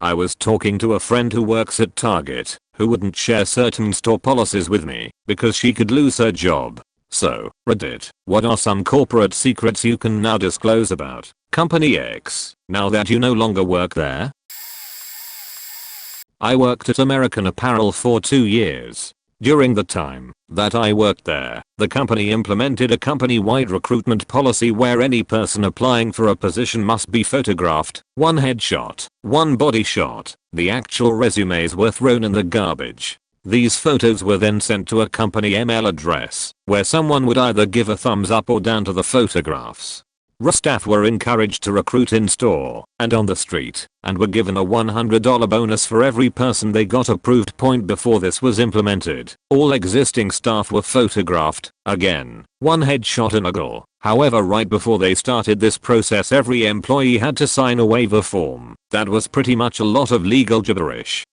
I was talking to a friend who works at Target, who wouldn't share certain store policies with me because she could lose her job. So, Reddit, what are some corporate secrets you can now disclose about Company X, now that you no longer work there? I worked at American Apparel for 2 years. During the time that I worked there, the company implemented a company-wide recruitment policy where any person applying for a position must be photographed, one headshot, one body shot. The actual resumes were thrown in the garbage. These photos were then sent to a company email address, where someone would either give a thumbs up or down to the photographs. Staff were encouraged to recruit in store and on the street, and were given a $100 bonus for every person they got approved. Before this was implemented, all existing staff were photographed, again, one headshot and a goal. However, right before they started this process, every employee had to sign a waiver form. That was pretty much a lot of legal gibberish.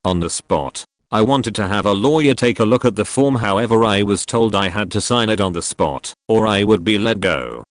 On the spot, I wanted to have a lawyer take a look at the form, however I was told I had to sign it on the spot, or I would be let go.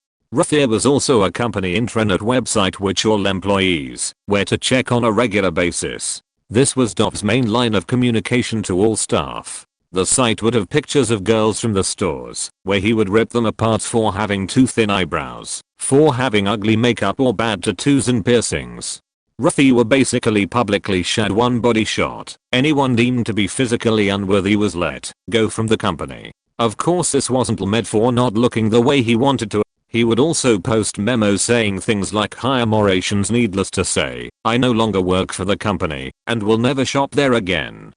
There was also a company intranet website which all employees were to check on a regular basis. This was Dov's main line of communication to all staff. The site would have pictures of girls from the stores, where he would rip them apart for having too thin eyebrows, for having ugly makeup or bad tattoos and piercings. They were basically publicly shared one body shot. Anyone deemed to be physically unworthy was let go from the company. Of course, this wasn't meant for not looking the way he wanted to. He would also post memos saying things like hire morations. Needless to say, I no longer work for the company and will never shop there again.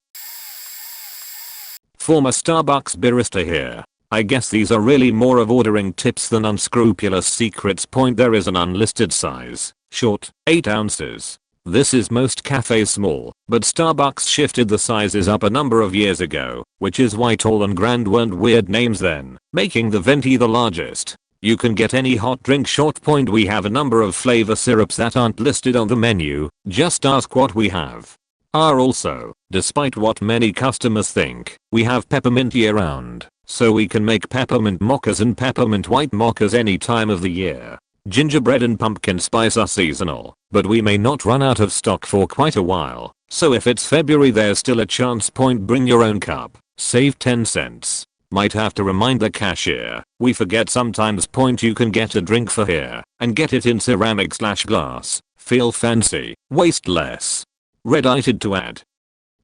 Former Starbucks barista here. I guess these are really more of ordering tips than unscrupulous secrets. There is an unlisted size, short, 8 ounces. This is most cafes small, but Starbucks shifted the sizes up a number of years ago, which is why tall and grand weren't weird names then, making the venti the largest. You can get any hot drink short. We have a number of flavor syrups that aren't listed on the menu, just ask what we have. Also, despite what many customers think, we have peppermint year round, so we can make peppermint mochas and peppermint white mochas any time of the year. Gingerbread and pumpkin spice are seasonal, but we may not run out of stock for quite a while, so if it's February there's still a chance. Bring your own cup, save 10 cents. Might have to remind the cashier, we forget sometimes. You can get a drink for here and get it in ceramic/glass, feel fancy, waste less. Reddited to add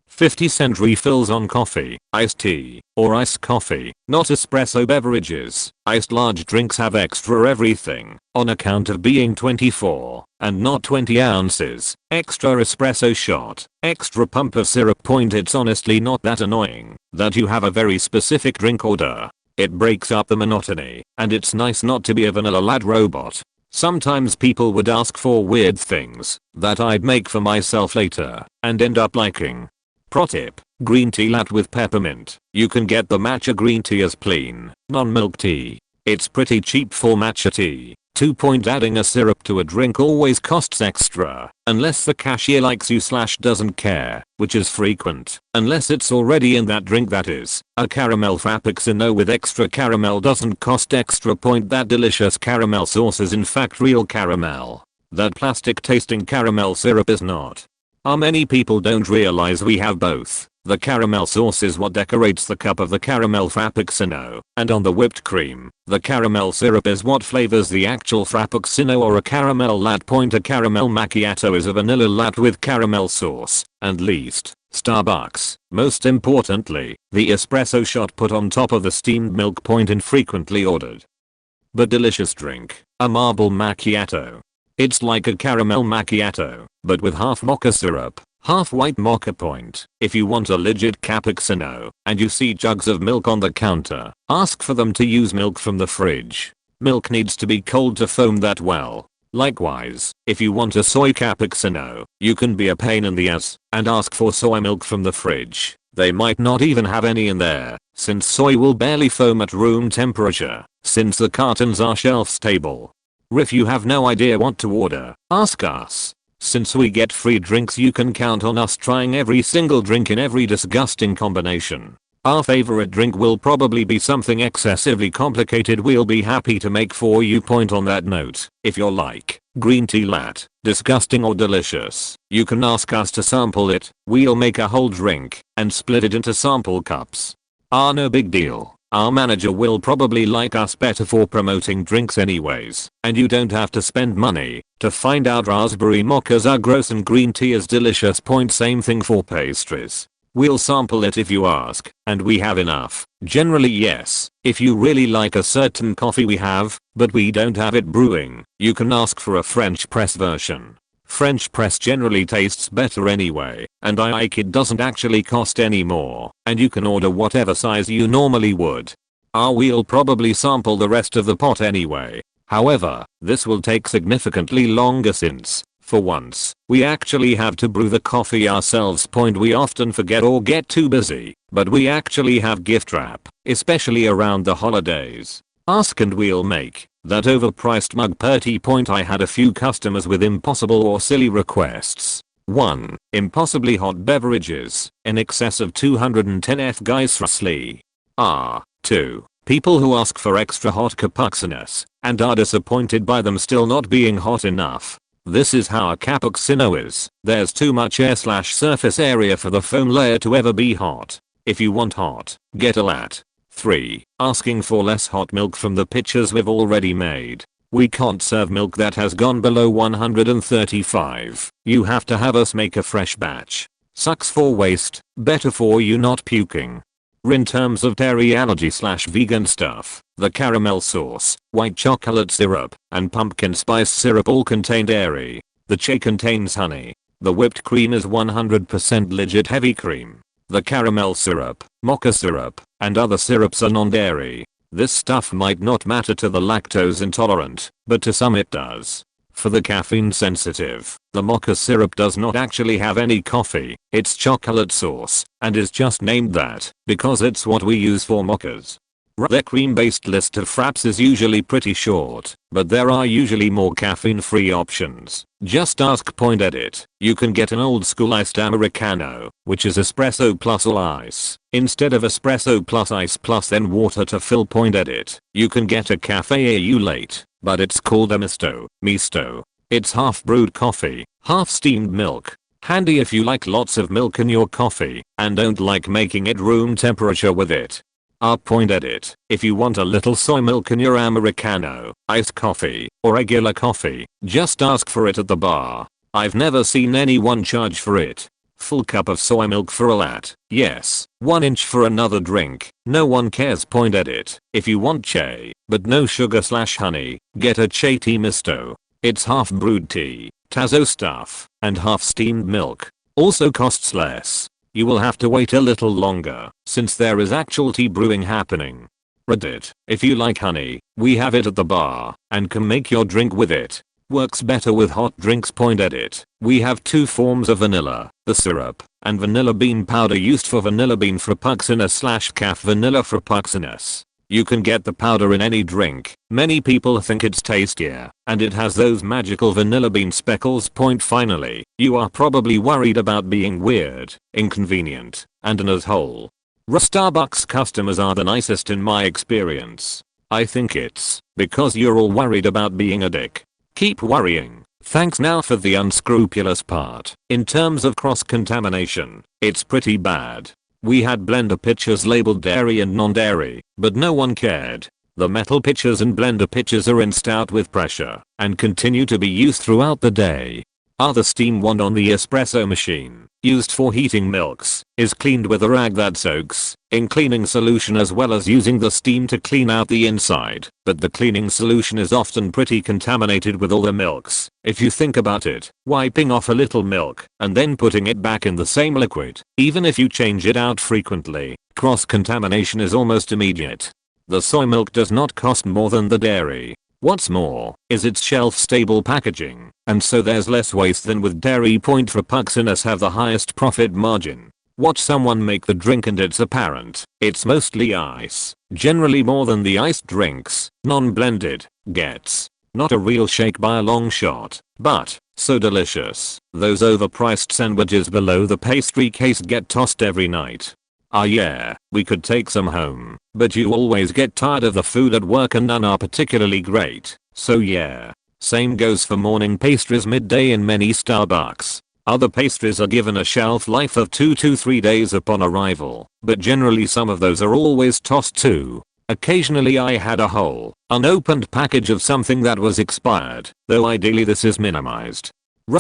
50-cent refills on coffee, iced tea, or iced coffee, not espresso beverages. Iced large drinks have extra everything, on account of being 24 and not 20 ounces, extra espresso shot, extra pump of syrup. It's honestly not that annoying that you have a very specific drink order. It breaks up the monotony, and it's nice not to be a vanilla lad robot. Sometimes people would ask for weird things that I'd make for myself later and end up liking. Pro tip, green tea latte with peppermint. You can get the matcha green tea as plain, non-milk tea. It's pretty cheap for matcha tea. 2. Adding a syrup to a drink always costs extra, unless the cashier likes you / doesn't care, which is frequent, unless it's already in that drink. That is, a caramel frappuccino with extra caramel doesn't cost extra. That delicious caramel sauce is in fact real caramel. That plastic tasting caramel syrup is not. Many people don't realize we have both. The caramel sauce is what decorates the cup of the caramel frappuccino, and on the whipped cream, the caramel syrup is what flavors the actual frappuccino or a caramel latte. A caramel macchiato is a vanilla latte with caramel sauce, and least, Starbucks. Most importantly, the espresso shot put on top of the steamed milk. Infrequently ordered but delicious drink, a marble macchiato. It's like a caramel macchiato, but with half mocha syrup, half white mocha. If you want a legit cappuccino, and you see jugs of milk on the counter, ask for them to use milk from the fridge. Milk needs to be cold to foam that well. Likewise, if you want a soy cappuccino, you can be a pain in the ass and ask for soy milk from the fridge. They might not even have any in there, since soy will barely foam at room temperature, since the cartons are shelf stable. If you have no idea what to order, ask us. Since we get free drinks, you can count on us trying every single drink in every disgusting combination. Our favorite drink will probably be something excessively complicated we'll be happy to make for you. Point on that note, if you're like green tea latte, disgusting or delicious, you can ask us to sample it, we'll make a whole drink and split it into sample cups. No big deal. Our manager will probably like us better for promoting drinks anyways, and you don't have to spend money to find out raspberry mochas are gross and green tea is delicious. Same thing for pastries. We'll sample it if you ask, and we have enough. Generally yes, if you really like a certain coffee we have, but we don't have it brewing, you can ask for a French press version. French press generally tastes better anyway, and I like it doesn't actually cost any more, and you can order whatever size you normally would. We'll probably sample the rest of the pot anyway. However, this will take significantly longer since, for once, we actually have to brew the coffee ourselves. We often forget or get too busy, but we actually have gift wrap, especially around the holidays. Ask and we'll make that overpriced mug pretty. I had a few customers with impossible or silly requests. 1. Impossibly hot beverages, in excess of 210 F guys roughly. 2. People who ask for extra hot cappuccinos, and are disappointed by them still not being hot enough. This is how a cappuccino is. There's too much air/surface area for the foam layer to ever be hot. If you want hot, get a latte. 3. Asking for less hot milk from the pitchers we've already made. We can't serve milk that has gone below 135. You have to have us make a fresh batch. Sucks for waste, better for you not puking. In terms of dairy allergy/vegan stuff, the caramel sauce, white chocolate syrup, and pumpkin spice syrup all contain dairy. The chai contains honey. The whipped cream is 100% legit heavy cream. The caramel syrup, mocha syrup, and other syrups are non-dairy. This stuff might not matter to the lactose intolerant, but to some it does. For the caffeine sensitive, the mocha syrup does not actually have any coffee, it's chocolate sauce, and is just named that because it's what we use for mochas. Their cream-based list of fraps is usually pretty short, but there are usually more caffeine-free options. Just ask. Edit. You can get an old-school iced Americano, which is espresso plus all ice, instead of espresso plus ice plus then water to fill. Edit. You can get a cafe au late, but it's called a misto. It's half-brewed coffee, half-steamed milk. Handy if you like lots of milk in your coffee and don't like making it room temperature with it. Edit. If you want a little soy milk in your Americano, iced coffee, or regular coffee, just ask for it at the bar. I've never seen anyone charge for it. Full cup of soy milk for a latte, yes. 1 inch for another drink, no one cares. Edit. If you want chai, but no sugar/honey, get a chai tea misto. It's half brewed tea, tazo stuff, and half steamed milk. Also costs less. You will have to wait a little longer, since there is actual tea brewing happening. Reddit. If you like honey, we have it at the bar, and can make your drink with it. Works better with hot drinks. Edit. We have 2 forms of vanilla, the syrup, and vanilla bean powder used for vanilla bean frappuccino/caf vanilla frappuccinos. You can get the powder in any drink. Many people think it's tastier, and it has those magical vanilla bean speckles. Finally, you are probably worried about being weird, inconvenient, and an asshole. Starbucks customers are the nicest in my experience. I think it's because you're all worried about being a dick. Keep worrying. Thanks. Now for the unscrupulous part. In terms of cross-contamination, it's pretty bad. We had blender pitchers labeled dairy and non-dairy, but no one cared. The metal pitchers and blender pitchers are rinsed out with pressure and continue to be used throughout the day. The steam wand on the espresso machine, used for heating milks, is cleaned with a rag that soaks in cleaning solution as well as using the steam to clean out the inside, but the cleaning solution is often pretty contaminated with all the milks. If you think about it, wiping off a little milk and then putting it back in the same liquid, even if you change it out frequently, cross-contamination is almost immediate. The soy milk does not cost more than the dairy. What's more, is its shelf-stable packaging, and so there's less waste than with dairy. Frappuccinos have the highest profit margin. Watch someone make the drink and it's apparent. It's mostly ice, generally more than the iced drinks, non-blended, gets. Not a real shake by a long shot, but so delicious. Those overpriced sandwiches below the pastry case get tossed every night. Ah yeah, we could take some home, but you always get tired of the food at work and none are particularly great, so yeah. Same goes for morning pastries midday in many Starbucks. Other pastries are given a shelf life of 2 to 3 days upon arrival, but generally some of those are always tossed too. Occasionally I had a whole, unopened package of something that was expired, though ideally this is minimized.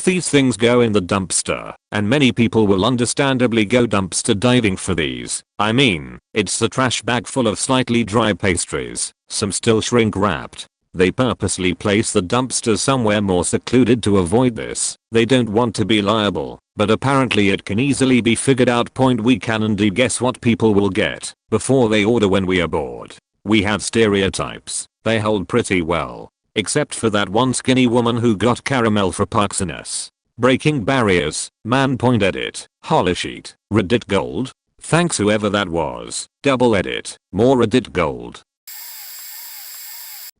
These things go in the dumpster, and many people will understandably go dumpster diving for these. I mean, it's a trash bag full of slightly dry pastries, some still shrink wrapped. They purposely place the dumpsters somewhere more secluded to avoid this. They don't want to be liable, but apparently it can easily be figured out. We can indeed guess what people will get before they order when we are bored. We have stereotypes. They hold pretty well. Except for that one skinny woman who got caramel for Puxiness. Breaking barriers, man. Edit, holy sheet, Reddit gold. Thanks whoever that was. Double edit, more Reddit gold.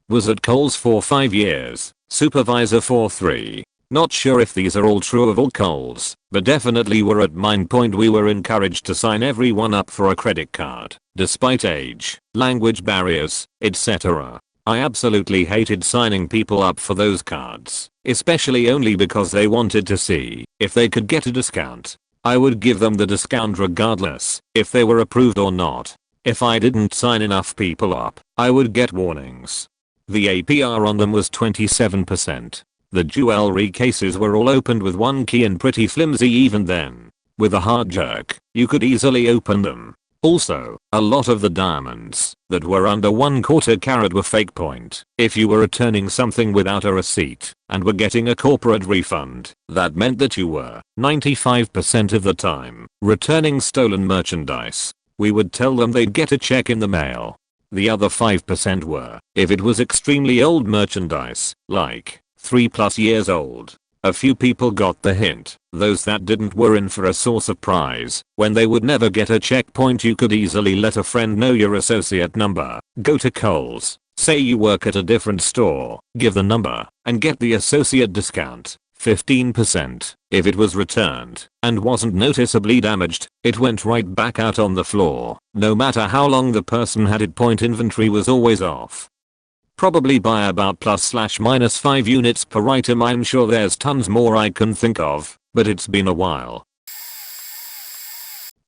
Was at Kohl's for 5 years, supervisor for 3. Not sure if these are all true of all Kohl's, but definitely were at mine. We were encouraged to sign everyone up for a credit card, despite age, language barriers, etc. I absolutely hated signing people up for those cards, especially only because they wanted to see if they could get a discount. I would give them the discount regardless if they were approved or not. If I didn't sign enough people up, I would get warnings. The APR on them was 27%. The jewelry cases were all opened with one key and pretty flimsy even then. With a hard jerk, you could easily open them. Also, a lot of the diamonds that were under 1/4 carat were fake. If you were returning something without a receipt and were getting a corporate refund, that meant that you were 95% of the time returning stolen merchandise. We would tell them they'd get a check in the mail. The other 5% were if it was extremely old merchandise, like 3+ years old. A few people got the hint. Those that didn't were in for a sore surprise when they would never get a checkpoint. You could easily let a friend know your associate number. Go to Kohl's, say you work at a different store, give the number, and get the associate discount, 15%. If it was returned and wasn't noticeably damaged, it went right back out on the floor. No matter how long the person had it. Inventory was always off. Probably by about ±5 units per item. I'm sure there's tons more I can think of, but it's been a while.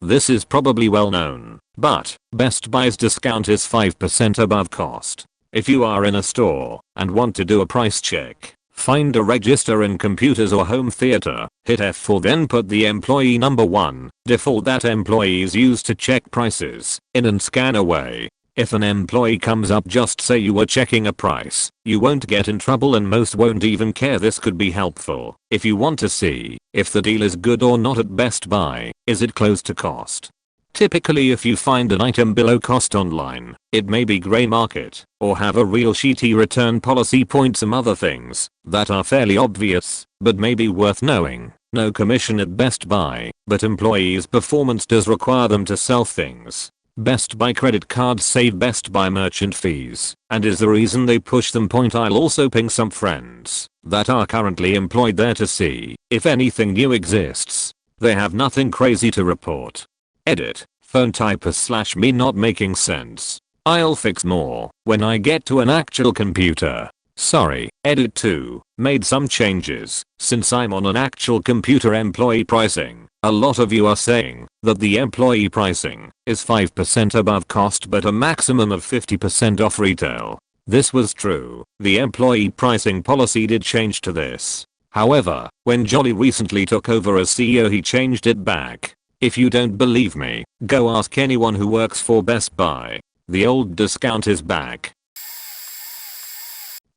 This is probably well known, but Best Buy's discount is 5% above cost. If you are in a store and want to do a price check, find a register in computers or home theater, hit F4, then put the employee number 1, default that employees use to check prices, in and scan away. If an employee comes up, just say you were checking a price. You won't get in trouble and most won't even care. This could be helpful if you want to see if the deal is good or not at Best Buy. Is it close to cost? Typically if you find an item below cost online, it may be grey market or have a real shitty return policy. Some other things that are fairly obvious but may be worth knowing. No commission at Best Buy, but employees' performance does require them to sell things. Best Buy credit cards save Best Buy merchant fees, and is the reason they push them. I'll also ping some friends that are currently employed there to see if anything new exists. They have nothing crazy to report. Edit, phone typers / me not making sense. I'll fix more when I get to an actual computer. Sorry. Edit 2, made some changes since I'm on an actual computer. Employee pricing. A lot of you are saying that the employee pricing is 5% above cost but a maximum of 50% off retail. This was true. The employee pricing policy did change to this. However, when Jolly recently took over as CEO, he changed it back. If you don't believe me, go ask anyone who works for Best Buy. The old discount is back.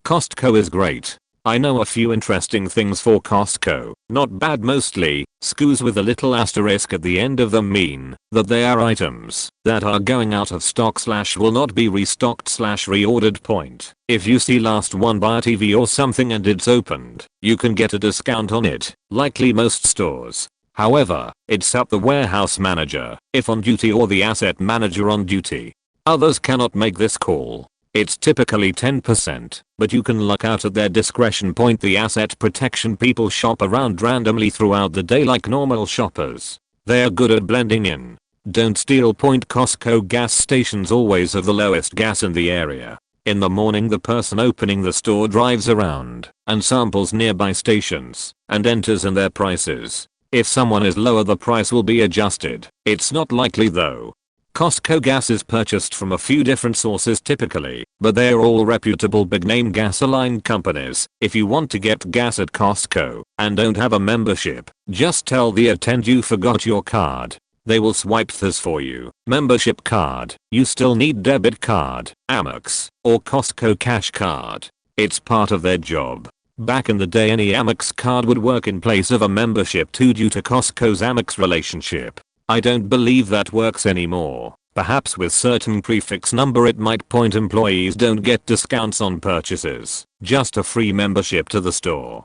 Costco is great. I know a few interesting things for Costco. Not bad mostly. SKUs with a little asterisk at the end of them mean that they are items that are going out of stock / will not be restocked / reordered. If you see last one buy a TV or something and it's opened, you can get a discount on it, likely most stores. However, it's up the warehouse manager, if on duty, or the asset manager on duty. Others cannot make this call. It's typically 10%, but you can luck out at their discretion. The asset protection people shop around randomly throughout the day like normal shoppers. They are good at blending in. Don't steal. Costco gas stations always have the lowest gas in the area. In the morning the person opening the store drives around and samples nearby stations and enters in their prices. If someone is lower the price will be adjusted. It's not likely though. Costco gas is purchased from a few different sources typically, but they are all reputable big name gas-aligned companies. If you want to get gas at Costco and don't have a membership, just tell the attendant you forgot your card. They will swipe this for you. Membership card. You still need debit card, Amex, or Costco cash card. It's part of their job. Back in the day any Amex card would work in place of a membership too due to Costco's Amex relationship. I don't believe that works anymore. Perhaps with certain prefix number it might point employees don't get discounts on purchases, just a free membership to the store.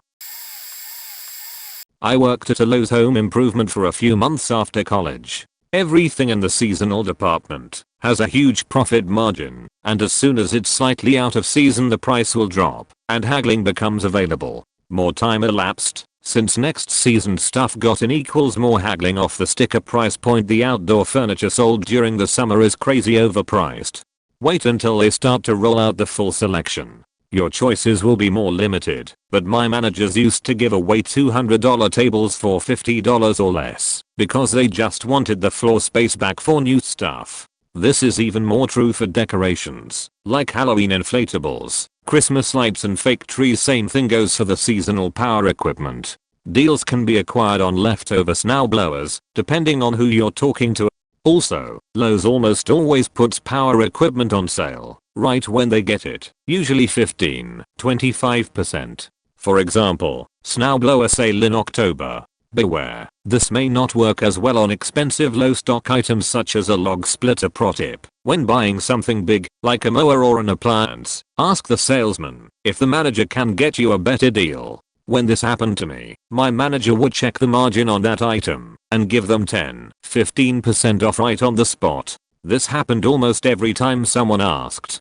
I worked at a Lowe's home improvement for a few months after college. Everything in the seasonal department has a huge profit margin, and as soon as it's slightly out of season the price will drop, and haggling becomes available. More time elapsed. Since next season stuff got in equals more haggling off the sticker price point. The outdoor furniture sold during the summer is crazy overpriced. Wait until they start to roll out the full selection. Your choices will be more limited, but my managers used to give away $200 tables for $50 or less because they just wanted the floor space back for new stuff. This is even more true for decorations, like Halloween inflatables, Christmas lights and fake trees. Same thing goes for the seasonal power equipment. Deals can be acquired on leftover snowblowers, depending on who you're talking to. Also, Lowe's almost always puts power equipment on sale, right when they get it, usually 15-25%. For example, snowblower sale in October. Beware, this may not work as well on expensive low stock items such as a log splitter. Pro tip: when buying something big, like a mower or an appliance, ask the salesman if the manager can get you a better deal. When this happened to me, my manager would check the margin on that item and give them 10-15% off right on the spot. This happened almost every time someone asked.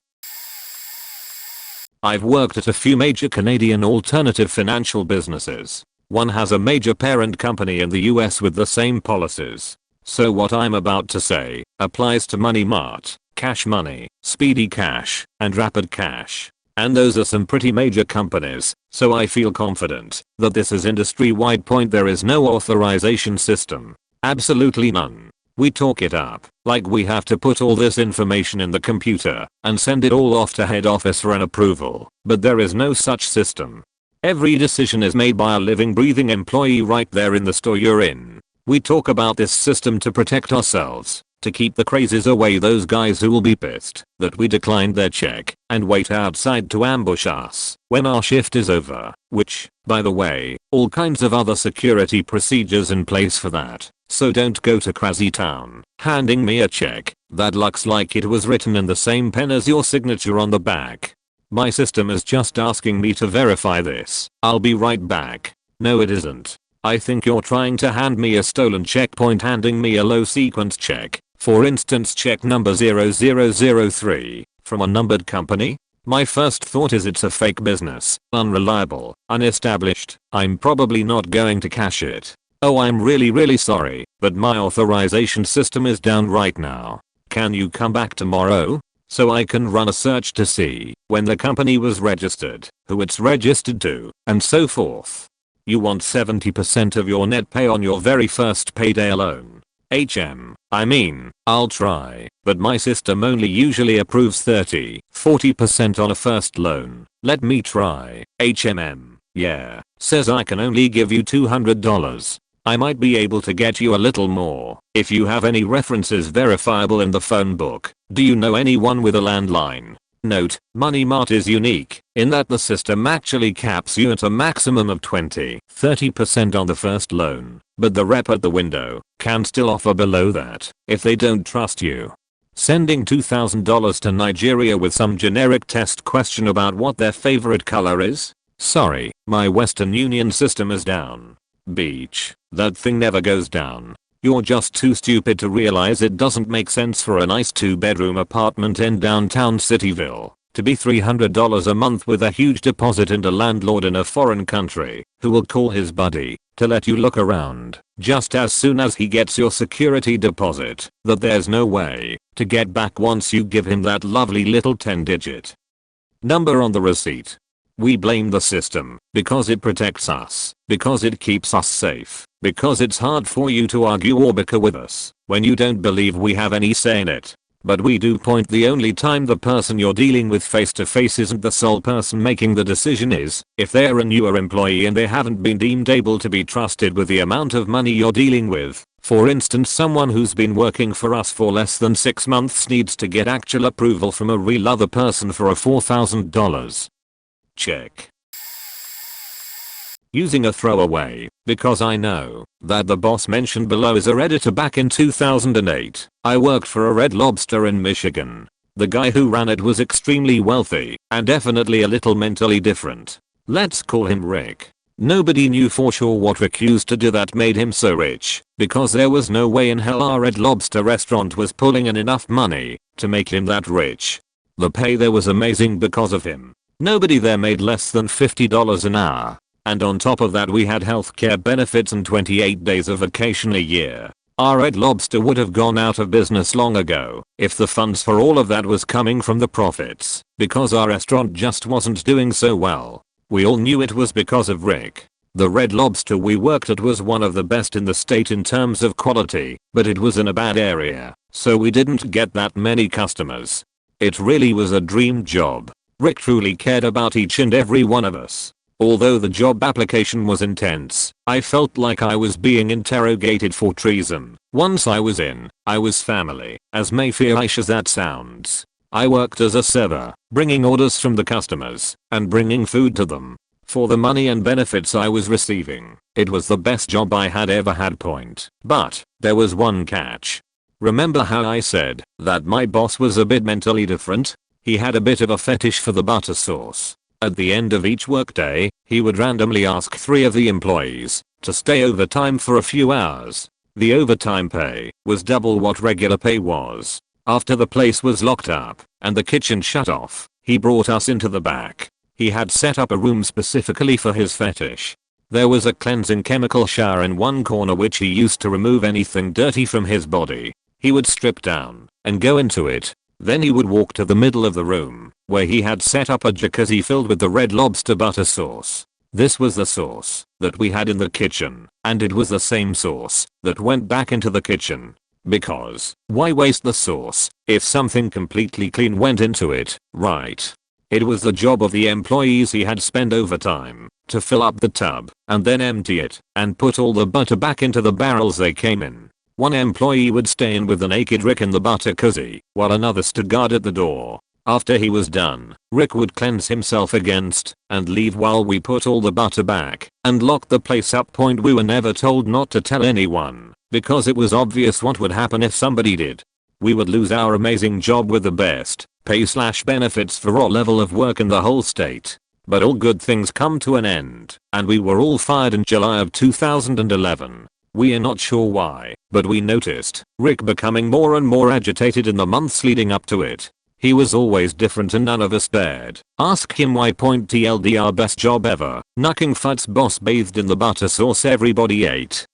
I've worked at a few major Canadian alternative financial businesses. One has a major parent company in the US with the same policies. So what I'm about to say applies to Money Mart, Cash Money, Speedy Cash, and Rapid Cash. And those are some pretty major companies, so I feel confident that this is industry-wide. Point: there is no authorization system. Absolutely none. We talk it up, like we have to put all this information in the computer and send it all off to head office for an approval, but there is no such system. Every decision is made by a living, breathing employee right there in the store you're in. We talk about this system to protect ourselves, to keep the crazies away, those guys who will be pissed that we declined their check and wait outside to ambush us when our shift is over, which, by the way, all kinds of other security procedures in place for that. So don't go to Crazy Town handing me a check that looks like it was written in the same pen as your signature on the back. My system is just asking me to verify this. I'll be right back. No, it isn't. I think you're trying to hand me a stolen check. Point: handing me a low sequence check, for instance check number 0003, from a numbered company? My first thought is it's a fake business, unreliable, unestablished. I'm probably not going to cash it. Oh, I'm really sorry, but my authorization system is down right now. Can you come back tomorrow? So I can run a search to see when the company was registered, who it's registered to, and so forth. You want 70% of your net pay on your very first payday alone. I mean, I'll try, but my system only usually approves 30-40% on a first loan. Let me try. Yeah, says I can only give you $200. I might be able to get you a little more if you have any references verifiable in the phone book. Do you know anyone with a landline? Note: Money Mart is unique in that the system actually caps you at a maximum of 20-30% on the first loan, but the rep at the window can still offer below that if they don't trust you. Sending $2,000 to Nigeria with some generic test question about what their favorite color is? Sorry, my Western Union system is down. Beach, that thing never goes down. You're just too stupid to realize it doesn't make sense for a nice 2-bedroom apartment in downtown Cityville to be $300 a month with a huge deposit and a landlord in a foreign country who will call his buddy to let you look around just as soon as he gets your security deposit that there's no way to get back once you give him that lovely little 10-digit number on the receipt. We blame the system because it protects us, because it keeps us safe, because it's hard for you to argue or bicker with us when you don't believe we have any say in it. But we do point the only time the person you're dealing with face to face isn't the sole person making the decision is if they're a newer employee and they haven't been deemed able to be trusted with the amount of money you're dealing with. For instance, someone who's been working for us for less than 6 months needs to get actual approval from a real other person for a $4,000 check. Using a throwaway, because I know that the boss mentioned below is a Redditor back in 2008. I worked for a Red Lobster in Michigan. The guy who ran it was extremely wealthy and definitely a little mentally different. Let's call him Rick. Nobody knew for sure what Rick used to do that made him so rich, because there was no way in hell our Red Lobster restaurant was pulling in enough money to make him that rich. The pay there was amazing because of him. Nobody there made less than $50 an hour. And on top of that we had healthcare benefits and 28 days of vacation a year. Our Red Lobster would have gone out of business long ago if the funds for all of that was coming from the profits, because our restaurant just wasn't doing so well. We all knew it was because of Rick. The Red Lobster we worked at was one of the best in the state in terms of quality, but it was in a bad area, so we didn't get that many customers. It really was a dream job. Rick truly cared about each and every one of us. Although the job application was intense, I felt like I was being interrogated for treason. Once I was in, I was family, as Mayfairish as that sounds. I worked as a server, bringing orders from the customers, and bringing food to them. For the money and benefits I was receiving, it was the best job I had ever had. But, there was one catch. Remember how I said that my boss was a bit mentally different? He had a bit of a fetish for the butter sauce. At the end of each workday, he would randomly ask 3 of the employees to stay overtime for a few hours. The overtime pay was double what regular pay was. After the place was locked up and the kitchen shut off, he brought us into the back. He had set up a room specifically for his fetish. There was a cleansing chemical shower in one corner which he used to remove anything dirty from his body. He would strip down and go into it. Then he would walk to the middle of the room, where he had set up a jacuzzi filled with the Red Lobster butter sauce. This was the sauce that we had in the kitchen, and it was the same sauce that went back into the kitchen. Because, why waste the sauce if something completely clean went into it, right? It was the job of the employees he had spent overtime to fill up the tub, and then empty it, and put all the butter back into the barrels they came in. One employee would stay in with the naked Rick in the butter koozie, while another stood guard at the door. After he was done, Rick would cleanse himself against and leave while we put all the butter back and locked the place up. We were never told not to tell anyone, because it was obvious what would happen if somebody did. We would lose our amazing job with the best pay/benefits for our level of work in the whole state. But all good things come to an end, and we were all fired in July of 2011. We are not sure why, but we noticed Rick becoming more and more agitated in the months leading up to it. He was always different and none of us dared ask him why. TLDR best job ever. Knucking Fut's boss bathed in the butter sauce everybody ate.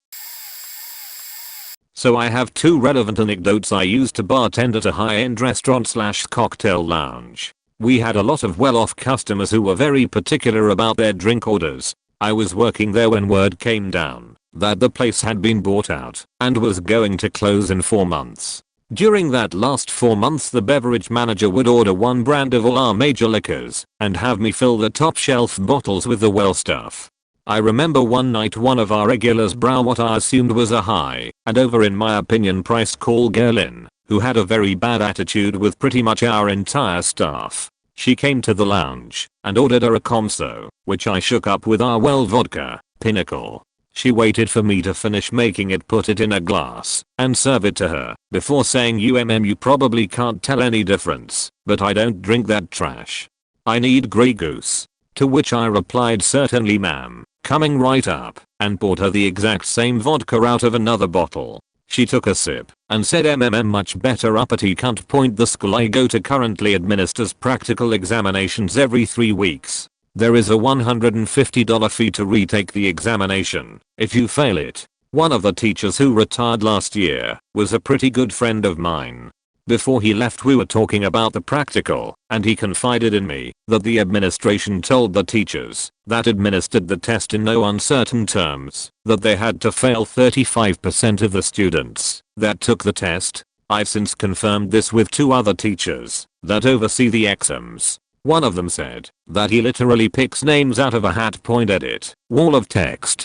So I have 2 relevant anecdotes I used to bartend at a high-end restaurant/cocktail lounge. We had a lot of well-off customers who were very particular about their drink orders. I was working there when word came down that the place had been bought out and was going to close in 4 months. During that last 4 months the beverage manager would order one brand of all our major liquors and have me fill the top shelf bottles with the well stuff. I remember one night one of our regulars brought what I assumed was a high and over in my opinion priced call girl in, who had a very bad attitude with pretty much our entire staff. She came to the lounge and ordered her a Comso, which I shook up with our well vodka, Pinnacle. She waited for me to finish making it, put it in a glass, and serve it to her, before saying you probably can't tell any difference, but I don't drink that trash. I need Grey Goose. To which I replied certainly ma'am, coming right up, and poured her the exact same vodka out of another bottle. She took a sip, and said much better uppity cunt. The school I go to currently administers practical examinations every 3 weeks. There is a $150 fee to retake the examination. If you fail it, One of the teachers who retired last year was a pretty good friend of mine. Before he left we were talking about the practical, and he confided in me that the administration told the teachers that administered the test in no uncertain terms that they had to fail 35% of the students that took the test. I've since confirmed this with 2 other teachers that oversee the exams. One of them said that he literally picks names out of a hat. Edit. Wall of text.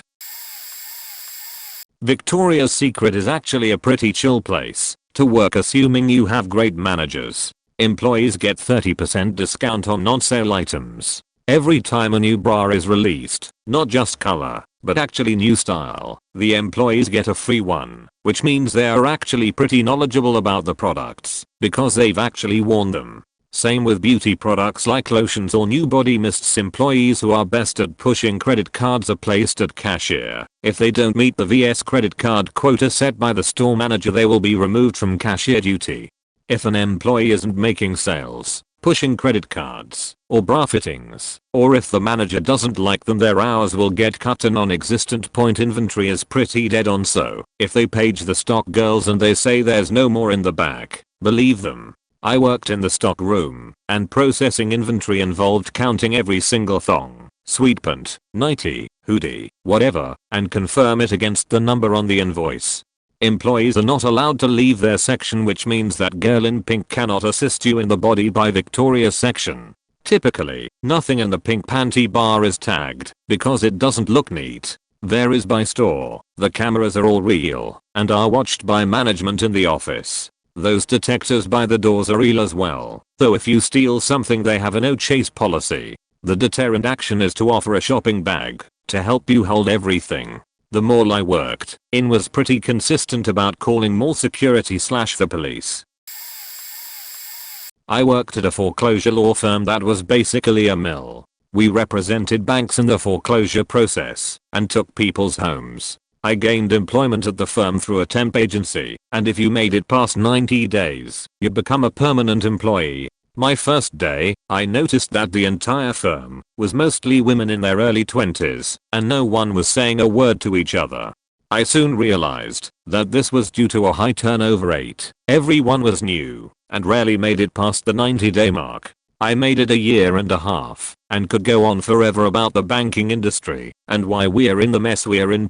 Victoria's Secret is actually a pretty chill place to work assuming you have great managers. Employees get 30% discount on non-sale items every time a new bra is released, not just color, but actually new style. The employees get a free one, which means they are actually pretty knowledgeable about the products because they've actually worn them. Same with beauty products like lotions or new body mists. Employees who are best at pushing credit cards are placed at cashier. If they don't meet the VS credit card quota set by the store manager, they will be removed from cashier duty. If an employee isn't making sales, pushing credit cards, or bra fittings, or if the manager doesn't like them, their hours will get cut to non-existent. Inventory is pretty dead on, so if they page the stock girls and they say there's no more in the back, believe them. I worked in the stock room, and processing inventory involved counting every single thong, sweatpant, nightie, hoodie, whatever, and confirm it against the number on the invoice. Employees are not allowed to leave their section, which means that girl in pink cannot assist you in the Body by Victoria section. Typically, nothing in the pink panty bar is tagged because it doesn't look neat. Varies by store. The cameras are all real and are watched by management in the office. Those detectors by the doors are real as well, though if you steal something they have a no chase policy. The deterrent action is to offer a shopping bag to help you hold everything. The mall I worked in was pretty consistent about calling mall security / the police. I worked at a foreclosure law firm that was basically a mill. We represented banks in the foreclosure process and took people's homes. I gained employment at the firm through a temp agency, and if you made it past 90 days, you become a permanent employee. My first day, I noticed that the entire firm was mostly women in their early 20s, and no one was saying a word to each other. I soon realized that this was due to a high turnover rate. Everyone was new, and rarely made it past the 90-day mark. I made it a year and a half, and could go on forever about the banking industry and why we're in the mess we're in.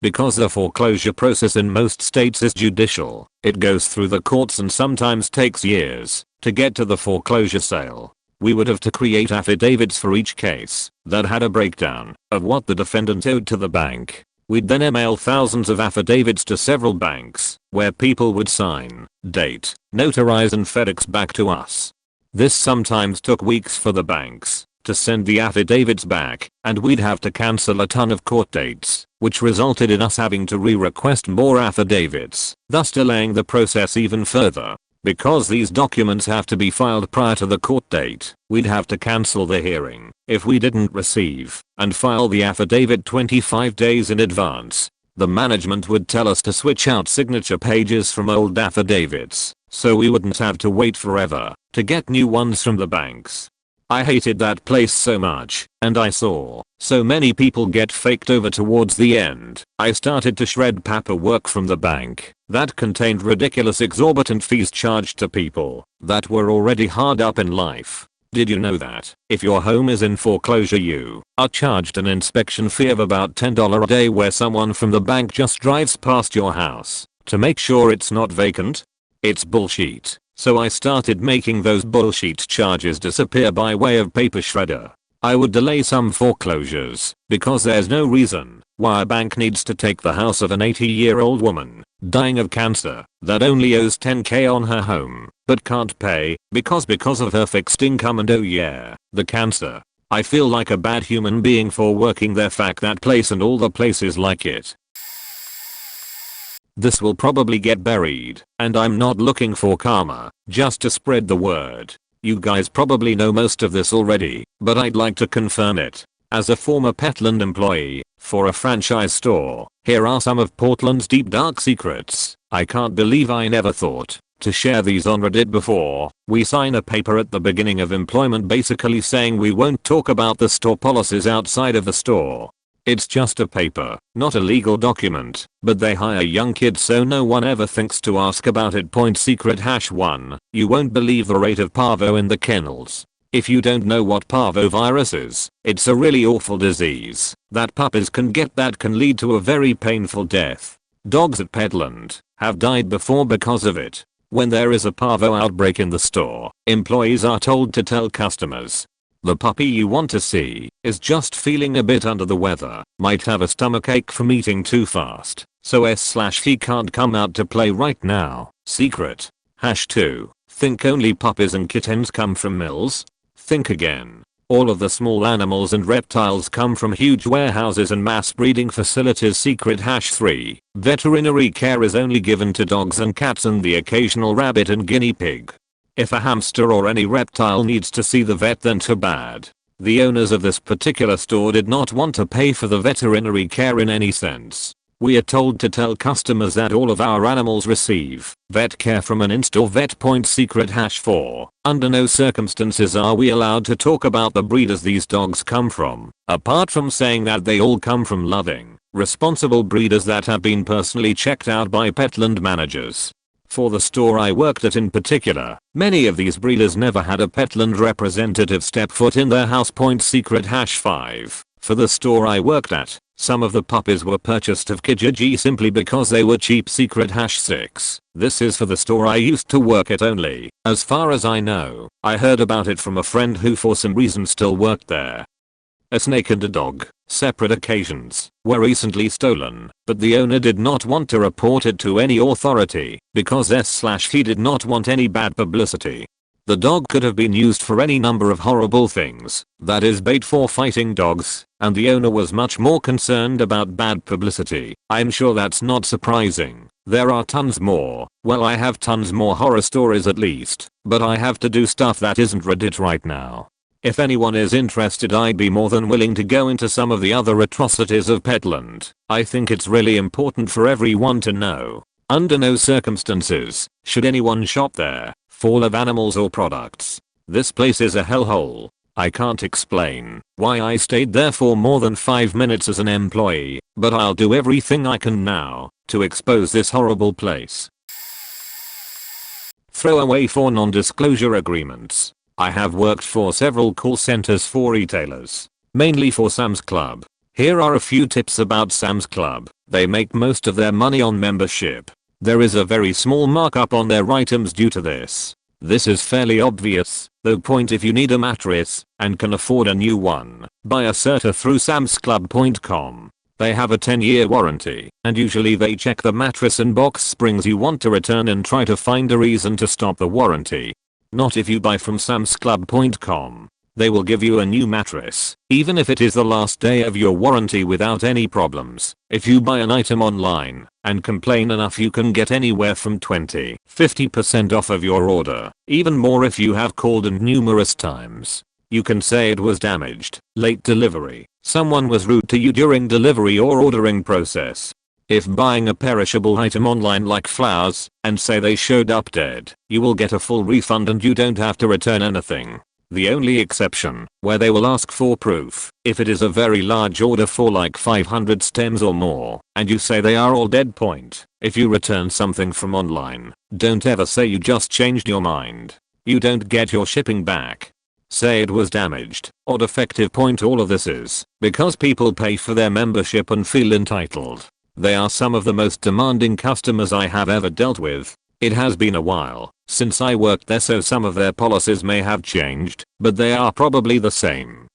Because the foreclosure process in most states is judicial, it goes through the courts and sometimes takes years to get to the foreclosure sale. We would have to create affidavits for each case that had a breakdown of what the defendant owed to the bank. We'd then email thousands of affidavits to several banks where people would sign, date, notarize and FedEx back to us. This sometimes took weeks for the banks to send the affidavits back, and we'd have to cancel a ton of court dates, which resulted in us having to re-request more affidavits, thus delaying the process even further. Because these documents have to be filed prior to the court date, we'd have to cancel the hearing if we didn't receive and file the affidavit 25 days in advance. The management would tell us to switch out signature pages from old affidavits, so we wouldn't have to wait forever to get new ones from the banks. I hated that place so much, and I saw so many people get faked over towards the end. I started to shred paperwork from the bank that contained ridiculous exorbitant fees charged to people that were already hard up in life. Did you know that if your home is in foreclosure you are charged an inspection fee of about $10 a day where someone from the bank just drives past your house to make sure it's not vacant? It's bullshit. So I started making those bullshit charges disappear by way of paper shredder. I would delay some foreclosures because there's no reason why a bank needs to take the house of an 80-year-old woman dying of cancer that only owes $10K on her home but can't pay because of her fixed income and oh yeah, the cancer. I feel like a bad human being for working there. Fuck that place and all the places like it. This will probably get buried, and I'm not looking for karma, just to spread the word. You guys probably know most of this already, but I'd like to confirm it. As a former Petland employee for a franchise store, here are some of Portland's deep dark secrets. I can't believe I never thought to share these on Reddit before. We sign a paper at the beginning of employment basically saying we won't talk about the store policies outside of the store. It's just a paper, not a legal document, but they hire young kids so no one ever thinks to ask about it. Secret #1, you won't believe the rate of parvo in the kennels. If you don't know what parvovirus is, it's a really awful disease that puppies can get that can lead to a very painful death. Dogs at Petland have died before because of it. When there is a parvo outbreak in the store, employees are told to tell customers, the puppy you want to see is just feeling a bit under the weather, might have a stomachache from eating too fast, so he can't come out to play right now. Secret #2, think only puppies and kittens come from mills? Think again. All of the small animals and reptiles come from huge warehouses and mass breeding facilities. Secret #3, veterinary care is only given to dogs and cats and the occasional rabbit and guinea pig. If a hamster or any reptile needs to see the vet, then too bad. The owners of this particular store did not want to pay for the veterinary care in any sense. We are told to tell customers that all of our animals receive vet care from an in-store vet. Secret #4, under no circumstances are we allowed to talk about the breeders these dogs come from, apart from saying that they all come from loving, responsible breeders that have been personally checked out by Petland managers. For the store I worked at in particular, many of these breeders never had a Petland representative step foot in their house. Secret #5, for the store I worked at, some of the puppies were purchased of Kijiji simply because they were cheap. Secret #6, this is for the store I used to work at only. As far as I know, I heard about it from a friend who for some reason still worked there. A snake and a dog, separate occasions, were recently stolen, but the owner did not want to report it to any authority because he did not want any bad publicity. The dog could have been used for any number of horrible things, that is bait for fighting dogs, and the owner was much more concerned about bad publicity. I'm sure that's not surprising. There are tons more. Well, I have tons more horror stories at least, but I have to do stuff that isn't Reddit right now. If anyone is interested, I'd be more than willing to go into some of the other atrocities of Petland. I think it's really important for everyone to know. Under no circumstances should anyone shop there, full of animals or products. This place is a hellhole. I can't explain why I stayed there for more than 5 minutes as an employee, but I'll do everything I can now to expose this horrible place. Throwaway for non-disclosure agreements. I have worked for several call centers for retailers, mainly for Sam's Club. Here are a few tips about Sam's Club. They make most of their money on membership. There is a very small markup on their items due to this. This is fairly obvious, though. If you need a mattress and can afford a new one, buy a Serta through samsclub.com. They have a 10-year warranty, and usually they check the mattress and box springs you want to return and try to find a reason to stop the warranty. Not if you buy from samsclub.com. They will give you a new mattress, even if it is the last day of your warranty without any problems. If you buy an item online and complain enough, you can get anywhere from 20-50% off of your order, even more if you have called in numerous times. You can say it was damaged, late delivery, someone was rude to you during delivery or ordering process. If buying a perishable item online like flowers and say they showed up dead, you will get a full refund and you don't have to return anything. The only exception, where they will ask for proof, if it is a very large order for like 500 stems or more, and you say they are all dead. If you return something from online, don't ever say you just changed your mind. You don't get your shipping back. Say it was damaged or defective. All of this is because people pay for their membership and feel entitled. They are some of the most demanding customers I have ever dealt with. It has been a while since I worked there, so some of their policies may have changed, but they are probably the same.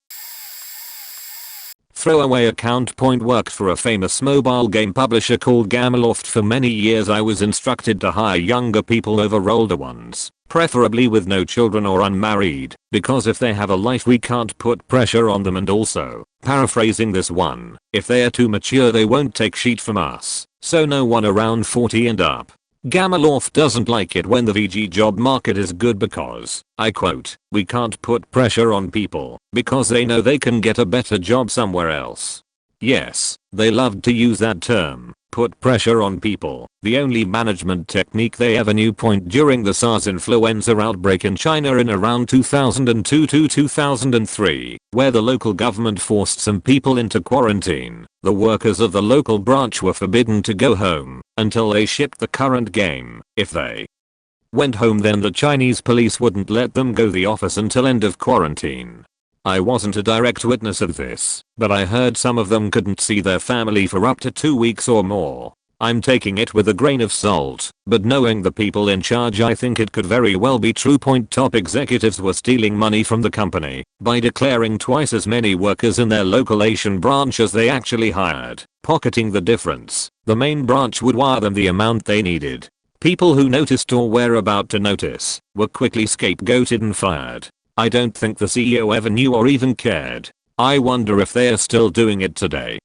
Throwaway account. Worked for a famous mobile game publisher called Gameloft for many years. I was instructed to hire younger people over older ones, preferably with no children or unmarried, because if they have a life we can't put pressure on them, and also, paraphrasing this one, if they are too mature they won't take shit from us, so no one around 40 and up. Gameloft doesn't like it when the VG job market is good because, I quote, we can't put pressure on people because they know they can get a better job somewhere else. Yes, they loved to use that term, put pressure on people. The only management technique they ever knew point during the SARS influenza outbreak in China in around 2002 to 2003, where the local government forced some people into quarantine. The workers of the local branch were forbidden to go home until they shipped the current game. If they went home, then the Chinese police wouldn't let them go the office until end of quarantine. I wasn't a direct witness of this, but I heard some of them couldn't see their family for up to 2 weeks or more. I'm taking it with a grain of salt, but knowing the people in charge, I think it could very well be true. Top executives were stealing money from the company by declaring twice as many workers in their local Asian branch as they actually hired, pocketing the difference. The main branch would wire them the amount they needed. People who noticed or were about to notice were quickly scapegoated and fired. I don't think the CEO ever knew or even cared. I wonder if they are still doing it today.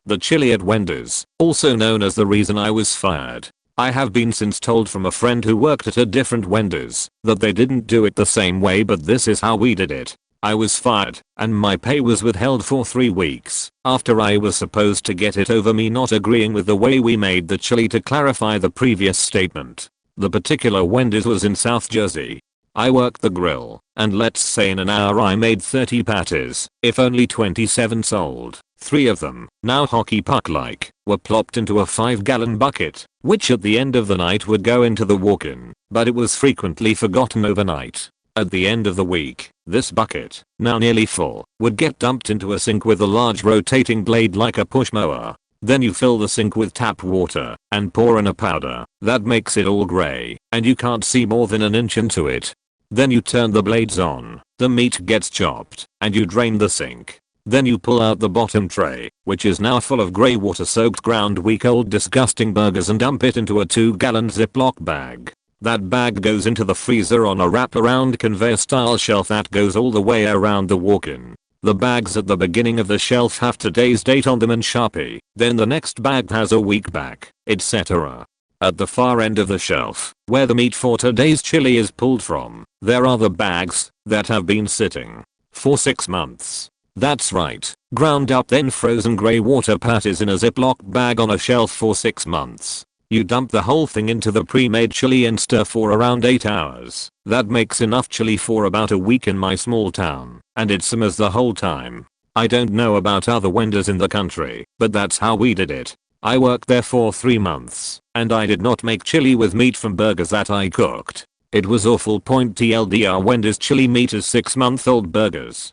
The chili at Wendy's, also known as the reason I was fired. I have been since told from a friend who worked at a different Wendy's that they didn't do it the same way, but this is how we did it. I was fired, and my pay was withheld for 3 weeks after I was supposed to get it over me not agreeing with the way we made the chili. To clarify the previous statement, the particular Wendy's was in South Jersey. I worked the grill, and let's say in an hour I made 30 patties. If only 27 sold, 3 of them, now hockey puck-like, were plopped into a 5-gallon bucket, which at the end of the night would go into the walk-in, but it was frequently forgotten overnight. At the end of the week, this bucket, now nearly full, would get dumped into a sink with a large rotating blade like a push mower. Then you fill the sink with tap water and pour in a powder that makes it all gray, and you can't see more than an inch into it. Then you turn the blades on, the meat gets chopped, and you drain the sink. Then you pull out the bottom tray, which is now full of gray water-soaked ground week-old disgusting burgers, and dump it into a 2-gallon Ziploc bag. That bag goes into the freezer on a wrap-around conveyor-style shelf that goes all the way around the walk-in. The bags at the beginning of the shelf have today's date on them and Sharpie. Then the next bag has a week back, etc. At the far end of the shelf, where the meat for today's chili is pulled from, there are the bags that have been sitting for 6 months. That's right, ground up then frozen grey water patties in a Ziploc bag on a shelf for 6 months. You dump the whole thing into the pre-made chili and stir for around 8 hours. That makes enough chili for about a week in my small town, and it simmers the whole time. I don't know about other Wendy's in the country, but that's how we did it. I worked there for 3 months, and I did not make chili with meat from burgers that I cooked. It was awful. TLDR, Wendy's chili meat is 6-month-old burgers.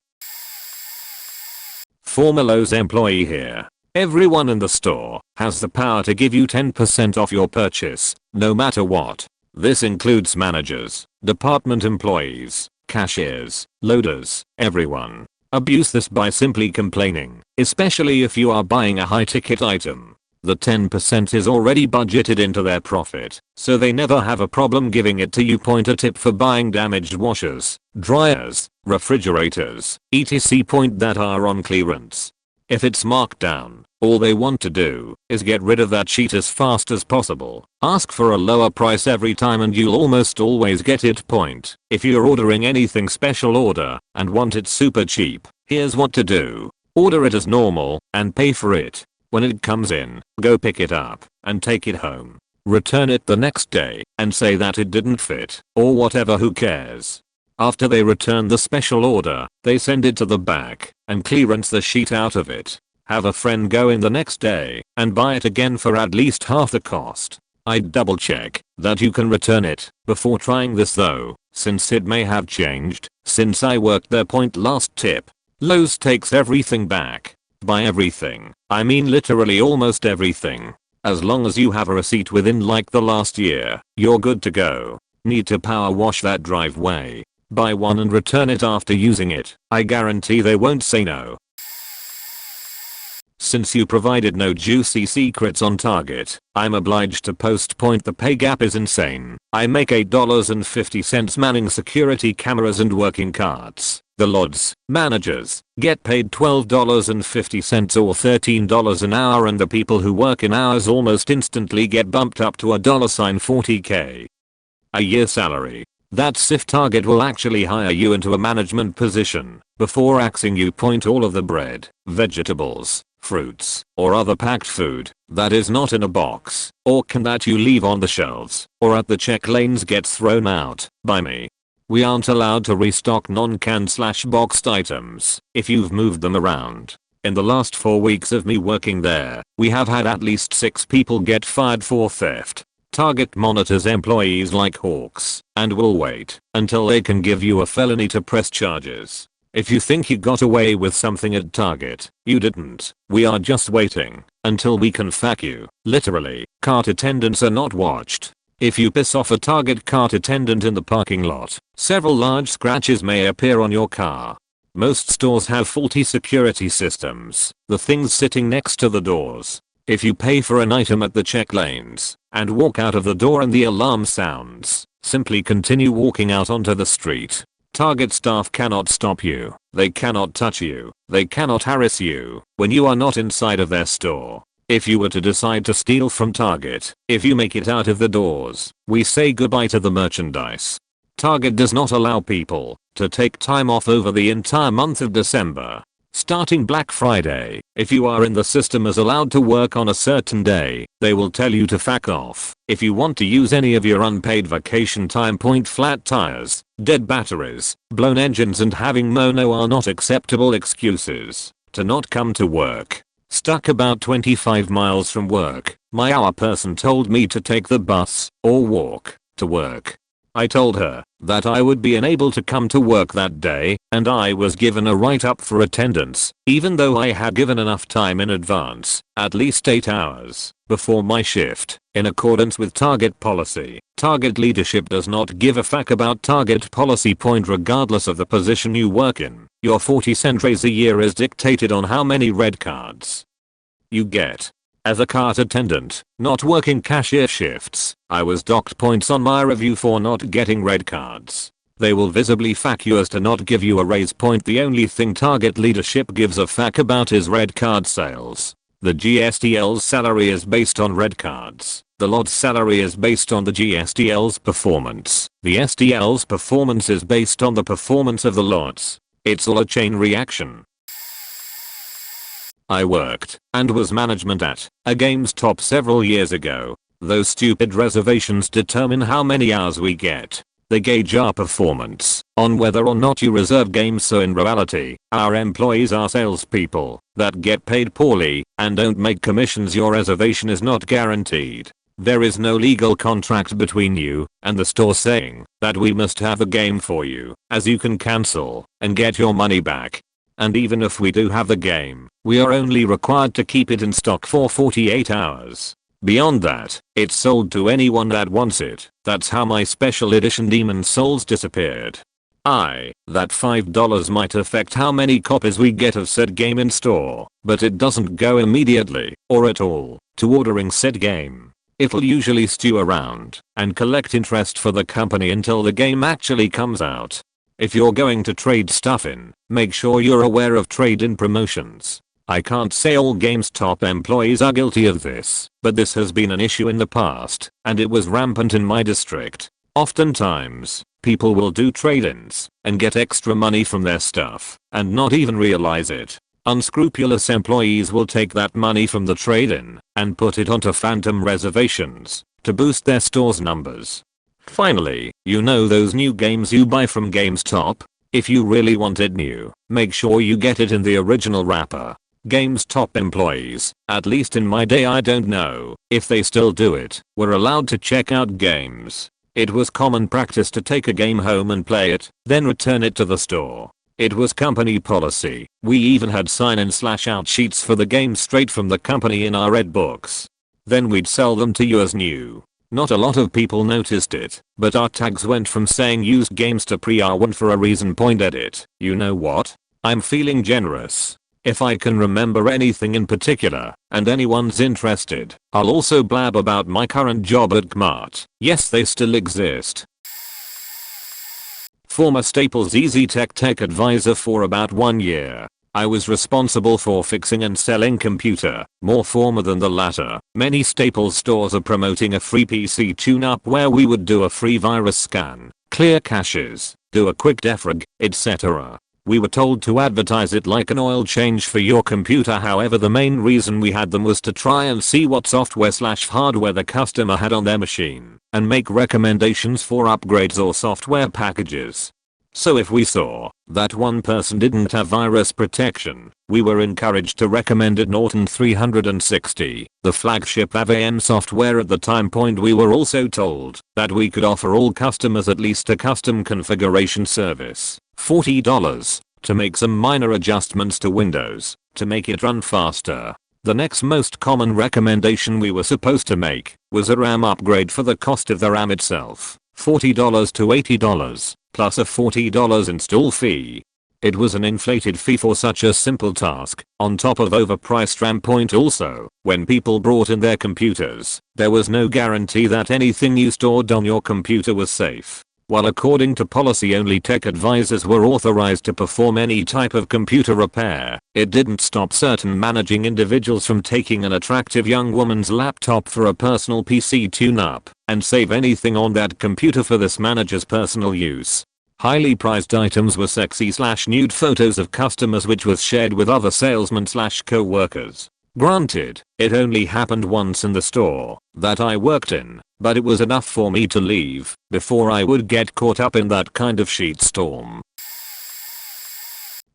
Former Lowe's employee here. Everyone in the store has the power to give you 10% off your purchase, no matter what. This includes managers, department employees, cashiers, loaders, everyone. Abuse this by simply complaining, especially if you are buying a high-ticket item. The 10% is already budgeted into their profit, so they never have a problem giving it to you. A tip for buying damaged washers, dryers, refrigerators, etc. that are on clearance. If it's marked down, all they want to do is get rid of that sheet as fast as possible. Ask for a lower price every time and you'll almost always get it. If you're ordering anything special order and want it super cheap, here's what to do. Order it as normal and pay for it. When it comes in, go pick it up and take it home. Return it the next day and say that it didn't fit or whatever, who cares. After they return the special order, they send it to the back and clearance the sheet out of it. Have a friend go in the next day and buy it again for at least half the cost. I'd double check that you can return it before trying this though, since it may have changed since I worked there. Last tip. Lowe's takes everything back. By everything, I mean literally almost everything. As long as you have a receipt within like the last year, you're good to go. Need to power wash that driveway? Buy one and return it after using it. I guarantee they won't say no. Since you provided no juicy secrets on Target, I'm obliged to post. The pay gap is insane. I make $8.50 manning security cameras and working carts. The LODs, managers, get paid $12.50 or $13 an hour, and the people who work in hours almost instantly get bumped up to $40K a year salary. That's if Target will actually hire you into a management position before axing you. All of the bread, vegetables, fruits, or other packed food that is not in a box or can that you leave on the shelves or at the check lanes gets thrown out by me. We aren't allowed to restock non-canned/boxed items if you've moved them around. In the last 4 weeks of me working there, we have had at least 6 people get fired for theft. Target monitors employees like hawks and will wait until they can give you a felony to press charges. If you think you got away with something at Target, you didn't. We are just waiting until we can fuck you. Literally, cart attendants are not watched. If you piss off a Target cart attendant in the parking lot, several large scratches may appear on your car. Most stores have faulty security systems, the things sitting next to the doors. If you pay for an item at the check lanes and walk out of the door and the alarm sounds, simply continue walking out onto the street. Target staff cannot stop you, they cannot touch you, they cannot harass you when you are not inside of their store. If you were to decide to steal from Target, if you make it out of the doors, we say goodbye to the merchandise. Target does not allow people to take time off over the entire month of December. Starting Black Friday, if you are in the system as allowed to work on a certain day, they will tell you to fuck off. If you want to use any of your unpaid vacation time, point flat tires, dead batteries, blown engines and having mono are not acceptable excuses to not come to work. Stuck about 25 miles from work, my hour person told me to take the bus or walk to work. I told her that I would be unable to come to work that day and I was given a write-up for attendance, even though I had given enough time in advance, at least 8 hours, before my shift. In accordance with Target policy, Target leadership does not give a fuck about Target policy point regardless of the position you work in. Your 40-cent raise a year is dictated on how many red cards you get. As a cart attendant, not working cashier shifts, I was docked points on my review for not getting red cards. They will visibly fuck you as to not give you a raise point. The only thing Target leadership gives a fuck about is red card sales. The GSTL's salary is based on red cards. The lot's salary is based on the GSTL's performance. The STL's performance is based on the performance of the lots. It's all a chain reaction. I worked and was management at a GameStop several years ago. Those stupid reservations determine how many hours we get. They gauge our performance on whether or not you reserve games, so in reality, our employees are salespeople that get paid poorly and don't make commissions. Your reservation is not guaranteed. There is no legal contract between you and the store saying that we must have a game for you, as you can cancel and get your money back. And even if we do have the game, we are only required to keep it in stock for 48 hours. Beyond that, it's sold to anyone that wants it. That's how my special edition Demon's Souls disappeared. That $5 might affect how many copies we get of said game in store, but it doesn't go immediately, or at all, to ordering said game. It'll usually stew around and collect interest for the company until the game actually comes out. If you're going to trade stuff in, make sure you're aware of trade-in promotions. I can't say all GameStop employees are guilty of this, but this has been an issue in the past, and it was rampant in my district. Oftentimes, people will do trade-ins and get extra money from their stuff and not even realize it. Unscrupulous employees will take that money from the trade-in and put it onto phantom reservations to boost their store's numbers. Finally, you know those new games you buy from GameStop? If you really want it new, make sure you get it in the original wrapper. GameStop employees, at least in my day, I don't know if they still do it, were allowed to check out games. It was common practice to take a game home and play it, then return it to the store. It was company policy. We even had sign-in/out sheets for the game straight from the company in our red books. Then we'd sell them to you as new. Not a lot of people noticed it, but our tags went from saying used games to pre-R1 for a reason. Point edit. You know what? I'm feeling generous. If I can remember anything in particular, and anyone's interested, I'll also blab about my current job at Kmart. Yes, they still exist. Former Staples Easy Tech advisor for about 1 year. I was responsible for fixing and selling computer, more former than the latter. Many Staples stores are promoting a free PC tune-up where we would do a free virus scan, clear caches, do a quick defrag, etc. We were told to advertise it like an oil change for your computer, however the main reason we had them was to try and see what software/hardware the customer had on their machine and make recommendations for upgrades or software packages. So if we saw that one person didn't have virus protection, we were encouraged to recommend it Norton 360, the flagship AVM software at the time. We were also told that we could offer all customers at least a custom configuration service, $40, to make some minor adjustments to Windows to make it run faster. The next most common recommendation we were supposed to make was a RAM upgrade for the cost of the RAM itself, $40 to $80, plus a $40 install fee. It was an inflated fee for such a simple task, on top of overpriced RAM. Also, when people brought in their computers, there was no guarantee that anything you stored on your computer was safe. While according to policy only tech advisors were authorized to perform any type of computer repair, it didn't stop certain managing individuals from taking an attractive young woman's laptop for a personal PC tune-up and save anything on that computer for this manager's personal use. Highly prized items were sexy/nude photos of customers, which was shared with other salesmen/co-workers. Granted, it only happened once in the store that I worked in, but it was enough for me to leave before I would get caught up in that kind of shitstorm.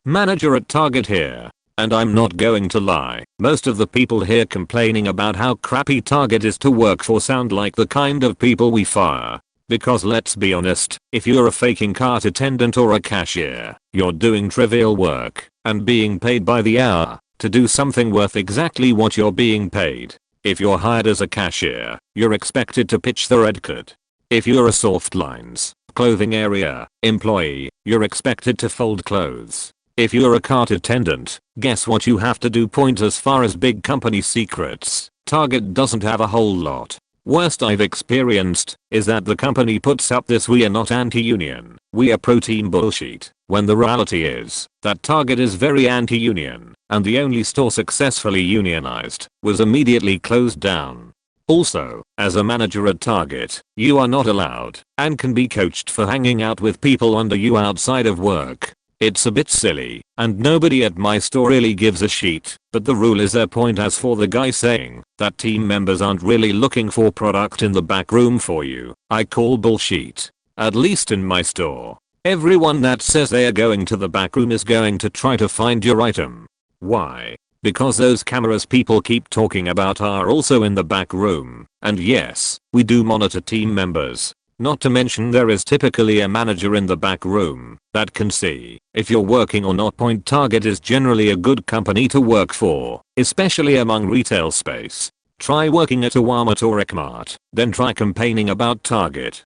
Manager at Target here. And I'm not going to lie, most of the people here complaining about how crappy Target is to work for sound like the kind of people we fire. Because let's be honest, if you're a faking cart attendant or a cashier, you're doing trivial work and being paid by the hour to do something worth exactly what you're being paid. If you're hired as a cashier, you're expected to pitch the red card. If you're a soft lines, clothing area employee, you're expected to fold clothes. If you're a cart attendant, guess what you have to do? As far as big company secrets, Target doesn't have a whole lot. Worst I've experienced is that the company puts up this "we are not anti-union, we are pro-team" bullshit, when the reality is that Target is very anti-union, and the only store successfully unionized was immediately closed down. Also, as a manager at Target, you are not allowed and can be coached for hanging out with people under you outside of work. It's a bit silly, and nobody at my store really gives a shit, but the rule is their point. As for the guy saying that team members aren't really looking for product in the back room for you, I call bullshit. At least in my store, everyone that says they are going to the back room is going to try to find your item. Why? Because those cameras people keep talking about are also in the back room, and yes, we do monitor team members. Not to mention there is typically a manager in the back room that can see if you're working or not. Target is generally a good company to work for, especially among retail space. Try working at a Walmart or Mart, then try complaining about Target.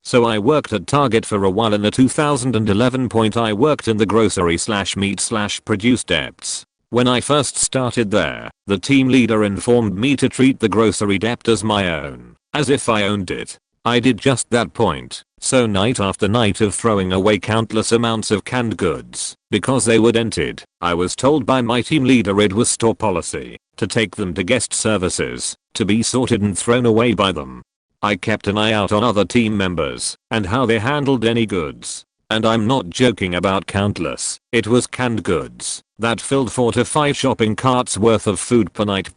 So I worked at Target for a while in the 2011. I worked in the grocery/meat/produce depths. When I first started there, the team leader informed me to treat the grocery depot as my own, as if I owned it. I did just that. So night after night of throwing away countless amounts of canned goods because they were dented, I was told by my team leader it was store policy to take them to guest services to be sorted and thrown away by them. I kept an eye out on other team members and how they handled any goods. And I'm not joking about countless. It was canned goods that filled 4 to 5 shopping carts worth of food per night.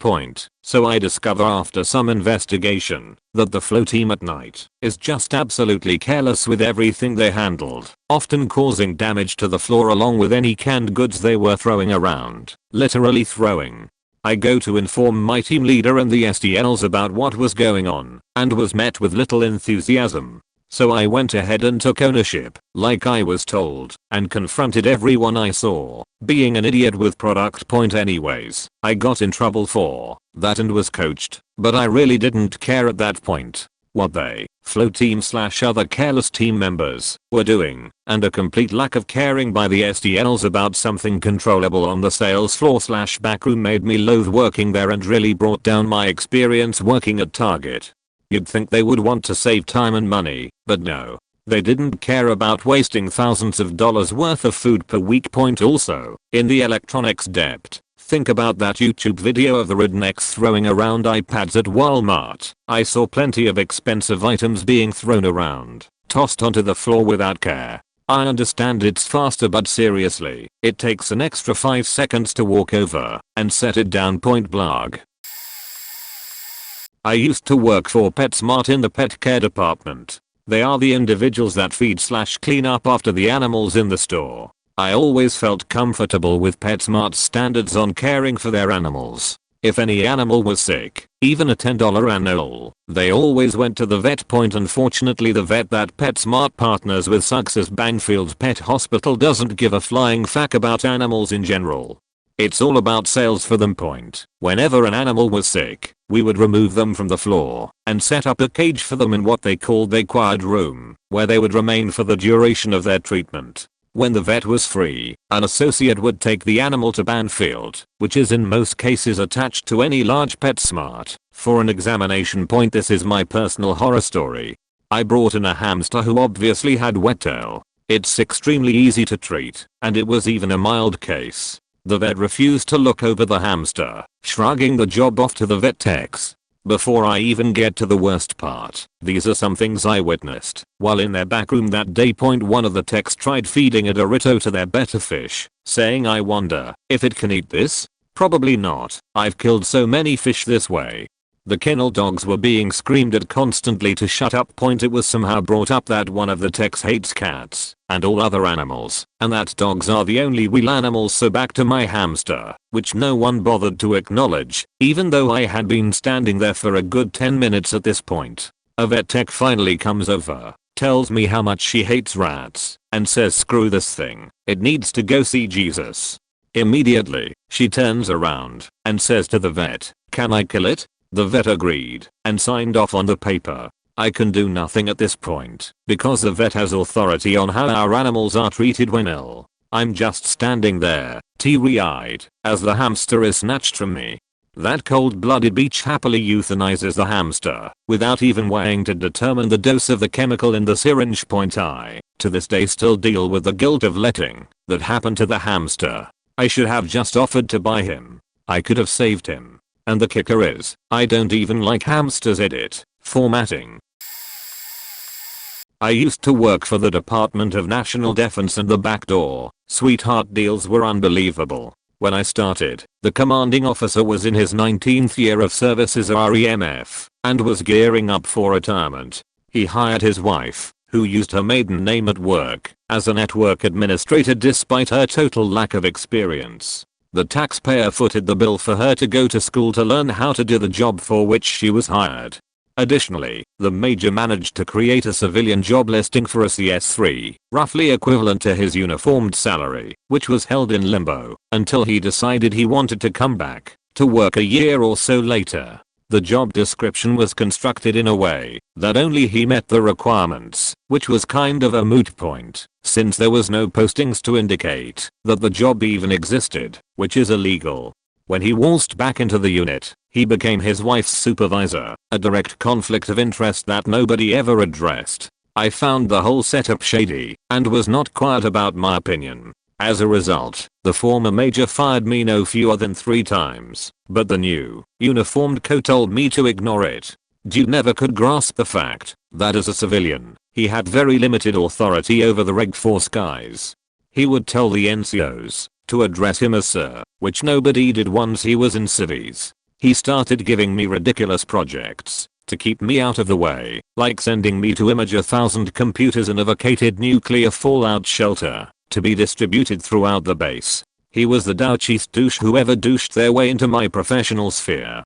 So I discover after some investigation that the flow team at night is just absolutely careless with everything they handled, often causing damage to the floor along with any canned goods they were throwing around. Literally throwing. I go to inform my team leader and the SDLs about what was going on and was met with little enthusiasm. So I went ahead and took ownership, like I was told, and confronted everyone I saw, being an idiot with product. Anyways, I got in trouble for that and was coached, but I really didn't care at that point what they, flow team/other careless team members, were doing, and a complete lack of caring by the SDLs about something controllable on the sales floor/backroom made me loathe working there and really brought down my experience working at Target. You'd think they would want to save time and money, but no. They didn't care about wasting thousands of dollars worth of food per week. Also, in the electronics depot, think about that YouTube video of the rednecks throwing around iPads at Walmart. I saw plenty of expensive items being thrown around, tossed onto the floor without care. I understand it's faster, but seriously, it takes an extra 5 seconds to walk over and set it down point blank. I used to work for PetSmart in the pet care department. They are the individuals that feed/clean up after the animals in the store. I always felt comfortable with PetSmart's standards on caring for their animals. If any animal was sick, even a $10 annual, they always went to the vet. Unfortunately, the vet that PetSmart partners with sucks Bangfield Pet Hospital doesn't give a flying fuck about animals in general. It's all about sales for them. Whenever an animal was sick, we would remove them from the floor and set up a cage for them in what they called the quiet room, where they would remain for the duration of their treatment. When the vet was free, an associate would take the animal to Banfield, which is in most cases attached to any large PetSmart, for an examination. This is my personal horror story. I brought in a hamster who obviously had wet tail. It's extremely easy to treat, and it was even a mild case. The vet refused to look over the hamster, shrugging the job off to the vet techs. Before I even get to the worst part, these are some things I witnessed while in their back room that day. One of the techs tried feeding a Dorito to their betta fish, saying, "I wonder if it can eat this? Probably not. I've killed so many fish this way." The kennel dogs were being screamed at constantly to shut up. It was somehow brought up that one of the techs hates cats and all other animals, and that dogs are the only real animals. So back to my hamster, which no one bothered to acknowledge, even though I had been standing there for a good 10 minutes at this point. A vet tech finally comes over, tells me how much she hates rats, and says, "Screw this thing, it needs to go see Jesus." Immediately, she turns around and says to the vet, "Can I kill it?" The vet agreed and signed off on the paper. I can do nothing at this point because the vet has authority on how our animals are treated when ill. I'm just standing there, teary-eyed, as the hamster is snatched from me. That cold-blooded bitch happily euthanizes the hamster without even weighing to determine the dose of the chemical in the syringe. I, to this day, still deal with the guilt of letting that happen to the hamster. I should have just offered to buy him. I could have saved him. And the kicker is, I don't even like hamsters. Edit. Formatting. I used to work for the Department of National Defense, and the backdoor sweetheart deals were unbelievable. When I started, the commanding officer was in his 19th year of service as REMF and was gearing up for retirement. He hired his wife, who used her maiden name at work, as a network administrator despite her total lack of experience. The taxpayer footed the bill for her to go to school to learn how to do the job for which she was hired. Additionally, the major managed to create a civilian job listing for a CS3, roughly equivalent to his uniformed salary, which was held in limbo until he decided he wanted to come back to work a year or so later. The job description was constructed in a way that only he met the requirements, which was kind of a moot point, since there was no postings to indicate that the job even existed, which is illegal. When he waltzed back into the unit, he became his wife's supervisor, a direct conflict of interest that nobody ever addressed. I found the whole setup shady and was not quiet about my opinion. As a result, the former major fired me no fewer than 3 times, but the new, uniformed co told me to ignore it. Dude never could grasp the fact that as a civilian, he had very limited authority over the Reg Force guys. He would tell the NCOs to address him as sir, which nobody did once he was in civies. He started giving me ridiculous projects to keep me out of the way, like sending me to image 1,000 computers in a vacated nuclear fallout shelter to be distributed throughout the base. He was the douchiest douche who ever douched their way into my professional sphere.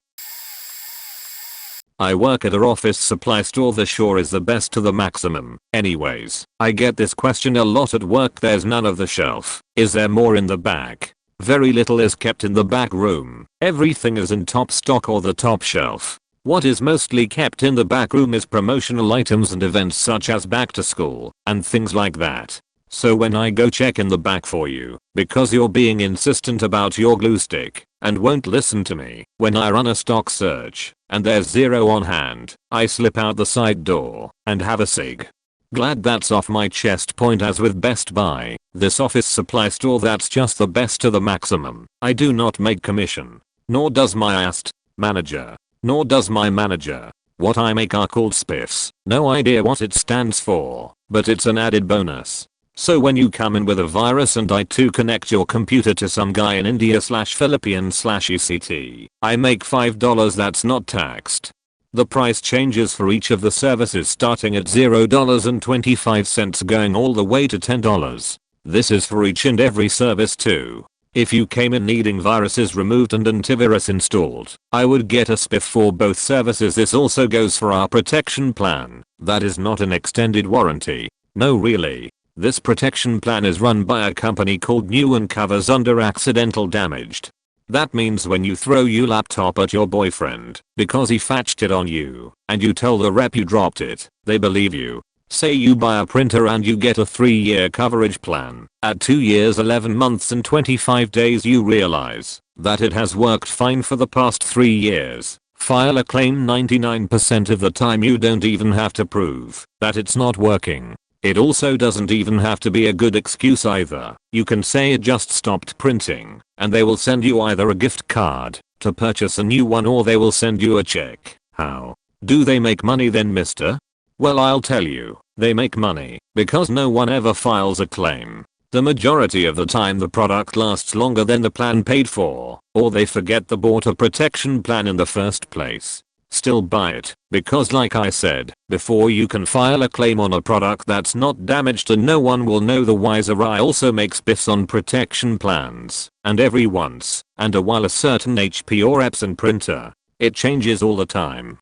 I work at a office supply store. The sure is the best to the maximum. Anyways, I get this question a lot at work. There's none of the shelf. Is there more in the back? Very little is kept in the back room. Everything is in top stock or the top shelf. What is mostly kept in the back room is promotional items and events such as back to school and things like that. So when I go check in the back for you, because you're being insistent about your glue stick and won't listen to me when I run a stock search and there's 0 on hand, I slip out the side door and have a cig. Glad that's off my chest. As with Best Buy, this office supply store, that's just the best to the maximum. I do not make commission, nor does my manager, nor does my manager. What I make are called spiffs. No idea what it stands for, but it's an added bonus. So when you come in with a virus and I too connect your computer to some guy in India/Philippines/ECT, I make $5 that's not taxed. The price changes for each of the services starting at $0.25 going all the way to $10. This is for each and every service too. If you came in needing viruses removed and antivirus installed, I would get a spiff for both services. This also goes for our protection plan. That is not an extended warranty. No really. This protection plan is run by a company called New and covers under accidental damaged. That means when you throw your laptop at your boyfriend because he fetched it on you and you tell the rep you dropped it, they believe you. Say you buy a printer and you get a 3-year coverage plan. At 2 years 11 months and 25 days you realize that it has worked fine for the past 3 years. File a claim. 99% of the time you don't even have to prove that it's not working. It also doesn't even have to be a good excuse either. You can say it just stopped printing and they will send you either a gift card to purchase a new one or they will send you a check. How do they make money then, mister? Well, I'll tell you, they make money because no one ever files a claim. The majority of the time the product lasts longer than the plan paid for, or they forget they bought a protection plan in the first place. Still buy it, because like I said before, you can file a claim on a product that's not damaged and no one will know the wiser. I also make spiffs on protection plans, and every once and a while a certain HP or Epson printer. It changes all the time.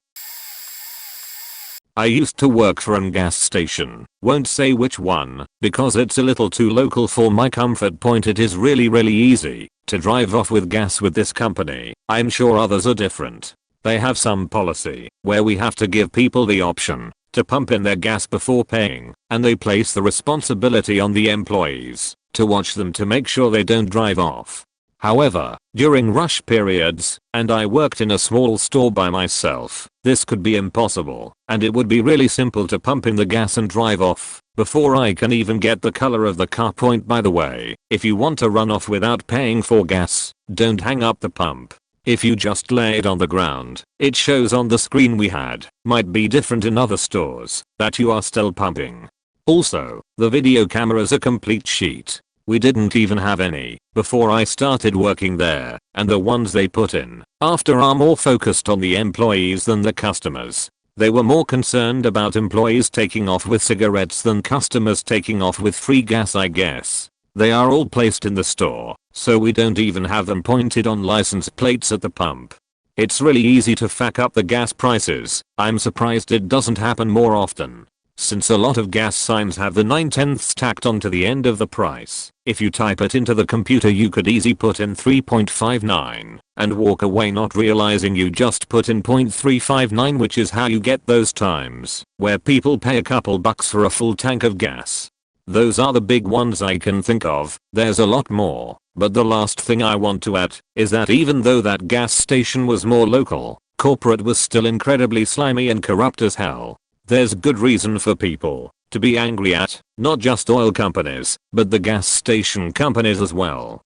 I used to work for a gas station, won't say which one, because it's a little too local for my comfort point. It is really easy to drive off with gas with this company. I'm sure others are different. They have some policy where we have to give people the option to pump in their gas before paying, and they place the responsibility on the employees to watch them to make sure they don't drive off. However, during rush periods, and I worked in a small store by myself, this could be impossible, and it would be really simple to pump in the gas and drive off before I can even get the color of the car. Point by the way, if you want to run off without paying for gas, don't hang up the pump. If you just lay it on the ground, it shows on the screen we had. Might be different in other stores that you are still pumping. Also, the video camera's a complete sheet. We didn't even have any before I started working there, and the ones they put in after are more focused on the employees than the customers. They were more concerned about employees taking off with cigarettes than customers taking off with free gas, I guess. They are all placed in the store, so we don't even have them pointed on license plates at the pump. It's really easy to fuck up the gas prices. I'm surprised it doesn't happen more often, since a lot of gas signs have the 9/10ths tacked onto the end of the price. If you type it into the computer you could easily put in 3.59 and walk away not realizing you just put in 0.359, which is how you get those times where people pay a couple bucks for a full tank of gas. Those are the big ones I can think of. There's a lot more, but the last thing I want to add is that even though that gas station was more local, corporate was still incredibly slimy and corrupt as hell. There's good reason for people to be angry at not just oil companies, but the gas station companies as well.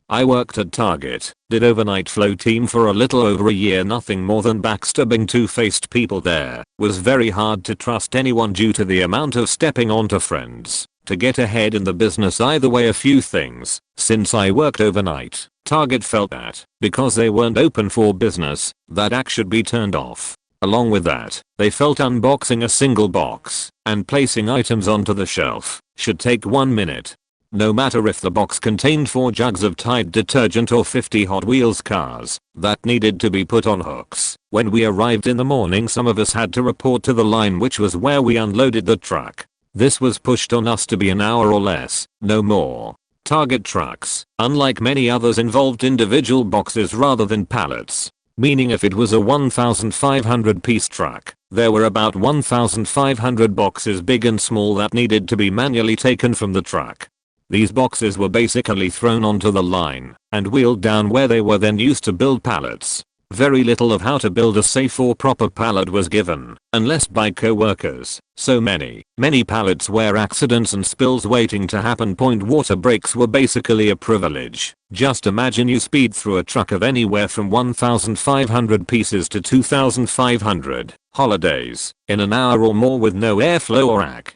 I worked at Target, did overnight flow team for a little over a year. Nothing more than backstabbing two-faced people there. Was very hard to trust anyone due to the amount of stepping onto friends to get ahead in the business. Either way, a few things. Since I worked overnight, Target felt that because they weren't open for business, that act should be turned off. Along with that, they felt unboxing a single box and placing items onto the shelf should take 1 minute. No matter if the box contained 4 jugs of Tide detergent or 50 Hot Wheels cars that needed to be put on hooks. When we arrived in the morning, some of us had to report to the line, which was where we unloaded the truck. This was pushed on us to be an hour or less, no more. Target trucks, unlike many others, involved individual boxes rather than pallets. Meaning if it was a 1,500 piece truck, there were about 1,500 boxes big and small that needed to be manually taken from the truck. These boxes were basically thrown onto the line and wheeled down, where they were then used to build pallets. Very little of how to build a safe or proper pallet was given, unless by co-workers. So many pallets were accidents and spills waiting to happen. Water breaks were basically a privilege. Just imagine you speed through a truck of anywhere from 1,500 pieces to 2,500 holidays in an hour or more with no airflow or AC.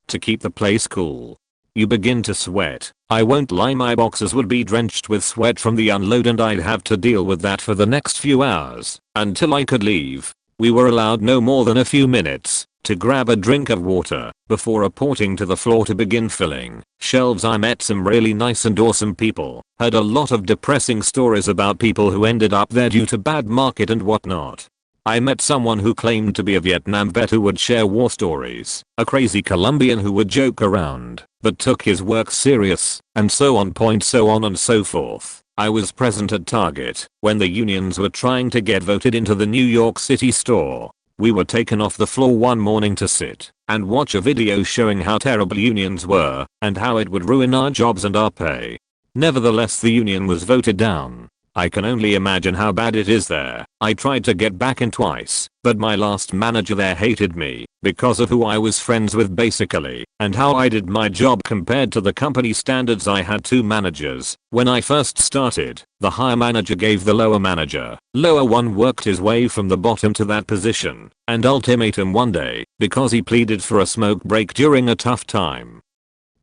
to keep the place cool. You begin to sweat. I won't lie, my boxers would be drenched with sweat from the unload and I'd have to deal with that for the next few hours until I could leave. We were allowed no more than a few minutes to grab a drink of water before reporting to the floor to begin filling shelves. I met some really nice and awesome people. Heard a lot of depressing stories about people who ended up there due to bad market and whatnot. I met someone who claimed to be a Vietnam vet who would share war stories, a crazy Colombian who would joke around but took his work serious, and so on and so forth. I was present at Target when the unions were trying to get voted into the New York City store. We were taken off the floor one morning to sit and watch a video showing how terrible unions were and how it would ruin our jobs and our pay. Nevertheless, the union was voted down. I can only imagine how bad it is there. I tried to get back in twice, but my last manager there hated me because of who I was friends with basically, and how I did my job compared to the company standards. I had two managers. When I first started, the higher manager gave the lower manager. Lower one worked his way from the bottom to that position and ultimatum one day because he pleaded for a smoke break during a tough time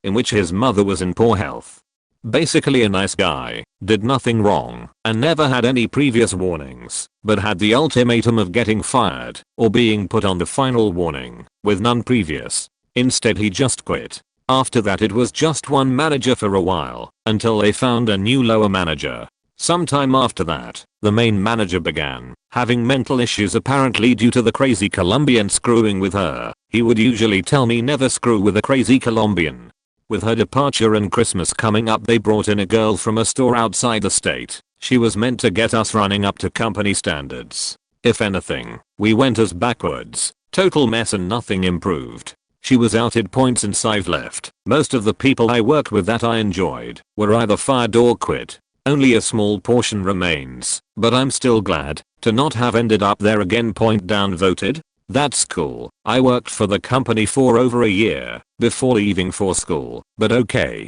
in which his mother was in poor health. Basically a nice guy, did nothing wrong, and never had any previous warnings, but had the ultimatum of getting fired, or being put on the final warning, with none previous. Instead he just quit. After that it was just one manager for a while, until they found a new lower manager. Sometime after that, the main manager began having mental issues apparently due to the crazy Colombian screwing with her. He would usually tell me never screw with a crazy Colombian. With her departure and Christmas coming up, they brought in a girl from a store outside the state. She was meant to get us running up to company standards. If anything, we went as backwards. Total mess and nothing improved. She was outed points and I've left. Most of the people I worked with that I enjoyed were either fired or quit. Only a small portion remains, but I'm still glad to not have ended up there again. Point down voted. That's cool. I worked for the company for over a year before leaving for school, but okay.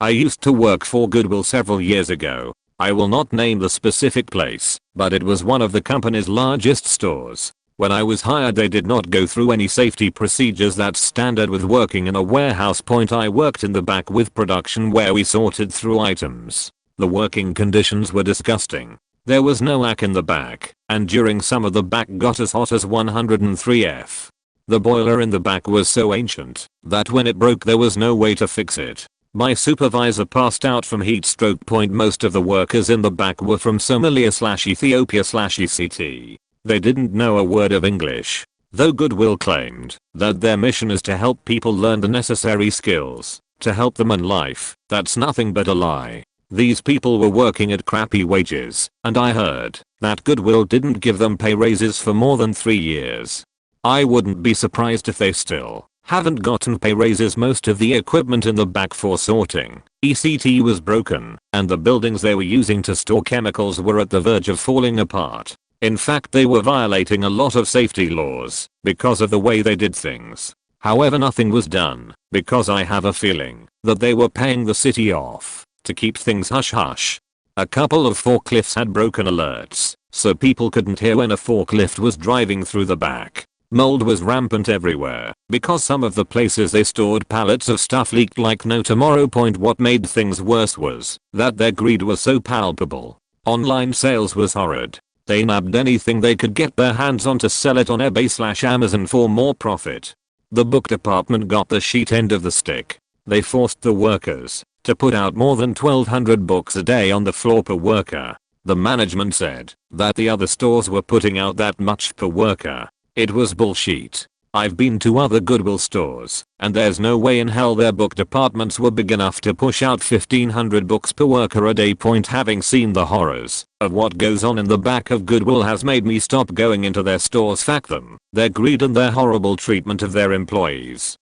I used to work for Goodwill several years ago. I will not name the specific place, but it was one of the company's largest stores. When I was hired, they did not go through any safety procedures that's standard with working in a warehouse. Point I worked in the back with production where we sorted through items. The working conditions were disgusting. There was no ack in the back, and during summer the back got as hot as 103°F. The boiler in the back was so ancient that when it broke there was no way to fix it. My supervisor passed out from heat stroke. Point most of the workers in the back were from Somalia/Ethiopia/ECT. They didn't know a word of English, though Goodwill claimed that their mission is to help people learn the necessary skills to help them in life. That's nothing but a lie. These people were working at crappy wages, and I heard that Goodwill didn't give them pay raises for more than 3 years. I wouldn't be surprised if they still haven't gotten pay raises. Most of the equipment in the back for sorting ECT was broken, and the buildings they were using to store chemicals were at the verge of falling apart. In fact, they were violating a lot of safety laws because of the way they did things. However, nothing was done because I have a feeling that they were paying the city off to keep things hush hush. A couple of forklifts had broken alerts, so people couldn't hear when a forklift was driving through the back. Mold was rampant everywhere because some of the places they stored pallets of stuff leaked like no tomorrow. Point what made things worse was that their greed was so palpable. Online sales was horrid. They nabbed anything they could get their hands on to sell it on eBay/Amazon for more profit. The book department got the shit end of the stick. They forced the workers to put out more than 1,200 books a day on the floor per worker. The management said that the other stores were putting out that much per worker. It was bullshit. I've been to other Goodwill stores, and there's no way in hell their book departments were big enough to push out 1,500 books per worker a day. Point having seen the horrors of what goes on in the back of Goodwill has made me stop going into their stores. Fuck them, their greed and their horrible treatment of their employees.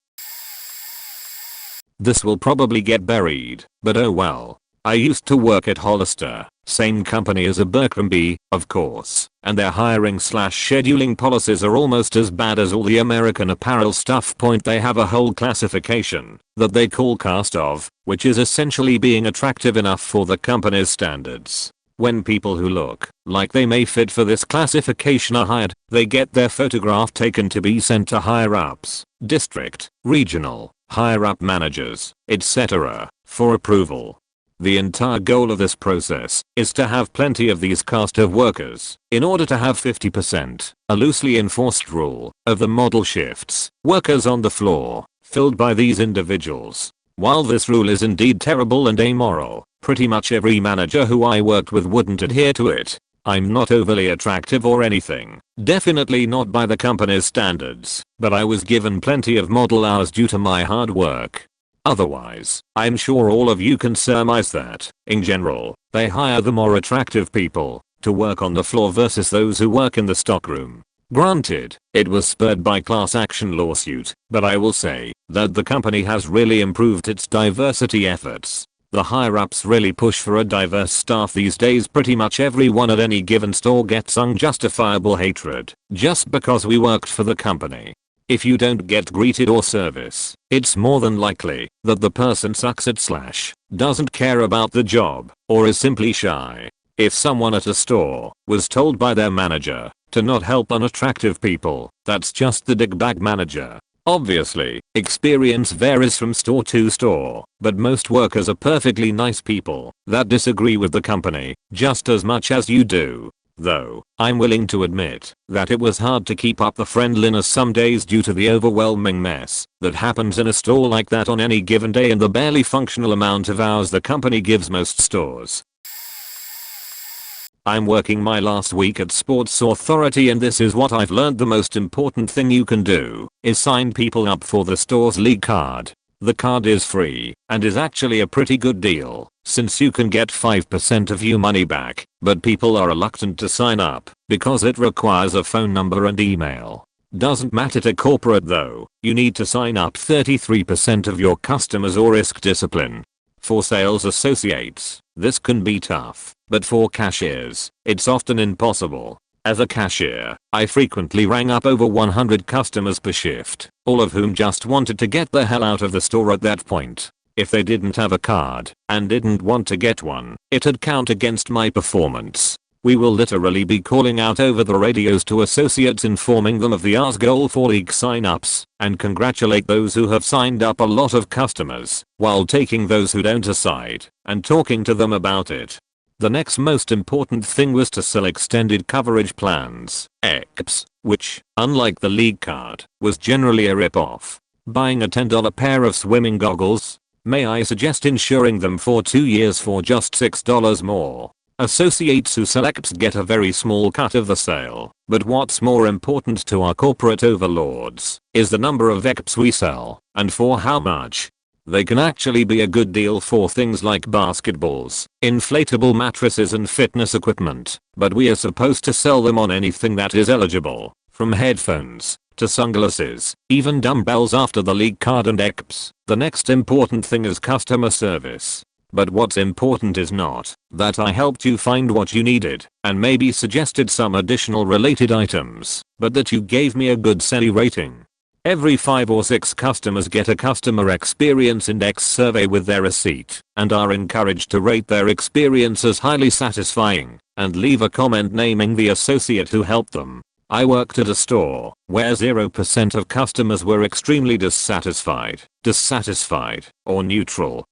This will probably get buried, but oh well. I used to work at Hollister, same company as Abercrombie, of course, and their hiring/scheduling policies are almost as bad as all the American Apparel stuff. Point they have a whole classification that they call cast of, which is essentially being attractive enough for the company's standards. When people who look like they may fit for this classification are hired, they get their photograph taken to be sent to higher ups, district, regional, higher up managers, etc. for approval. The entire goal of this process is to have plenty of these cast of workers in order to have 50%, a loosely enforced rule, of the model shifts, workers on the floor, filled by these individuals. While this rule is indeed terrible and amoral, pretty much every manager who I worked with wouldn't adhere to it. I'm not overly attractive or anything, definitely not by the company's standards, but I was given plenty of model hours due to my hard work. Otherwise, I'm sure all of you can surmise that, in general, they hire the more attractive people to work on the floor versus those who work in the stockroom. Granted, it was spurred by class action lawsuit, but I will say that the company has really improved its diversity efforts. The higher ups really push for a diverse staff these days. Pretty much everyone at any given store gets unjustifiable hatred just because we worked for the company. If you don't get greeted or service, it's more than likely that the person sucks at / doesn't care about the job, or is simply shy. If someone at a store was told by their manager to not help unattractive people, that's just the dickbag manager. Obviously, experience varies from store to store, but most workers are perfectly nice people that disagree with the company just as much as you do. Though, I'm willing to admit that it was hard to keep up the friendliness some days due to the overwhelming mess that happens in a store like that on any given day and the barely functional amount of hours the company gives most stores. I'm working my last week at Sports Authority and this is what I've learned. The most important thing you can do is sign people up for the store's league card. The card is free and is actually a pretty good deal since you can get 5% of your money back, but people are reluctant to sign up because it requires a phone number and email. Doesn't matter to corporate though, you need to sign up 33% of your customers or risk discipline. For sales associates, this can be tough, but for cashiers, it's often impossible. As a cashier, I frequently rang up over 100 customers per shift, all of whom just wanted to get the hell out of the store at that point. If they didn't have a card and didn't want to get one, it'd count against my performance. We will literally be calling out over the radios to associates informing them of the hour's goal for league sign-ups and congratulate those who have signed up a lot of customers while taking those who don't aside and talking to them about it. The next most important thing was to sell extended coverage plans, EXPs, which, unlike the league card, was generally a rip-off. Buying a $10 pair of swimming goggles? May I suggest insuring them for 2 years for just $6 more? Associates who sell EXPs get a very small cut of the sale, but what's more important to our corporate overlords is the number of EXPs we sell and for how much. They can actually be a good deal for things like basketballs, inflatable mattresses and fitness equipment, but we are supposed to sell them on anything that is eligible, from headphones to sunglasses, even dumbbells after the league card and EXPs. The next important thing is customer service. But what's important is not that I helped you find what you needed and maybe suggested some additional related items, but that you gave me a good SELI rating. Every 5 or 6 customers get a customer experience index survey with their receipt and are encouraged to rate their experience as highly satisfying and leave a comment naming the associate who helped them. I worked at a store where 0% of customers were extremely dissatisfied, or neutral.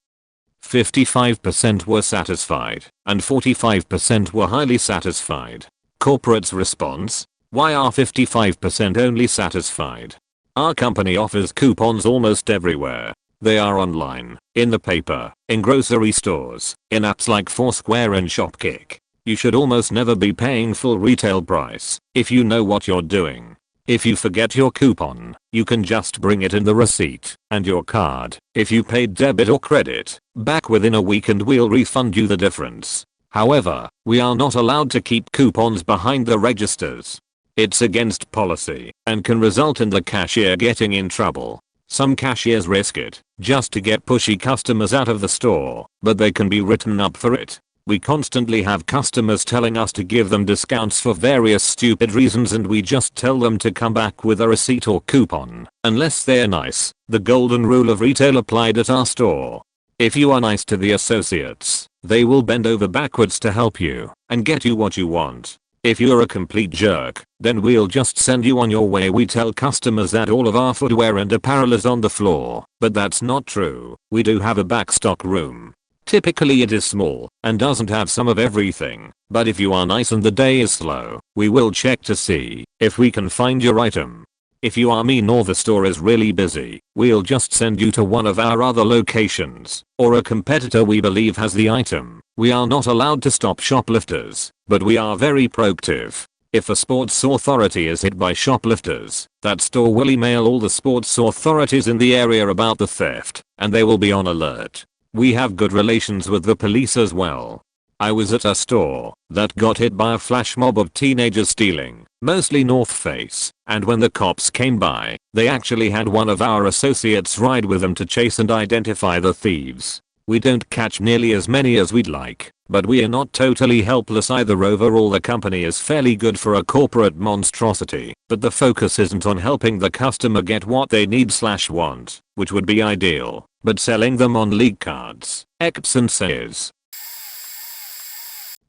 55% were satisfied, and 45% were highly satisfied. Corporate's response? Why are 55% only satisfied? Our company offers coupons almost everywhere. They are online, in the paper, in grocery stores, in apps like Foursquare and Shopkick. You should almost never be paying full retail price if you know what you're doing. If you forget your coupon, you can just bring it in the receipt and your card, if you paid debit or credit, back within a week and we'll refund you the difference. However, we are not allowed to keep coupons behind the registers. It's against policy and can result in the cashier getting in trouble. Some cashiers risk it just to get pushy customers out of the store, but they can be written up for it. We constantly have customers telling us to give them discounts for various stupid reasons and we just tell them to come back with a receipt or coupon, unless they're nice. The golden rule of retail applied at our store. If you are nice to the associates, They will bend over backwards to help you and get you what you want. If you're a complete jerk, then we'll just send you on your way. We tell customers that all of our footwear and apparel is on the floor, but that's not true. We do have a backstock room. Typically it is small and doesn't have some of everything, but if you are nice and the day is slow, we will check to see if we can find your item. If you are mean or the store is really busy, we'll just send you to one of our other locations or a competitor we believe has the item. We are not allowed to stop shoplifters, but we are very proactive. If a sports authority is hit by shoplifters, that store will email all the sports authorities in the area about the theft, and they will be on alert. We have good relations with the police as well. I was at a store that got hit by a flash mob of teenagers stealing, mostly North Face, and when the cops came by, they actually had one of our associates ride with them to chase and identify the thieves. We don't catch nearly as many as we'd like, but we are not totally helpless either. Overall, the company is fairly good for a corporate monstrosity, but the focus isn't on helping the customer get what they need/want, which would be ideal, but selling them on league cards, X and sayers.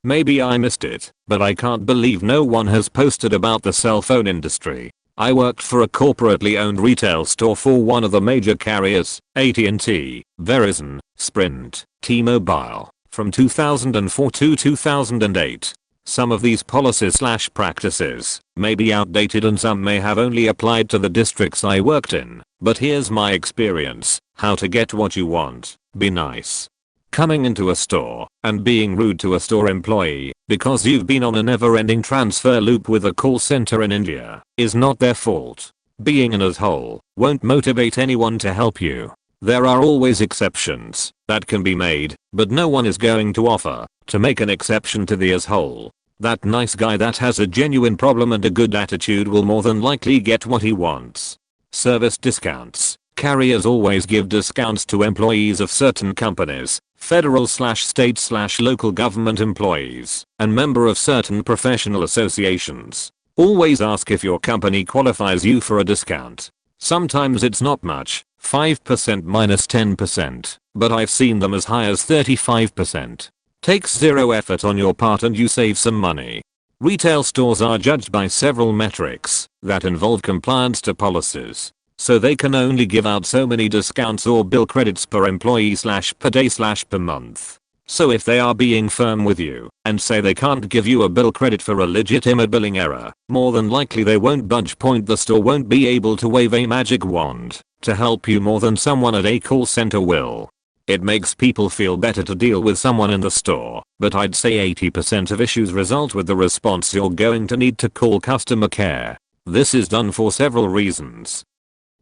Maybe I missed it, but I can't believe no one has posted about the cell phone industry. I worked for a corporately owned retail store for one of the major carriers, AT&T, Verizon, Sprint, T-Mobile, from 2004 to 2008. Some of these policies/practices may be outdated and some may have only applied to the districts I worked in, but here's my experience: how to get what you want. Be nice. Coming into a store and being rude to a store employee because you've been on a never-ending transfer loop with a call center in India is not their fault. Being an asshole won't motivate anyone to help you. There are always exceptions that can be made, but no one is going to offer to make an exception to the asshole. That nice guy that has a genuine problem and a good attitude will more than likely get what he wants. Service discounts. Carriers always give discounts to employees of certain companies, federal/state/local government employees, and member of certain professional associations. Always ask if your company qualifies you for a discount. Sometimes it's not much, 5% minus 10%, but I've seen them as high as 35%. Takes zero effort on your part and you save some money. Retail stores are judged by several metrics that involve compliance to policies, so they can only give out so many discounts or bill credits per employee/per day/per month. So if they are being firm with you and say they can't give you a bill credit for a legitimate billing error, more than likely they won't budge. The store won't be able to wave a magic wand to help you more than someone at a call center will. It makes people feel better to deal with someone in the store, but I'd say 80% of issues result with the response you're going to need to call customer care. This is done for several reasons.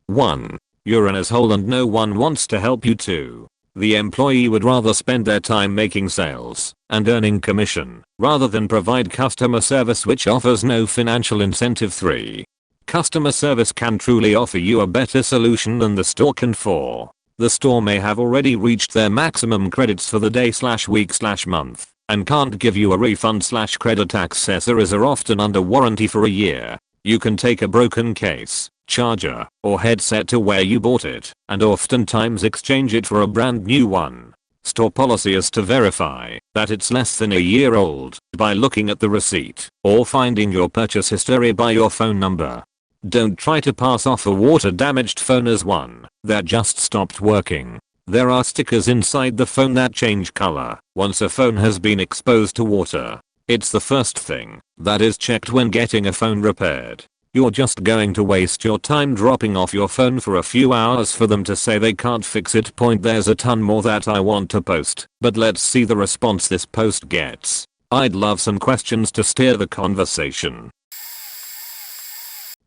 1. You're an asshole and no one wants to help you. 2. The employee would rather spend their time making sales and earning commission rather than provide customer service which offers no financial incentive. 3. Customer service can truly offer you a better solution than the store can. 4. The store may have already reached their maximum credits for the day/week/month and can't give you a refund/credit. Accessories are often under warranty for a year. You can take a broken case, charger, or headset to where you bought it and oftentimes exchange it for a brand new one. Store policy is to verify that it's less than a year old by looking at the receipt or finding your purchase history by your phone number. Don't try to pass off a water-damaged phone as one that just stopped working. There are stickers inside the phone that change color once a phone has been exposed to water. It's the first thing that is checked when getting a phone repaired. You're just going to waste your time dropping off your phone for a few hours for them to say they can't fix it. There's a ton more that I want to post, but let's see the response this post gets. I'd love some questions to steer the conversation.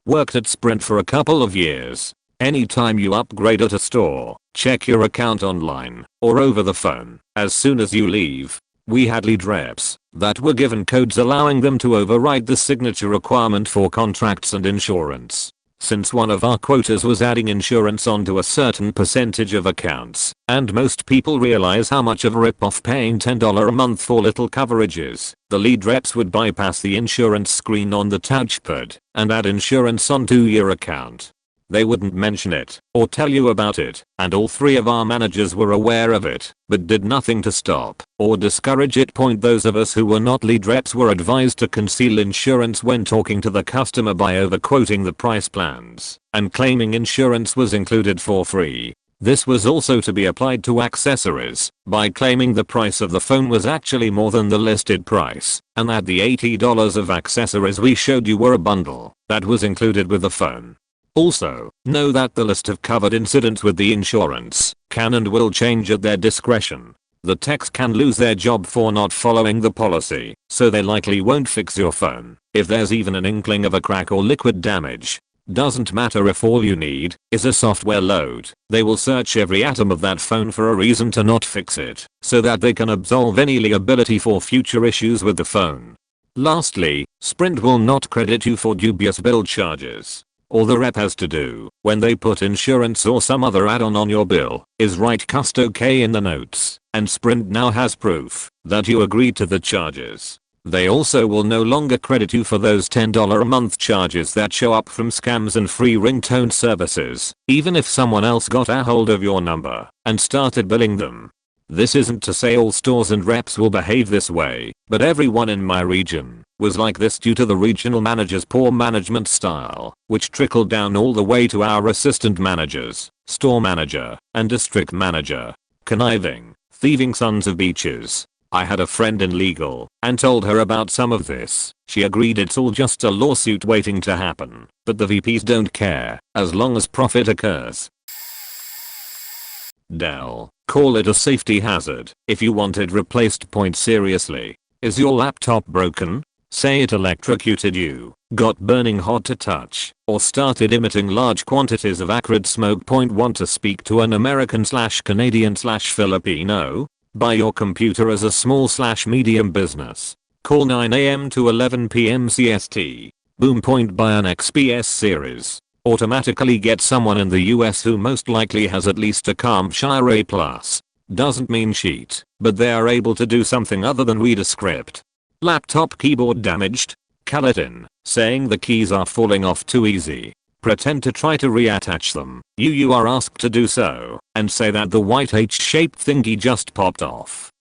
Worked at Sprint for a couple of years. Anytime you upgrade at a store, check your account online or over the phone as soon as you leave. We had lead reps that were given codes allowing them to override the signature requirement for contracts and insurance. Since one of our quotas was adding insurance onto a certain percentage of accounts, and most people realize how much of a rip-off paying $10 a month for little coverages, the lead reps would bypass the insurance screen on the touchpad and add insurance onto your account. They wouldn't mention it or tell you about it, and all three of our managers were aware of it, but did nothing to stop or discourage it. Those of us who were not lead reps were advised to conceal insurance when talking to the customer by overquoting the price plans and claiming insurance was included for free. This was also to be applied to accessories by claiming the price of the phone was actually more than the listed price and that the $80 of accessories we showed you were a bundle that was included with the phone. Also, know that the list of covered incidents with the insurance can and will change at their discretion. The techs can lose their job for not following the policy, so they likely won't fix your phone if there's even an inkling of a crack or liquid damage. Doesn't matter if all you need is a software load, they will search every atom of that phone for a reason to not fix it, so that they can absolve any liability for future issues with the phone. Lastly, Sprint will not credit you for dubious bill charges. All the rep has to do when they put insurance or some other add-on on your bill is write "Cust OK" in the notes, and Sprint now has proof that you agreed to the charges. They also will no longer credit you for those $10 a month charges that show up from scams and free ringtone services, even if someone else got a hold of your number and started billing them. This isn't to say all stores and reps will behave this way, but everyone in my region was like this due to the regional manager's poor management style, which trickled down all the way to our assistant managers, store manager, and district manager. Conniving, thieving sons of beaches. I had a friend in legal and told her about some of this. She agreed it's all just a lawsuit waiting to happen, but the VPs don't care as long as profit occurs. Dell, call it a safety hazard if you want it replaced. Seriously, is your laptop broken? Say it electrocuted you, got burning hot to touch, or started emitting large quantities of acrid smoke. Want to speak to an American/Canadian/Filipino? Buy your computer as a small/medium business. Call 9 AM to 11 PM CST. Boom. Buy an XPS series. Automatically get someone in the US who most likely has at least a Campshire A+. Doesn't mean cheat, but they are able to do something other than read a script. Laptop keyboard damaged? Call it in, saying the keys are falling off too easy. Pretend to try to reattach them. You are asked to do so, and say that the white H-shaped thingy just popped off.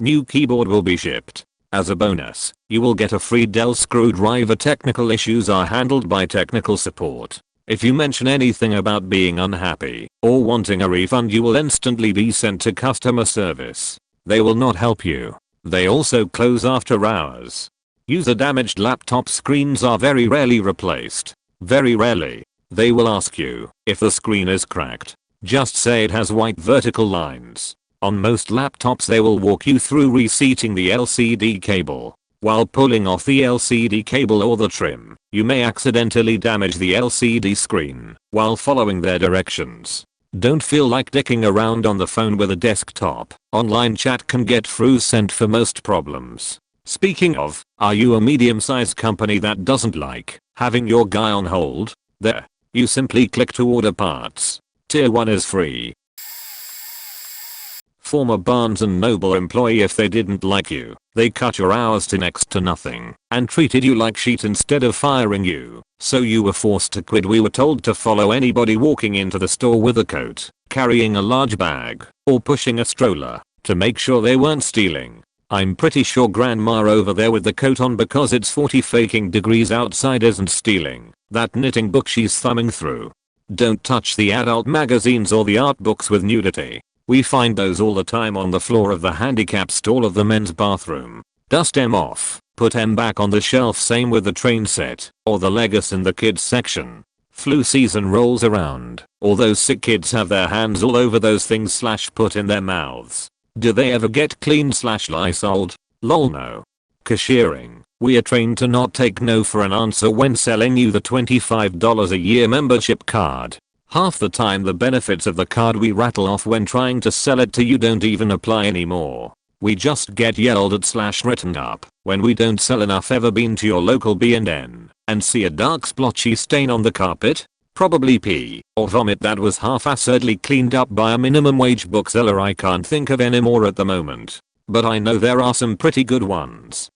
New keyboard will be shipped. As a bonus, you will get a free Dell screwdriver. Technical issues are handled by technical support. If you mention anything about being unhappy or wanting a refund, you will instantly be sent to customer service. They will not help you. They also close after hours. User damaged laptop screens are very rarely replaced. Very rarely. They will ask you if the screen is cracked. Just say it has white vertical lines. On most laptops they will walk you through reseating the LCD cable. While pulling off the LCD cable or the trim, you may accidentally damage the LCD screen while following their directions. Don't feel like dicking around on the phone with a desktop. Online chat can get through sent for most problems. Speaking of, are you a medium-sized company that doesn't like having your guy on hold? There. You simply click to order parts. Tier 1 is free. Former Barnes & Noble employee: if they didn't like you, they cut your hours to next to nothing and treated you like shit instead of firing you, so you were forced to quit. We were told to follow anybody walking into the store with a coat, carrying a large bag, or pushing a stroller to make sure they weren't stealing. I'm pretty sure grandma over there with the coat on because it's 40 faking degrees outside isn't stealing that knitting book she's thumbing through. Don't touch the adult magazines or the art books with nudity. We find those all the time on the floor of the handicap stall of the men's bathroom. Dust them off, put them back on the shelf. Same with the train set or the Legos in the kids section. Flu season rolls around. All those sick kids have their hands all over those things / put in their mouths. Do they ever get clean / lysoled? Lol, no. Cashiering. We are trained to not take no for an answer when selling you the $25 a year membership card. Half the time the benefits of the card we rattle off when trying to sell it to you don't even apply anymore. We just get yelled at / written up when we don't sell enough. Ever been to your local B&N and see a dark splotchy stain on the carpet? Probably pee or vomit that was half-assedly cleaned up by a minimum wage bookseller. I can't think of any more at the moment, but I know there are some pretty good ones.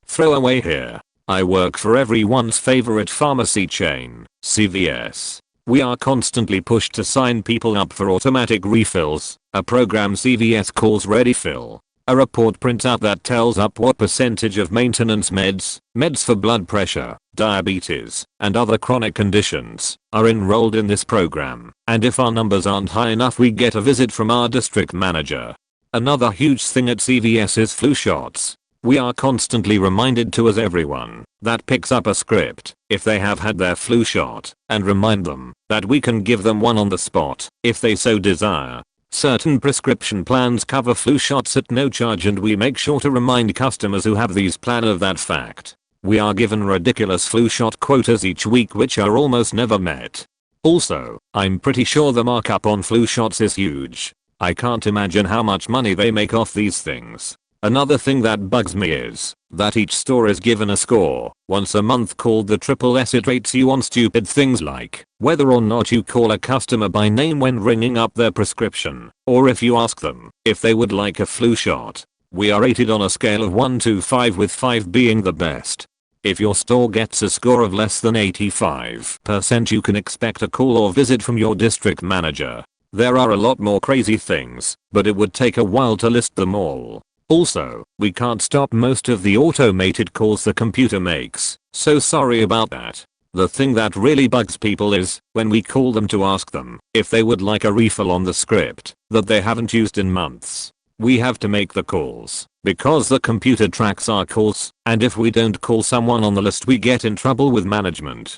Throwaway here. I work for everyone's favorite pharmacy chain, CVS. We are constantly pushed to sign people up for automatic refills, a program CVS calls ReadyFill. A report printout that tells up what percentage of maintenance meds for blood pressure, diabetes, and other chronic conditions are enrolled in this program, and if our numbers aren't high enough we get a visit from our district manager. Another huge thing at CVS is flu shots. We are constantly reminded to as everyone that picks up a script if they have had their flu shot, and remind them that we can give them one on the spot if they so desire. Certain prescription plans cover flu shots at no charge and we make sure to remind customers who have these plans of that fact. We are given ridiculous flu shot quotas each week which are almost never met. Also, I'm pretty sure the markup on flu shots is huge. I can't imagine how much money they make off these things. Another thing that bugs me is that each store is given a score once a month called the triple S. It rates you on stupid things like whether or not you call a customer by name when ringing up their prescription, or if you ask them if they would like a flu shot. We are rated on a scale of 1 to 5 with 5 being the best. If your store gets a score of less than 85%, you can expect a call or visit from your district manager. There are a lot more crazy things, but it would take a while to list them all. Also, we can't stop most of the automated calls the computer makes, so sorry about that. The thing that really bugs people is when we call them to ask them if they would like a refill on the script that they haven't used in months. We have to make the calls because the computer tracks our calls, and if we don't call someone on the list we get in trouble with management.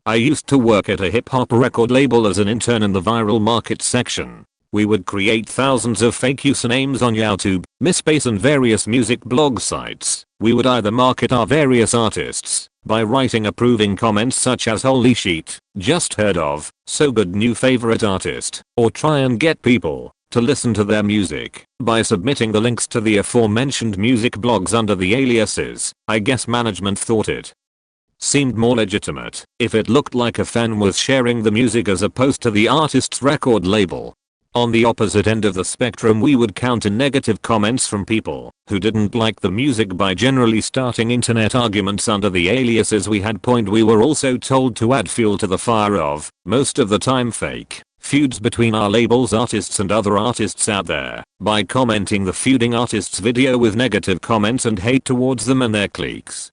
I used to work at a hip hop record label as an intern in the viral market section. We would create thousands of fake usernames on YouTube, MySpace and various music blog sites. We would either market our various artists by writing approving comments such as "Holy shit, just heard of, so good new favorite artist," or try and get people to listen to their music by submitting the links to the aforementioned music blogs under the aliases. I guess management thought it seemed more legitimate if it looked like a fan was sharing the music as opposed to the artist's record label. On the opposite end of the spectrum we would counter negative comments from people who didn't like the music by generally starting internet arguments under the aliases we had. We were also told to add fuel to the fire of, most of the time fake, feuds between our label's artists and other artists out there by commenting the feuding artist's video with negative comments and hate towards them and their cliques.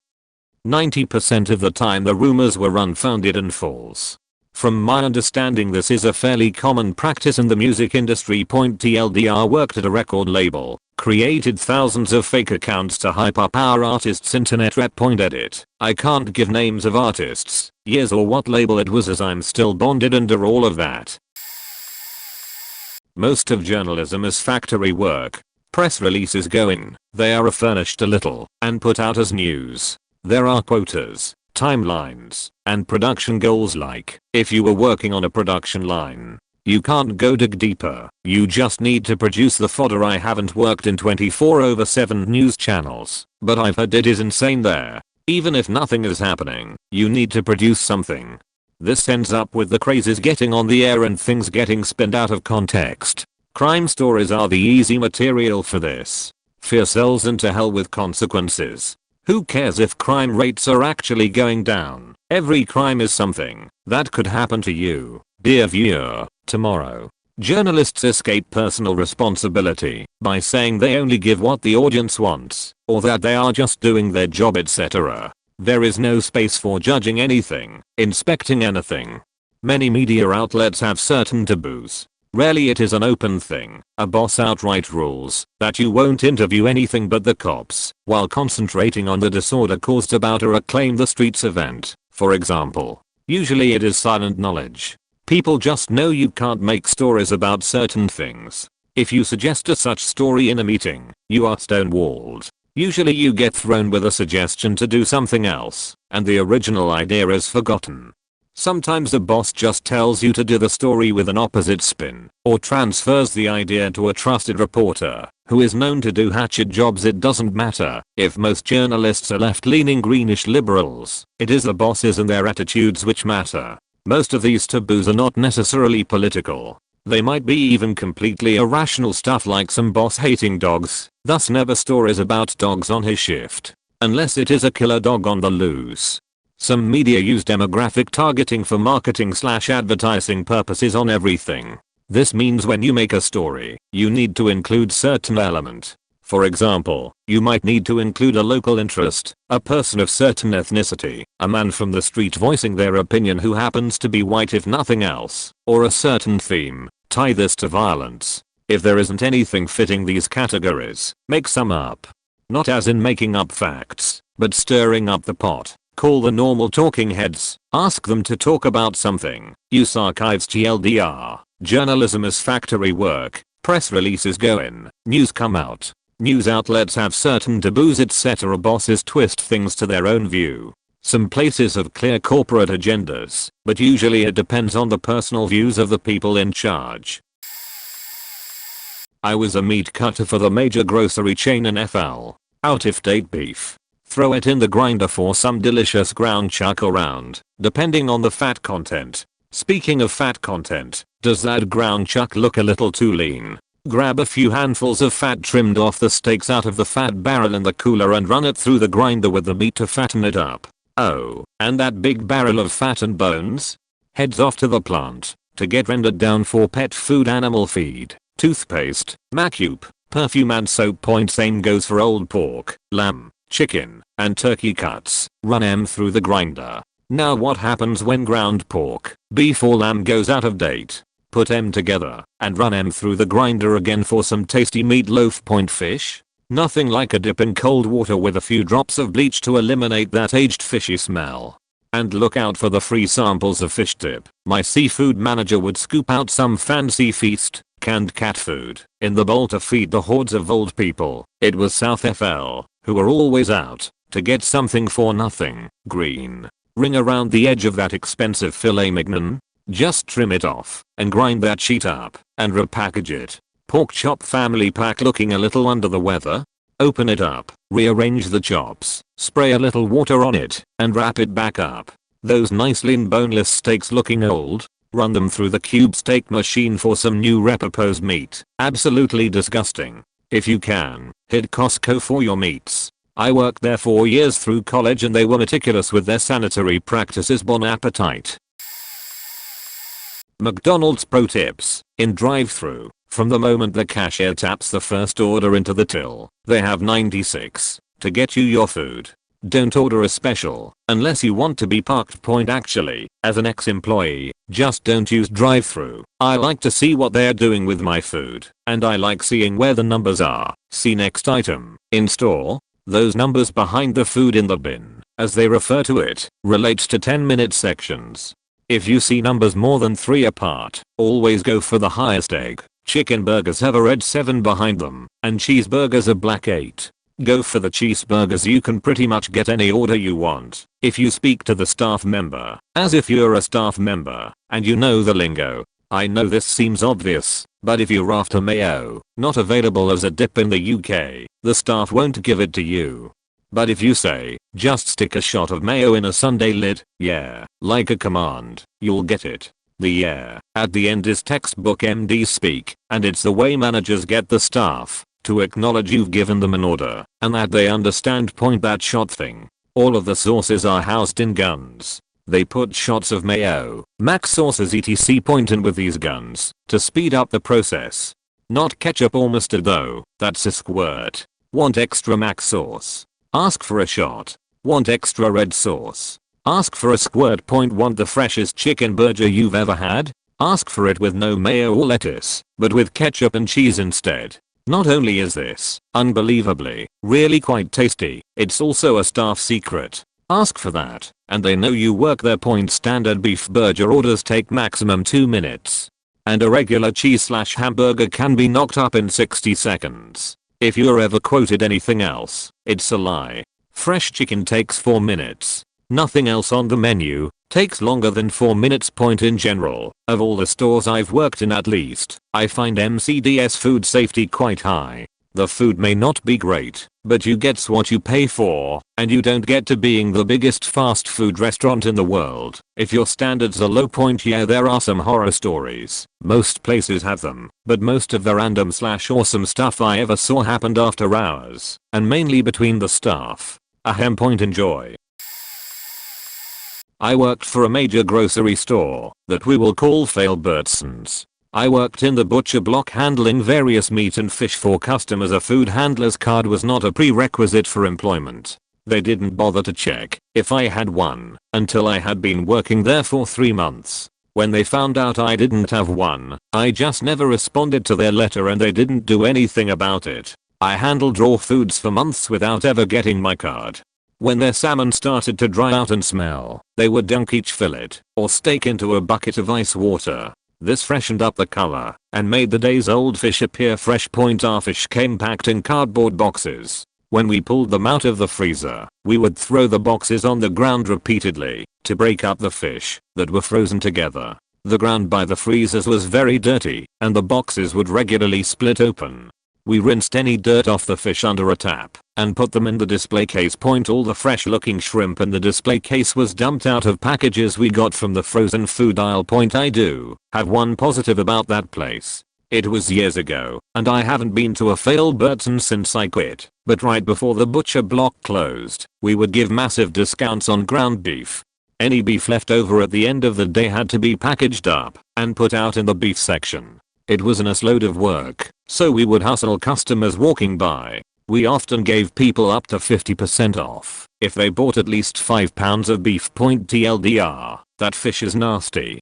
90% of the time the rumors were unfounded and false. From my understanding this is a fairly common practice in the music industry. TLDR worked at a record label, created thousands of fake accounts to hype up our artist's internet rep. Edit. I can't give names of artists, years or what label it was as I'm still bonded under all of that. Most of journalism is factory work. Press releases go in, they are furnished a little, and put out as news. There are quotas, timelines, and production goals. Like, if you were working on a production line, you can't go dig deeper, you just need to produce the fodder. I haven't worked in 24/7 news channels, but I've heard it is insane there. Even if nothing is happening, you need to produce something. This ends up with the crazes getting on the air and things getting spun out of context. Crime stories are the easy material for this. Fear sells into hell with consequences. Who cares if crime rates are actually going down? Every crime is something that could happen to you, dear viewer, tomorrow. Journalists escape personal responsibility by saying they only give what the audience wants, or that they are just doing their job, etc. There is no space for judging anything, inspecting anything. Many media outlets have certain taboos. Rarely it is an open thing. A boss outright rules that you won't interview anything but the cops while concentrating on the disorder caused about a Reclaim the Streets event, for example. Usually it is silent knowledge. People just know you can't make stories about certain things. If you suggest a such story in a meeting, you are stonewalled. Usually you get thrown with a suggestion to do something else, and the original idea is forgotten. Sometimes the boss just tells you to do the story with an opposite spin, or transfers the idea to a trusted reporter, who is known to do hatchet jobs. It doesn't matter if most journalists are left-leaning greenish liberals, it is the bosses and their attitudes which matter. Most of these taboos are not necessarily political. They might be even completely irrational stuff like some boss hating dogs, thus never stories about dogs on his shift. unless it is a killer dog on the loose. Some media use demographic targeting for marketing/advertising purposes on everything. This means when you make a story, you need to include certain element. For example, you might need to include a local interest, a person of certain ethnicity, a man from the street voicing their opinion who happens to be white if nothing else, or a certain theme. Tie this to violence. If there isn't anything fitting these categories, make some up. Not as in making up facts, but stirring up the pot. Call the normal talking heads, ask them to talk about something. Use archives TLDR. Journalism is factory work. Press releases go in, news come out. News outlets have certain taboos etc. Bosses twist things to their own view. Some places have clear corporate agendas, but usually it depends on the personal views of the people in charge. I was a meat cutter for the major grocery chain in FL. Out-of-date beef. Throw it in the grinder for some delicious ground chuck around, depending on the fat content. Speaking of fat content, does that ground chuck look a little too lean? Grab a few handfuls of fat trimmed off the steaks out of the fat barrel in the cooler and run it through the grinder with the meat to fatten it up. Oh, and that big barrel of fat and bones? Heads off to the plant to get rendered down for pet food, animal feed, toothpaste, makeup, perfume and soap. Same goes for old pork, lamb, chicken, and turkey cuts. Run them through the grinder. Now what happens when ground pork, beef or lamb goes out of date? Put them together and run them through the grinder again for some tasty meatloaf. Fish? Nothing like a dip in cold water with a few drops of bleach to eliminate that aged fishy smell. And look out for the free samples of fish dip. My seafood manager would scoop out some fancy feast, canned cat food, in the bowl to feed the hordes of old people. It was South FL, who were always out to get something for nothing. Green. Ring around the edge of that expensive filet mignon. Just trim it off and grind that sheet up and repackage it. Pork chop family pack looking a little under the weather? Open it up, rearrange the chops, spray a little water on it, and wrap it back up. Those nice lean boneless steaks looking old? Run them through the cube steak machine for some new repurposed meat. Absolutely disgusting. If you can, hit Costco for your meats. I worked there 4 years through college and they were meticulous with their sanitary practices. Bon appetite. McDonald's pro tips. In drive-thru, from the moment the cashier taps the first order into the till, they have 96 to get you your food. Don't order a special unless you want to be parked. Actually, as an ex-employee, just don't use drive-thru. I like to see what they're doing with my food, and I like seeing where the numbers are. See next item. In store, those numbers behind the food in the bin, as they refer to it, relates to 10-minute sections. If you see numbers more than 3 apart, always go for the highest egg. Chicken burgers have a red 7 behind them, and cheeseburgers a black 8. Go for the cheeseburgers. You can pretty much get any order you want if you speak to the staff member, as if you're a staff member, and you know the lingo. I know this seems obvious, but if you're after mayo, not available as a dip in the UK, the staff won't give it to you. But if you say, just stick a shot of mayo in a sundae lid, yeah, like a command, you'll get it. The yeah at the end is textbook MD speak, and it's the way managers get the staff to acknowledge you've given them an order, and that they understand. That shot thing. All of the sauces are housed in guns. They put shots of mayo, mac sauces etc. in with these guns to speed up the process. Not ketchup or mustard though, that's a squirt. Want extra mac sauce? Ask for a shot. Want extra red sauce? Ask for a squirt. Want the freshest chicken burger you've ever had? Ask for it with no mayo or lettuce, but with ketchup and cheese instead. Not only is this, unbelievably, really quite tasty, it's also a staff secret. Ask for that, and they know you work there. Standard beef burger orders take maximum 2 minutes. And a regular cheese/hamburger can be knocked up in 60 seconds. If you're ever quoted anything else, it's a lie. Fresh chicken takes 4 minutes. Nothing else on the menu takes longer than 4 minutes. In general, of all the stores I've worked in at least, I find MCDS food safety quite high. The food may not be great, but you get what you pay for, and you don't get to being the biggest fast food restaurant in the world if your standards are low. Yeah, there are some horror stories. Most places have them, but most of the random/awesome stuff I ever saw happened after hours, and mainly between the staff. Ahem. Point enjoy. I worked for a major grocery store that we will call Failbertsons. I worked in the butcher block handling various meat and fish for customers. A food handler's card was not a prerequisite for employment. They didn't bother to check if I had one until I had been working there for 3 months. When they found out I didn't have one, I just never responded to their letter and they didn't do anything about it. I handled raw foods for months without ever getting my card. When their salmon started to dry out and smell, they would dunk each fillet or steak into a bucket of ice water. This freshened up the color and made the days old fish appear fresh. Our fish came packed in cardboard boxes. When we pulled them out of the freezer, we would throw the boxes on the ground repeatedly to break up the fish that were frozen together. The ground by the freezers was very dirty and the boxes would regularly split open. We rinsed any dirt off the fish under a tap and put them in the display case. All the fresh looking shrimp in the display case was dumped out of packages we got from the frozen food aisle. I do have one positive about that place. It was years ago and I haven't been to a Failbertson since I quit, but right before the butcher block closed, we would give massive discounts on ground beef. Any beef left over at the end of the day had to be packaged up and put out in the beef section. It was an load of work, so we would hustle customers walking by. We often gave people up to 50% off if they bought at least 5 pounds of beef. TLDR, that fish is nasty.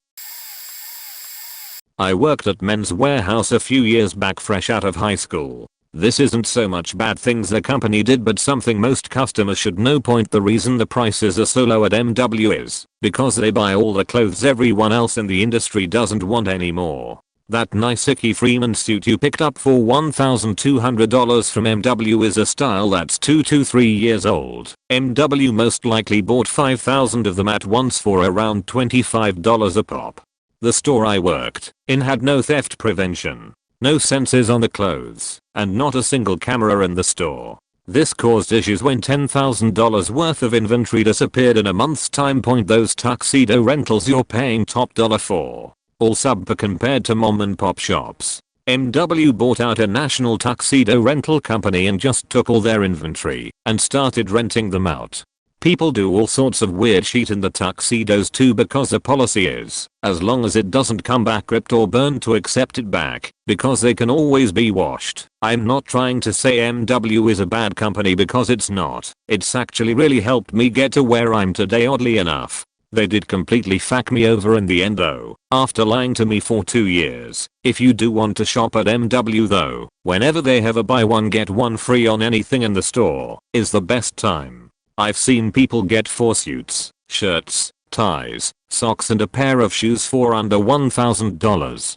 I worked at Men's Warehouse a few years back fresh out of high school. This isn't so much bad things the company did but something most customers should know. The reason the prices are so low at MW is because they buy all the clothes everyone else in the industry doesn't want anymore. That nice Icky Freeman suit you picked up for $1,200 from MW is a style that's 2 to 3 years old. MW most likely bought 5,000 of them at once for around $25 a pop. The store I worked in had no theft prevention, no sensors on the clothes, and not a single camera in the store. This caused issues when $10,000 worth of inventory disappeared in a month's time. Those tuxedo rentals you're paying top dollar for. All subpar compared to mom and pop shops. MW bought out a national tuxedo rental company and just took all their inventory and started renting them out. People do all sorts of weird shit in the tuxedos too because the policy is, as long as it doesn't come back ripped or burned, to accept it back because they can always be washed. I'm not trying to say MW is a bad company because it's not. It's actually really helped me get to where I'm today, oddly enough. They did completely fuck me over in the end though, after lying to me for 2 years. If you do want to shop at MW though, whenever they have a buy one get one free on anything in the store, is the best time. I've seen people get 4 suits, shirts, ties, socks and a pair of shoes for under $1,000.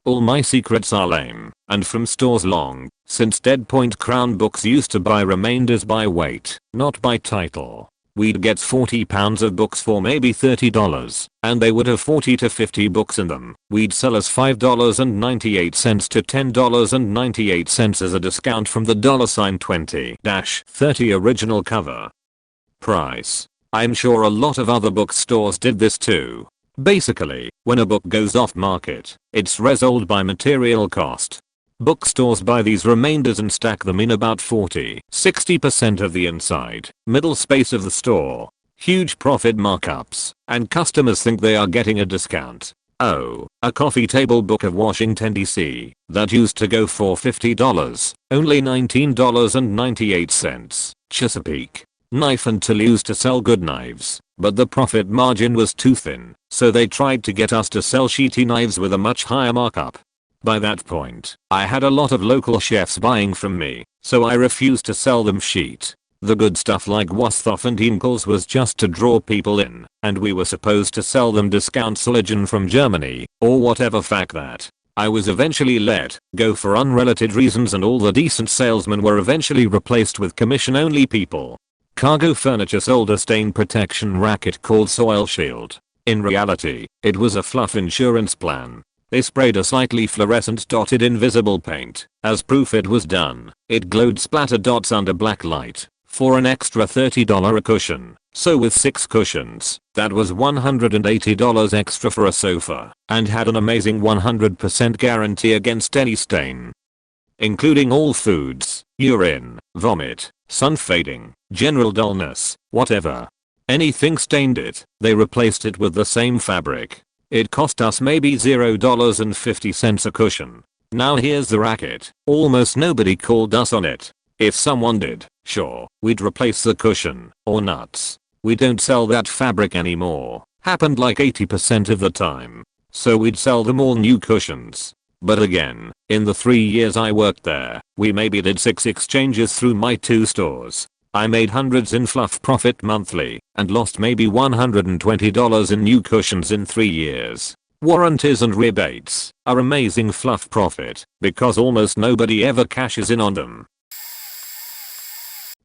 All my secrets are lame and from stores long since Dead. Crown Books used to buy remainders by weight, not by title. We'd get 40 pounds of books for maybe $30 and they would have 40 to 50 books in them. We'd sell us $5.98 to $10.98 as a discount from the $20-30 original cover price. I'm sure a lot of other bookstores did this too. Basically, when a book goes off market, it's resold by material cost. Bookstores buy these remainders and stack them in about 40-60% of the inside, middle space of the store. Huge profit markups, and customers think they are getting a discount. Oh, a coffee table book of Washington DC that used to go for $50, only $19.98. Chesapeake knife and tool used to sell good knives, but the profit margin was too thin, so they tried to get us to sell shitty knives with a much higher markup. By that point, I had a lot of local chefs buying from me, so I refused to sell them shit. The good stuff like Wasthoff and Inkels was just to draw people in, and we were supposed to sell them discount Soligen from Germany, or whatever. Fact that I was eventually let go for unrelated reasons, and all the decent salesmen were eventually replaced with commission-only people. Cargo Furniture sold a stain protection racket called Soil Shield. In reality, it was a fluff insurance plan. They sprayed a slightly fluorescent dotted invisible paint as proof it was done. It glowed splatter dots under black light for an extra $30 a cushion. So with 6 cushions, that was $180 extra for a sofa, and had an amazing 100% guarantee against any stain. including all foods, urine, vomit, sun fading, general dullness, whatever. Anything stained it, they replaced it with the same fabric. It cost us maybe $0.50 a cushion. Now here's the racket. Almost nobody called us on it. If someone did, sure, we'd replace the cushion, or nuts. We don't sell that fabric anymore. Happened like 80% of the time. So we'd sell them all new cushions. But again, in the 3 years I worked there, we maybe did 6 exchanges through my 2 stores. I made hundreds in fluff profit monthly and lost maybe $120 in new cushions in 3 years. Warranties and rebates are amazing fluff profit because almost nobody ever cashes in on them.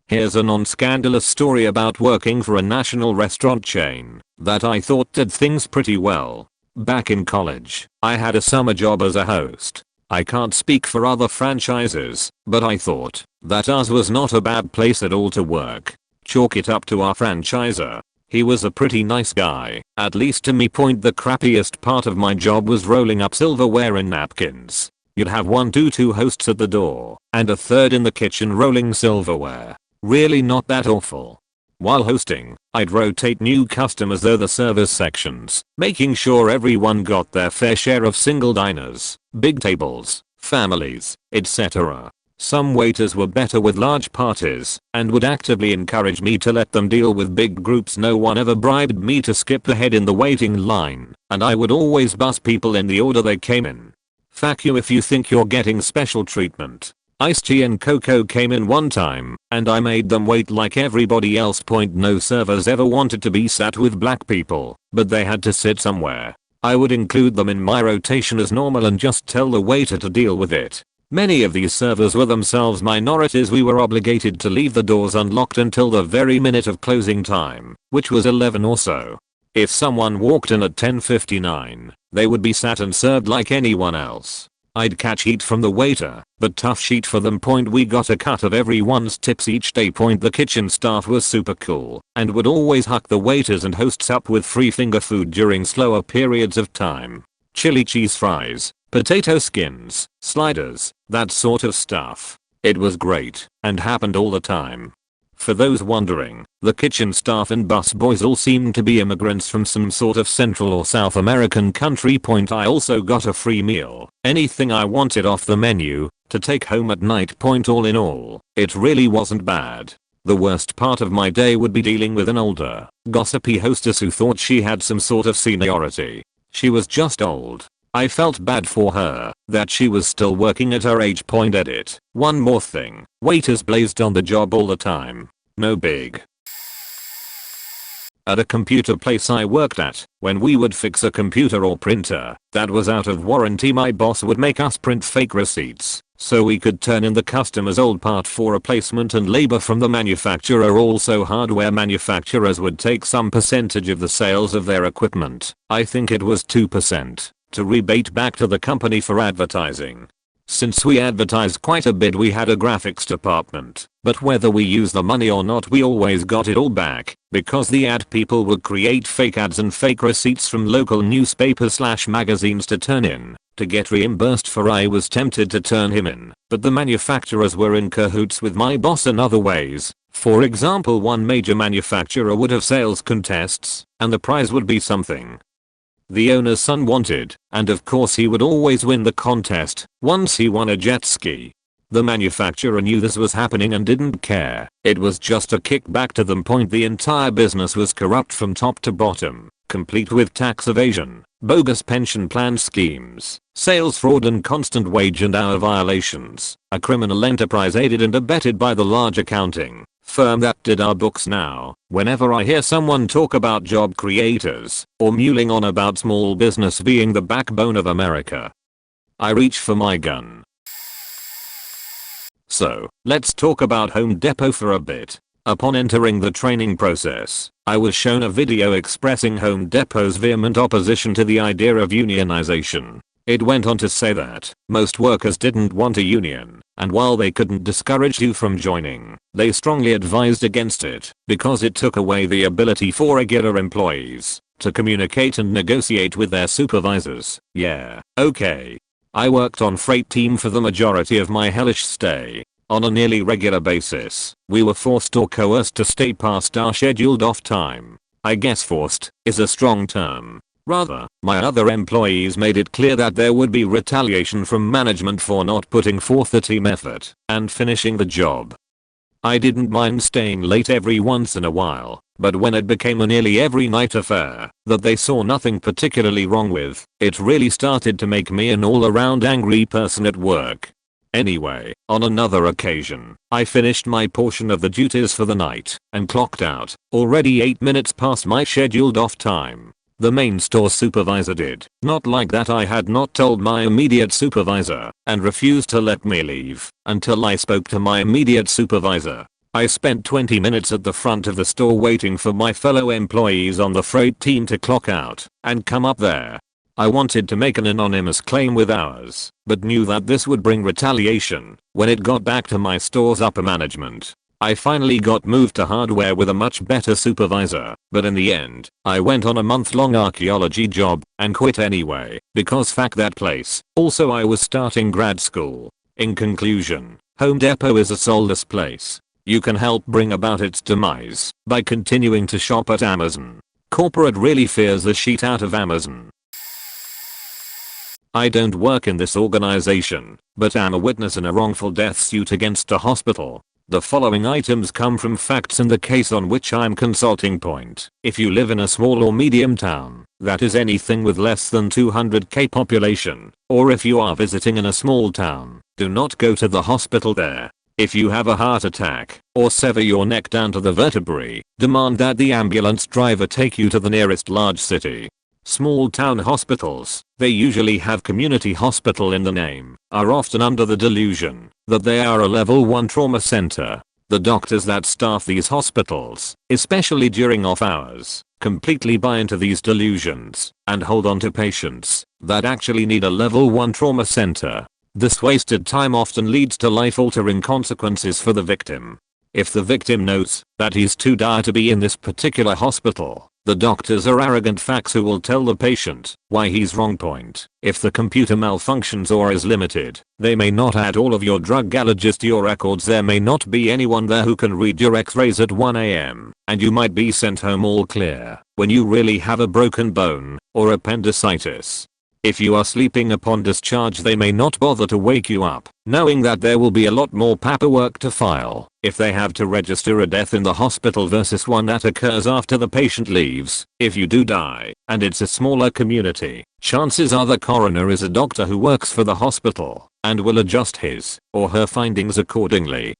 Here's a non-scandalous story about working for a national restaurant chain that I thought did things pretty well. Back in college, I had a summer job as a host. I can't speak for other franchises, but I thought that ours was not a bad place at all to work. Chalk it up to our franchisor. He was a pretty nice guy, at least to me. The crappiest part of my job was rolling up silverware in napkins. You'd have 1 to 2 hosts at the door, and a third in the kitchen rolling silverware. Really not that awful. While hosting, I'd rotate new customers through the service sections, making sure everyone got their fair share of single diners, big tables, families, etc. Some waiters were better with large parties and would actively encourage me to let them deal with big groups. No one ever bribed me to skip ahead in the waiting line, and I would always bus people in the order they came in. Fuck you if you think you're getting special treatment. Iced tea and cocoa came in one time, and I made them wait like everybody else. No servers ever wanted to be sat with black people, but they had to sit somewhere. I would include them in my rotation as normal and just tell the waiter to deal with it. Many of these servers were themselves minorities. We were obligated to leave the doors unlocked until the very minute of closing time, which was 11 or so. If someone walked in at 10:59, they would be sat and served like anyone else. I'd catch heat from the waiter, but tough shit for them. We got a cut of everyone's tips each day. The kitchen staff was super cool and would always hook the waiters and hosts up with free finger food during slower periods of time. Chili cheese fries, potato skins, sliders, that sort of stuff. It was great and happened all the time. For those wondering, the kitchen staff and busboys all seemed to be immigrants from some sort of Central or South American country. I also got a free meal, anything I wanted off the menu, to take home at night. All in all, it really wasn't bad. The worst part of my day would be dealing with an older, gossipy hostess who thought she had some sort of seniority. She was just old. I felt bad for her, that she was still working at her age. Edit. One more thing, waiters blazed on the job all the time. No big. At a computer place I worked at, when we would fix a computer or printer that was out of warranty, my boss would make us print fake receipts so we could turn in the customer's old part for replacement and labor from the manufacturer. Also, hardware manufacturers would take some percentage of the sales of their equipment, I think it was 2%, to rebate back to the company for advertising. Since we advertised quite a bit, we had a graphics department, but whether we used the money or not, we always got it all back, because the ad people would create fake ads and fake receipts from local newspapers/magazines to turn in, to get reimbursed for. I was tempted to turn him in, but the manufacturers were in cahoots with my boss in other ways. For example, one major manufacturer would have sales contests, and the prize would be something the owner's son wanted, and of course he would always win the contest. Once he won a jet ski. The manufacturer knew this was happening and didn't care. It was just a kickback to them. The entire business was corrupt from top to bottom, complete with tax evasion, bogus pension plan schemes, sales fraud and constant wage and hour violations. A criminal enterprise aided and abetted by the large accounting firm that did our books. Now, whenever I hear someone talk about job creators or mulling on about small business being the backbone of America, I reach for my gun. So, let's talk about Home Depot for a bit. Upon entering the training process, I was shown a video expressing Home Depot's vehement opposition to the idea of unionization. It went on to say that most workers didn't want a union, and while they couldn't discourage you from joining, they strongly advised against it because it took away the ability for regular employees to communicate and negotiate with their supervisors. Yeah, okay. I worked on freight team for the majority of my hellish stay. On a nearly regular basis, we were forced or coerced to stay past our scheduled off time. I guess forced is a strong term. Rather, my other employees made it clear that there would be retaliation from management for not putting forth the team effort and finishing the job. I didn't mind staying late every once in a while, but when it became a nearly every night affair that they saw nothing particularly wrong with, it really started to make me an all-around angry person at work. Anyway, on another occasion, I finished my portion of the duties for the night and clocked out, already 8 minutes past my scheduled off time. The main store supervisor did not like that I had not told my immediate supervisor and refused to let me leave until I spoke to my immediate supervisor. I spent 20 minutes at the front of the store waiting for my fellow employees on the freight team to clock out and come up there. I wanted to make an anonymous claim with ours, but knew that this would bring retaliation when it got back to my store's upper management. I finally got moved to hardware with a much better supervisor, but in the end, I went on a month-long archaeology job and quit anyway, because fuck that place. Also, I was starting grad school. In conclusion, Home Depot is a soulless place. You can help bring about its demise by continuing to shop at Amazon. Corporate really fears the shit out of Amazon. I don't work in this organization, but am a witness in a wrongful death suit against a hospital. The following items come from facts in the case on which I'm consulting. Point: if you live in a small or medium town, that is anything with less than 200k population, or if you are visiting in a small town, do not go to the hospital there. If you have a heart attack, or sever your neck down to the vertebrae, demand that the ambulance driver take you to the nearest large city. Small town hospitals, they usually have community hospital in the name, are often under the delusion that they are a level 1 trauma center. The doctors that staff these hospitals, especially during off hours, completely buy into these delusions and hold on to patients that actually need a level 1 trauma center. This wasted time often leads to life-altering consequences for the victim. If the victim knows that he's too dire to be in this particular hospital, the doctors are arrogant fucks who will tell the patient why he's wrong. Point: if the computer malfunctions or is limited, they may not add all of your drug allergies to your records. There may not be anyone there who can read your x-rays at 1 AM, and you might be sent home all clear when you really have a broken bone or appendicitis. If you are sleeping upon discharge, they may not bother to wake you up, knowing that there will be a lot more paperwork to file if they have to register a death in the hospital versus one that occurs after the patient leaves. If you do die, and it's a smaller community, chances are the coroner is a doctor who works for the hospital and will adjust his or her findings accordingly.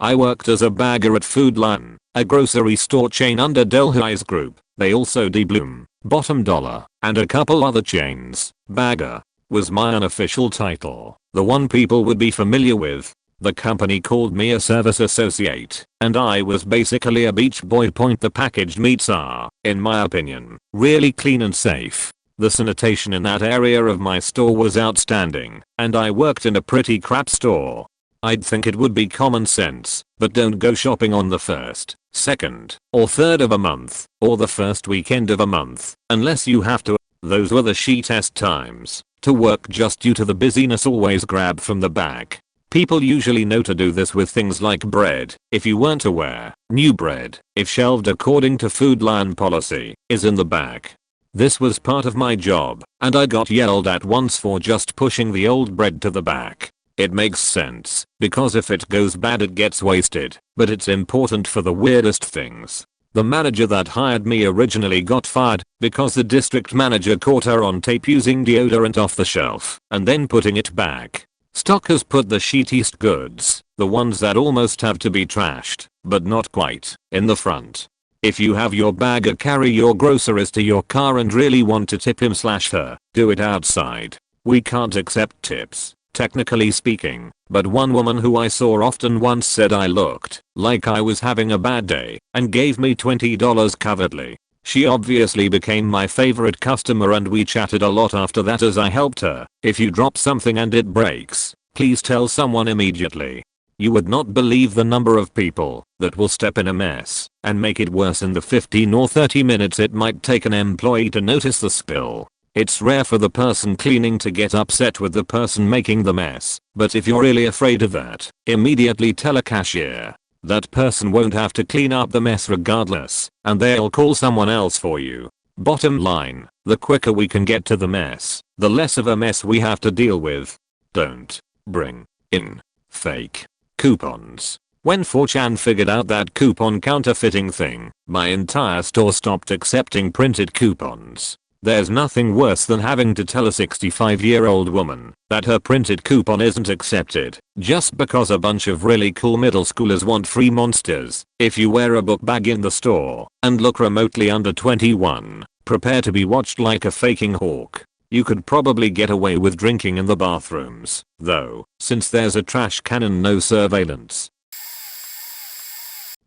I worked as a bagger at Food Lion, a grocery store chain under Delhaize Group. They also do Bloom, Bottom Dollar, and a couple other chains. Bagger was my unofficial title, the one people would be familiar with. The company called me a service associate, and I was basically a beach boy. Point: the packaged meats are, in my opinion, really clean and safe. The sanitation in that area of my store was outstanding, and I worked in a pretty crap store. I'd think it would be common sense, but don't go shopping on the 1st, 2nd, or 3rd of a month, or the first weekend of a month, unless you have to. Those were the shitest times to work just due to the busyness. Always grab from the back. People usually know to do this with things like bread. If you weren't aware, new bread, if shelved according to Food Lion policy, is in the back. This was part of my job, and I got yelled at once for just pushing the old bread to the back. It makes sense, because if it goes bad it gets wasted, but it's important for the weirdest things. The manager that hired me originally got fired because the district manager caught her on tape using deodorant off the shelf and then putting it back. Stockers put the shittiest goods, the ones that almost have to be trashed, but not quite, in the front. If you have your bagger carry your groceries to your car and really want to tip him/her, do it outside. We can't accept tips, technically speaking, but one woman who I saw often once said I looked like I was having a bad day and gave me $20 covertly. She obviously became my favorite customer and we chatted a lot after that as I helped her. If you drop something and it breaks, please tell someone immediately. You would not believe the number of people that will step in a mess and make it worse in the 15 or 30 minutes it might take an employee to notice the spill. It's rare for the person cleaning to get upset with the person making the mess, but if you're really afraid of that, immediately tell a cashier. That person won't have to clean up the mess regardless, and they'll call someone else for you. Bottom line, the quicker we can get to the mess, the less of a mess we have to deal with. Don't bring in fake coupons. When 4chan figured out that coupon counterfeiting thing, my entire store stopped accepting printed coupons. There's nothing worse than having to tell a 65-year-old woman that her printed coupon isn't accepted just because a bunch of really cool middle schoolers want free monsters. If you wear a book bag in the store and look remotely under 21, prepare to be watched like a faking hawk. You could probably get away with drinking in the bathrooms, though, since there's a trash can and no surveillance.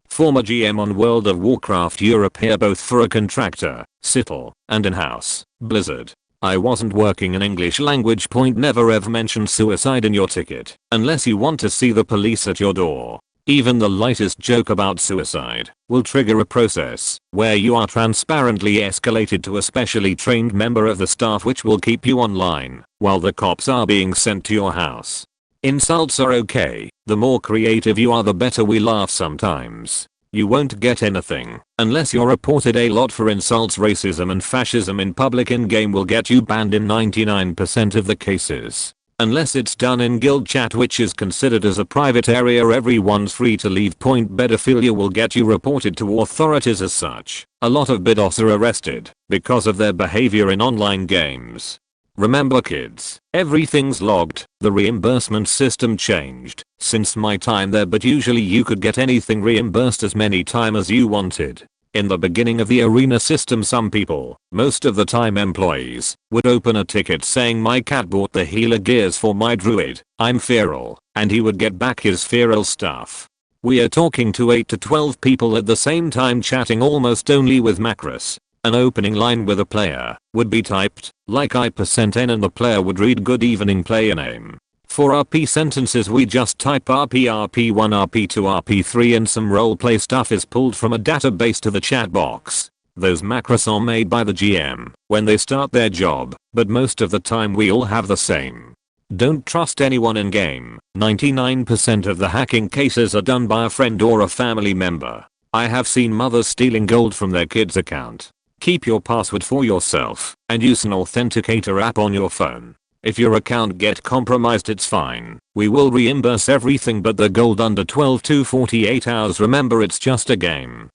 Former GM on World of Warcraft Europe here, both for a contractor, Sittle, and in-house, Blizzard. I wasn't working in English language. Never ever mention suicide in your ticket, unless you want to see the police at your door. Even the lightest joke about suicide will trigger a process where you are transparently escalated to a specially trained member of the staff, which will keep you online while the cops are being sent to your house. Insults are okay. The more creative you are, the better. We laugh sometimes. You won't get anything unless you're reported a lot for insults. Racism and fascism in public in-game will get you banned in 99% of the cases. Unless it's done in guild chat, which is considered as a private area, everyone's free to leave. Pedophilia will get you reported to authorities as such. A lot of bidos are arrested because of their behavior in online games. Remember kids, everything's logged. The reimbursement system changed since my time there, but usually you could get anything reimbursed as many times as you wanted. In the beginning of the arena system, some people, most of the time employees, would open a ticket saying my cat bought the healer gears for my druid, I'm feral, and he would get back his feral stuff. We are talking to 8 to 12 people at the same time, chatting almost only with macros. An opening line with a player would be typed like I%N and the player would read good evening player name. For RP sentences we just type RP, RP1, RP2, RP3, and some roleplay stuff is pulled from a database to the chat box. Those macros are made by the GM when they start their job, but most of the time we all have the same. Don't trust anyone in game. 99% of the hacking cases are done by a friend or a family member. I have seen mothers stealing gold from their kids' account. Keep your password for yourself and use an authenticator app on your phone. If your account get compromised, it's fine. We will reimburse everything but the gold under 12 to 48 hours. Remember, it's just a game.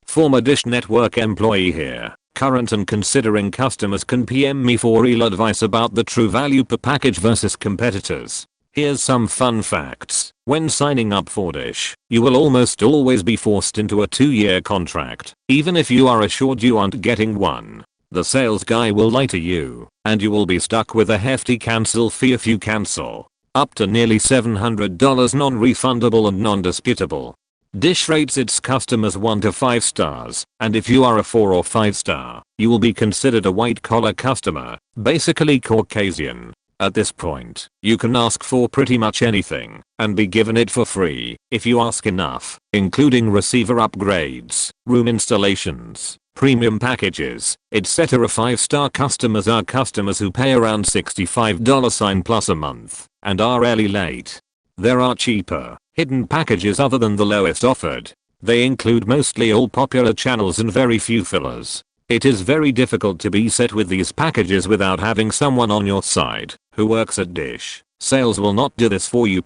Former Dish Network employee here. Current and considering customers can PM me for real advice about the true value per package versus competitors. Here's some fun facts. When signing up for Dish, you will almost always be forced into a 2-year contract, even if you are assured you aren't getting one. The sales guy will lie to you, and you will be stuck with a hefty cancel fee if you cancel. Up to nearly $700 non-refundable and non-disputable. Dish rates its customers 1 to 5 stars, and if you are a 4 or 5 star, you will be considered a white-collar customer, basically Caucasian. At this point, you can ask for pretty much anything and be given it for free if you ask enough, including receiver upgrades, room installations, premium packages, etc. 5-star customers are customers who pay around $65 plus a month and are rarely late. There are cheaper, hidden packages other than the lowest offered. They include mostly all popular channels and very few fillers. It is very difficult to be set with these packages without having someone on your side who works at Dish. Sales will not do this for you.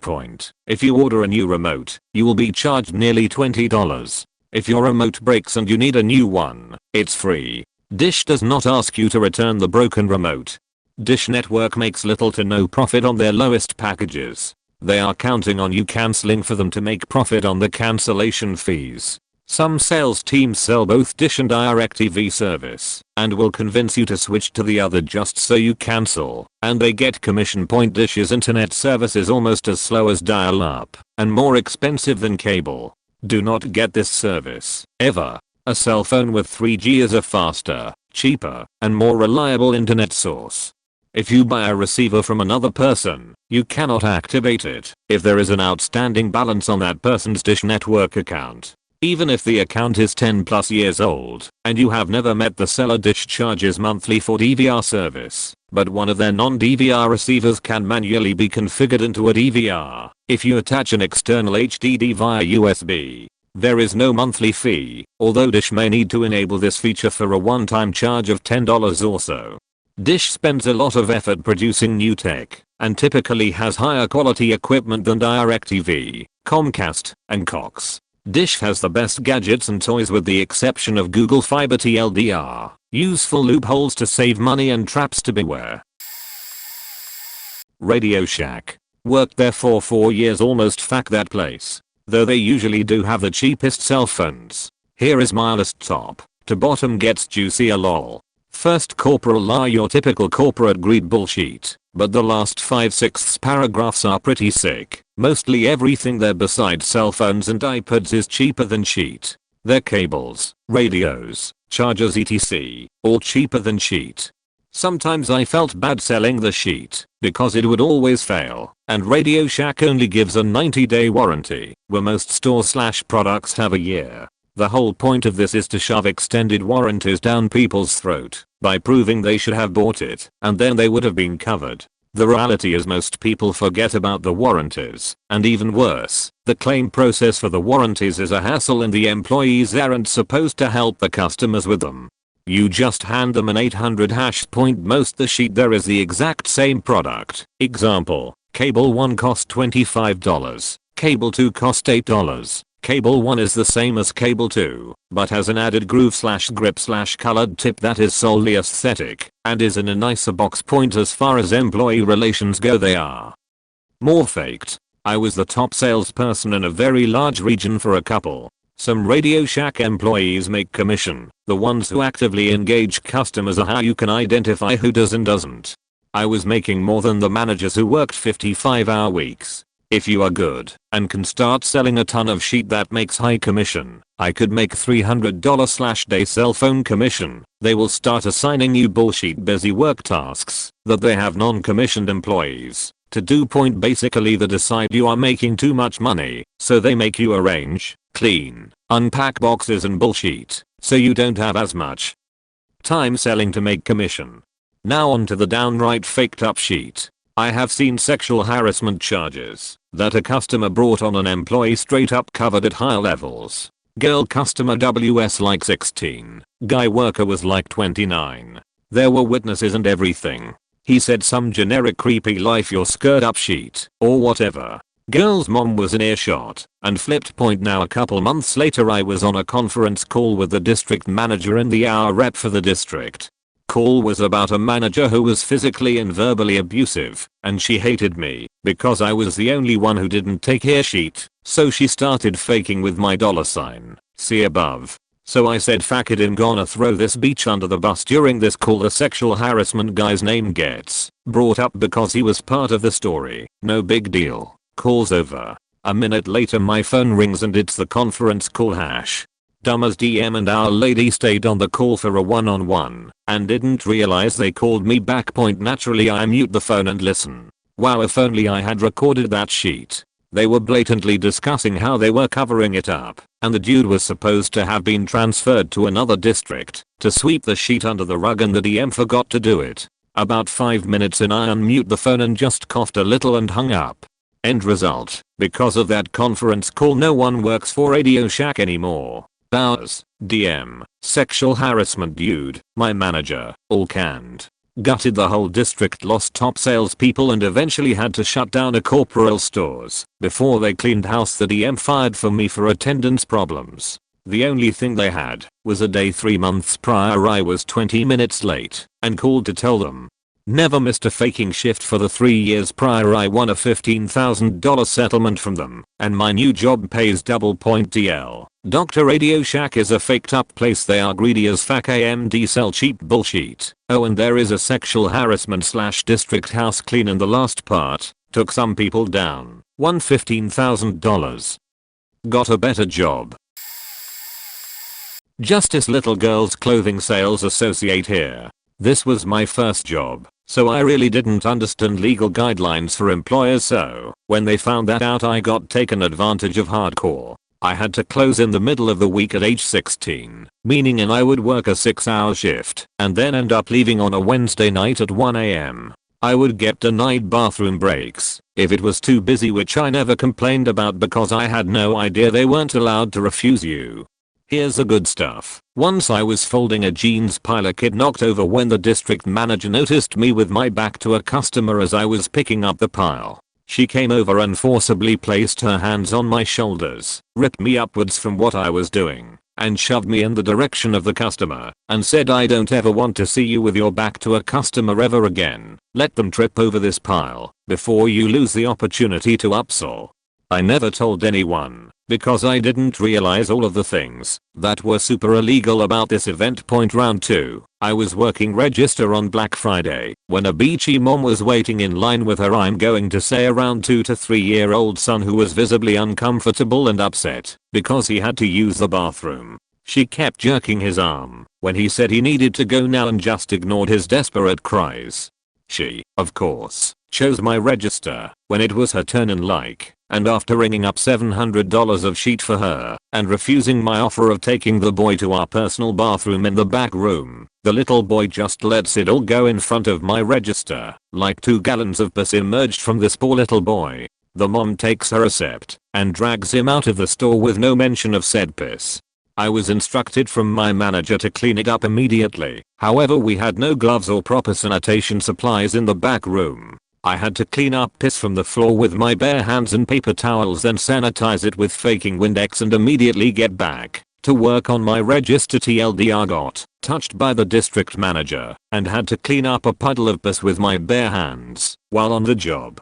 If you order a new remote, you will be charged nearly $20. If your remote breaks and you need a new one, it's free. Dish does not ask you to return the broken remote. Dish Network makes little to no profit on their lowest packages. They are counting on you canceling for them to make profit on the cancellation fees. Some sales teams sell both Dish and DirecTV service and will convince you to switch to the other just so you cancel, and they get commission. Dish's internet service is almost as slow as dial-up and more expensive than cable. Do not get this service, ever. A cell phone with 3G is a faster, cheaper, and more reliable internet source. If you buy a receiver from another person, you cannot activate it if there is an outstanding balance on that person's Dish Network account. Even if the account is 10 plus years old and you have never met the seller, Dish charges monthly for DVR service, but one of their non-DVR receivers can manually be configured into a DVR if you attach an external HDD via USB. There is no monthly fee, although Dish may need to enable this feature for a one-time charge of $10 or so. Dish spends a lot of effort producing new tech and typically has higher quality equipment than DirecTV, Comcast, and Cox. Dish has the best gadgets and toys with the exception of Google Fiber TLDR, useful loopholes to save money and traps to beware. Radio Shack. Worked there for 4 years, almost fuck that place. Though they usually do have the cheapest cell phones. Here is my list. Top to bottom gets juicier lol. First, corporal lie, your typical corporate greed bullshit, but the last 5/6 paragraphs are pretty sick. Mostly everything there besides cell phones and iPads is cheaper than sheet. Their cables, radios, chargers etc. all cheaper than sheet. Sometimes I felt bad selling the sheet because it would always fail, and Radio Shack only gives a 90-day warranty, where most store/products have a year. The whole point of this is to shove extended warranties down people's throat by proving they should have bought it and then they would have been covered. The reality is most people forget about the warranties, and even worse, the claim process for the warranties is a hassle and the employees aren't supposed to help the customers with them. You just hand them an 800 #. Most the sheet there is the exact same product. Example, cable 1 cost $25, cable 2 cost $8. Cable 1 is the same as cable 2, but has an added groove/grip/colored tip that is solely aesthetic, and is in a nicer box. Point as far as employee relations go, they are more faked. I was the top salesperson in a very large region for a couple. Some Radio Shack employees make commission. The ones who actively engage customers are how you can identify who does and doesn't. I was making more than the managers who worked 55-hour weeks. If you are good and can start selling a ton of sheet that makes high commission, I could make $300/day cell phone commission. They will start assigning you bullshit busy work tasks that they have non-commissioned employees to do. Point basically they decide you are making too much money, so they make you arrange, clean, unpack boxes and bullshit, so you don't have as much time selling to make commission. Now on to the downright faked up sheet. I have seen sexual harassment charges that a customer brought on an employee straight up covered at higher levels. Girl customer WS like 16. Guy worker was like 29. There were witnesses and everything. He said some generic creepy life your skirt up sheet or whatever. Girl's mom was in earshot and flipped. Point now a couple months later I was on a conference call with the district manager and the HR rep for the district. Call was about a manager who was physically and verbally abusive, and she hated me because I was the only one who didn't take her sheet, so she started faking with my $sign, see above. So I said fuck it, I'm gonna throw this bitch under the bus. During this call the sexual harassment guy's name gets brought up because he was part of the story. No big deal. Call's over. A minute later my phone rings and it's the conference call hash. Dumb as DM, and our lady stayed on the call for a one-on-one and didn't realize they called me back. Point naturally I mute the phone and listen. Wow, if only I had recorded that sheet. They were blatantly discussing how they were covering it up, and the dude was supposed to have been transferred to another district to sweep the sheet under the rug, and the DM forgot to do it. About 5 minutes in I unmute the phone and just coughed a little and hung up. End result, because of that conference call no one works for Radio Shack anymore. Hours, DM, sexual harassment dude, my manager, all canned. Gutted the whole district, lost top salespeople and eventually had to shut down a corporal stores before they cleaned house. The DM fired for me for attendance problems. The only thing they had was a day 3 months prior I was 20 minutes late and called to tell them. Never missed a faking shift for the 3 years prior. I won a $15,000 settlement from them, and my new job pays double. DL. Dr. Radio Shack is a faked up place. They are greedy as fuck. AMD sell cheap bullshit. Oh, and there is a sexual harassment / district house clean in the last part. Took some people down. Won $15,000. Got a better job. Justice Little Girls Clothing Sales Associate here. This was my first job, so I really didn't understand legal guidelines for employers, so when they found that out I got taken advantage of hardcore. I had to close in the middle of the week at age 16, meaning I would work a 6-hour shift and then end up leaving on a Wednesday night at 1 am. I would get denied bathroom breaks if it was too busy, which I never complained about because I had no idea they weren't allowed to refuse you. Here's the good stuff. Once I was folding a jeans pile, a kid knocked over when the district manager noticed me with my back to a customer as I was picking up the pile. She came over and forcibly placed her hands on my shoulders, ripped me upwards from what I was doing, and shoved me in the direction of the customer, and said, "I don't ever want to see you with your back to a customer ever again. Let them trip over this pile before you lose the opportunity to upsell." I never told anyone because I didn't realize all of the things that were super illegal about this event. Round 2. I was working register on Black Friday when a beachy mom was waiting in line with her, I'm going to say around 2 to 3 year old son, who was visibly uncomfortable and upset because he had to use the bathroom. She kept jerking his arm when he said he needed to go now and just ignored his desperate cries. She, of course, chose my register when it was her turn, and after ringing up $700 of sheet for her and refusing my offer of taking the boy to our personal bathroom in the back room, the little boy just lets it all go in front of my register, like 2 gallons of piss emerged from this poor little boy. The mom takes her receipt and drags him out of the store with no mention of said piss. I was instructed from my manager to clean it up immediately. However, we had no gloves or proper sanitation supplies in the back room. I had to clean up piss from the floor with my bare hands and paper towels, then sanitize it with faking Windex and immediately get back to work on my register. TLDR got touched by the district manager and had to clean up a puddle of piss with my bare hands while on the job.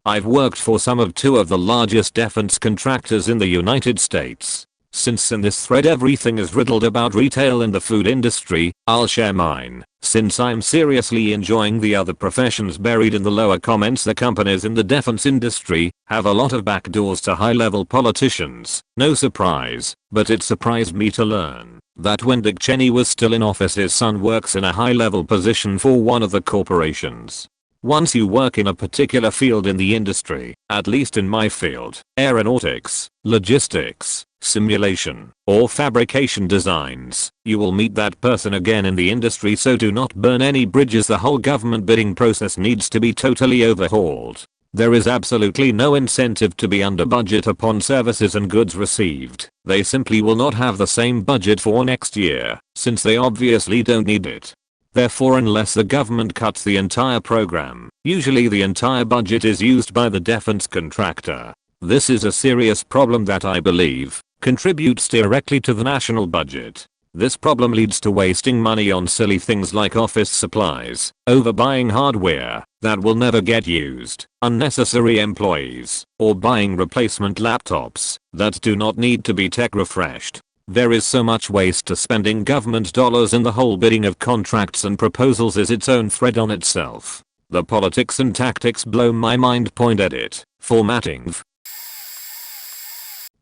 I've worked for some of 2 of the largest defense contractors in the United States. Since in this thread everything is riddled about retail and the food industry, I'll share mine. Since I'm seriously enjoying the other professions buried in the lower comments, the companies in the defense industry have a lot of backdoors to high-level politicians. No surprise, but it surprised me to learn that when Dick Cheney was still in office, his son works in a high-level position for one of the corporations. Once you work in a particular field in the industry, at least in my field, aeronautics, logistics, simulation, or fabrication designs, you will meet that person again in the industry, so do not burn any bridges. The whole government bidding process needs to be totally overhauled. There is absolutely no incentive to be under budget upon services and goods received. They simply will not have the same budget for next year, since they obviously don't need it. Therefore, unless the government cuts the entire program, usually the entire budget is used by the defense contractor. This is a serious problem that I believe contributes directly to the national budget. This problem leads to wasting money on silly things like office supplies, overbuying hardware that will never get used, unnecessary employees, or buying replacement laptops that do not need to be tech refreshed. There is so much waste to spending government dollars, and the whole bidding of contracts and proposals is its own thread on itself. The politics and tactics blow my mind. Edit. Formatting.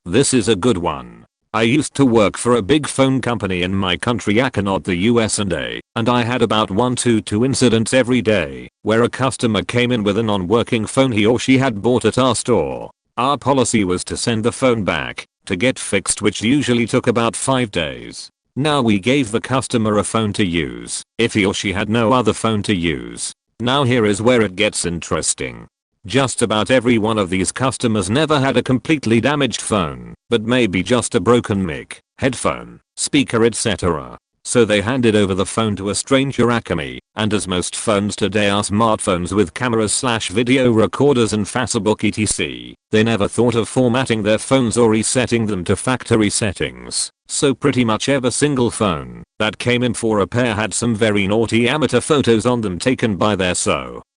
This is a good one. I used to work for a big phone company in my country, not the USA, and I had about 1 to 2 incidents every day where a customer came in with a non-working phone he or she had bought at our store. Our policy was to send the phone back to get fixed, which usually took about 5 days. Now we gave the customer a phone to use if he or she had no other phone to use. Now here is where it gets interesting. Just about every one of these customers never had a completely damaged phone, but maybe just a broken mic, headphone, speaker, etc. So they handed over the phone to a stranger, and as most phones today are smartphones with cameras/video recorders and Facebook etc., they never thought of formatting their phones or resetting them to factory settings. So pretty much every single phone that came in for repair had some very naughty amateur photos on them taken by their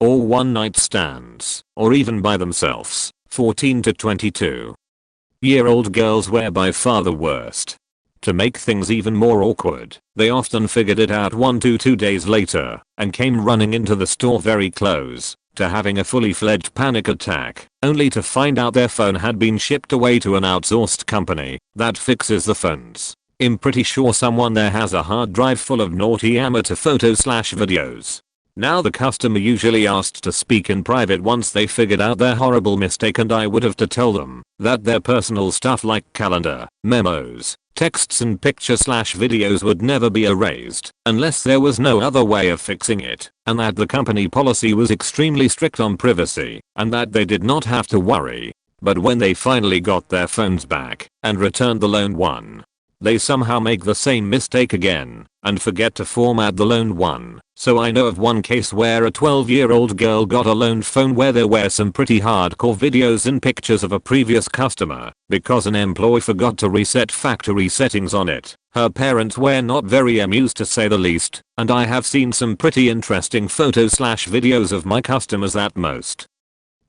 or one night stands, or even by themselves. 14 to 22-year-old girls were by far the worst. To make things even more awkward, they often figured it out 1 to 2 days later and came running into the store very close to having a fully fledged panic attack, only to find out their phone had been shipped away to an outsourced company that fixes the phones. I'm pretty sure someone there has a hard drive full of naughty amateur photos/videos. Now the customer usually asked to speak in private once they figured out their horrible mistake, and I would have to tell them that their personal stuff like calendar, memos, texts and picture/videos would never be erased unless there was no other way of fixing it, and that the company policy was extremely strict on privacy and that they did not have to worry. But when they finally got their phones back and returned the loaned one, they somehow make the same mistake again and forget to format the loaned one. So I know of one case where a 12-year-old girl got a loaned phone where there were some pretty hardcore videos and pictures of a previous customer because an employee forgot to reset factory settings on it. Her parents were not very amused, to say the least, and I have seen some pretty interesting photos/videos of my customers that most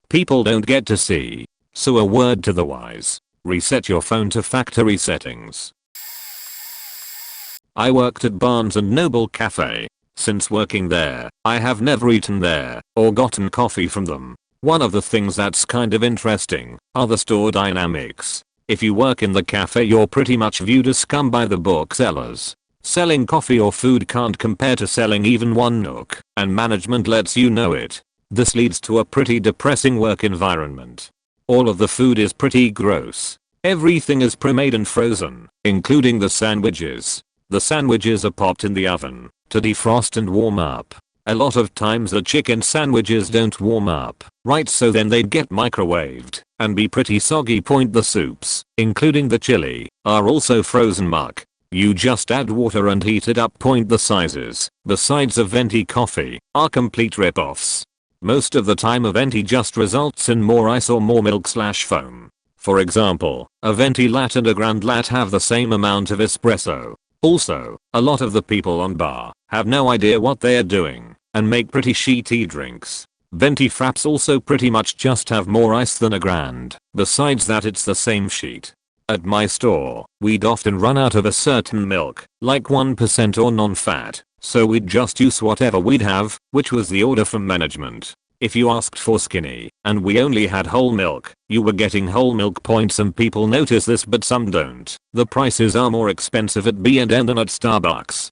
people don't get to see. So a word to the wise: reset your phone to factory settings. I worked at Barnes & Noble Cafe. Since working there, I have never eaten there or gotten coffee from them. One of the things that's kind of interesting are the store dynamics. If you work in the cafe, you're pretty much viewed as scum by the booksellers. Selling coffee or food can't compare to selling even one nook, and management lets you know it. This leads to a pretty depressing work environment. All of the food is pretty gross. Everything is pre-made and frozen, including the sandwiches. The sandwiches are popped in the oven to defrost and warm up. A lot of times the chicken sandwiches don't warm up right, so then they'd get microwaved and be pretty soggy. The soups, including the chili, are also frozen muck. You just add water and heat it up. The sizes, besides a venti coffee, are complete rip-offs. Most of the time a venti just results in more ice or more milk/foam. For example, a venti latte and a grand latte have the same amount of espresso. Also, a lot of the people on bar have no idea what they are doing and make pretty shitty drinks. Venti fraps also pretty much just have more ice than a grand. Besides that, it's the same sheet. At my store, we'd often run out of a certain milk, like 1% or non-fat, so we'd just use whatever we'd have, which was the order from management. If you asked for skinny and we only had whole milk, you were getting whole milk. Some people notice this but some don't. The prices are more expensive at B&M than at Starbucks.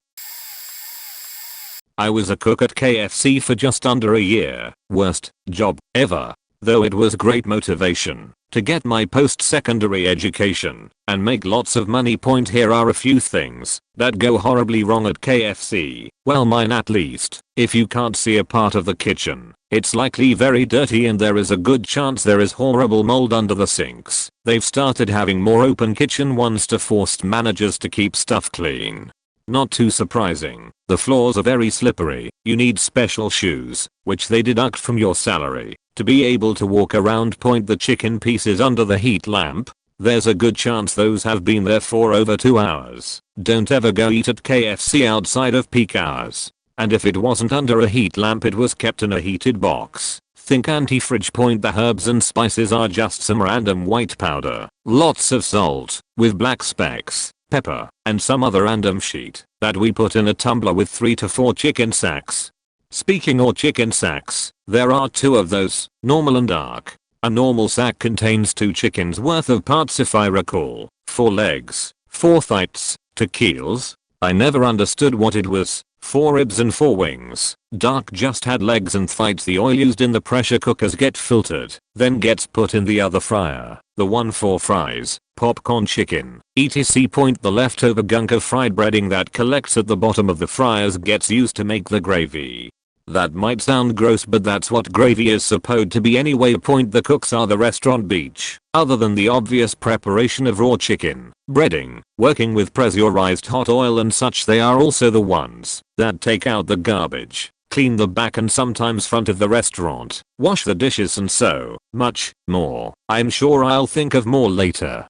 I was a cook at KFC for just under a year. Worst job ever. Though it was great motivation to get my post-secondary education and make lots of money. Here are a few things that go horribly wrong at KFC. Well, mine at least. If you can't see a part of the kitchen, it's likely very dirty and there is a good chance there is horrible mold under the sinks. They've started having more open kitchen ones to force managers to keep stuff clean. Not too surprising. The floors are very slippery. You need special shoes, which they deduct from your salary, to be able to walk around. The chicken pieces under the heat lamp. There's a good chance those have been there for over 2 hours. Don't ever go eat at KFC outside of peak hours. And if it wasn't under a heat lamp, it was kept in a heated box. Think anti-fridge. The herbs and spices are just some random white powder. Lots of salt, with black specks, pepper, and some other random shit that we put in a tumbler with 3 to 4 chicken sacks. Speaking of chicken sacks, there are 2 of those, normal and dark. A normal sack contains 2 chickens worth of parts, if I recall. 4 legs, 4 thighs, 2 keels. I never understood what it was. 4 ribs and 4 wings. Dark just had legs and thighs. The oil used in the pressure cookers get filtered, then gets put in the other fryer. The one for fries, popcorn chicken, etc. The leftover gunk of fried breading that collects at the bottom of the fryers gets used to make the gravy. That might sound gross, but that's what gravy is supposed to be anyway. The cooks are the restaurant beach. Other than the obvious preparation of raw chicken, breading, working with pressurized hot oil and such, they are also the ones that take out the garbage, clean the back and sometimes front of the restaurant, wash the dishes and so much more. I'm sure I'll think of more later.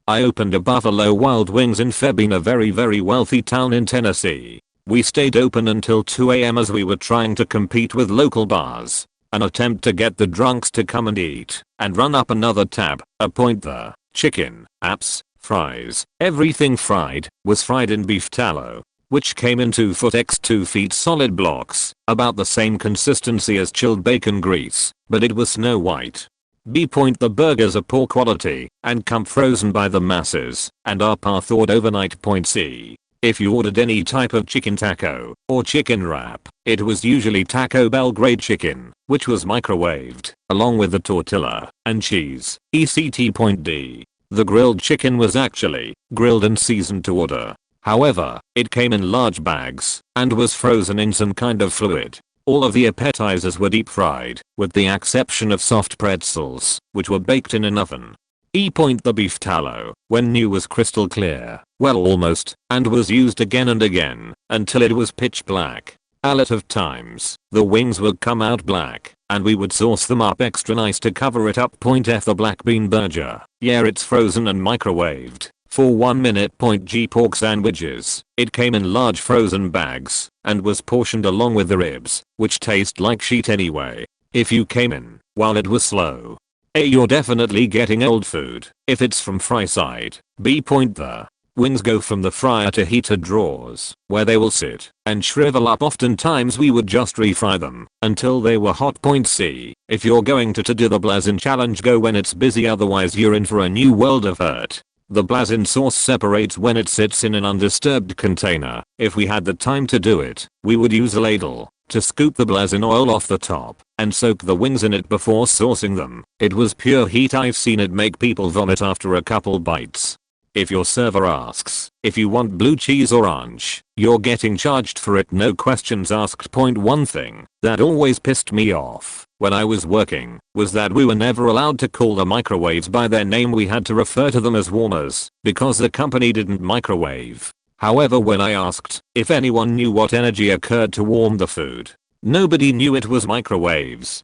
I opened a Buffalo Wild Wings in Febine, a very wealthy town in Tennessee. We stayed open until 2 AM as we were trying to compete with local bars. An attempt to get the drunks to come and eat and run up another tab. The chicken, apps, fries, everything fried, was fried in beef tallow, which came in 2 foot x 2 feet solid blocks, about the same consistency as chilled bacon grease, but it was snow white. The burgers are poor quality and come frozen by the masses and are par thawed overnight. C. If you ordered any type of chicken taco or chicken wrap, it was usually Taco Bell grade chicken, which was microwaved, along with the tortilla and cheese, etc. The grilled chicken was actually grilled and seasoned to order. However, it came in large bags and was frozen in some kind of fluid. All of the appetizers were deep fried, with the exception of soft pretzels, which were baked in an oven. The beef tallow, when new, was crystal clear, well almost, and was used again and again, until it was pitch black. A lot of times, the wings would come out black, and we would sauce them up extra nice to cover it up. The black bean burger, yeah, it's frozen and microwaved for 1 minute. G pork sandwiches, it came in large frozen bags, and was portioned along with the ribs, which taste like shit anyway. If you came in while it was slow, A, you're definitely getting old food, if it's from fry side. B, the wings go from the fryer to heater drawers, where they will sit and shrivel up. Oftentimes we would just refry them until they were hot. C, if you're going to do the blazin challenge, go when it's busy, otherwise you're in for a new world of hurt. The blazin sauce separates when it sits in an undisturbed container. If we had the time to do it, we would use a ladle to scoop the blazin oil off the top and soak the wings in it before saucing them. It was pure heat. I've seen it make people vomit after a couple bites. If your server asks if you want blue cheese or ranch, you're getting charged for it, no questions asked. One thing that always pissed me off when I was working was that we were never allowed to call the microwaves by their name. We had to refer to them as warmers because the company didn't microwave. However, when I asked if anyone knew what energy occurred to warm the food, nobody knew it was microwaves.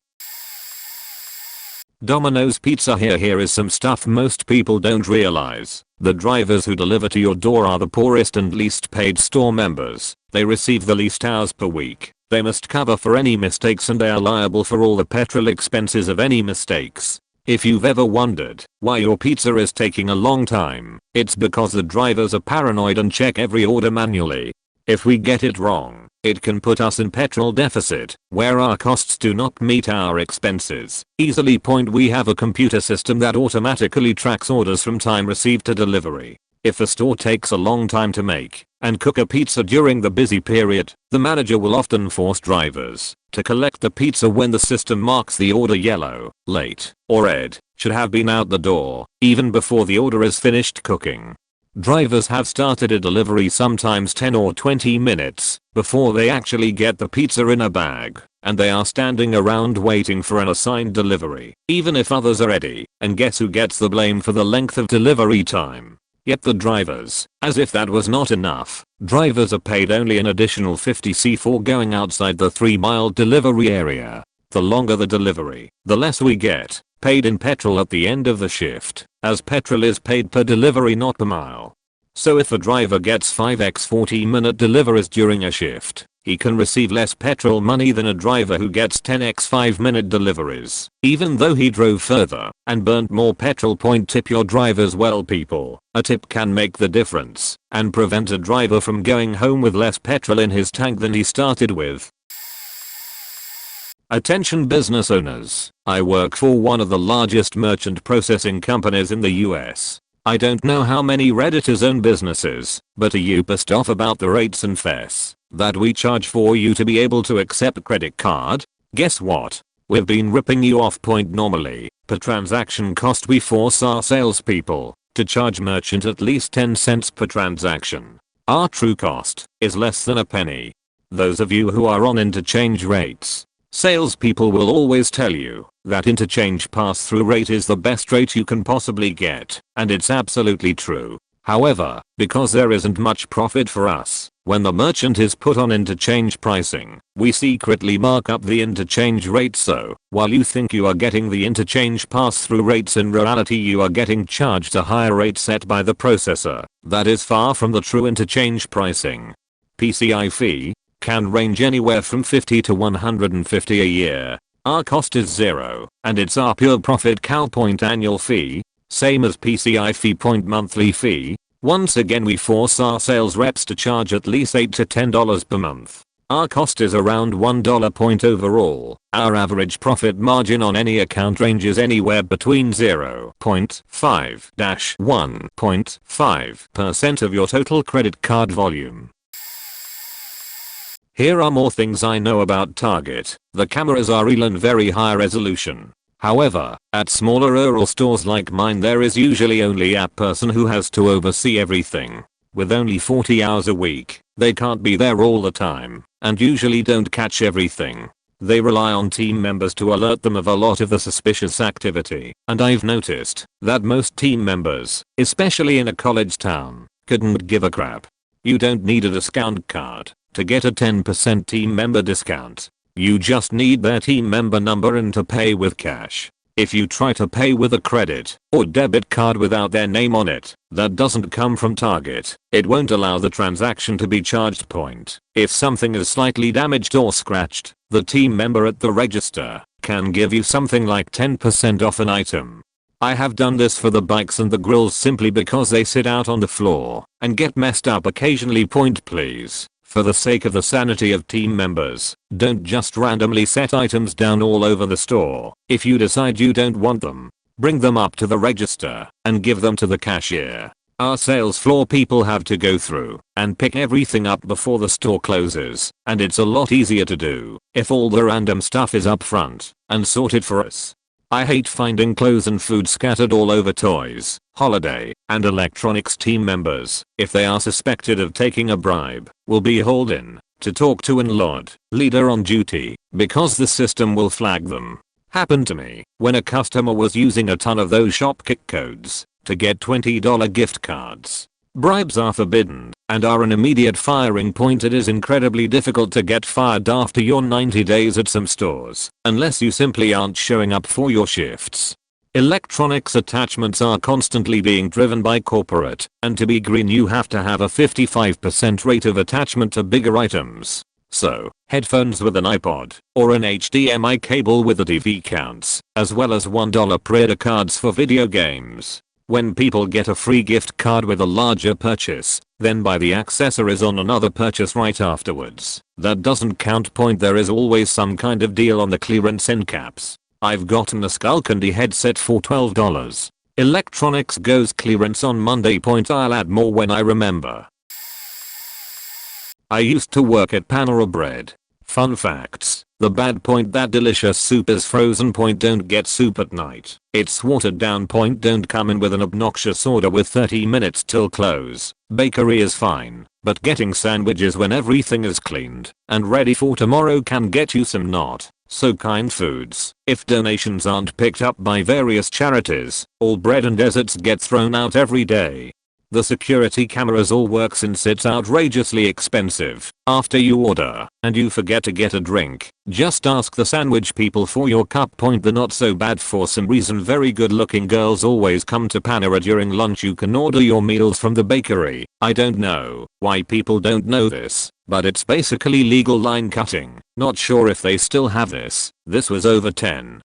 Domino's Pizza. Here is some stuff most people don't realize. The drivers who deliver to your door are the poorest and least paid store members. They receive the least hours per week. They must cover for any mistakes and they are liable for all the petrol expenses of any mistakes. If you've ever wondered why your pizza is taking a long time, it's because the drivers are paranoid and check every order manually. If we get it wrong, it can put us in petrol deficit, where our costs do not meet our expenses easily. We have a computer system that automatically tracks orders from time received to delivery. If a store takes a long time to make and cook a pizza during the busy period, the manager will often force drivers to collect the pizza when the system marks the order yellow, late, or red, should have been out the door, even before the order is finished cooking. Drivers have started a delivery sometimes 10 or 20 minutes before they actually get the pizza in a bag, and they are standing around waiting for an assigned delivery, even if others are ready, and guess who gets the blame for the length of delivery time? Yet the drivers. As if that was not enough, drivers are paid only an additional 50 for going outside the 3-mile delivery area. The longer the delivery, the less we get paid in petrol at the end of the shift, as petrol is paid per delivery not per mile. So if a driver gets 5x 40-minute deliveries during a shift, he can receive less petrol money than a driver who gets 10x 5-minute deliveries, even though he drove further and burnt more petrol. Tip your drivers well, people. A tip can make the difference and prevent a driver from going home with less petrol in his tank than he started with. Attention business owners, I work for one of the largest merchant processing companies in the US. I don't know how many Redditors own businesses, but are you pissed off about the rates and fees that we charge for you to be able to accept credit card? Guess what? We've been ripping you off. Normally, per transaction cost, we force our salespeople to charge merchant at least 10 cents per transaction. Our true cost is less than a penny. Those of you who are on interchange rates, salespeople will always tell you that interchange pass-through rate is the best rate you can possibly get, and it's absolutely true. However, because there isn't much profit for us when the merchant is put on interchange pricing, we secretly mark up the interchange rate. So, while you think you are getting the interchange pass-through rates, in reality you are getting charged a higher rate set by the processor that is far from the true interchange pricing. PCI fee can range anywhere from $50 to $150 a year. Our cost is zero, and it's our pure profit cow. Annual fee, same as PCI fee. Monthly fee, once again we force our sales reps to charge at least $8 to $10 per month. Our cost is around $1 point overall. Our average profit margin on any account ranges anywhere between 0.5-1.5% of your total credit card volume. Here are more things I know about Target. The cameras are real and very high resolution. However, at smaller rural stores like mine there is usually only a person who has to oversee everything. With only 40 hours a week, they can't be there all the time, and usually don't catch everything. They rely on team members to alert them of a lot of the suspicious activity, and I've noticed that most team members, especially in a college town, couldn't give a crap. You don't need a discount card to get a 10% team member discount. You just need their team member number and to pay with cash. If you try to pay with a credit or debit card without their name on it, that doesn't come from Target, it won't allow the transaction to be charged point. If something is slightly damaged or scratched, the team member at the register can give you something like 10% off an item. I have done this for the bikes and the grills simply because they sit out on the floor and get messed up occasionally. Point please. For the sake of the sanity of team members, don't just randomly set items down all over the store. If you decide you don't want them, bring them up to the register and give them to the cashier. Our sales floor people have to go through and pick everything up before the store closes, and it's a lot easier to do if all the random stuff is up front and sorted for us. I hate finding clothes and food scattered all over toys, holiday, and electronics. Team members, if they are suspected of taking a bribe, will be hauled in to talk to an LOD leader on duty because the system will flag them. Happened to me when a customer was using a ton of those Shopkick codes to get $20 gift cards. Bribes are forbidden and are an immediate firing point. It is incredibly difficult to get fired after your 90 days at some stores, unless you simply aren't showing up for your shifts. Electronics attachments are constantly being driven by corporate, and to be green you have to have a 55% rate of attachment to bigger items. So, headphones with an iPod, or an HDMI cable with a TV counts, as well as $1 Prada cards for video games. When people get a free gift card with a larger purchase, then buy the accessories on another purchase right afterwards. That doesn't count. Point there is always some kind of deal on the clearance end caps. I've gotten a Skullcandy headset for $12. Electronics goes clearance on Monday. Point I'll add more when I remember. I used to work at Panera Bread. Fun facts. The bad point that delicious soup is frozen. Point don't get soup at night. It's watered down. Point don't come in with an obnoxious order with 30 minutes till close. Bakery is fine, but getting sandwiches when everything is cleaned and ready for tomorrow can get you some not so kind foods. If donations aren't picked up by various charities, all bread and desserts get thrown out every day. The security cameras all work since it's outrageously expensive. After you order and you forget to get a drink, just ask the sandwich people for your cup. Point they're not so bad. For some reason very good looking girls always come to Panera during lunch. You can order your meals from the bakery. I don't know why people don't know this, but it's basically legal line cutting. Not sure if they still have this. This was over 10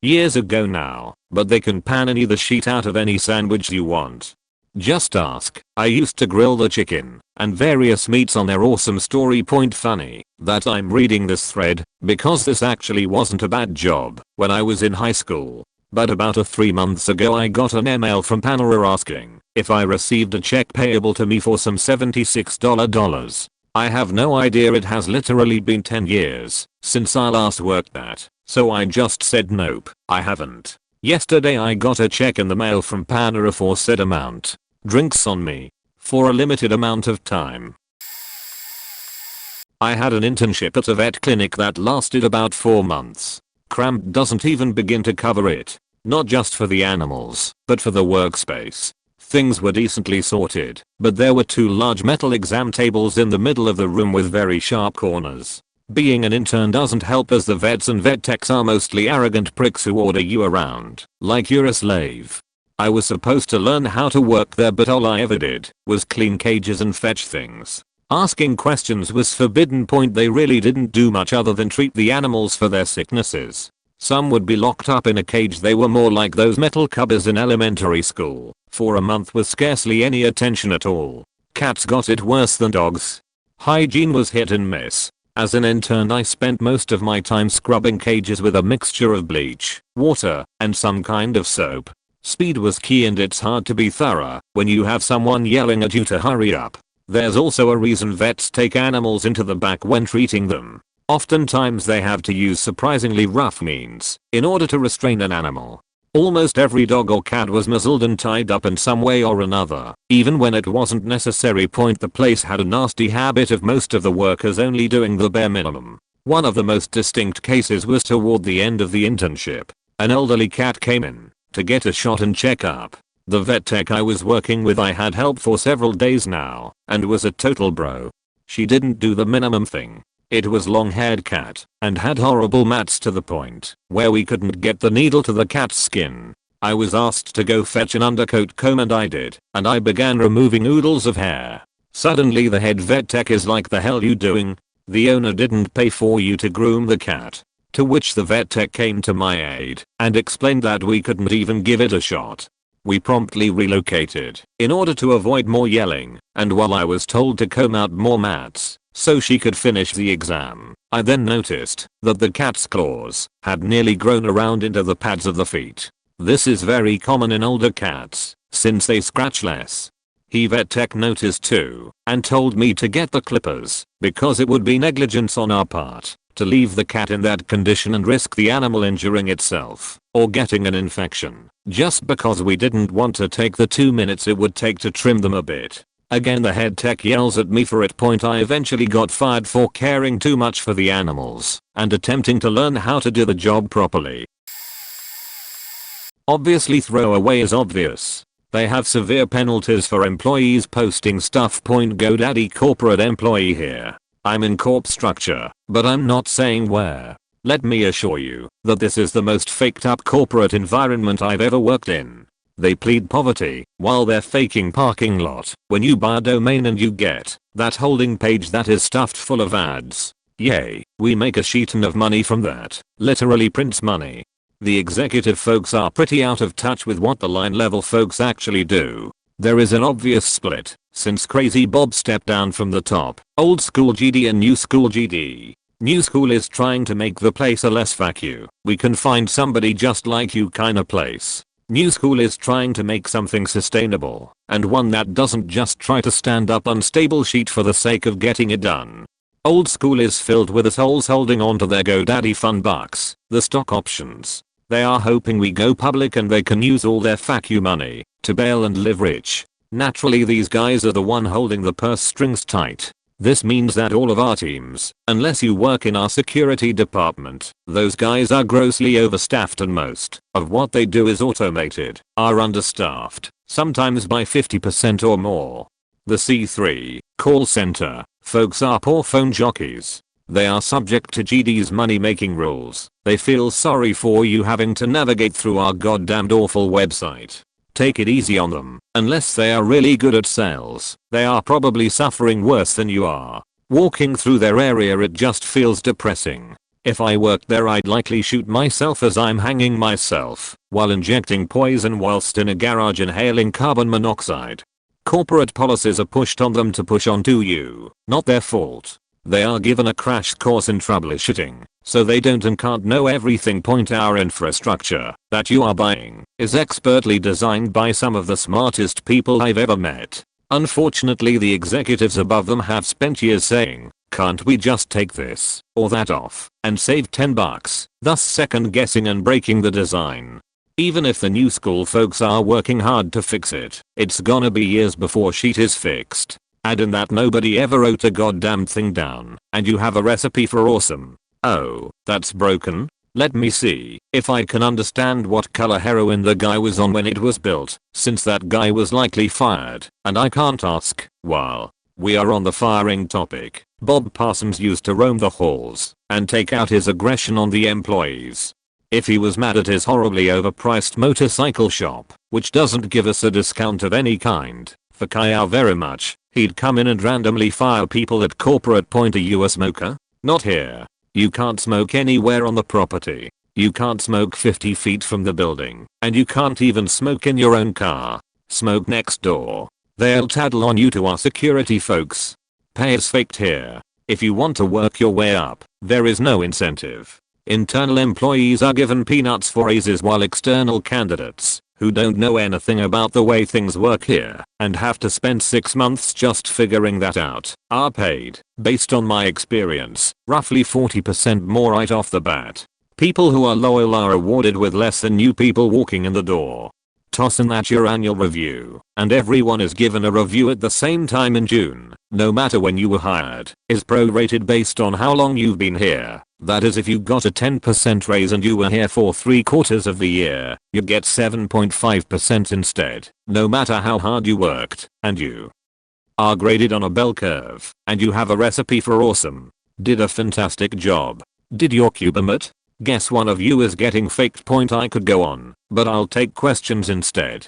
years ago now, but they can pan any the sheet out of any sandwich you want. Just ask. I used to grill the chicken and various meats on their awesome story. Point funny that I'm reading this thread because this actually wasn't a bad job when I was in high school. But about 3 months ago I got an email from Panera asking if I received a check payable to me for some $76. I have no idea. It has literally been 10 years since I last worked that, so I just said nope, I haven't. Yesterday I got a check in the mail from Panera for said amount. Drinks on me. For a limited amount of time. I had an internship at a vet clinic that lasted about 4 months. Cramp doesn't even begin to cover it. Not just for the animals, but for the workspace. Things were decently sorted, but there were 2 large metal exam tables in the middle of the room with very sharp corners. Being an intern doesn't help as the vets and vet techs are mostly arrogant pricks who order you around like you're a slave. I was supposed to learn how to work there, but all I ever did was clean cages and fetch things. Asking questions was forbidden. Point they really didn't do much other than treat the animals for their sicknesses. Some would be locked up in a cage. They were more like those metal cubbies in elementary school for a month with scarcely any attention at all. Cats got it worse than dogs. Hygiene was hit and miss. As an intern I spent most of my time scrubbing cages with a mixture of bleach, water, and some kind of soap. Speed was key and it's hard to be thorough when you have someone yelling at you to hurry up. There's also a reason vets take animals into the back when treating them. Oftentimes they have to use surprisingly rough means in order to restrain an animal. Almost every dog or cat was muzzled and tied up in some way or another, even when it wasn't necessary. The place had a nasty habit of most of the workers only doing the bare minimum. One of the most distinct cases was toward the end of the internship. An elderly cat came in to get a shot and check up. The vet tech I was working with I had helped for several days now and was a total bro. She didn't do the minimum thing. It was long-haired cat and had horrible mats to the point where we couldn't get the needle to the cat's skin. I was asked to go fetch an undercoat comb and I did, and I began removing oodles of hair. Suddenly the head vet tech is like, "The hell you doing? The owner didn't pay for you to groom the cat." To which the vet tech came to my aid and explained that we couldn't even give it a shot. We promptly relocated in order to avoid more yelling, and while I was told to comb out more mats so she could finish the exam, I then noticed that the cat's claws had nearly grown around into the pads of the feet. This is very common in older cats since they scratch less. He vet tech noticed too and told me to get the clippers because it would be negligence on our part to leave the cat in that condition and risk the animal injuring itself or getting an infection just because we didn't want to take the 2 minutes it would take to trim them a bit. Again the head tech yells at me for it. I eventually got fired for caring too much for the animals and attempting to learn how to do the job properly. Obviously throwaway is obvious. They have severe penalties for employees posting stuff. GoDaddy corporate employee here. I'm in corp structure, but I'm not saying where. Let me assure you that this is the most faked up corporate environment I've ever worked in. They plead poverty while they're faking parking lot when you buy a domain and you get that holding page that is stuffed full of ads. Yay, we make a shit ton of money from that. Literally prints money. The executive folks are pretty out of touch with what the line level folks actually do. There is an obvious split since Crazy Bob stepped down from the top. Old school GD and new school GD. New school is trying to make the place a less fuck you, we can find somebody just like you kinda place. New school is trying to make something sustainable and one that doesn't just try to stand up unstable shit for the sake of getting it done. Old school is filled with assholes holding on to their GoDaddy fun bucks, the stock options. They are hoping we go public and they can use all their fuck you money to bail and live rich. Naturally these guys are the one holding the purse strings tight. This means that all of our teams, unless you work in our security department, those guys are grossly overstaffed and most of what they do is automated, are understaffed, sometimes by 50% or more. The C3 call center folks are poor phone jockeys. They are subject to GD's money making rules. They feel sorry for you having to navigate through our goddamned awful website. Take it easy on them. Unless they are really good at sales, they are probably suffering worse than you are. Walking through their area it just feels depressing. If I worked there I'd likely shoot myself as I'm hanging myself while injecting poison whilst in a garage inhaling carbon monoxide. Corporate policies are pushed on them to push onto you, not their fault. They are given a crash course in troubleshooting, so they don't and can't know everything. Our infrastructure that you are buying is expertly designed by some of the smartest people I've ever met. Unfortunately the executives above them have spent years saying, "Can't we just take this or that off and save $10, thus second guessing and breaking the design. Even if the new school folks are working hard to fix it, it's gonna be years before shit is fixed. Add in that nobody ever wrote a goddamn thing down, and you have a recipe for awesome. Oh, that's broken? Let me see if I can understand what color heroin the guy was on when it was built, since that guy was likely fired, and I can't ask." While we are on the firing topic, Bob Parsons used to roam the halls and take out his aggression on the employees. If he was mad at his horribly overpriced motorcycle shop, which doesn't give us a discount of any kind, for Kaya very much, he'd come in and randomly fire people at corporate. Are you a smoker? Not here. You can't smoke anywhere on the property. You can't smoke 50 feet from the building, and you can't even smoke in your own car. Smoke next door. They'll tattle on you to our security folks. Pay is faked here. If you want to work your way up, there is no incentive. Internal employees are given peanuts for raises while external candidates, who don't know anything about the way things work here and have to spend 6 months just figuring that out, are paid, based on my experience, roughly 40% more right off the bat. People who are loyal are awarded with less than new people walking in the door. Toss in that your annual review, and everyone is given a review at the same time in June, no matter when you were hired, is prorated based on how long you've been here. That is, if you got a 10% raise and you were here for 3/4 of the year, you get 7.5% instead, no matter how hard you worked, and you are graded on a bell curve, and you have a recipe for awesome. Did a fantastic job. Did your Cubamate? Guess one of you is getting faked point. I could go on, but I'll take questions instead.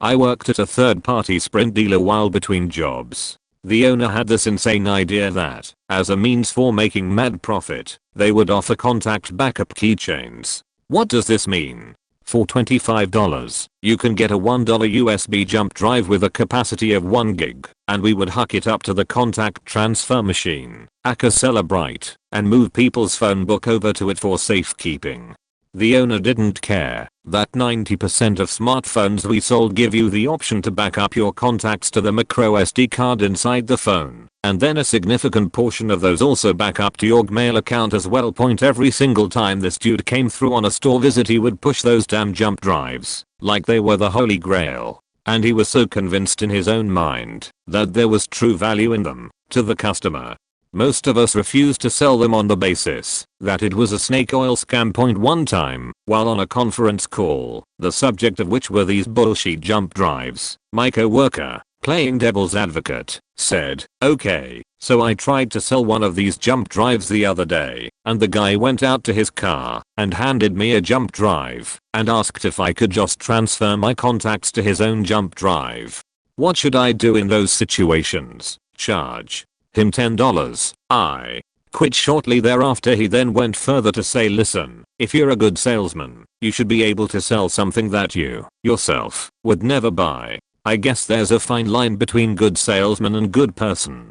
I worked at a third-party Sprint dealer while between jobs. The owner had this insane idea that, as a means for making mad profit, they would offer contact backup keychains. What does this mean? For $25, you can get a $1 USB jump drive with a capacity of 1 gig, and we would hook it up to the contact transfer machine, aka Celebrite, and move people's phone book over to it for safekeeping. The owner didn't care that 90% of smartphones we sold give you the option to back up your contacts to the micro SD card inside the phone, and then a significant portion of those also back up to your Gmail account as well. Every single time this dude came through on a store visit, he would push those damn jump drives like they were the holy grail, and he was so convinced in his own mind that there was true value in them to the customer. Most of us refused to sell them on the basis that it was a snake oil scam. One time, while on a conference call, the subject of which were these bullshit jump drives, my coworker, playing devil's advocate, said, "Okay, so I tried to sell one of these jump drives the other day, and the guy went out to his car and handed me a jump drive and asked if I could just transfer my contacts to his own jump drive. What should I do in those situations? Charge him $10. I quit shortly thereafter." He then went further to say, "Listen, if you're a good salesman, you should be able to sell something that you, yourself, would never buy. I guess there's a fine line between good salesman and good person."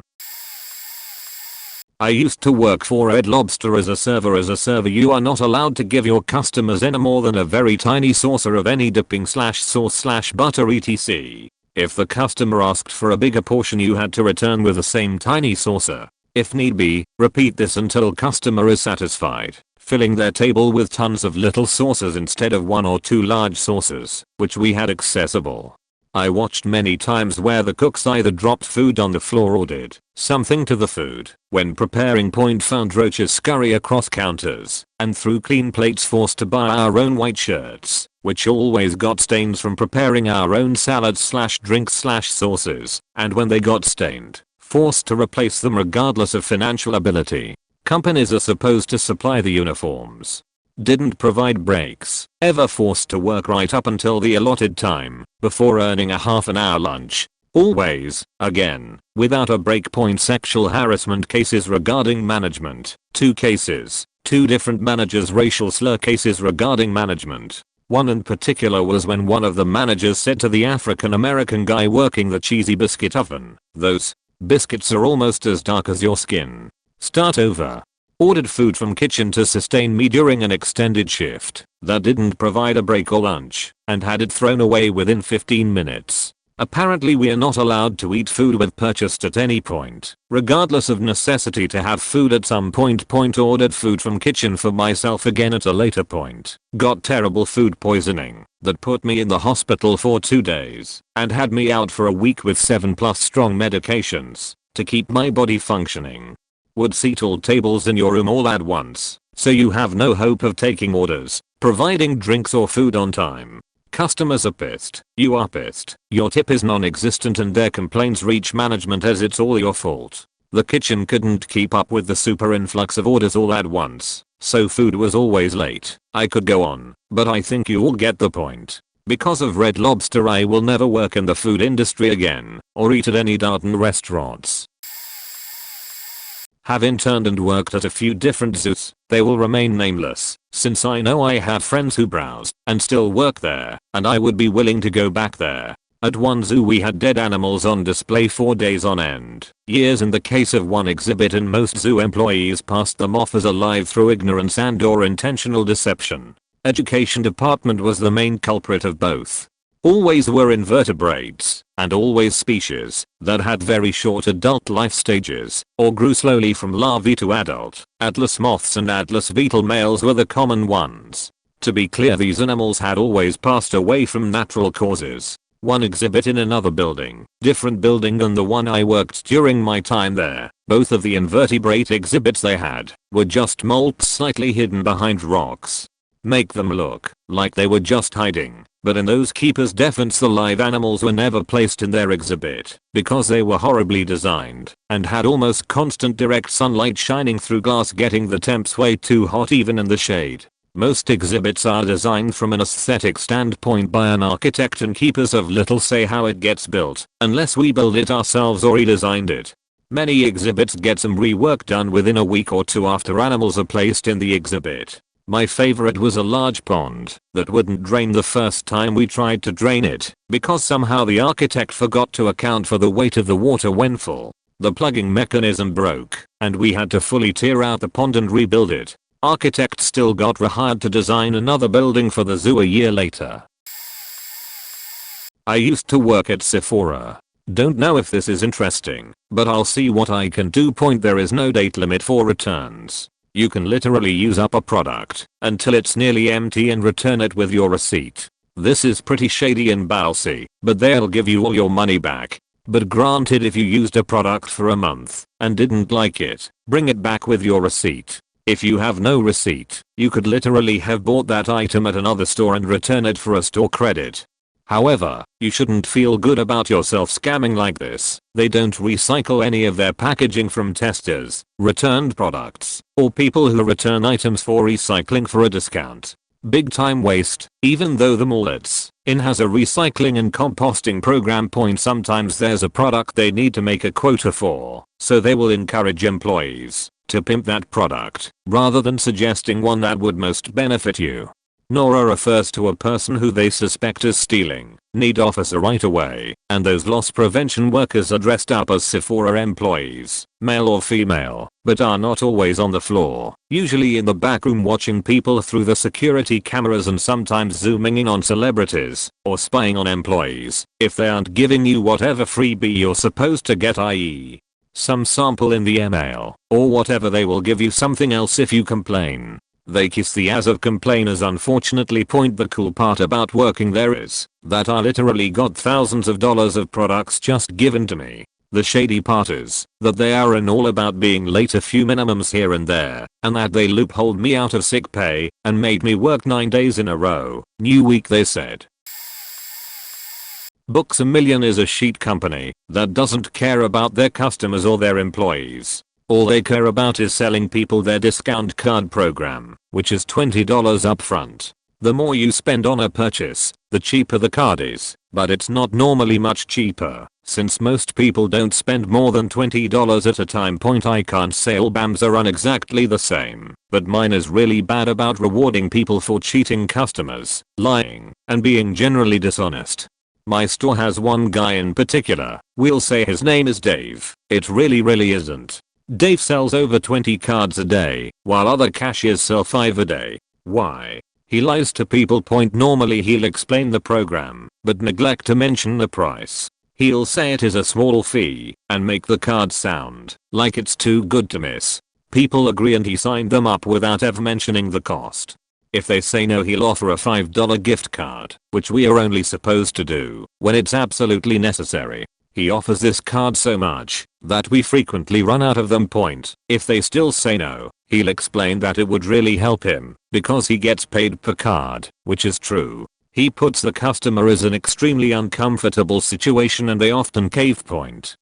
I used to work for Red Lobster as a server. As a server, you are not allowed to give your customers any more than a very tiny saucer of any dipping / sauce / butter etc. If the customer asked for a bigger portion, you had to return with the same tiny saucer. If need be, repeat this until customer is satisfied, filling their table with tons of little saucers instead of 1 or 2 large saucers, which we had accessible. I watched many times where the cooks either dropped food on the floor or did something to the food when preparing. Found roaches scurry across counters and through clean plates, forced to buy our own white shirts, which always got stains from preparing our own salads / drinks / sauces, and when they got stained, forced to replace them regardless of financial ability. Companies are supposed to supply the uniforms. Didn't provide breaks, ever forced to work right up until the allotted time, before earning a half an hour lunch. Always, again, without a break. Sexual harassment cases regarding management, 2 cases, 2 different managers. Racial slur cases regarding management. One in particular was when one of the managers said to the African American guy working the cheesy biscuit oven, "Those biscuits are almost as dark as your skin. Start over." Ordered food from kitchen to sustain me during an extended shift that didn't provide a break or lunch, and had it thrown away within 15 minutes. Apparently we are not allowed to eat food we've purchased at any point, regardless of necessity to have food at some point. Ordered food from kitchen for myself again at a later point. Got terrible food poisoning that put me in the hospital for 2 days and had me out for a week with 7+ strong medications to keep my body functioning. Would seat all tables in your room all at once, so you have no hope of taking orders, providing drinks or food on time. Customers are pissed, you are pissed, your tip is non-existent, and their complaints reach management as it's all your fault. The kitchen couldn't keep up with the super influx of orders all at once, so food was always late. I could go on, but I think you all get the point. Because of Red Lobster, I will never work in the food industry again, or eat at any Darden restaurants. Have interned and worked at a few different zoos. They will remain nameless, since I know I have friends who browse and still work there, and I would be willing to go back there. At one zoo we had dead animals on display for days on end. Years in the case of one exhibit, and most zoo employees passed them off as alive through ignorance and/or intentional deception. Education department was the main culprit of both. Always were invertebrates, and always species, that had very short adult life stages, or grew slowly from larvae to adult. Atlas moths and atlas beetle males were the common ones. To be clear, these animals had always passed away from natural causes. One exhibit in another building, different building than the one I worked during my time there. Both of the invertebrate exhibits they had were just molts slightly hidden behind rocks. Make them look like they were just hiding, but in those keepers' defense, the live animals were never placed in their exhibit because they were horribly designed and had almost constant direct sunlight shining through glass, getting the temps way too hot even in the shade. Most exhibits are designed from an aesthetic standpoint by an architect, and keepers have little say how it gets built, unless we build it ourselves or redesigned it. Many exhibits get some rework done within a week or two after animals are placed in the exhibit. My favorite was a large pond that wouldn't drain the first time we tried to drain it, because somehow the architect forgot to account for the weight of the water when full. The plugging mechanism broke, and we had to fully tear out the pond and rebuild it. Architect still got rehired to design another building for the zoo a year later. I used to work at Sephora. Don't know if this is interesting, but I'll see what I can do. There is no date limit for returns. You can literally use up a product until it's nearly empty and return it with your receipt. This is pretty shady and bousy, but they'll give you all your money back. But granted, if you used a product for a month and didn't like it, bring it back with your receipt. If you have no receipt, you could literally have bought that item at another store and return it for a store credit. However, you shouldn't feel good about yourself scamming like this. They don't recycle any of their packaging from testers, returned products, or people who return items for recycling for a discount. Big time waste. Even though the mall it's in has a recycling and composting program, sometimes there's a product they need to make a quota for, so they will encourage employees to pimp that product rather than suggesting one that would most benefit you. Nora refers to a person who they suspect is stealing, need officer right away, and those loss prevention workers are dressed up as Sephora employees, male or female, but are not always on the floor, usually in the back room watching people through the security cameras and sometimes zooming in on celebrities or spying on employees if they aren't giving you whatever freebie you're supposed to get, i.e. some sample in the email, or whatever. They will give you something else if you complain. They kiss the ass of complainers. Unfortunately, the cool part about working there is that I literally got thousands of dollars of products just given to me. The shady part is that they are all about being late a few minimums here and there, and that they loopholed me out of sick pay and made me work 9 days in a row. New week, they said. Books A Million is a sheet company that doesn't care about their customers or their employees. All they care about is selling people their discount card program, which is $20 upfront. The more you spend on a purchase, the cheaper the card is, but it's not normally much cheaper, since most people don't spend more than $20 at a time. I can't say all BAMs are exactly the same, but mine is really bad about rewarding people for cheating customers, lying, and being generally dishonest. My store has one guy in particular. We'll say his name is Dave. It really isn't. Dave sells over 20 cards a day, while other cashiers sell 5 a day. Why? He lies to people. Normally he'll explain the program, but neglect to mention the price. He'll say it is a small fee, and make the card sound like it's too good to miss. People agree and he signed them up without ever mentioning the cost. If they say no, he'll offer a $5 gift card, which we are only supposed to do when it's absolutely necessary. He offers this card so much that we frequently run out of them. If they still say no, he'll explain that it would really help him because he gets paid per card, which is true. He puts the customer in an extremely uncomfortable situation and they often cave.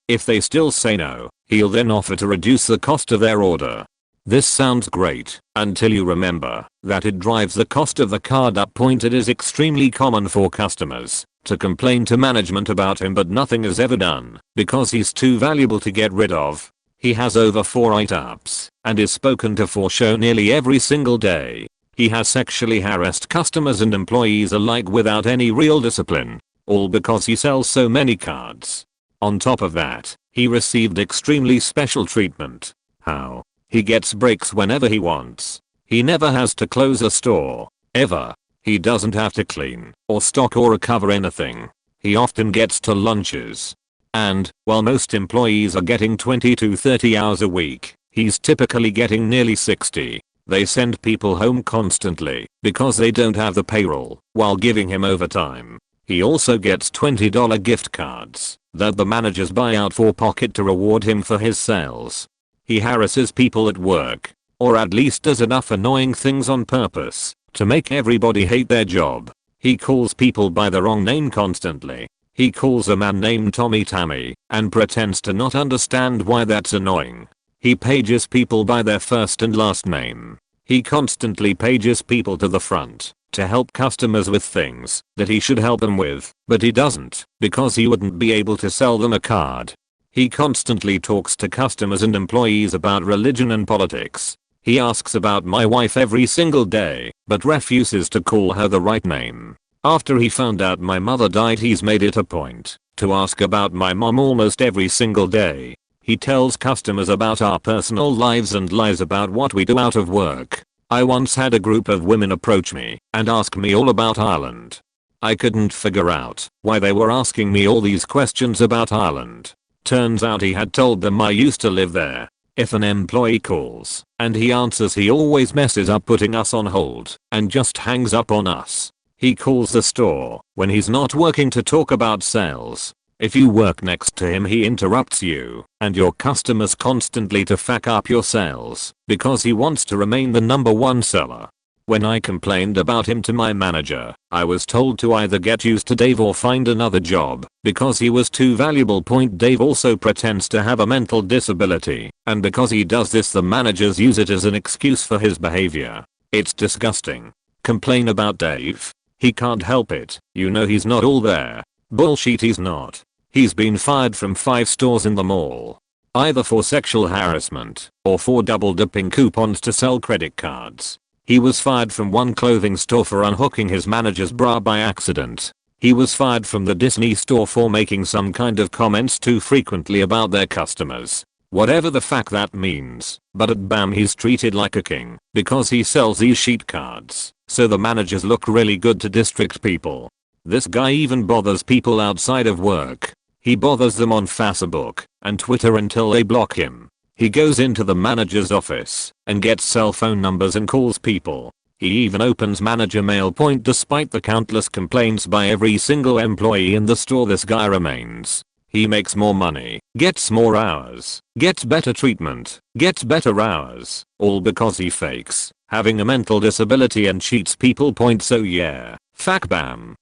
If they still say no, he'll then offer to reduce the cost of their order. This sounds great until you remember that it drives the cost of the card up. It is extremely common for customers to complain to management about him, but nothing is ever done because he's too valuable to get rid of. He has over 4 write-ups and is spoken to for show nearly every single day. He has sexually harassed customers and employees alike without any real discipline. all because he sells so many cards. On top of that, he received extremely special treatment. How? He gets breaks whenever he wants. He never has to close a store, ever. He doesn't have to clean, or stock or recover anything. He often gets to lunches. And, while most employees are getting 20 to 30 hours a week, he's typically getting nearly 60. They send people home constantly because they don't have the payroll while giving him overtime. He also gets $20 gift cards that the managers buy out for pocket to reward him for his sales. He harasses people at work, or at least does enough annoying things on purpose to make everybody hate their job. He calls people by the wrong name constantly. He calls a man named Tommy Tammy and pretends to not understand why that's annoying. He pages people by their first and last name. He constantly pages people to the front to help customers with things that he should help them with, but he doesn't because he wouldn't be able to sell them a card. He constantly talks to customers and employees about religion and politics. He asks about my wife every single day, but refuses to call her the right name. After he found out my mother died, he's made it a point to ask about my mom almost every single day. He tells customers about our personal lives and lies about what we do out of work. I once had a group of women approach me and ask me all about Ireland. I couldn't figure out why they were asking me all these questions about Ireland. Turns out he had told them I used to live there. If an employee calls and he answers, he always messes up putting us on hold and just hangs up on us. He calls the store when he's not working to talk about sales. If you work next to him, he interrupts you and your customers constantly to fuck up your sales because he wants to remain the #1 seller. When I complained about him to my manager, I was told to either get used to Dave or find another job because he was too valuable. Dave also pretends to have a mental disability, and because he does this, the managers use it as an excuse for his behavior. It's disgusting. Complain about Dave. He can't help it. You know he's not all there. Bullshit, he's not. He's been fired from 5 stores in the mall. Either for sexual harassment or for double dipping coupons to sell credit cards. He was fired from one clothing store for unhooking his manager's bra by accident. He was fired from the Disney store for making some kind of comments too frequently about their customers. Whatever the fuck that means, but at BAM he's treated like a king because he sells these sheet cards, so the managers look really good to district people. This guy even bothers people outside of work. He bothers them on Facebook and Twitter until they block him. He goes into the manager's office and gets cell phone numbers and calls people. He even opens manager mail. Despite the countless complaints by every single employee in the store, this guy remains. He makes more money, gets more hours, gets better treatment, gets better hours, all because he fakes having a mental disability and cheats people. So yeah, fuck BAM.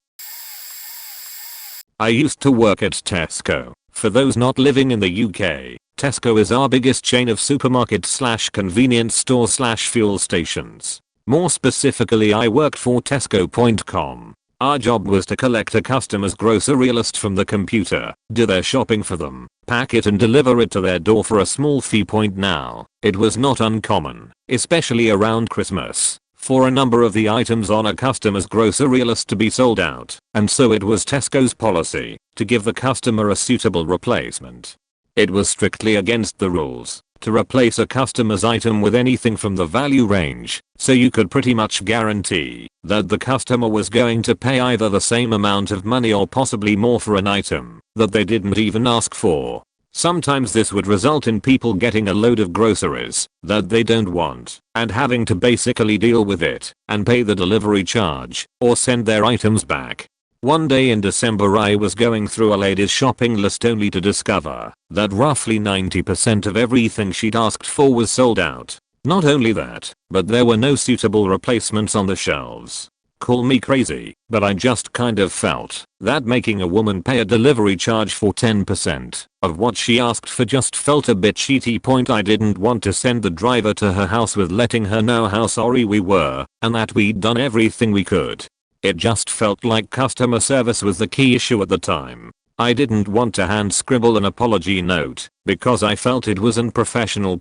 I used to work at Tesco. For those not living in the UK, Tesco is our biggest chain of supermarket/convenience store/fuel stations. More specifically, I worked for Tesco.com. Our job was to collect a customer's grocery list from the computer, do their shopping for them, pack it and deliver it to their door for a small fee. Now, it was not uncommon, especially around Christmas, for a number of the items on a customer's grocery list to be sold out, and so it was Tesco's policy to give the customer a suitable replacement. It was strictly against the rules to replace a customer's item with anything from the value range, so you could pretty much guarantee that the customer was going to pay either the same amount of money or possibly more for an item that they didn't even ask for. Sometimes this would result in people getting a load of groceries that they don't want and having to basically deal with it and pay the delivery charge or send their items back. One day in December, I was going through a lady's shopping list only to discover that roughly 90% of everything she'd asked for was sold out. Not only that, but there were no suitable replacements on the shelves. Call me crazy, but I just kind of felt that making a woman pay a delivery charge for 10% of what she asked for just felt a bit cheaty. I didn't want to send the driver to her house with letting her know how sorry we were and that we'd done everything we could. It just felt like customer service was the key issue at the time. I didn't want to hand scribble an apology note because I felt it was unprofessional.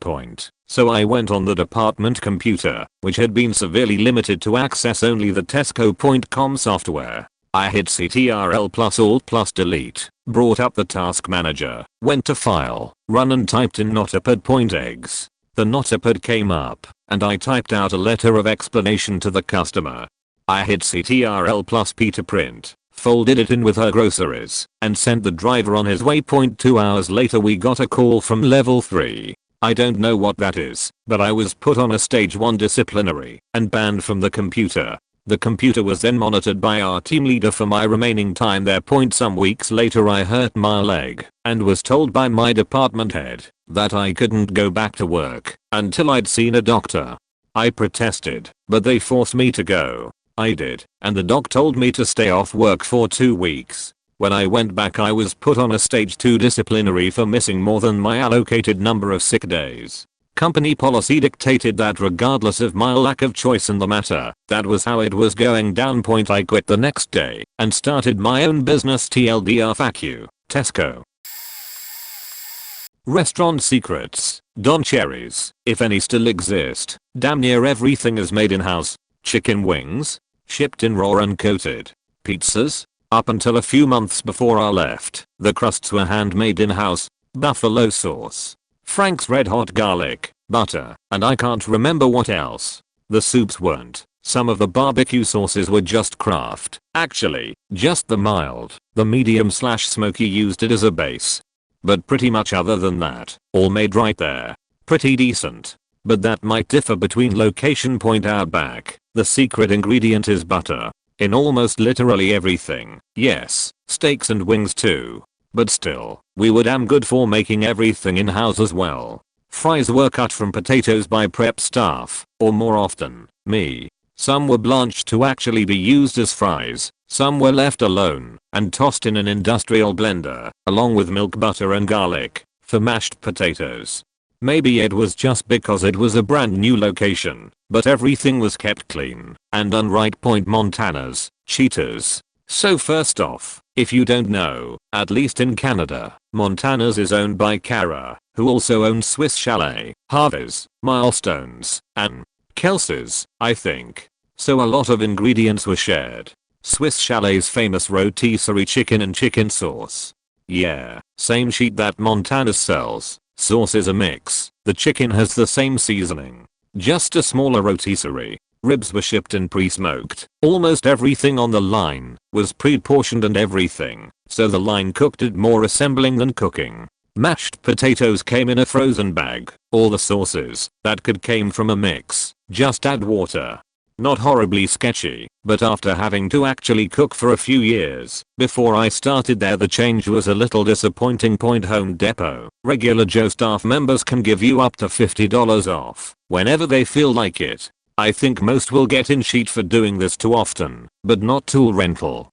So I went on the department computer, which had been severely limited to access only the Tesco.com software. I hit Ctrl plus Alt plus Delete, brought up the task manager, went to File, Run and typed in notapad.eggs. The notapad came up, and I typed out a letter of explanation to the customer. I hit Ctrl plus P to print, folded it in with her groceries, and sent the driver on his way. 2 hours later we got a call from level 3. I don't know what that is, but I was put on a stage 1 disciplinary and banned from the computer. The computer was then monitored by our team leader for my remaining time there. Some weeks later I hurt my leg and was told by my department head that I couldn't go back to work until I'd seen a doctor. I protested, but they forced me to go. I did, and the doc told me to stay off work for 2 weeks. When I went back I was put on a stage 2 disciplinary for missing more than my allocated number of sick days. Company policy dictated that regardless of my lack of choice in the matter, that was how it was going down. I quit the next day and started my own business. TLDR fuck you, Tesco. Restaurant secrets. Don Cherries, if any still exist, damn near everything is made in-house. Chicken wings, shipped in raw uncoated. Pizzas, up until a few months before I left, the crusts were handmade in-house. Buffalo sauce, Frank's red hot garlic, butter, and I can't remember what else. The soups weren't. Some of the barbecue sauces were just craft. Actually, just the mild, the medium / smoky used it as a base. But pretty much other than that, all made right there. Pretty decent. But that might differ between location. Outback, the secret ingredient is butter. In almost literally everything. Yes, steaks and wings too. But still, we were damn good for making everything in-house as well. Fries were cut from potatoes by prep staff, or more often, me. Some were blanched to actually be used as fries, some were left alone and tossed in an industrial blender, along with milk, butter and garlic, for mashed potatoes. Maybe it was just because it was a brand new location, but everything was kept clean and unright. Montana's cheaters. So first off, if you don't know, at least in Canada, Montana's is owned by Cara, who also owns Swiss Chalet, Harvey's, Milestones, and Kelsey's, I think. So a lot of ingredients were shared. Swiss Chalet's famous rotisserie chicken and chicken sauce. Yeah, same sheet that Montana's sells. Sauce is a mix. The chicken has the same seasoning, just a smaller rotisserie. Ribs were shipped and pre-smoked. Almost everything on the line was pre-portioned and everything, so the line cooked it more assembling than cooking. Mashed potatoes came in a frozen bag. All the sauces that could came from a mix. Just add water. Not horribly sketchy, but after having to actually cook for a few years before I started there, the change was a little disappointing. Home Depot. Regular Joe staff members can give you up to $50 off whenever they feel like it. I think most will get in sheet for doing this too often, but not tool rental.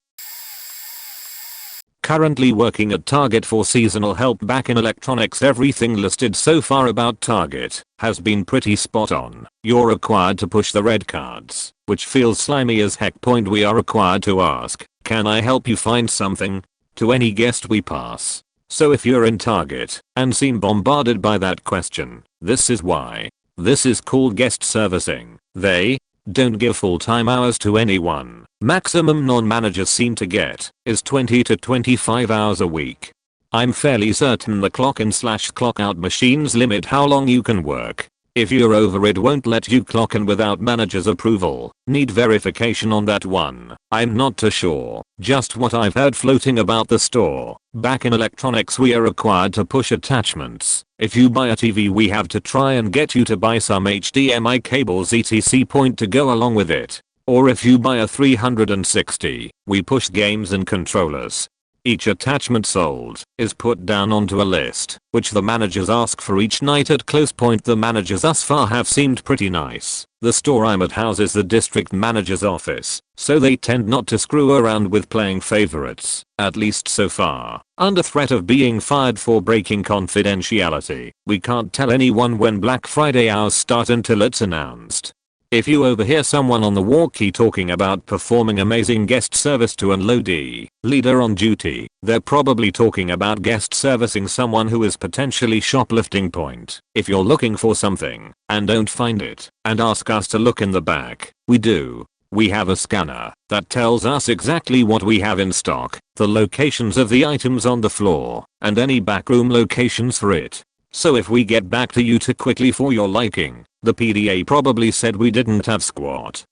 Currently working at Target for seasonal help back in electronics. Everything listed so far about Target has been pretty spot on. You're required to push the red cards, which feels slimy as heck. We are required to ask, can I help you find something? To any guest we pass. So if you're in Target and seem bombarded by that question, this is why. This is called guest servicing. They don't give full-time hours to anyone. Maximum non-managers seem to get is 20 to 25 hours a week. I'm fairly certain the clock in / clock out machines limit how long you can work. If you're over it won't let you clock in without manager's approval. Need verification on that one. I'm not too sure. Just what I've heard floating about the store. Back in electronics we are required to push attachments. If you buy a TV we have to try and get you to buy some HDMI cables etc. to go along with it. Or if you buy a 360, we push games and controllers. Each attachment sold is put down onto a list, which the managers ask for each night at close. The managers thus far have seemed pretty nice. The store I'm at houses the district manager's office, so they tend not to screw around with playing favorites, at least so far. Under threat of being fired for breaking confidentiality, we can't tell anyone when Black Friday hours start until it's announced. If you overhear someone on the walkie talking about performing amazing guest service to an LOD leader on duty, they're probably talking about guest servicing someone who is potentially shoplifting. If you're looking for something and don't find it, and ask us to look in the back, we do. We have a scanner that tells us exactly what we have in stock, the locations of the items on the floor, and any backroom locations for it. So if we get back to you too quickly for your liking, the PDA probably said we didn't have squat.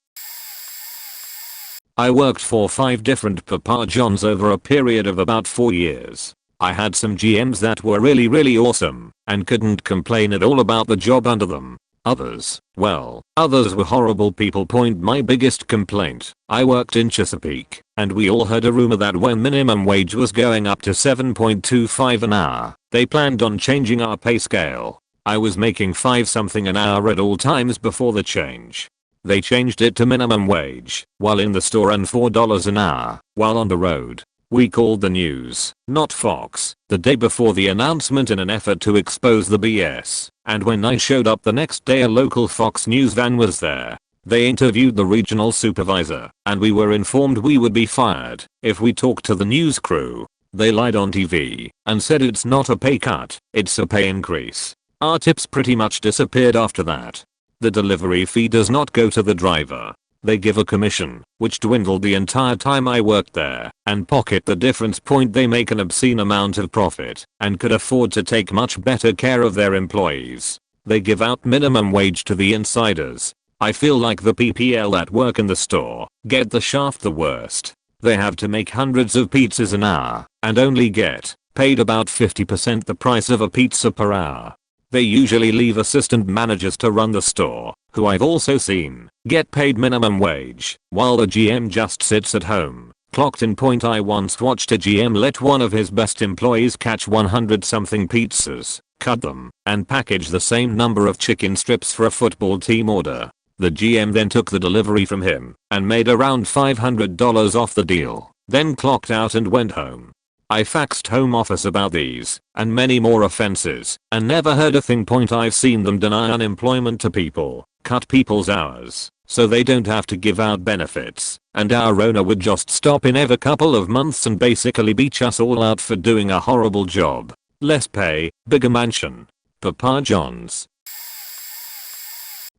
I worked for 5 different Papa Johns over a period of about 4 years. I had some GMs that were really awesome and couldn't complain at all about the job under them. Others were horrible people. My biggest complaint, I worked in Chesapeake, and we all heard a rumor that when minimum wage was going up to $7.25 an hour, they planned on changing our pay scale. I was making 5 something an hour at all times before the change. They changed it to minimum wage while in the store and $4 an hour while on the road. We called the news, not Fox, the day before the announcement in an effort to expose the BS, and when I showed up the next day a local Fox News van was there. They interviewed the regional supervisor, and we were informed we would be fired if we talked to the news crew. They lied on TV and said it's not a pay cut, it's a pay increase. Our tips pretty much disappeared after that. The delivery fee does not go to the driver. They give a commission, which dwindled the entire time I worked there, and pocket the difference. They make an obscene amount of profit and could afford to take much better care of their employees. They give out minimum wage to the insiders. I feel like the PPL that work in the store get the shaft the worst. They have to make hundreds of pizzas an hour and only get paid about 50% the price of a pizza per hour. They usually leave assistant managers to run the store, who I've also seen get paid minimum wage, while the GM just sits at home, clocked in. I once watched a GM let one of his best employees catch 100 something pizzas, cut them, and package the same number of chicken strips for a football team order. The GM then took the delivery from him and made around $500 off the deal, then clocked out and went home. I faxed home office about these and many more offenses and never heard a thing. I've seen them deny unemployment to people, cut people's hours so they don't have to give out benefits, and our owner would just stop in every couple of months and basically beach us all out for doing a horrible job. Less pay, bigger mansion. Papa John's.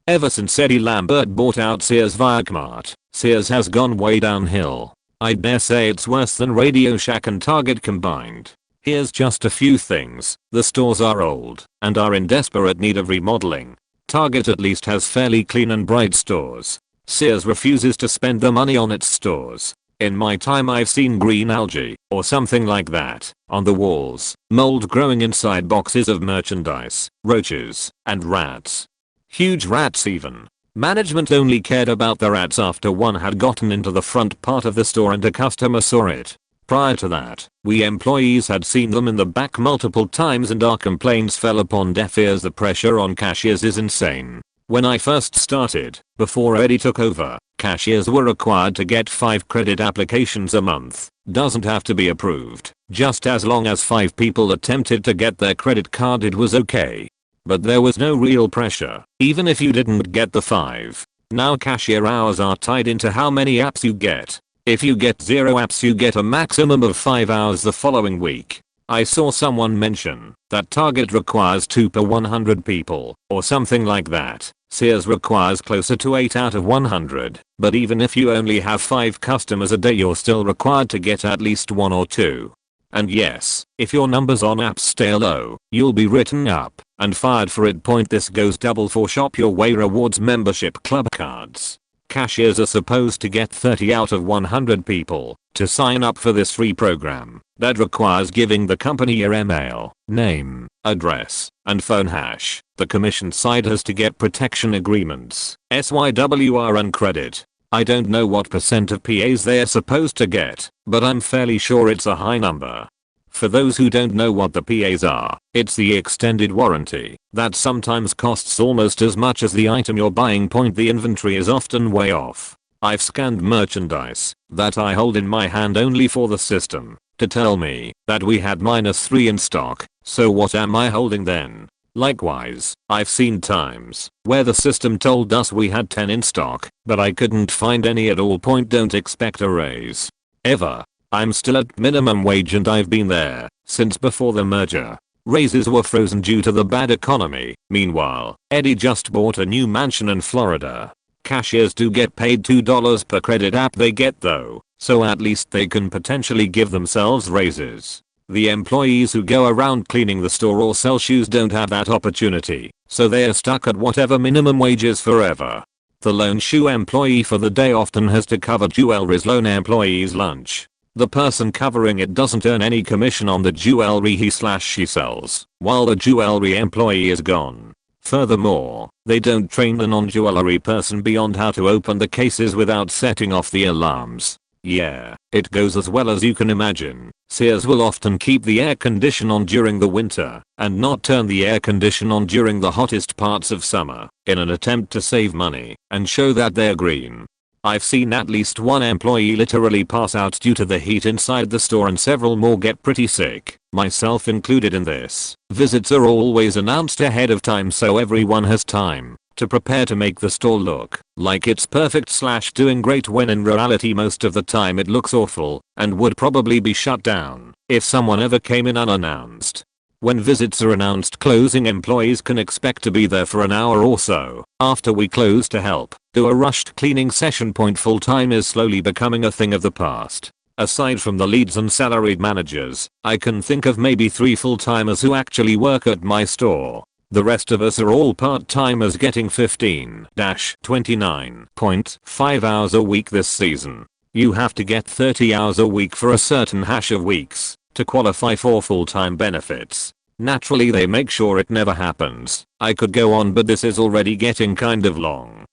Ever since Eddie Lambert bought out Sears via Kmart, Sears has gone way downhill. I dare say it's worse than Radio Shack and Target combined. Here's just a few things. The stores are old and are in desperate need of remodeling. Target at least has fairly clean and bright stores. Sears refuses to spend the money on its stores. In my time I've seen green algae, or something like that, on the walls, mold growing inside boxes of merchandise, roaches, and rats. Huge rats even. Management only cared about the rats after one had gotten into the front part of the store and a customer saw it. Prior to that, we employees had seen them in the back multiple times and our complaints fell upon deaf ears. The pressure on cashiers is insane. When I first started, before Eddie took over, cashiers were required to get 5 credit applications a month. Doesn't have to be approved. Just as long as 5 people attempted to get their credit card it was okay. But there was no real pressure, even if you didn't get the 5. Now cashier hours are tied into how many apps you get. If you get 0 apps you get a maximum of 5 hours the following week. I saw someone mention that Target requires 2 per 100 people, or something like that. Sears requires closer to 8 out of 100, but even if you only have 5 customers a day you're still required to get at least 1 or 2. And yes, if your numbers on apps stay low, you'll be written up and fired for it. This goes double for Shop Your Way Rewards membership club cards. Cashiers are supposed to get 30 out of 100 people to sign up for this free program that requires giving the company your email, name, address, and phone hash. The commission side has to get protection agreements, SYWR and credit. I don't know what percent of PAs they're supposed to get, but I'm fairly sure it's a high number. For those who don't know what the PAs are, it's the extended warranty that sometimes costs almost as much as the item you're buying. The inventory is often way off. I've scanned merchandise that I hold in my hand only for the system to tell me that we had -3 in stock, so what am I holding then? Likewise, I've seen times where the system told us we had 10 in stock, but I couldn't find any at all. Don't expect a raise. Ever. I'm still at minimum wage and I've been there since before the merger. Raises were frozen due to the bad economy. Meanwhile, Eddie just bought a new mansion in Florida. Cashiers do get paid $2 per credit app they get though, so at least they can potentially give themselves raises. The employees who go around cleaning the store or sell shoes don't have that opportunity, so they are stuck at whatever minimum wage is forever. The lone shoe employee for the day often has to cover jewelry's lone employee's lunch. The person covering it doesn't earn any commission on the jewelry he/she sells, while the jewelry employee is gone. Furthermore, they don't train the non-jewelry person beyond how to open the cases without setting off the alarms. Yeah, it goes as well as you can imagine. Sears will often keep the air condition on during the winter and not turn the air condition on during the hottest parts of summer in an attempt to save money and show that they're green. I've seen at least one employee literally pass out due to the heat inside the store and several more get pretty sick, myself included in this. Visits are always announced ahead of time so everyone has time to prepare to make the store look like it's perfect/doing great when in reality most of the time it looks awful and would probably be shut down if someone ever came in unannounced. When visits are announced, closing employees can expect to be there for an hour or so after we close to help do a rushed cleaning session. Full-time is slowly becoming a thing of the past. Aside from the leads and salaried managers, I can think of maybe 3 full-timers who actually work at my store. The rest of us are all part-timers getting 15-29.5 hours a week this season. You have to get 30 hours a week for a certain hash of weeks to qualify for full-time benefits. Naturally they make sure it never happens. I could go on but this is already getting kind of long.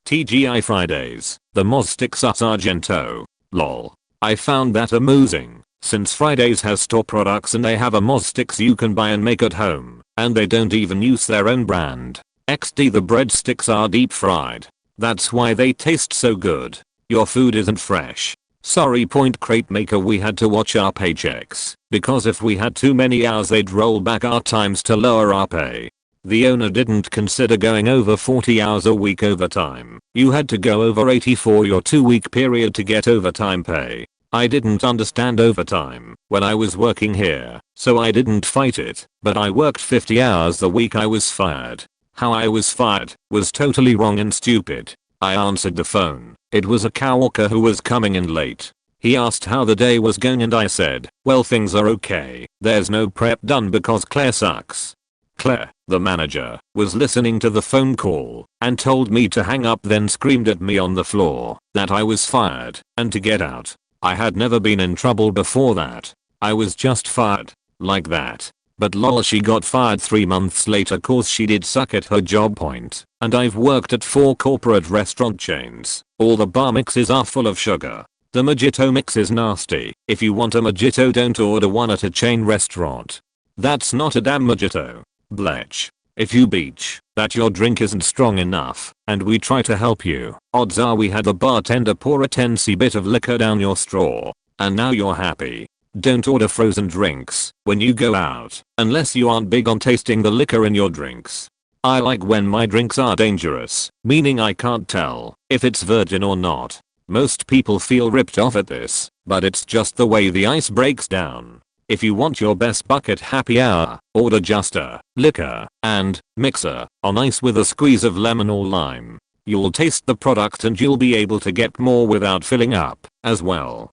TGI Fridays, the Moz sticks are Sargento. Lol. I found that amusing. Since Fridays has store products and they have a Moz sticks you can buy and make at home, and they don't even use their own brand. XD the breadsticks are deep fried. That's why they taste so good. Your food isn't fresh. Sorry Crate Maker, we had to watch our paychecks, because if we had too many hours they'd roll back our times to lower our pay. The owner didn't consider going over 40 hours a week overtime. You had to go over 80 for your 2-week period to get overtime pay. I didn't understand overtime when I was working here, so I didn't fight it, but I worked 50 hours the week I was fired. How I was fired was totally wrong and stupid. I answered the phone. It was a coworker who was coming in late. He asked how the day was going and I said, well, things are okay. There's no prep done because Claire sucks. Claire, the manager, was listening to the phone call and told me to hang up, then screamed at me on the floor that I was fired and to get out. I had never been in trouble before that. I was just fired. Like that. But lol, she got fired 3 months later cause she did suck at her job point. And I've worked at 4 corporate restaurant chains. All the bar mixes are full of sugar. The mojito mix is nasty. If you want a mojito don't order one at a chain restaurant. That's not a damn mojito. Blech. If you beach that your drink isn't strong enough and we try to help you, odds are we had the bartender pour a 10cc bit of liquor down your straw. And now you're happy. Don't order frozen drinks when you go out unless you aren't big on tasting the liquor in your drinks. I like when my drinks are dangerous, meaning I can't tell if it's virgin or not. Most people feel ripped off at this, but it's just the way the ice breaks down. If you want your best bucket happy hour, order just a liquor and mixer on ice with a squeeze of lemon or lime. You'll taste the product and you'll be able to get more without filling up as well.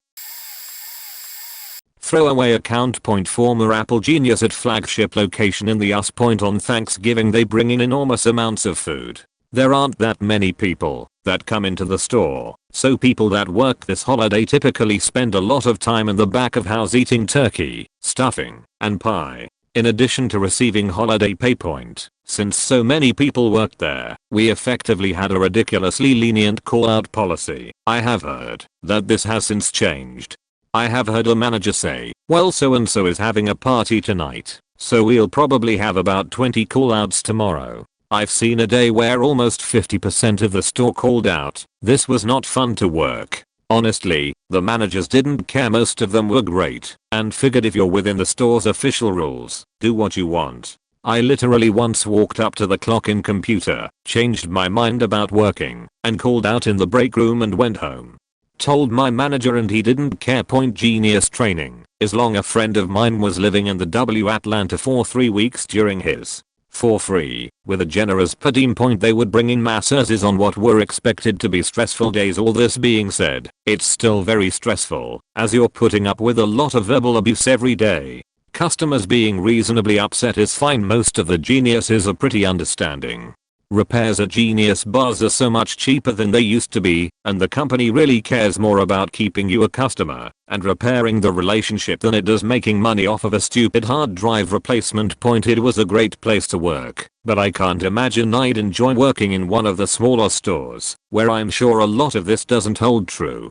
Throwaway account. Former Apple genius at flagship location in the US. On Thanksgiving they bring in enormous amounts of food. There aren't that many people that come into the store, so people that work this holiday typically spend a lot of time in the back of house eating turkey, stuffing, and pie. In addition to receiving holiday pay point, since so many people worked there, we effectively had a ridiculously lenient call-out policy. I have heard that this has since changed. I have heard a manager say, well, so and so is having a party tonight, so we'll probably have about 20 call-outs tomorrow. I've seen a day where almost 50% of the store called out. This was not fun to work. Honestly, the managers didn't care. Most of them were great and figured if you're within the store's official rules, do what you want. I literally once walked up to the clock-in computer, changed my mind about working, and called out in the break room and went home. Told my manager and he didn't care. Genius training. As long a friend of mine was living in the Atlanta for 3 weeks during his for free. With a generous per diem point they would bring in massages on what were expected to be stressful days. All this being said, it's still very stressful, as you're putting up with a lot of verbal abuse every day. Customers being reasonably upset is fine, most of the geniuses are pretty understanding. Repairs at Genius bars are so much cheaper than they used to be, and the company really cares more about keeping you a customer and repairing the relationship than it does making money off of a stupid hard drive replacement point. It was a great place to work, but I can't imagine I'd enjoy working in one of the smaller stores, where I'm sure a lot of this doesn't hold true.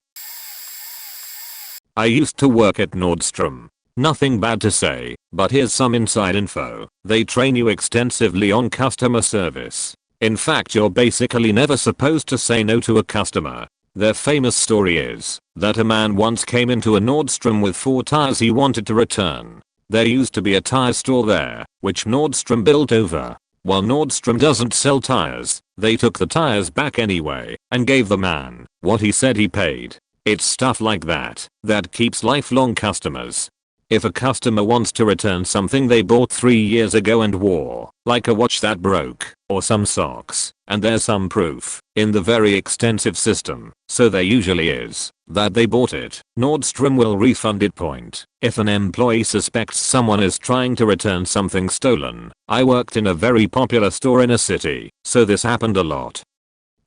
I used to work at Nordstrom. Nothing bad to say, but here's some inside info. They train you extensively on customer service. In fact, you're basically never supposed to say no to a customer. Their famous story is that a man once came into a Nordstrom with 4 tires he wanted to return. There used to be a tire store there, which Nordstrom built over. While Nordstrom doesn't sell tires, they took the tires back anyway and gave the man what he said he paid. It's stuff like that that keeps lifelong customers. If a customer wants to return something they bought 3 years ago and wore, like a watch that broke, or some socks, and there's some proof in the very extensive system, so there usually is, that they bought it, Nordstrom will refund it. Point. If an employee suspects someone is trying to return something stolen, I worked in a very popular store in a city, so this happened a lot.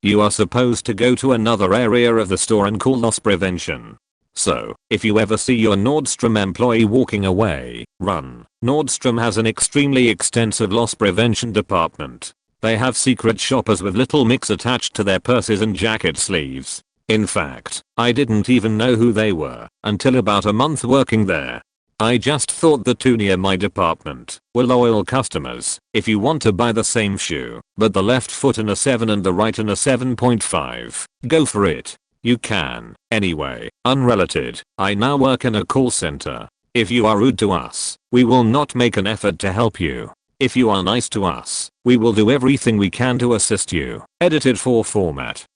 You are supposed to go to another area of the store and call loss prevention. So, if you ever see your Nordstrom employee walking away, run. Nordstrom has an extremely extensive loss prevention department. They have secret shoppers with little mix attached to their purses and jacket sleeves. In fact, I didn't even know who they were until about a month working there. I just thought the 2 near my department were loyal customers. If you want to buy the same shoe, but the left foot in a 7 and the right in a 7.5, go for it. You can. Anyway, unrelated, I now work in a call center. If you are rude to us, we will not make an effort to help you. If you are nice to us, we will do everything we can to assist you. Edited for format.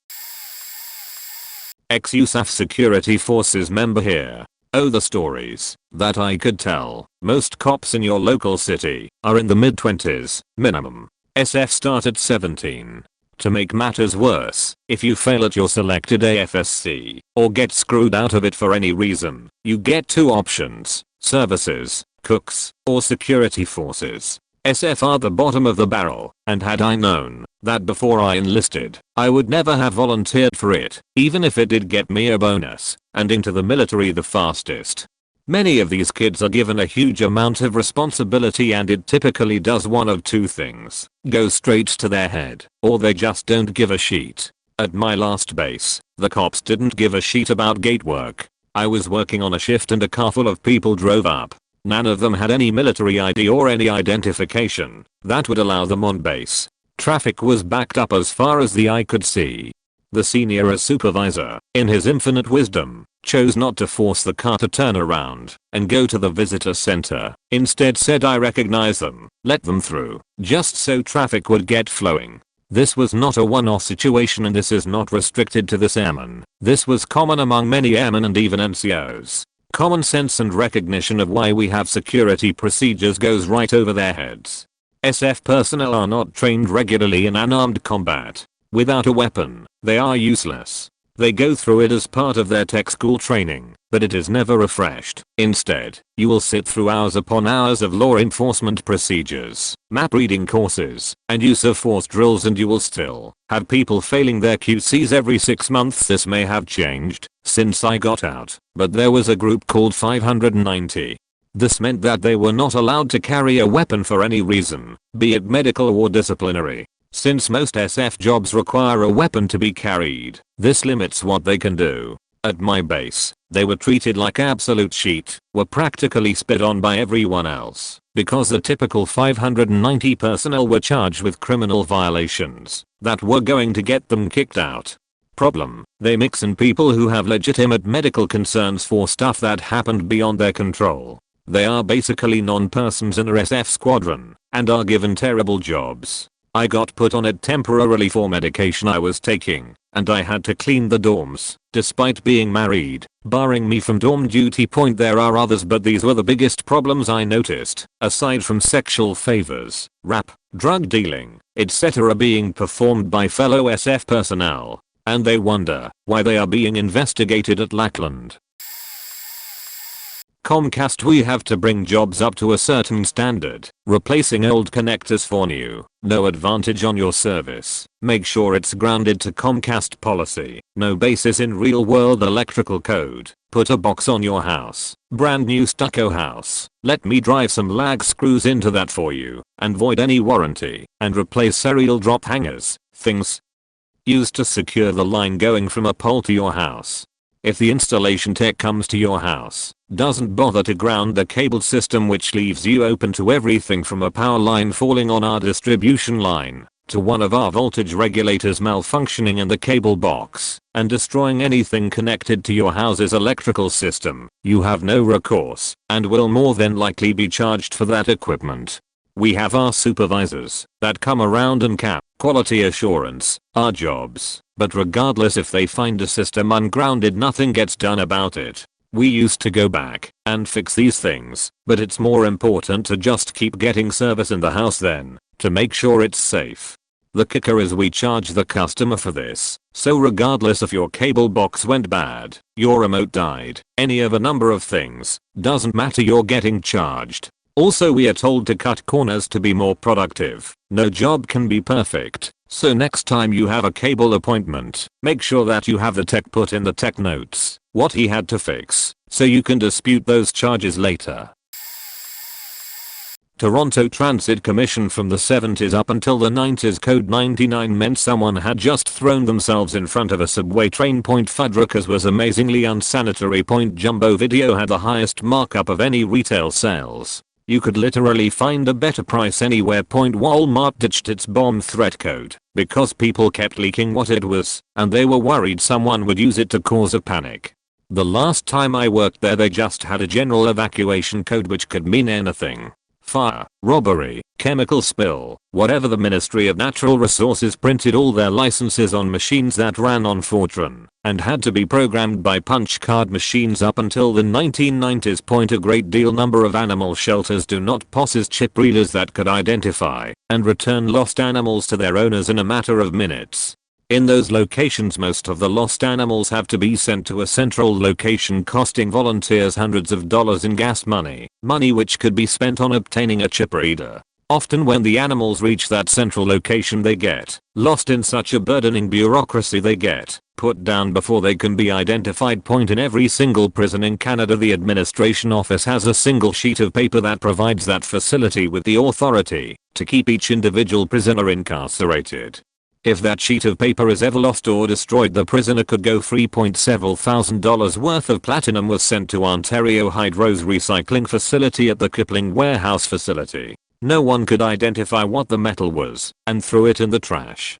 Ex-USAF Security Forces member here. Oh, the stories that I could tell. Most cops in your local city are in the mid-20s, minimum. SF start at 17. To make matters worse, if you fail at your selected AFSC, or get screwed out of it for any reason, you get 2 options: services, cooks, or security forces. SF are the bottom of the barrel, and had I known that before I enlisted, I would never have volunteered for it, even if it did get me a bonus, and into the military the fastest. Many of these kids are given a huge amount of responsibility and it typically does one of 2 things: go straight to their head, or they just don't give a shit. At my last base, the cops didn't give a shit about gate work. I was working on a shift and a car full of people drove up. None of them had any military ID or any identification that would allow them on base. Traffic was backed up as far as the eye could see. The senior supervisor, in his infinite wisdom, chose not to force the car to turn around and go to the visitor center. Instead said, I recognize them, let them through, just so traffic would get flowing. This was not a one-off situation and this is not restricted to this airman. This was common among many airmen and even NCOs. Common sense and recognition of why we have security procedures goes right over their heads. SF personnel are not trained regularly in unarmed combat. Without a weapon, they are useless. They go through it as part of their tech school training, but it is never refreshed. Instead, you will sit through hours upon hours of law enforcement procedures, map reading courses, and use of force drills, and you will still have people failing their QCs every 6 months. This may have changed since I got out, but there was a group called 590. This meant that they were not allowed to carry a weapon for any reason, be it medical or disciplinary. Since most SF jobs require a weapon to be carried, this limits what they can do. At my base, they were treated like absolute shit, were practically spit on by everyone else, because the typical 590 personnel were charged with criminal violations that were going to get them kicked out. Problem: they mix in people who have legitimate medical concerns for stuff that happened beyond their control. They are basically non-persons in a SF squadron, and are given terrible jobs. I got put on it temporarily for medication I was taking, and I had to clean the dorms, despite being married. Barring me from dorm duty, there are others, but these were the biggest problems I noticed, aside from sexual favors, rap, drug dealing, etc. being performed by fellow SF personnel, and they wonder why they are being investigated at Lackland. Comcast, we have to bring jobs up to a certain standard, replacing old connectors for new. No advantage on your service. Make sure it's grounded to Comcast policy. No basis in real world electrical code. Put a box on your house. Brand new stucco house. Let me drive some lag screws into that for you and void any warranty, and replace serial drop hangers, things used to secure the line going from a pole to your house. If the installation tech comes to your house, doesn't bother to ground the cable system, which leaves you open to everything from a power line falling on our distribution line, to one of our voltage regulators malfunctioning in the cable box and destroying anything connected to your house's electrical system, you have no recourse and will more than likely be charged for that equipment. We have our supervisors that come around and cap quality assurance, our jobs, but regardless if they find a system ungrounded, nothing gets done about it. We used to go back and fix these things, but it's more important to just keep getting service in the house then, to make sure it's safe. The kicker is we charge the customer for this, so regardless if your cable box went bad, your remote died, any of a number of things, doesn't matter, you're getting charged. Also, we are told to cut corners to be more productive. No job can be perfect, so next time you have a cable appointment, make sure that you have the tech put in the tech notes what he had to fix, so you can dispute those charges later. Toronto Transit Commission. From the 70s up until the 90s, code 99 meant someone had just thrown themselves in front of a subway train. Fuddruckers was amazingly unsanitary. Jumbo Video had the highest markup of any retail sales. You could literally find a better price anywhere. Walmart ditched its bomb threat code because people kept leaking what it was, and they were worried someone would use it to cause a panic. The last time I worked there, they just had a general evacuation code, which could mean anything. Fire, robbery, chemical spill, whatever. The Ministry of Natural Resources printed all their licenses on machines that ran on Fortran and had to be programmed by punch card machines up until the 1990s. A great deal number of animal shelters do not possess chip readers that could identify and return lost animals to their owners in a matter of minutes. In those locations, most of the lost animals have to be sent to a central location, costing volunteers hundreds of dollars in gas money which could be spent on obtaining a chip reader. Often when the animals reach that central location, they get lost in such a burdening bureaucracy they get put down before they can be identified. In every single prison in Canada, the administration office has a single sheet of paper that provides that facility with the authority to keep each individual prisoner incarcerated. If that sheet of paper is ever lost or destroyed, the prisoner could go free. Several $1,000s worth of platinum was sent to Ontario Hydro's recycling facility at the Kipling warehouse facility. No one could identify what the metal was and threw it in the trash.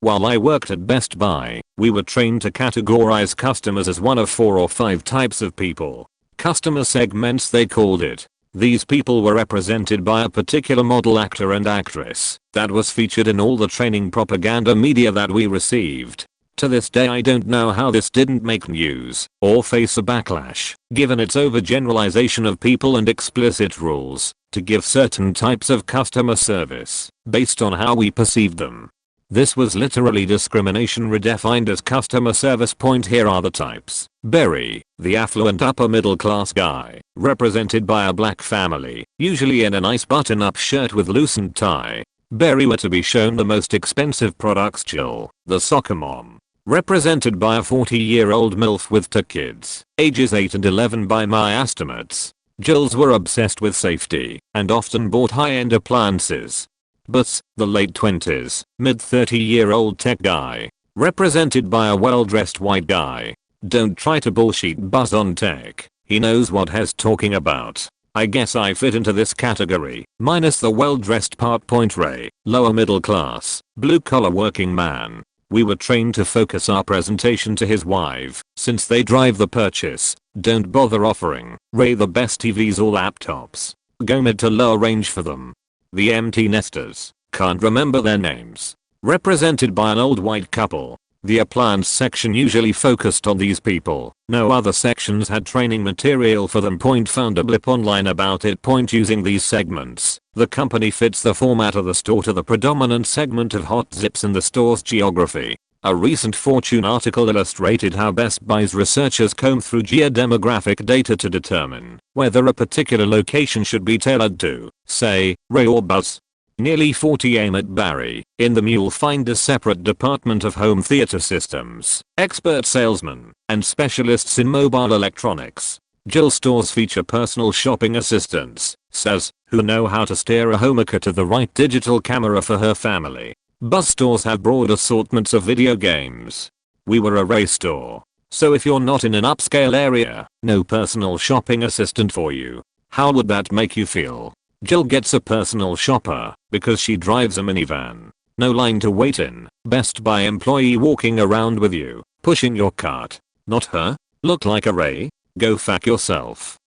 While I worked at Best Buy, we were trained to categorize customers as one of 4 or 5 types of people. Customer segments, they called it. These people were represented by a particular model, actor and actress that was featured in all the training propaganda media that we received. To this day, I don't know how this didn't make news or face a backlash, given its overgeneralization of people and explicit rules to give certain types of customer service based on how we perceived them. This was literally discrimination redefined as customer service. Here are the types. Barry, the affluent upper middle class guy, represented by a black family, usually in a nice button-up shirt with loosened tie. Barry were to be shown the most expensive products. Jill, the soccer mom, represented by a 40-year-old MILF with 2 kids, ages 8 and 11 by my estimates. Jills were obsessed with safety and often bought high-end appliances. Buzz, the late 20s, mid 30-year-old tech guy, represented by a well-dressed white guy. Don't try to bullshit Buzz on tech, he knows what he's talking about. I guess I fit into this category, minus the well-dressed part. Ray, lower middle class, blue-collar working man. We were trained to focus our presentation to his wife, since they drive the purchase. Don't bother offering Ray the best TVs or laptops. Go mid to lower range for them. The empty nesters, can't remember their names. Represented by an old white couple. The appliance section usually focused on these people. No other sections had training material for them. Found a blip online about it. Using these segments, the company fits the format of the store to the predominant segment of hot zips in the store's geography. A recent Fortune article illustrated how Best Buy's researchers comb through geodemographic data to determine whether a particular location should be tailored to, say, Ray or Buzz. Nearly 40 aim at Barry. In them you'll find a separate department of home theater systems, expert salesmen, and specialists in mobile electronics. Jill stores feature personal shopping assistants, says, who know how to steer a homemaker to the right digital camera for her family. Buzz stores have broad assortments of video games. We were a Ray store. So if you're not in an upscale area, no personal shopping assistant for you. How would that make you feel? Jill gets a personal shopper because she drives a minivan. No line to wait in. Best Buy employee walking around with you, pushing your cart. Not her? Look like a Ray? Go fuck yourself.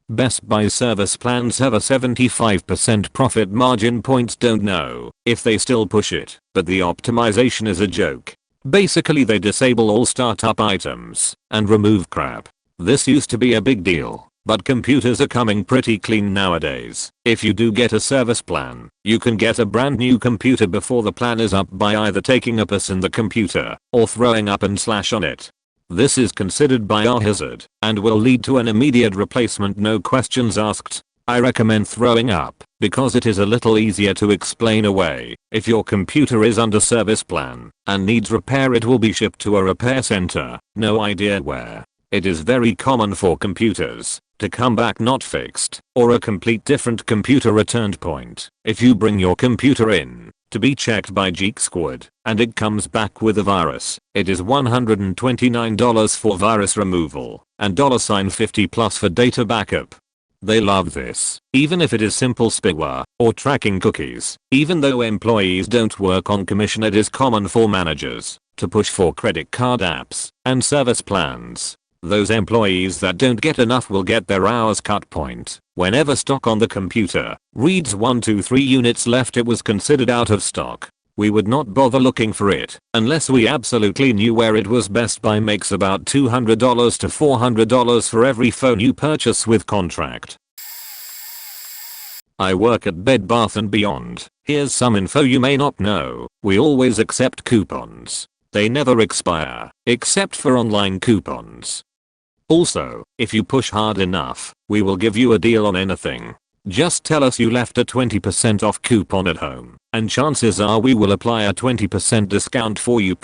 Best Buy service plans have a 75% profit margin. Don't know if they still push it, but the optimization is a joke. Basically they disable all startup items and remove crap. This used to be a big deal. But computers are coming pretty clean nowadays. If you do get a service plan, you can get a brand new computer before the plan is up by either taking a piss in the computer or throwing up and slash on it. This is considered biohazard and will lead to an immediate replacement, no questions asked. I recommend throwing up because it is a little easier to explain away. If your computer is under service plan and needs repair, it will be shipped to a repair center, no idea where. It is very common for computers to come back not fixed or a complete different computer returned. If you bring your computer in to be checked by Geek Squad and it comes back with a virus, it is $129 for virus removal and $50 plus for data backup. They love this, even if it is simple spyware or tracking cookies. Even though employees don't work on commission, it is common for managers to push for credit card apps and service plans. Those employees that don't get enough will get their hours cut. Whenever stock on the computer reads 123 units left, it was considered out of stock. We would not bother looking for it unless we absolutely knew where it was. Best Buy makes about $200 to $400 for every phone you purchase with contract. I work at Bed Bath & Beyond. Here's some info you may not know. We always accept coupons. They never expire, except for online coupons. Also, if you push hard enough, we will give you a deal on anything. Just tell us you left a 20% off coupon at home, and chances are we will apply a 20% discount for you.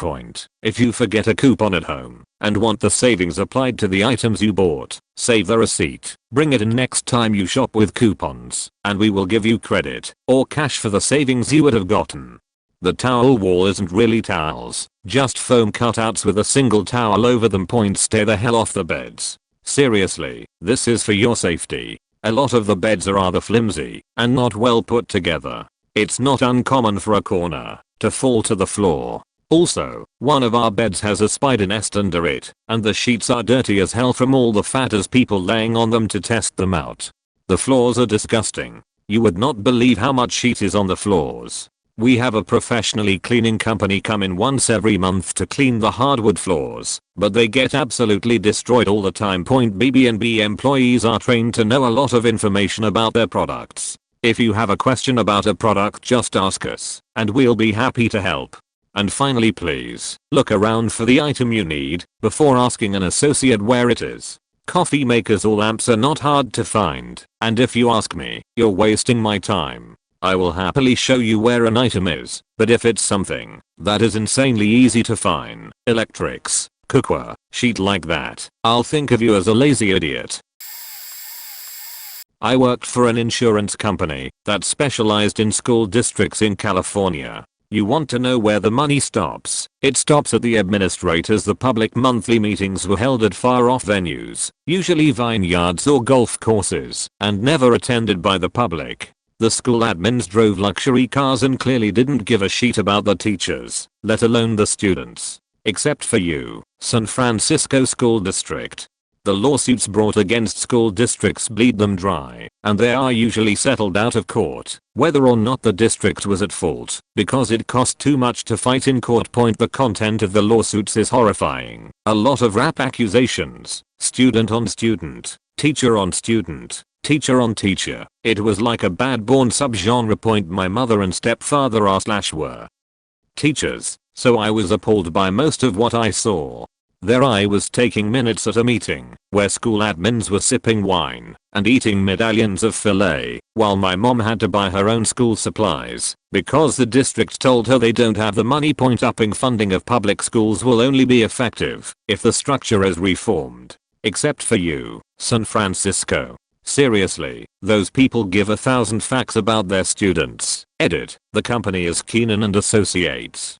If you forget a coupon at home and want the savings applied to the items you bought, save the receipt, bring it in next time you shop with coupons, and we will give you credit or cash for the savings you would have gotten. The towel wall isn't really towels, just foam cutouts with a single towel over them. Stay the hell off the beds. Seriously, this is for your safety. A lot of the beds are rather flimsy and not well put together. It's not uncommon for a corner to fall to the floor. Also, one of our beds has a spider nest under it, and the sheets are dirty as hell from all the fat as people laying on them to test them out. The floors are disgusting. You would not believe how much sheet is on the floors. We have a professionally cleaning company come in once every month to clean the hardwood floors, but they get absolutely destroyed all the time. BB&B employees are trained to know a lot of information about their products. If you have a question about a product, just ask us, and we'll be happy to help. And finally, please look around for the item you need before asking an associate where it is. Coffee makers or lamps are not hard to find, and if you ask me, you're wasting my time. I will happily show you where an item is, but if it's something that is insanely easy to find, electrics, cookware, sheet like that, I'll think of you as a lazy idiot. I worked for an insurance company that specialized in school districts in California. You want to know where the money stops? It stops at the administrators. The public monthly meetings were held at far off venues, usually vineyards or golf courses, and never attended by the public. The school admins drove luxury cars and clearly didn't give a shit about the teachers, let alone the students. Except for you, San Francisco School District. The lawsuits brought against school districts bleed them dry, and they are usually settled out of court, whether or not the district was at fault, because it cost too much to fight in court. The content of the lawsuits is horrifying. A lot of rap accusations, student on student, teacher on student, teacher on teacher. It was like a bad born subgenre. My mother and stepfather are/were teachers, so I was appalled by most of what I saw. There I was taking minutes at a meeting where school admins were sipping wine and eating medallions of filet while my mom had to buy her own school supplies because the district told her they don't have the money. Upping funding of public schools will only be effective if the structure is reformed. Except for you, San Francisco. Seriously, those people give 1,000 facts about their students. Edit, the company is Keenan and Associates.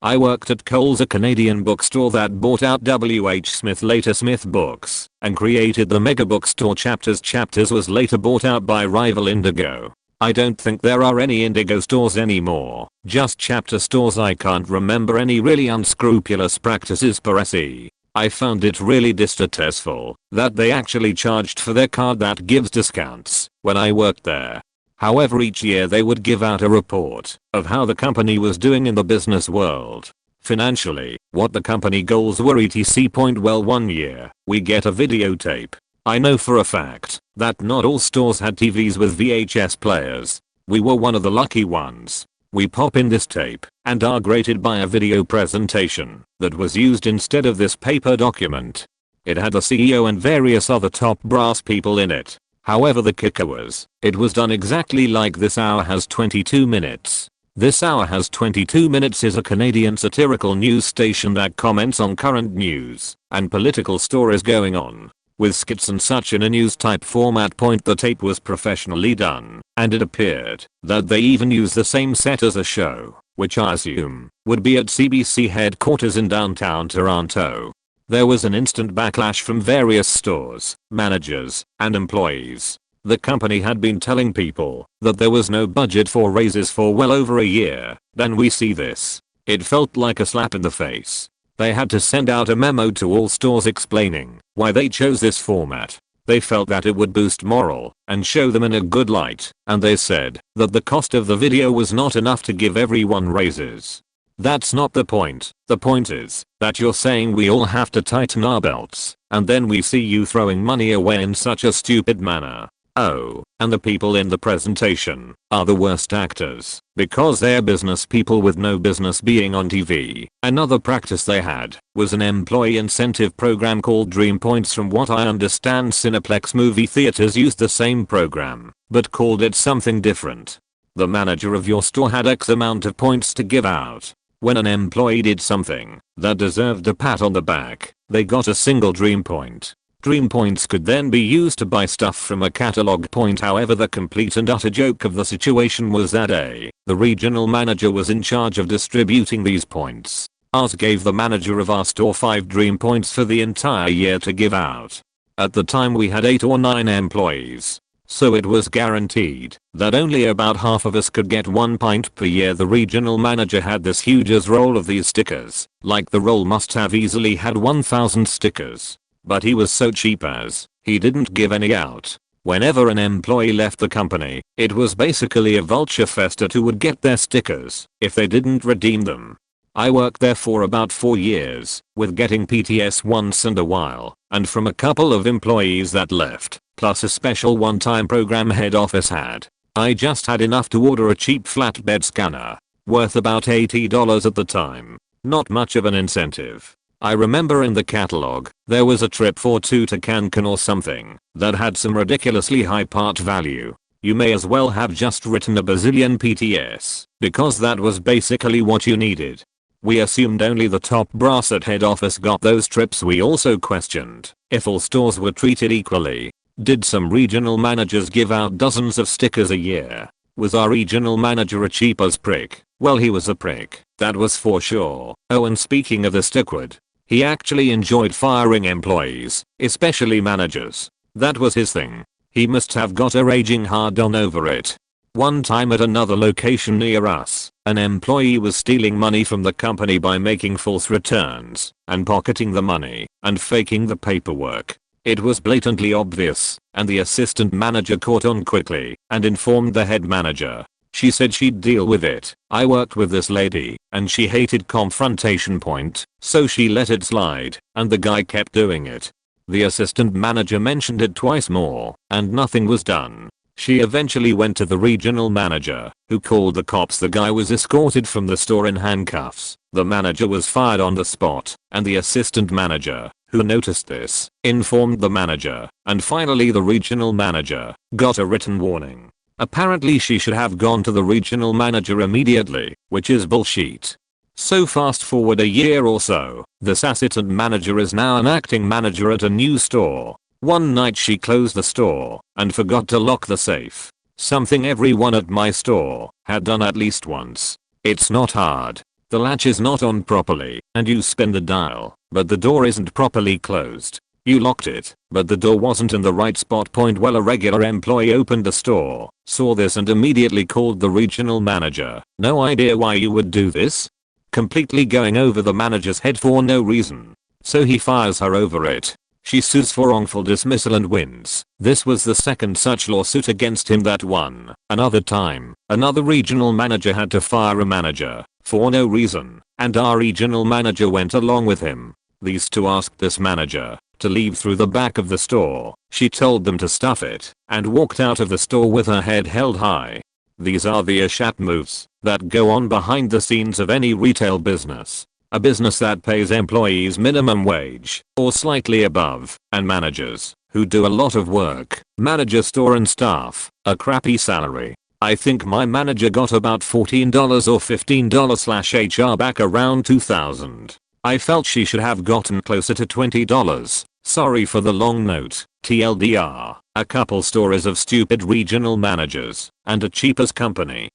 I worked at Kohl's, a Canadian bookstore that bought out W.H. Smith, later Smith Books, and created the mega bookstore Chapters. Chapters was later bought out by rival Indigo. I don't think there are any Indigo stores anymore, just Chapter stores. I can't remember any really unscrupulous practices per se. I found it really distasteful that they actually charged for their card that gives discounts when I worked there. However, each year they would give out a report of how the company was doing in the business world. Financially, what the company goals were, etc. Well, one year, we get a videotape. I know for a fact that not all stores had TVs with VHS players. We were one of the lucky ones. We pop in this tape and are greeted by a video presentation that was used instead of this paper document. It had the CEO and various other top brass people in it. However, the kicker was, it was done exactly like This Hour Has 22 Minutes. This Hour Has 22 Minutes is a Canadian satirical news station that comments on current news and political stories going on, with skits and such in a news type format. The tape was professionally done, and it appeared that they even used the same set as a show, which I assume would be at CBC headquarters in downtown Toronto. There was an instant backlash from various stores, managers, and employees. The company had been telling people that there was no budget for raises for well over a year. Then we see this. It felt like a slap in the face. They had to send out a memo to all stores explaining why they chose this format. They felt that it would boost morale and show them in a good light, and they said that the cost of the video was not enough to give everyone raises. That's not the point. The point is that you're saying we all have to tighten our belts, and then we see you throwing money away in such a stupid manner. Oh, and the people in the presentation are the worst actors because they're business people with no business being on TV. Another practice they had was an employee incentive program called Dream Points. From what I understand, Cineplex movie theaters used the same program but called it something different. The manager of your store had X amount of points to give out. When an employee did something that deserved a pat on the back, they got a single Dream Point. Dream Points could then be used to buy stuff from a catalog. However, the complete and utter joke of the situation was that the regional manager was in charge of distributing these points. Ours gave the manager of our store 5 Dream Points for the entire year to give out. At the time we had 8 or 9 employees, so it was guaranteed that only about half of us could get 1 pint per year. The regional manager had this huge roll of these stickers, like the roll must have easily had 1,000 stickers. But he was so cheap as he didn't give any out. Whenever an employee left the company, it was basically a vulture fest at who would get their stickers if they didn't redeem them. I worked there for about 4 years, with getting PTS once in a while, and from a couple of employees that left, plus a special one-time program head office had. I just had enough to order a cheap flatbed scanner, worth about $80 at the time. Not much of an incentive. I remember in the catalog, there was a trip for 2 to Cancun or something that had some ridiculously high part value. You may as well have just written a bazillion PTS, because that was basically what you needed. We assumed only the top brass at head office got those trips. We also questioned if all stores were treated equally. Did some regional managers give out dozens of stickers a year? Was our regional manager a cheap as prick? Well, he was a prick, that was for sure. Oh, and speaking of the stickward, he actually enjoyed firing employees, especially managers. That was his thing. He must have got a raging hard on over it. One time at another location near us, An employee was stealing money from the company by making false returns and pocketing the money and faking the paperwork. It was blatantly obvious, and the assistant manager caught on quickly and informed the head manager. She said she'd deal with it. I worked with this lady, and she hated confrontation point, so she let it slide, and the guy kept doing it. The assistant manager mentioned it twice more, and nothing was done. She eventually went to the regional manager, who called the cops. The guy was escorted from the store in handcuffs. The manager was fired on the spot, and the assistant manager, who noticed this, informed the manager, and finally the regional manager got a written warning. Apparently she should have gone to the regional manager immediately, which is bullshit. So fast forward a year or so, this assistant manager is now an acting manager at a new store. One night she closed the store and forgot to lock the safe. Something everyone at my store had done at least once. It's not hard. The latch is not on properly and you spin the dial, but the door isn't properly closed. You locked it, but the door wasn't in the right spot. Well, a regular employee opened the store, saw this and immediately called the regional manager. No idea why you would do this? Completely going over the manager's head for no reason. So he fires her over it. She sues for wrongful dismissal and wins. This was the second such lawsuit against him that won. Another time, another regional manager had to fire a manager for no reason, and our regional manager went along with him. These two asked this manager to leave through the back of the store. She told them to stuff it and walked out of the store with her head held high. These are the ASAP moves that go on behind the scenes of any retail business. A business that pays employees minimum wage or slightly above, and managers who do a lot of work, manager store and staff, a crappy salary. I think my manager got about $14 or $15/HR back around 2000. I felt she should have gotten closer to $20. Sorry for the long note. TLDR, a couple stories of stupid regional managers and a cheapest company.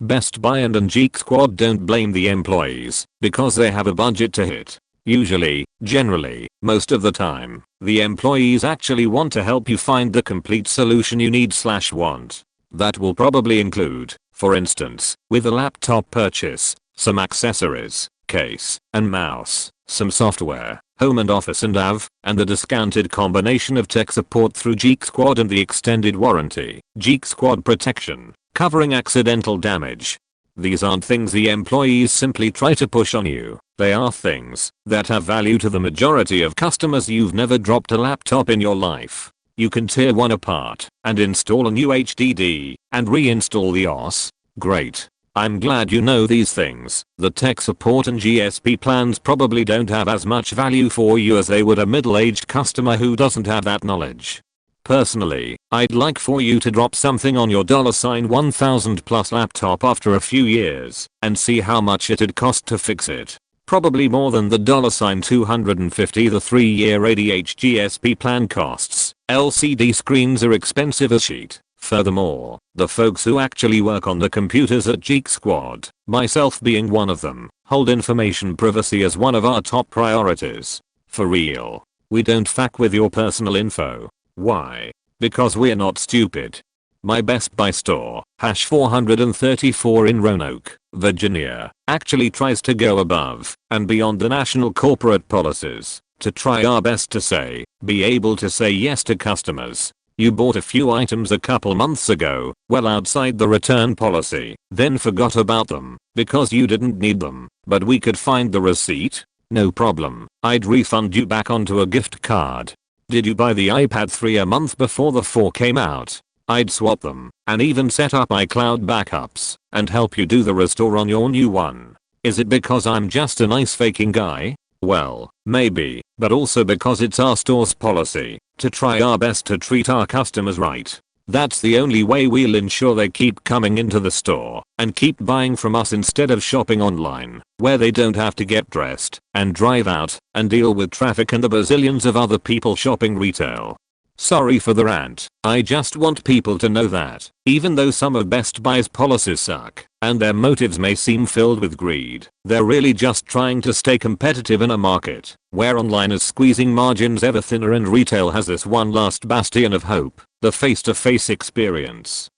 Best Buy and Geek Squad don't blame the employees because they have a budget to hit. Usually, generally, most of the time, the employees actually want to help you find the complete solution you need/want. That will probably include, for instance, with a laptop purchase, some accessories, case and mouse, some software, home and office and AV, and the discounted combination of tech support through Geek Squad and the extended warranty, Geek Squad protection, covering accidental damage. These aren't things the employees simply try to push on you. They are things that have value to the majority of customers. You've never dropped a laptop in your life. You can tear one apart and install a new HDD and reinstall the OS. Great. I'm glad you know these things. The tech support and GSP plans probably don't have as much value for you as they would a middle-aged customer who doesn't have that knowledge. Personally, I'd like for you to drop something on your $1,000+ laptop after a few years and see how much it'd cost to fix it. Probably more than the $250 the 3-year ADH GSP plan costs. LCD screens are expensive as shit. Furthermore, the folks who actually work on the computers at Geek Squad, myself being one of them, hold information privacy as one of our top priorities. For real. We don't fuck with your personal info. Why? Because we're not stupid. My Best Buy store, #434 in Roanoke, Virginia, actually tries to go above and beyond the national corporate policies to try our best to be able to say yes to customers. You bought a few items a couple months ago, well outside the return policy, then forgot about them because you didn't need them, but we could find the receipt? No problem. I'd refund you back onto a gift card. Did you buy the iPad 3 a month before the 4 came out? I'd swap them and even set up iCloud backups and help you do the restore on your new one. Is it because I'm just a nice faking guy? Well, maybe, but also because it's our store's policy to try our best to treat our customers right. That's the only way we'll ensure they keep coming into the store and keep buying from us instead of shopping online, where they don't have to get dressed and drive out and deal with traffic and the bazillions of other people shopping retail. Sorry for the rant. I just want people to know that, even though some of Best Buy's policies suck, and their motives may seem filled with greed, they're really just trying to stay competitive in a market where online is squeezing margins ever thinner and retail has this one last bastion of hope, the face-to-face experience.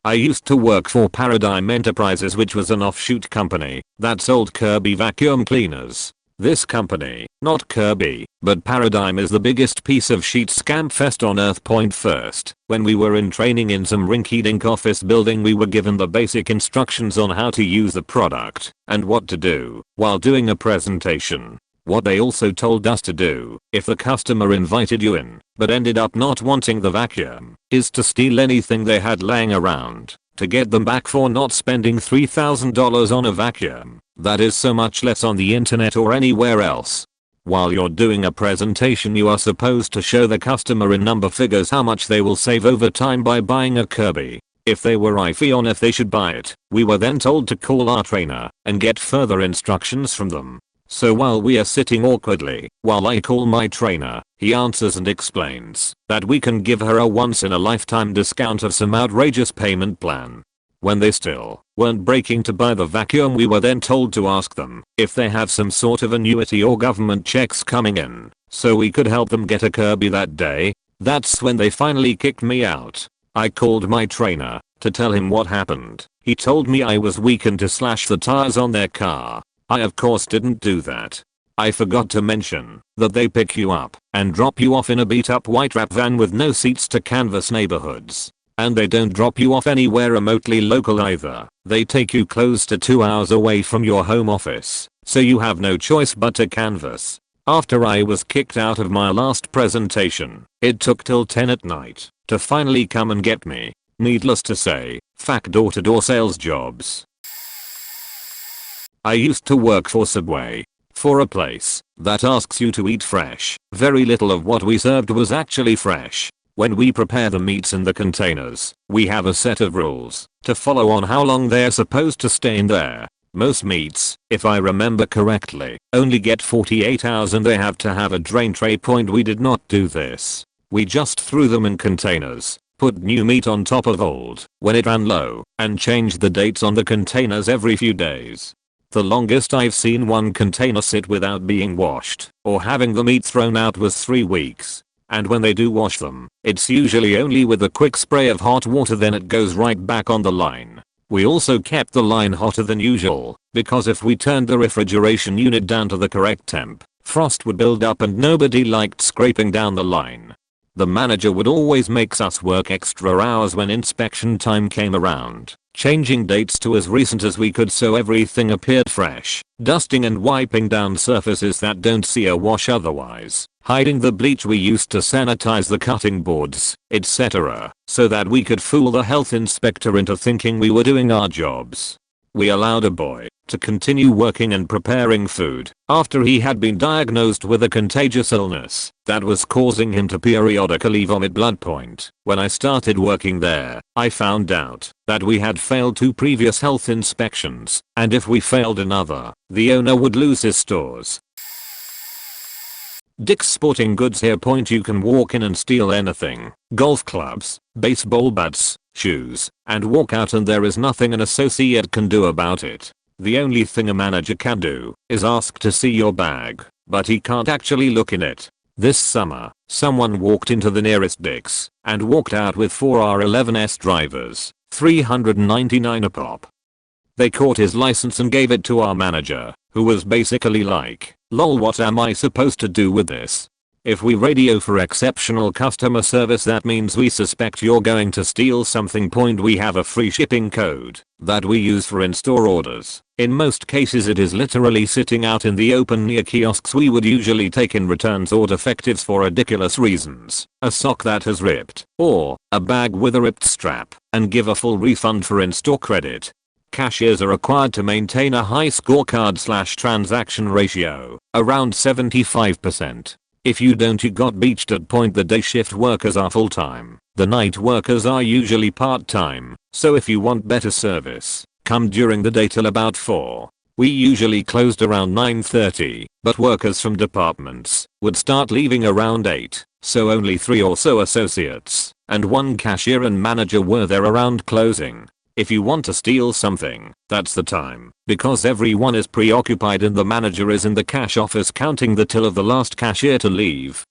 I used to work for Paradigm Enterprises, which was an offshoot company that sold Kirby vacuum cleaners. This company, not Kirby, but Paradigm, is the biggest piece of sheet scam fest on earth. Point first, when we were in training in some rinky-dink office building, we were given the basic instructions on how to use the product and what to do while doing a presentation. What they also told us to do, if the customer invited you in, but ended up not wanting the vacuum, is to steal anything they had laying around, to get them back for not spending $3,000 on a vacuum. That is so much less on the internet or anywhere else. While you're doing a presentation, you are supposed to show the customer in number figures how much they will save over time by buying a Kirby. If they were iffy on if they should buy it, we were then told to call our trainer and get further instructions from them. So while we are sitting awkwardly, while I call my trainer, he answers and explains that we can give her a once-in-a-lifetime discount of some outrageous payment plan. When they still weren't breaking to buy the vacuum, we were then told to ask them if they have some sort of annuity or government checks coming in, so we could help them get a Kirby that day. That's when they finally kicked me out. I called my trainer to tell him what happened. He told me I was weakened to slash the tires on their car. I of course didn't do that. I forgot to mention that they pick you up and drop you off in a beat up white wrap van with no seats to canvass neighborhoods. And they don't drop you off anywhere remotely local either. They take you close to 2 hours away from your home office, so you have no choice but to canvass. After I was kicked out of my last presentation, it took till 10 at night to finally come and get me. Needless to say, fuck door-to-door sales jobs. I used to work for Subway, for a place that asks you to eat fresh. Very little of what we served was actually fresh. When we prepare the meats in the containers, we have a set of rules to follow on how long they are supposed to stay in there. Most meats, if I remember correctly, only get 48 hours and they have to have a drain tray. Point, we did not do this. We just threw them in containers, put new meat on top of old when it ran low, and changed the dates on the containers every few days. The longest I've seen one container sit without being washed or having the meat thrown out was 3 weeks. And when they do wash them, it's usually only with a quick spray of hot water, then it goes right back on the line. We also kept the line hotter than usual, because if we turned the refrigeration unit down to the correct temp, frost would build up and nobody liked scraping down the line. The manager would always make us work extra hours when inspection time came around, changing dates to as recent as we could so everything appeared fresh, dusting and wiping down surfaces that don't see a wash otherwise, hiding the bleach we used to sanitize the cutting boards, etc., so that we could fool the health inspector into thinking we were doing our jobs. We allowed a boy to continue working and preparing food after he had been diagnosed with a contagious illness that was causing him to periodically vomit blood. Point. When I started working there, I found out that we had failed 2 previous health inspections, and if we failed another, the owner would lose his stores. Dick's Sporting Goods here. Point, you can walk in and steal anything: golf clubs, baseball bats, shoes, and walk out, and there is nothing an associate can do about it. The only thing a manager can do is ask to see your bag, but he can't actually look in it. This summer, someone walked into the nearest Dick's and walked out with 4 R11s drivers, $399 a pop. They caught his license and gave it to our manager, who was basically like, "Lol, what am I supposed to do with this?" If we radio for exceptional customer service, that means we suspect you're going to steal something. Point, we have a free shipping code that we use for in-store orders. In most cases it is literally sitting out in the open near kiosks. We would usually take in returns or defectives for ridiculous reasons, a sock that has ripped, or a bag with a ripped strap, and give a full refund for in-store credit. Cashiers are required to maintain a high scorecard/transaction ratio, around 75%. If you don't, you got beached. At Point, the day shift workers are full time, the night workers are usually part time, so if you want better service, come during the day till about 4. We usually closed around 9:30, but workers from departments would start leaving around 8, so only 3 or so associates and 1 cashier and manager were there around closing. If you want to steal something, that's the time, because everyone is preoccupied and the manager is in the cash office counting the till of the last cashier to leave.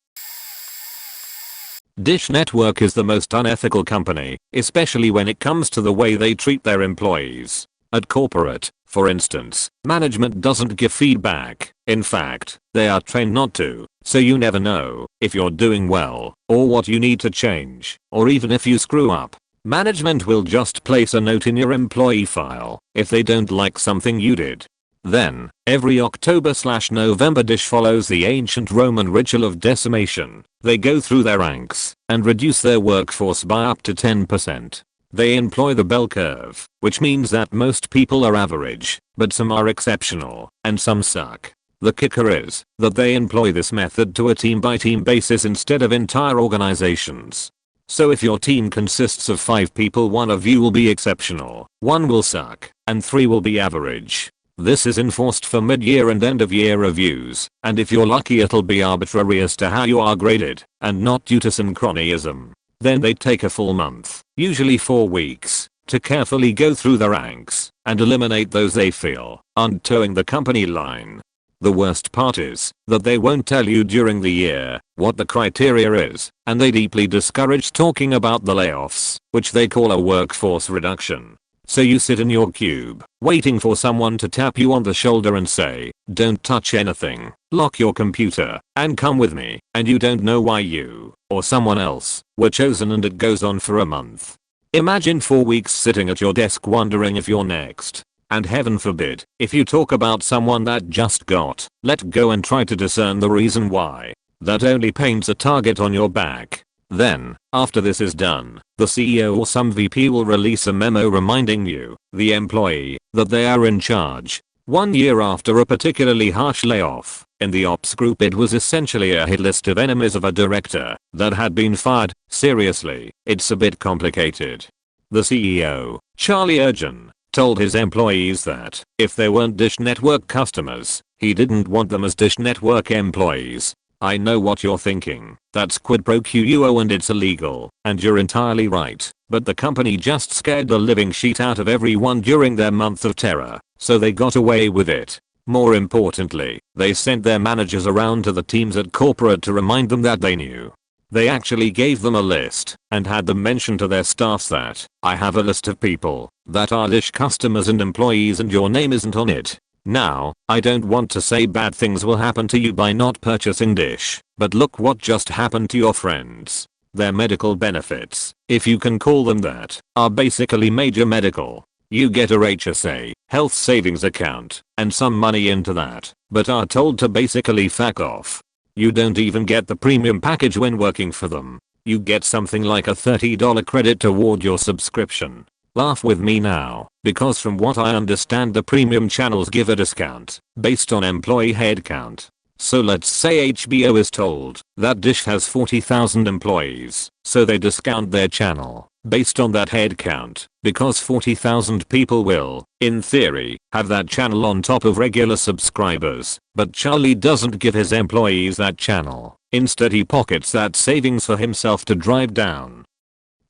Dish Network is the most unethical company, especially when it comes to the way they treat their employees. At corporate, for instance, management doesn't give feedback. In fact, they are trained not to, so you never know if you're doing well, or what you need to change, or even if you screw up. Management will just place a note in your employee file if they don't like something you did. Then, every October/November Dish follows the ancient Roman ritual of decimation. They go through their ranks and reduce their workforce by up to 10%. They employ the bell curve, which means that most people are average, but some are exceptional, and some suck. The kicker is that they employ this method to a team-by-team basis instead of entire organizations. So if your team consists of 5 people, 1 of you will be exceptional, 1 will suck, and 3 will be average. This is enforced for mid-year and end-of-year reviews, and if you're lucky it'll be arbitrary as to how you are graded, and not due to synchronism. Then they take a full month, usually 4 weeks, to carefully go through the ranks and eliminate those they feel aren't towing the company line. The worst part is that they won't tell you during the year what the criteria is, and they deeply discourage talking about the layoffs, which they call a workforce reduction. So you sit in your cube, waiting for someone to tap you on the shoulder and say, "Don't touch anything, lock your computer, and come with me," and you don't know why you, or someone else, were chosen, and it goes on for a month. Imagine 4 weeks sitting at your desk wondering if you're next. And heaven forbid, if you talk about someone that just got let go and try to discern the reason why. That only paints a target on your back. Then, after this is done, the CEO or some VP will release a memo reminding you, the employee, that they are in charge. 1 year after a particularly harsh layoff, in the ops group it was essentially a hit list of enemies of a director that had been fired. Seriously, it's a bit complicated. The CEO, Charlie Ergen, told his employees that if they weren't Dish Network customers, he didn't want them as Dish Network employees. I know what you're thinking. That's quid pro quo and it's illegal, and you're entirely right, but the company just scared the living shit out of everyone during their month of terror, so they got away with it. More importantly, they sent their managers around to the teams at corporate to remind them that they knew. They actually gave them a list and had them mention to their staffs that, "I have a list of people that are Dish customers and employees and your name isn't on it." Now, I don't want to say bad things will happen to you by not purchasing Dish, but look what just happened to your friends. Their medical benefits, if you can call them that, are basically major medical. You get a HSA, health savings account, and some money into that, but are told to basically fuck off. You don't even get the premium package when working for them. You get something like a $30 credit toward your subscription. Laugh with me now, because from what I understand the premium channels give a discount based on employee headcount. So let's say HBO is told that Dish has 40,000 employees, so they discount their channel based on that headcount, because 40,000 people will, in theory, have that channel on top of regular subscribers. But Charlie doesn't give his employees that channel. Instead he pockets that savings for himself to drive down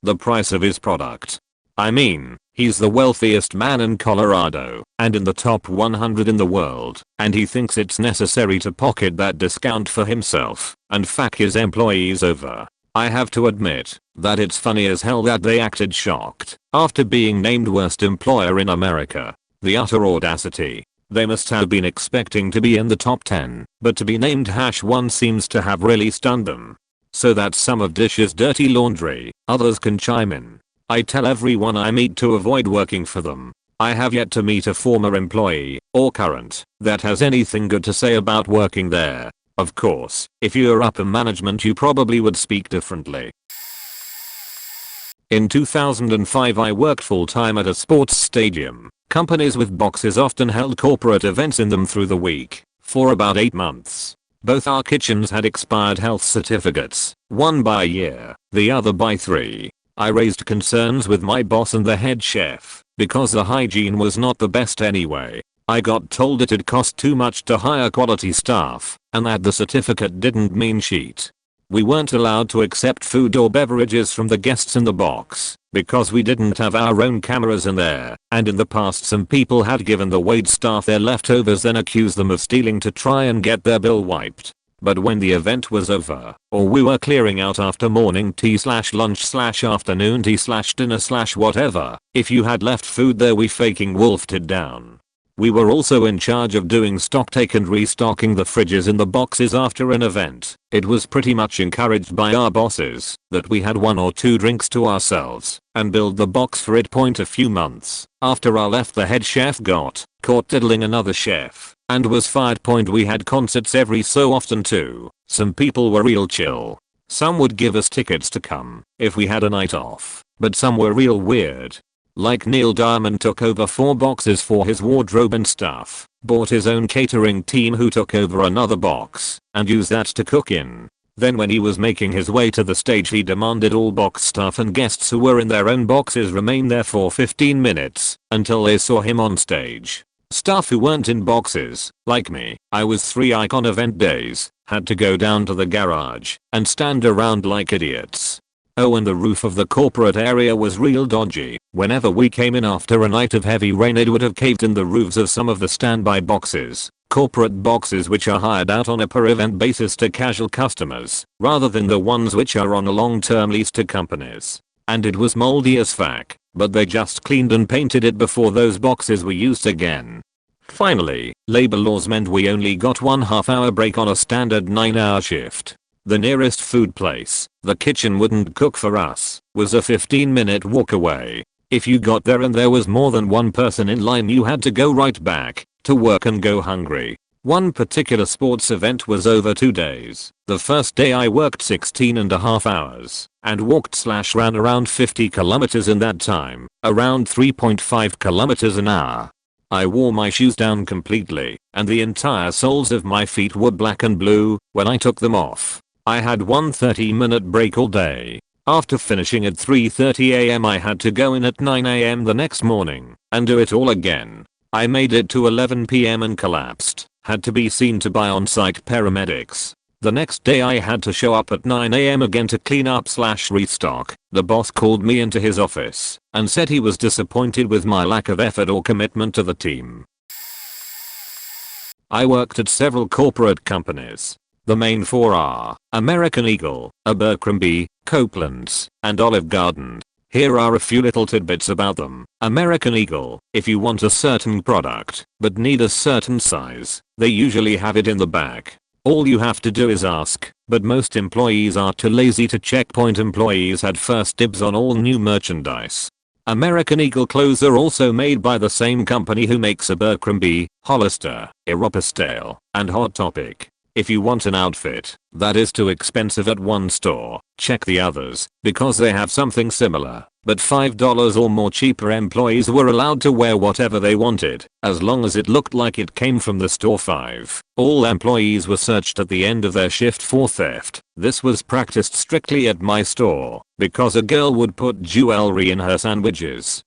the price of his product. I mean, he's the wealthiest man in Colorado and in the top 100 in the world, and he thinks it's necessary to pocket that discount for himself and fuck his employees over. I have to admit that it's funny as hell that they acted shocked after being named worst employer in America. The utter audacity. They must have been expecting to be in the top 10, but to be named #1 seems to have really stunned them. So that's some of Dish's dirty laundry. Others can chime in. I tell everyone I meet to avoid working for them. I have yet to meet a former employee, or current, that has anything good to say about working there. Of course, if you're upper management you probably would speak differently. In 2005 I worked full-time at a sports stadium. Companies with boxes often held corporate events in them through the week, for about 8 months. Both our kitchens had expired health certificates, one by a year, the other by 3. I raised concerns with my boss and the head chef, because the hygiene was not the best anyway. I got told it'd cost too much to hire quality staff, and that the certificate didn't mean shit. We weren't allowed to accept food or beverages from the guests in the box, because we didn't have our own cameras in there, and in the past some people had given the wait staff their leftovers then accused them of stealing to try and get their bill wiped. But when the event was over, or we were clearing out after morning tea / lunch / afternoon tea / dinner / whatever, if you had left food there we faking wolfed it down. We were also in charge of doing stock take and restocking the fridges in the boxes after an event. It was pretty much encouraged by our bosses that we had 1 or 2 drinks to ourselves and build the box for it. A few months after I left, the head chef got caught diddling another chef and was fired. We had concerts every so often too. Some people were real chill. Some would give us tickets to come if we had a night off, but some were real weird. Like Neil Diamond took over 4 boxes for his wardrobe and stuff, bought his own catering team who took over another box, and used that to cook in. Then when he was making his way to the stage he demanded all box staff and guests who were in their own boxes remain there for 15 minutes until they saw him on stage. Staff who weren't in boxes, like me, I was 3 Icon event days, had to go down to the garage and stand around like idiots. Oh, and the roof of the corporate area was real dodgy. Whenever we came in after a night of heavy rain it would have caved in the roofs of some of the standby boxes. Corporate boxes which are hired out on a per event basis to casual customers, rather than the ones which are on a long-term lease to companies. And it was moldy as fuck, but they just cleaned and painted it before those boxes were used again. Finally, labor laws meant we only got 1 half-hour break on a standard 9-hour shift. The nearest food place, the kitchen wouldn't cook for us, was a 15-minute walk away. If you got there and there was more than 1 person in line you had to go right back to work and go hungry. One particular sports event was over 2 days. The first day I worked 16.5 hours and walked / ran around 50 kilometers in that time, around 3.5 kilometers an hour. I wore my shoes down completely and the entire soles of my feet were black and blue when I took them off. I had 1 30-minute break all day. After finishing at 3:30 am I had to go in at 9 am the next morning and do it all again. I made it to 11 pm and collapsed. Had to be seen to by on-site paramedics. The next day I had to show up at 9 am again to clean up / restock. The boss called me into his office and said he was disappointed with my lack of effort or commitment to the team. I worked at several corporate companies. The main 4 are American Eagle, Abercrombie, Copeland's, and Olive Garden. Here are a few little tidbits about them. American Eagle, if you want a certain product but need a certain size, they usually have it in the back. All you have to do is ask, but most employees are too lazy to check. Employees had first dibs on all new merchandise. American Eagle clothes are also made by the same company who makes Abercrombie, Hollister, Aeropostale, and Hot Topic. If you want an outfit that is too expensive at one store, check the others, because they have something similar, but $5 or more cheaper. Employees were allowed to wear whatever they wanted, as long as it looked like it came from the store. 5. All employees were searched at the end of their shift for theft. This was practiced strictly at my store, because a girl would put jewelry in her sandwiches.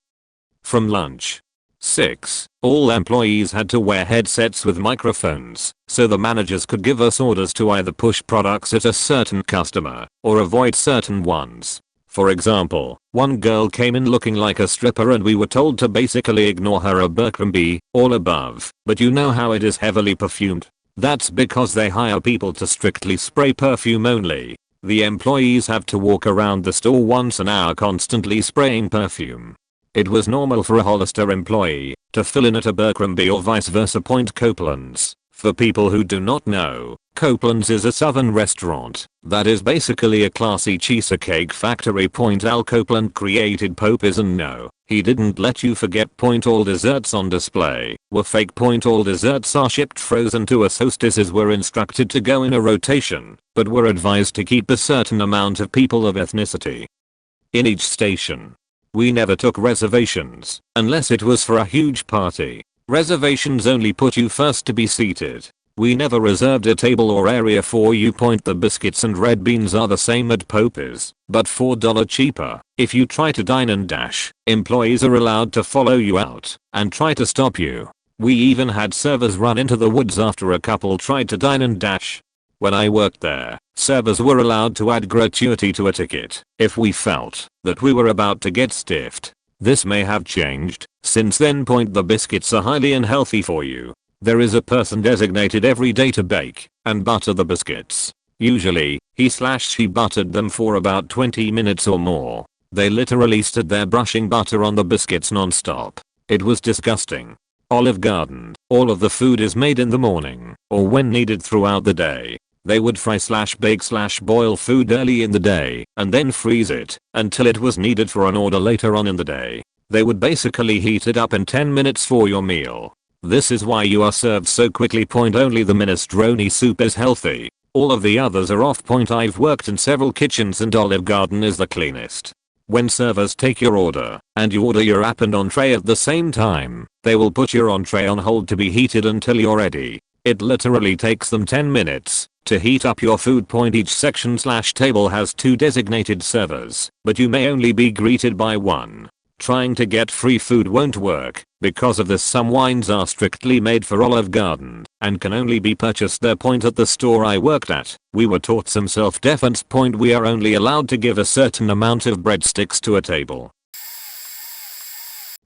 From lunch. 6. All employees had to wear headsets with microphones, so the managers could give us orders to either push products at a certain customer, or avoid certain ones. For example, one girl came in looking like a stripper and we were told to basically ignore her Abercrombie, all above, but you know how it is heavily perfumed? That's because they hire people to strictly spray perfume only. The employees have to walk around the store once an hour constantly spraying perfume. It was normal for a Hollister employee to fill in at Abercrombie or vice versa. Copeland's. For people who do not know, Copeland's is a southern restaurant that is basically a classy cheesecake factory. Al Copeland created Popeyes, and no, he didn't let you forget. All desserts on display were fake. All desserts are shipped frozen to us. Hostesses were instructed to go in a rotation, but were advised to keep a certain amount of people of ethnicity in each station. We never took reservations, unless it was for a huge party. Reservations only put you first to be seated. We never reserved a table or area for you. The biscuits and red beans are the same at Popeyes, but $4 cheaper. If you try to dine and dash, employees are allowed to follow you out and try to stop you. We even had servers run into the woods after a couple tried to dine and dash. When I worked there, servers were allowed to add gratuity to a ticket if we felt that we were about to get stiffed. This may have changed since then. The biscuits are highly unhealthy for you. There is a person designated every day to bake and butter the biscuits. Usually, he/she buttered them for about 20 minutes or more. They literally stood there brushing butter on the biscuits non-stop. It was disgusting. Olive Garden, all of the food is made in the morning or when needed throughout the day. They would fry/bake/boil food early in the day and then freeze it until it was needed for an order later on in the day. They would basically heat it up in 10 minutes for your meal. This is why you are served so quickly. Only the minestrone soup is healthy. All of the others are off. I've worked in several kitchens and Olive Garden is the cleanest. When servers take your order and you order your app and entree at the same time, they will put your entree on hold to be heated until you're ready. It literally takes them 10 minutes to heat up your food. Each section/table has 2 designated servers, but you may only be greeted by one. Trying to get free food won't work. Because of this, some wines are strictly made for Olive Garden and can only be purchased there. At the store I worked at, we were taught some self-defense. We are only allowed to give a certain amount of breadsticks to a table.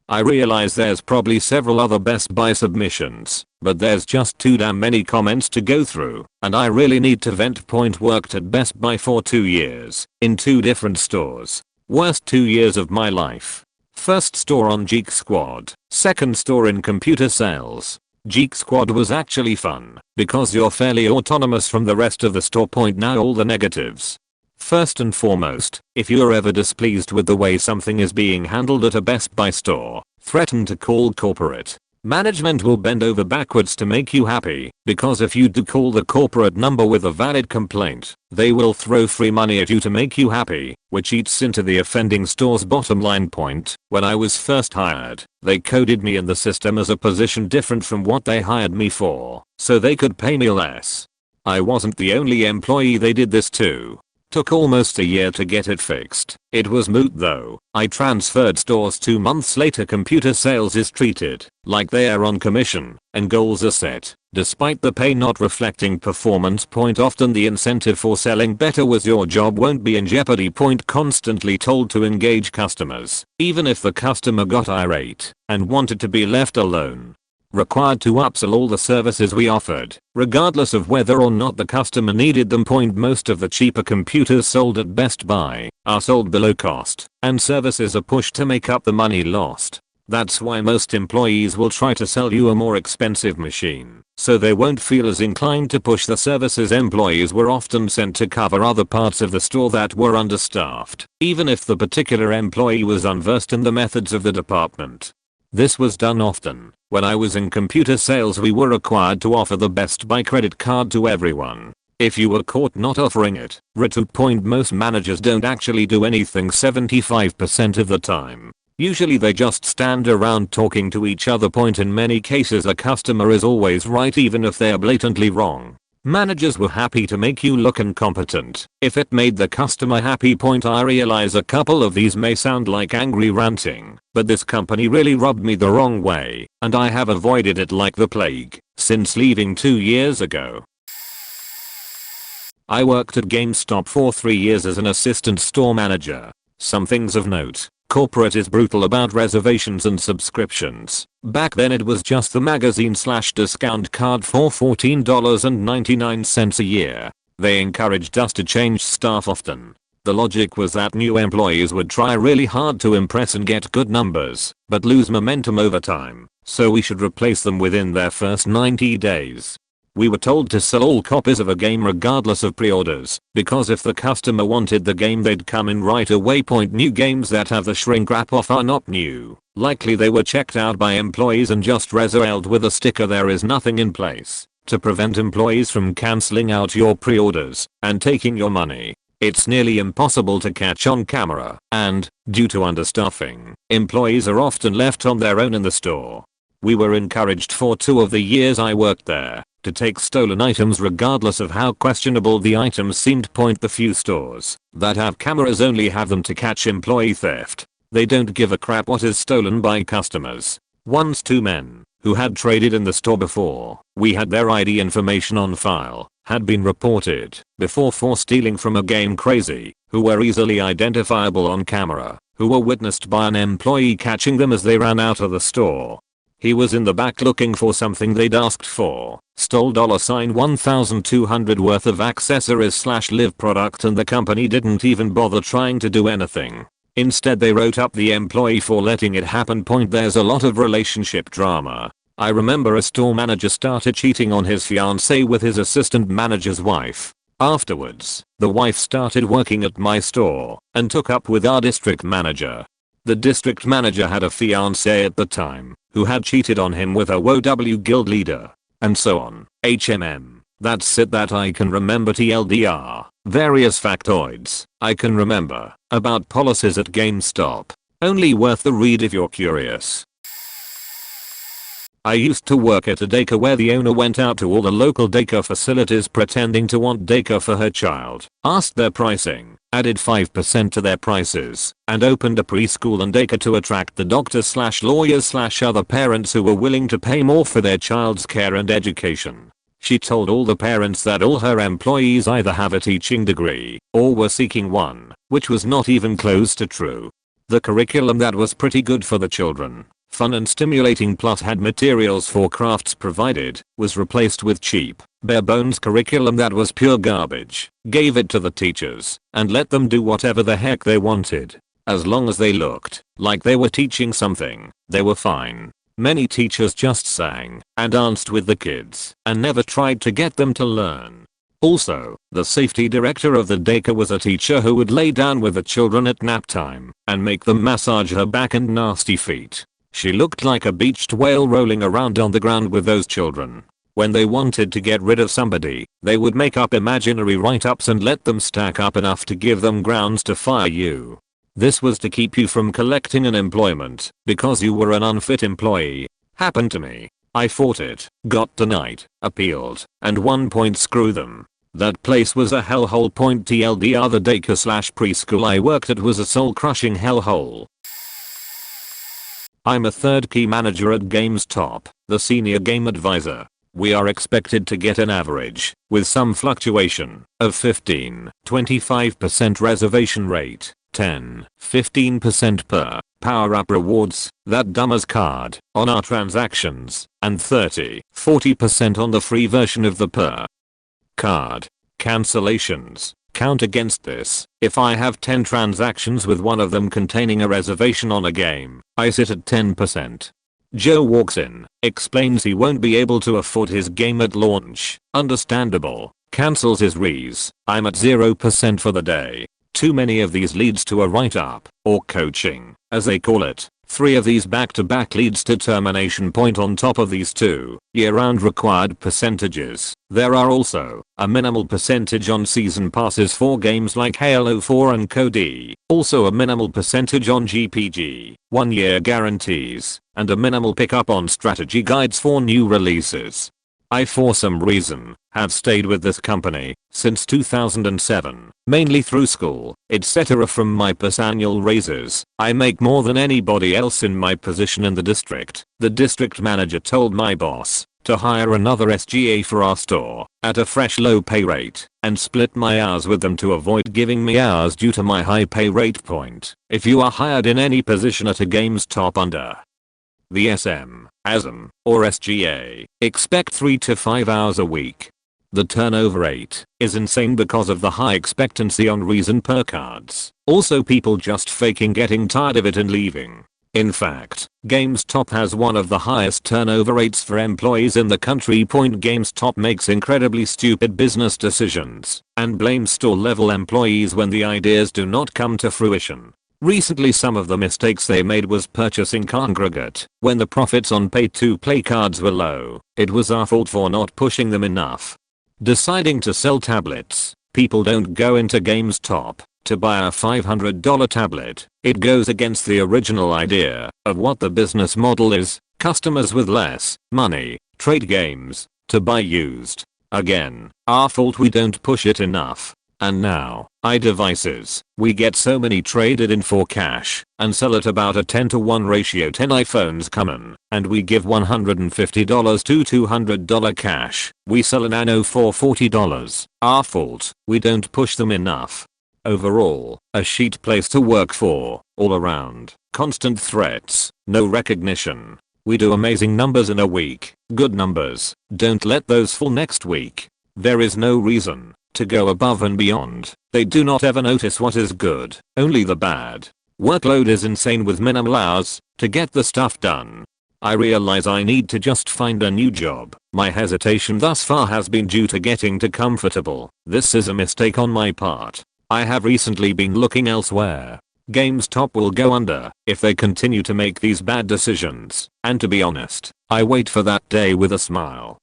I realize there's probably several other Best Buy submissions, but there's just too damn many comments to go through, and I really need to vent. Worked at Best Buy for 2 years, in 2 different stores. Worst 2 years of my life. First store on Geek Squad, second store in computer sales. Geek Squad was actually fun, because you're fairly autonomous from the rest of the store. Now all the negatives. First and foremost, if you're ever displeased with the way something is being handled at a Best Buy store, threaten to call corporate. Management will bend over backwards to make you happy, because if you do call the corporate number with a valid complaint, they will throw free money at you to make you happy, which eats into the offending store's bottom line. When I was first hired, they coded me in the system as a position different from what they hired me for, so they could pay me less. I wasn't the only employee they did this to. Took almost a year to get it fixed. It was moot though. I transferred stores 2 months later. Computer sales is treated like they are on commission and goals are set, despite the pay not reflecting performance. Often the incentive for selling better was your job won't be in jeopardy. Constantly told to engage customers, even if the customer got irate and wanted to be left alone. Required to upsell all the services we offered, regardless of whether or not the customer needed them. Most of the cheaper computers sold at Best Buy are sold below cost, and services are pushed to make up the money lost. That's why most employees will try to sell you a more expensive machine, so they won't feel as inclined to push the services. Employees were often sent to cover other parts of the store that were understaffed, even if the particular employee was unversed in the methods of the department. This was done often. When I was in computer sales, we were required to offer the Best Buy credit card to everyone. If you were caught not offering it, retort. Most managers don't actually do anything 75% of the time. Usually they just stand around talking to each other. In many cases a customer is always right even if they are blatantly wrong. Managers were happy to make you look incompetent if it made the customer happy. I realize a couple of these may sound like angry ranting, but this company really rubbed me the wrong way, and I have avoided it like the plague since leaving 2 years ago. I worked at GameStop for 3 years as an assistant store manager. Some things of note. Corporate is brutal about reservations and subscriptions. Back then it was just the magazine/discount card for $14.99 a year. They encouraged us to change staff often. The logic was that new employees would try really hard to impress and get good numbers, but lose momentum over time, so we should replace them within their first 90 days. We were told to sell all copies of a game regardless of pre-orders, because if the customer wanted the game they'd come in right away. New games that have the shrink wrap off are not new. Likely they were checked out by employees and just resold with a sticker. There is nothing in place to prevent employees from cancelling out your pre-orders and taking your money. It's nearly impossible to catch on camera, and, due to understaffing, employees are often left on their own in the store. We were encouraged for 2 of the years I worked there to take stolen items regardless of how questionable the items seemed. The few stores that have cameras only have them to catch employee theft. They don't give a crap what is stolen by customers. Once 2 men, who had traded in the store before we had their ID information on file, had been reported before for stealing from a game crazy, who were easily identifiable on camera, who were witnessed by an employee catching them as they ran out of the store. He was in the back looking for something they'd asked for, stole $1,200 worth of accessories/live product, and the company didn't even bother trying to do anything. Instead they wrote up the employee for letting it happen. There's a lot of relationship drama. I remember a store manager started cheating on his fiancée with his assistant manager's wife. Afterwards, the wife started working at my store and took up with our district manager. The district manager had a fiancée at the time who had cheated on him with a WOW guild leader. And so on. That's it that I can remember. TLDR. Various factoids I can remember about policies at GameStop. Only worth the read if you're curious. I used to work at a daycare where the owner went out to all the local daycare facilities pretending to want daycare for her child, asked their pricing, added 5% to their prices, and opened a preschool and daycare to attract the doctors/lawyers/other parents who were willing to pay more for their child's care and education. She told all the parents that all her employees either have a teaching degree or were seeking one, which was not even close to true. The curriculum that was pretty good for the children, fun and stimulating, plus had materials for crafts provided, was replaced with cheap, bare bones curriculum that was pure garbage. Gave it to the teachers and let them do whatever the heck they wanted. As long as they looked like they were teaching something, they were fine. Many teachers just sang and danced with the kids and never tried to get them to learn. Also, the safety director of the daycare was a teacher who would lay down with the children at nap time and make them massage her back and nasty feet. She looked like a beached whale rolling around on the ground with those children. When they wanted to get rid of somebody, they would make up imaginary write-ups and let them stack up enough to give them grounds to fire you. This was to keep you from collecting unemployment because you were an unfit employee. Happened to me. I fought it, got denied, appealed, and won. Screw them. That place was a hellhole. TLDR. The daycare/preschool I worked at was a soul-crushing hellhole. I'm a third key manager at GameStop, the senior game advisor. We are expected to get an average, with some fluctuation, of 15-25% reservation rate, 10-15% per power-up rewards, that dumbass card, on our transactions, and 30-40% on the free version of the per card. Cancellations count against this. If I have 10 transactions with one of them containing a reservation on a game, I sit at 10%. Joe walks in, explains he won't be able to afford his game at launch. Understandable. Cancels his res. I'm at 0% for the day. Too many of these leads to a write-up, or coaching, as they call it. 3 of these back-to-back leads to termination. On top of these 2 year-round required percentages, there are also a minimal percentage on season passes for games like Halo 4 and COD, also a minimal percentage on GPG, 1-year guarantees, and a minimal pickup on strategy guides for new releases. I for some reason have stayed with this company since 2007, mainly through school, etc. From my annual raises, I make more than anybody else in my position in the district. The district manager told my boss to hire another SGA for our store at a fresh low pay rate and split my hours with them to avoid giving me hours due to my high pay rate. If you are hired in any position at a GameStop under the SM, ASM, or SGA, expect 3 to 5 hours a week. The turnover rate is insane because of the high expectancy on reason per cards. Also people just faking getting tired of it and leaving. In fact, GameStop has one of the highest turnover rates for employees in the country. GameStop makes incredibly stupid business decisions and blames store level employees when the ideas do not come to fruition. Recently some of the mistakes they made was purchasing Congregate when the profits on pay-to-play cards were low. It was our fault for not pushing them enough. Deciding to sell tablets. People don't go into GameStop to buy a $500 tablet. It goes against the original idea of what the business model is. Customers with less money trade games to buy used. Again, our fault we don't push it enough. And now, iDevices, we get so many traded in for cash and sell at about a 10-to-1 ratio. 10 iPhones come in and we give $150 to $200 cash. We sell a Nano for $40. Our fault, we don't push them enough. Overall, a shit place to work for, all around, constant threats, no recognition. We do amazing numbers in a week. Good numbers. Don't let those fall next week. There is no reason to go above and beyond. They do not ever notice what is good, only the bad. Workload is insane with minimal hours to get the stuff done. I realize I need to just find a new job. My hesitation thus far has been due to getting too comfortable. This is a mistake on my part. I have recently been looking elsewhere. GameStop will go under if they continue to make these bad decisions, and to be honest, I wait for that day with a smile.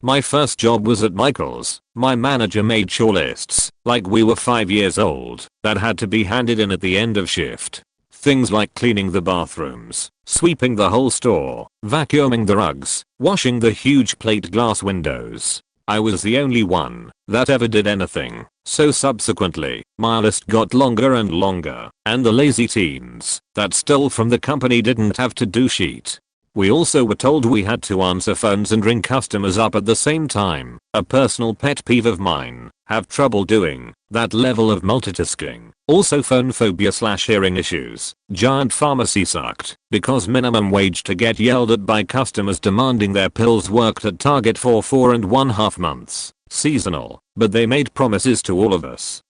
My first job was at Michael's. My manager made chore lists, like we were 5 years old, that had to be handed in at the end of shift. Things like cleaning the bathrooms, sweeping the whole store, vacuuming the rugs, washing the huge plate glass windows. I was the only one that ever did anything, so subsequently, my list got longer and longer, and the lazy teens that stole from the company didn't have to do shit. We also were told we had to answer phones and ring customers up at the same time. A personal pet peeve of mine. Have trouble doing that level of multitasking. Also phone phobia / hearing issues. Giant pharmacy sucked because minimum wage to get yelled at by customers demanding their pills. Worked at Target for 4.5 months. Seasonal, but they made promises to all of us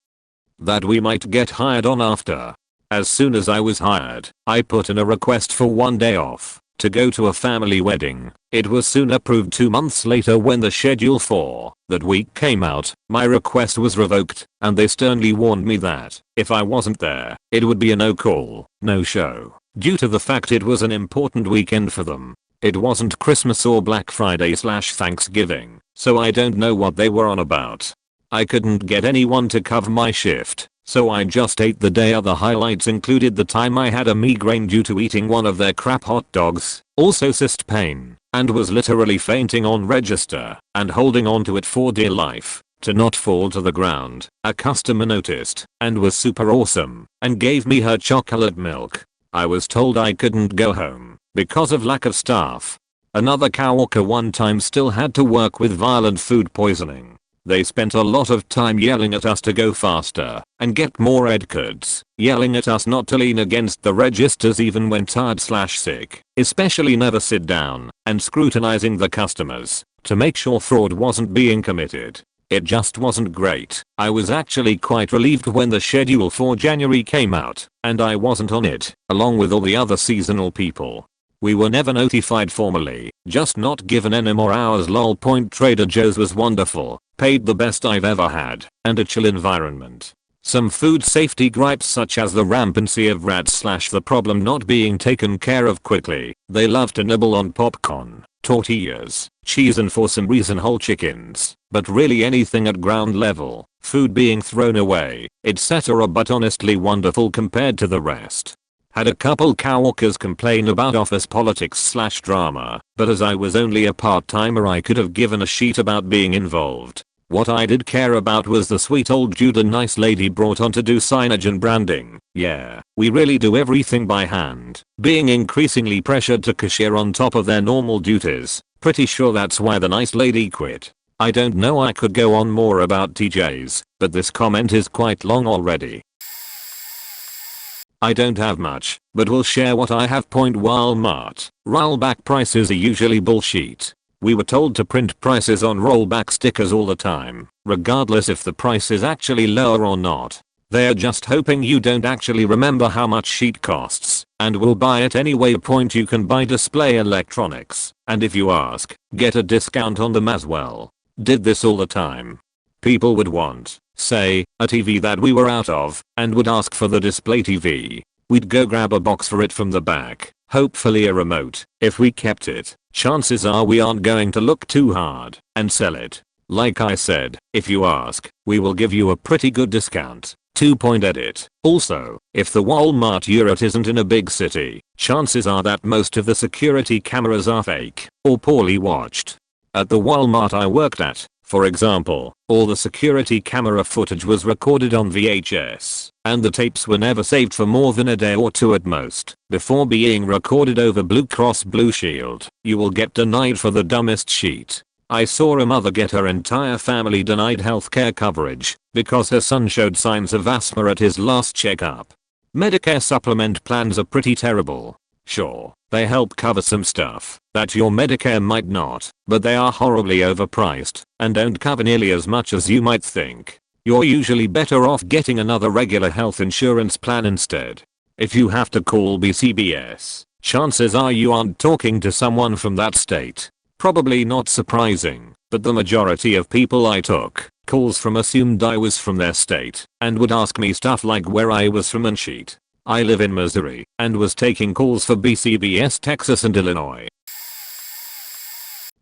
that we might get hired on after. As soon as I was hired, I put in a request for 1 day off to go to a family wedding. It was soon approved. 2 months later, when the schedule for that week came out, my request was revoked, and they sternly warned me that if I wasn't there, it would be a no-call, no-show, due to the fact it was an important weekend for them. It wasn't Christmas or Black Friday / Thanksgiving, so I don't know what they were on about. I couldn't get anyone to cover my shift, so I just ate the day. Other highlights included the time I had a migraine due to eating one of their crap hot dogs, also cyst pain, and was literally fainting on register and holding on to it for dear life to not fall to the ground. A customer noticed and was super awesome and gave me her chocolate milk. I was told I couldn't go home because of lack of staff. Another coworker one time still had to work with violent food poisoning. They spent a lot of time yelling at us to go faster and get more ed cards, yelling at us not to lean against the registers even when tired / sick, especially never sit down, and scrutinizing the customers to make sure fraud wasn't being committed. It just wasn't great. I was actually quite relieved when the schedule for January came out and I wasn't on it, along with all the other seasonal people. We were never notified formally, just not given any more hours. Lol. Trader Joe's was wonderful, paid the best I've ever had, and a chill environment. Some food safety gripes such as the rampancy of rats / the problem not being taken care of quickly. They love to nibble on popcorn, tortillas, cheese, and for some reason whole chickens, but really anything at ground level, food being thrown away, etc. But honestly wonderful compared to the rest. Had a couple coworkers complain about office politics / drama, but as I was only a part-timer I could have given a shit about being involved. What I did care about was the sweet old dude a nice lady brought on to do signage and branding. Yeah, we really do everything by hand, being increasingly pressured to cashier on top of their normal duties. Pretty sure that's why the nice lady quit. I don't know, I could go on more about TJs, but this comment is quite long already. I don't have much, but will share what I have. Walmart. Rollback prices are usually bullshit. We were told to print prices on rollback stickers all the time, regardless if the price is actually lower or not. They're just hoping you don't actually remember how much shit costs and will buy it anyway. You can buy display electronics, and if you ask, get a discount on them as well. Did this all the time. People would want, say, a TV that we were out of, and would ask for the display TV. We'd go grab a box for it from the back, hopefully a remote. If we kept it, chances are we aren't going to look too hard and sell it. Like I said, if you ask, we will give you a pretty good discount. Edit. Also, if the Walmart you're at isn't in a big city, chances are that most of the security cameras are fake or poorly watched. At the Walmart I worked at, for example, all the security camera footage was recorded on VHS, and the tapes were never saved for more than a day or two at most, before being recorded over Blue Cross Blue Shield. You will get denied for the dumbest shit. I saw a mother get her entire family denied healthcare coverage because her son showed signs of asthma at his last checkup. Medicare supplement plans are pretty terrible. Sure, They help cover some stuff that your Medicare might not, but they are horribly overpriced and don't cover nearly as much as you might think. You're usually better off getting another regular health insurance plan instead. If you have to call BCBS, chances are you aren't talking to someone from that state. Probably not surprising, but the majority of people I took calls from assumed I was from their state and would ask me stuff like where I was from and shit. I live in Missouri and was taking calls for BCBS Texas and Illinois.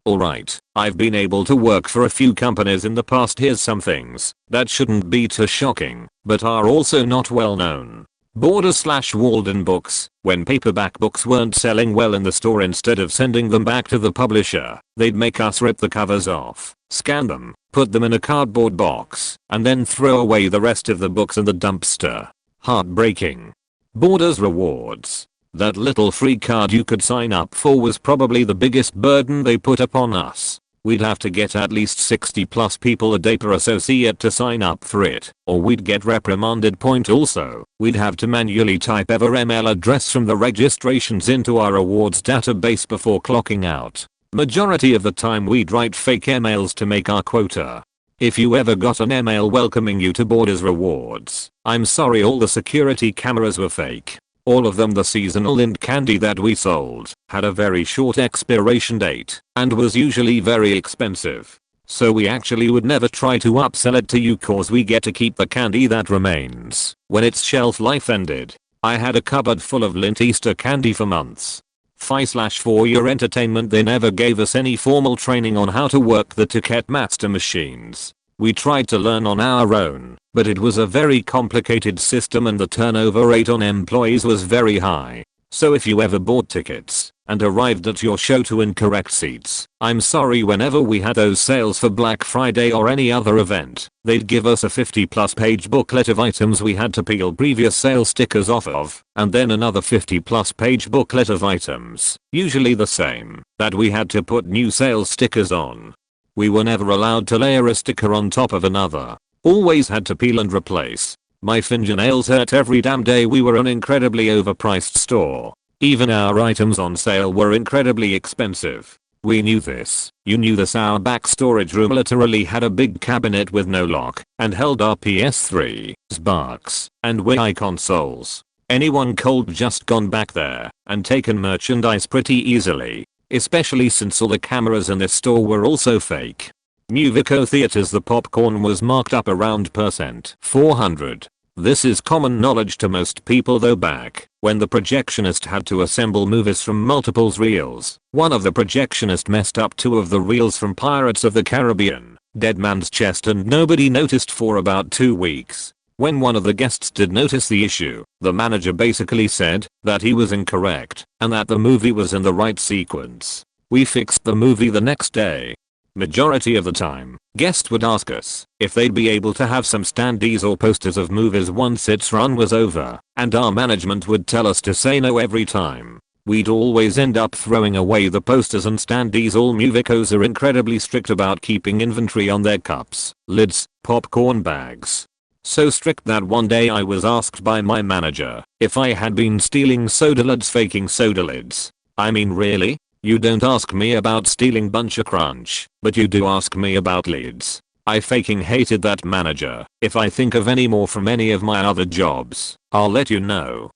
Alright, I've been able to work for a few companies in the past. Here's some things that shouldn't be too shocking, but are also not well known. Borders/Walden books. When paperback books weren't selling well in the store, instead of sending them back to the publisher, they'd make us rip the covers off, scan them, put them in a cardboard box, and then throw away the rest of the books in the dumpster. Heartbreaking. Borders rewards. That little free card you could sign up for was probably the biggest burden they put upon us. We'd have to get at least 60 plus people a day per associate to sign up for it, or we'd get reprimanded. Also, we'd have to manually type every email address from the registrations into our rewards database before clocking out. Majority of the time we'd write fake emails to make our quota. If you ever got an email welcoming you to Borders rewards, I'm sorry, all the security cameras were fake. All of them. The seasonal lint candy that we sold had a very short expiration date and was usually very expensive. So we actually would never try to upsell it to you cause we get to keep the candy that remains when its shelf life ended. I had a cupboard full of lint Easter candy for months. For your entertainment, they never gave us any formal training on how to work the Ticketmaster machines. We tried to learn on our own, but it was a very complicated system and the turnover rate on employees was very high. So if you ever bought tickets and arrived at your show to incorrect seats, I'm sorry. Whenever we had those sales for Black Friday or any other event, they'd give us a 50+ page booklet of items we had to peel previous sale stickers off of, and then another 50+ page booklet of items, usually the same, that we had to put new sales stickers on. We were never allowed to layer a sticker on top of another. Always had to peel and replace. My fingernails hurt every damn day. We were an incredibly overpriced store. Even our items on sale were incredibly expensive. We knew this. You knew this. Our back storage room literally had a big cabinet with no lock and held our PS3, Xbox, and Wii consoles. Anyone could just gone back there and taken merchandise pretty easily. Especially since all the cameras in this store were also fake. Muvico theaters. The popcorn was marked up around %400. This is common knowledge to most people though. Back when the projectionist had to assemble movies from multiple reels, one of the projectionists messed up 2 of the reels from Pirates of the Caribbean, Dead Man's Chest, and nobody noticed for about 2 weeks. When one of the guests did notice the issue, the manager basically said that he was incorrect and that the movie was in the right sequence. We fixed the movie the next day. Majority of the time, guests would ask us if they'd be able to have some standees or posters of movies once its run was over, and our management would tell us to say no every time. We'd always end up throwing away the posters and standees. All Muvicos are incredibly strict about keeping inventory on their cups, lids, popcorn bags. So strict that one day I was asked by my manager if I had been stealing soda lids, faking soda lids. I mean, really? You don't ask me about stealing Bunch Crunch, but you do ask me about lids. I faking hated that manager. If I think of any more from any of my other jobs, I'll let you know.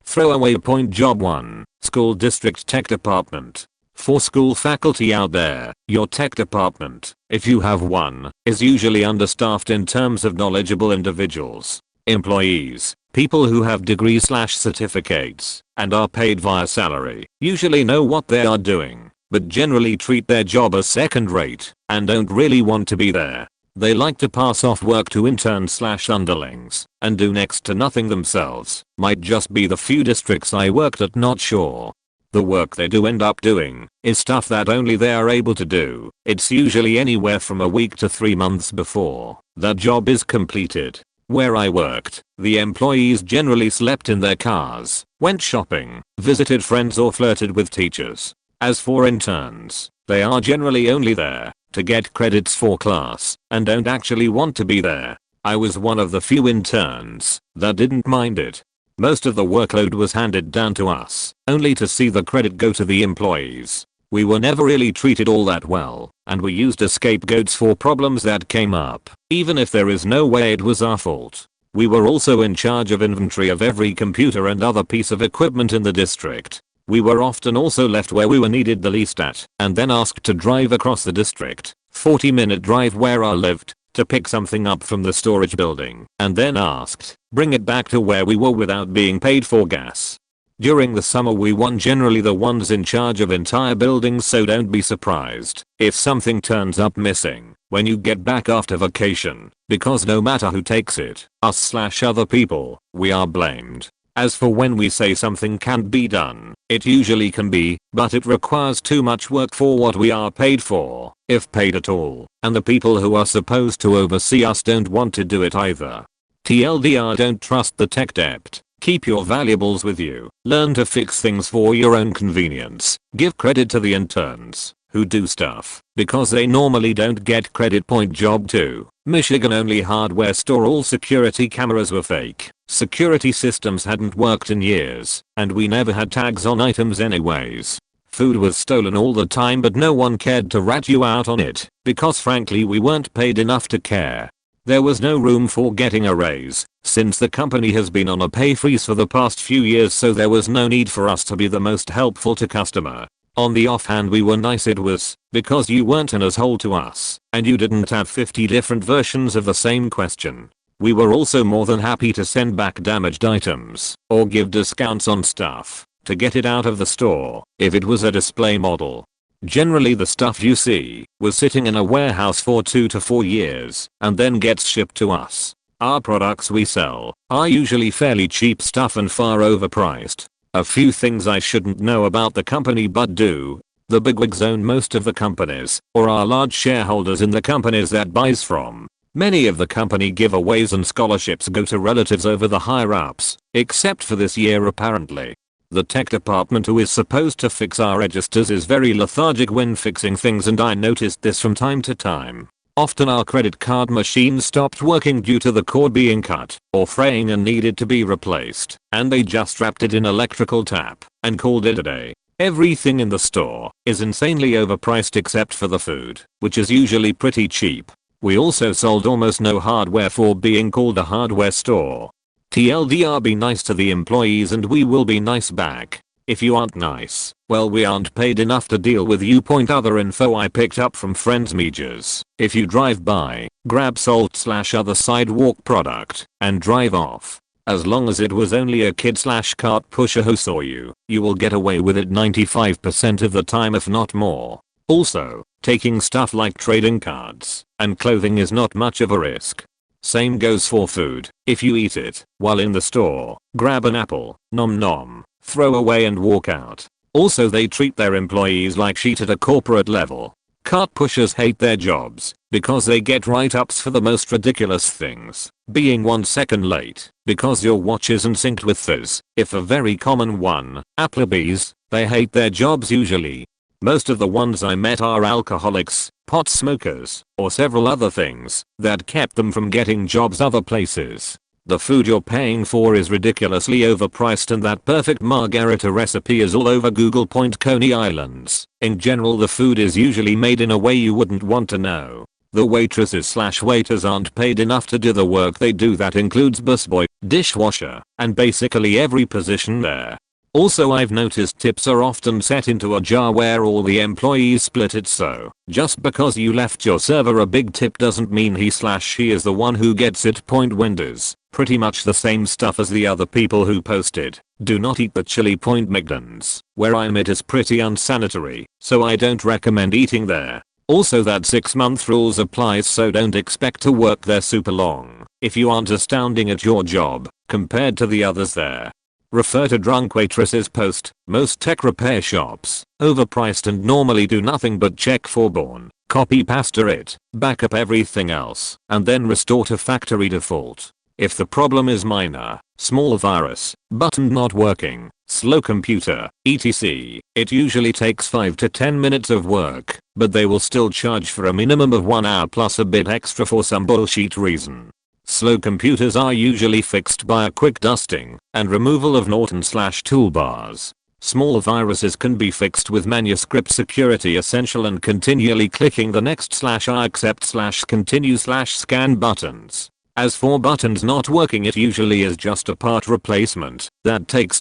Throwaway point. Job 1. School District Tech Department. For school faculty out there, your tech department, if you have one, is usually understaffed in terms of knowledgeable individuals. Employees, people who have degrees/certificates and are paid via salary, usually know what they are doing, but generally treat their job as second rate and don't really want to be there. They like to pass off work to interns/underlings and do next to nothing themselves. Might just be the few districts I worked at, not sure. The work they do end up doing is stuff that only they are able to do. It's usually anywhere from a week to 3 months before that job is completed. Where I worked, the employees generally slept in their cars, went shopping, visited friends, or flirted with teachers. As for interns, they are generally only there to get credits for class and don't actually want to be there. I was one of the few interns that didn't mind it. Most of the workload was handed down to us, only to see the credit go to the employees. We were never really treated all that well, and we used as scapegoats for problems that came up, even if there is no way it was our fault. We were also in charge of inventory of every computer and other piece of equipment in the district. We were often also left where we were needed the least at, and then asked to drive across the district, 40-minute drive where I lived, to pick something up from the storage building, and then asked, bring it back to where we were without being paid for gas. During the summer we were generally the ones in charge of entire buildings, so don't be surprised if something turns up missing when you get back after vacation, because no matter who takes it, us/other people, we are blamed. As for when we say something can't be done, it usually can be, but it requires too much work for what we are paid for, if paid at all, and the people who are supposed to oversee us don't want to do it either. TLDR, don't trust the tech debt. Keep your valuables with you. Learn to fix things for your own convenience. Give credit to the interns who do stuff, because they normally don't get credit point. Job 2. Michigan only hardware store. All security cameras were fake. Security systems hadn't worked in years, and we never had tags on items anyways. Food was stolen all the time, but no one cared to rat you out on it, because frankly we weren't paid enough to care. There was no room for getting a raise, since the company has been on a pay freeze for the past few years, so there was no need for us to be the most helpful to customer. On the offhand, we were nice. It was because you weren't an asshole to us, and you didn't have 50 different versions of the same question. We were also more than happy to send back damaged items, or give discounts on stuff, to get it out of the store, if it was a display model. Generally the stuff you see was sitting in a warehouse for 2 to 4 years, and then gets shipped to us. Our products we sell are usually fairly cheap stuff and far overpriced. A few things I shouldn't know about the company but do. The bigwigs own most of the companies, or are large shareholders in the companies that buys from. Many of the company giveaways and scholarships go to relatives over the higher ups, except for this year apparently. The tech department, who is supposed to fix our registers, is very lethargic when fixing things, and I noticed this from time to time. Often our credit card machine stopped working due to the cord being cut or fraying and needed to be replaced, and they just wrapped it in electrical tape and called it a day. Everything in the store is insanely overpriced except for the food, which is usually pretty cheap. We also sold almost no hardware for being called a hardware store. TLDR, be nice to the employees and we will be nice back. If you aren't nice, well, we aren't paid enough to deal with you. Other info I picked up from friends. Measures. If you drive by, grab salt/other sidewalk product and drive off. As long as it was only a kid/cart pusher who saw you, you will get away with it 95% of the time, if not more. Also, taking stuff like trading cards and clothing is not much of a risk. Same goes for food. If you eat it while in the store, grab an apple, nom nom, throw away and walk out. Also, they treat their employees like shit at a corporate level. Cart pushers hate their jobs because they get write-ups for the most ridiculous things. Being 1 second late because your watch isn't synced with Fizz, if a very common one. Applebee's, they hate their jobs usually. Most of the ones I met are alcoholics, pot smokers, or several other things that kept them from getting jobs other places. The food you're paying for is ridiculously overpriced, and that perfect margarita recipe is all over Google. Coney Islands. In general, the food is usually made in a way you wouldn't want to know. The waitresses/waiters aren't paid enough to do the work they do. That includes busboy, dishwasher, and basically every position there. Also, I've noticed tips are often set into a jar where all the employees split it, so just because you left your server a big tip doesn't mean he/she is the one who gets it. Wendy's, pretty much the same stuff as the other people who posted. Do not eat the chili. McDonald's, where I'm, it is pretty unsanitary, so I don't recommend eating there. Also, that 6-month rules applies, so don't expect to work there super long if you aren't astounding at your job compared to the others there. Refer to drunk waitresses post. Most tech repair shops, overpriced and normally do nothing but check for born, copy pasta it, back up everything else, and then restore to factory default. If the problem is minor, small virus, button not working, slow computer, etc., it usually takes 5 to 10 minutes of work, but they will still charge for a minimum of 1 hour plus a bit extra for some bullshit reason. Slow computers are usually fixed by a quick dusting and removal of Norton/toolbars. Small viruses can be fixed with manuscript security essential and continually clicking the next/I accept/continue/scan buttons. As for buttons not working, it usually is just a part replacement that takes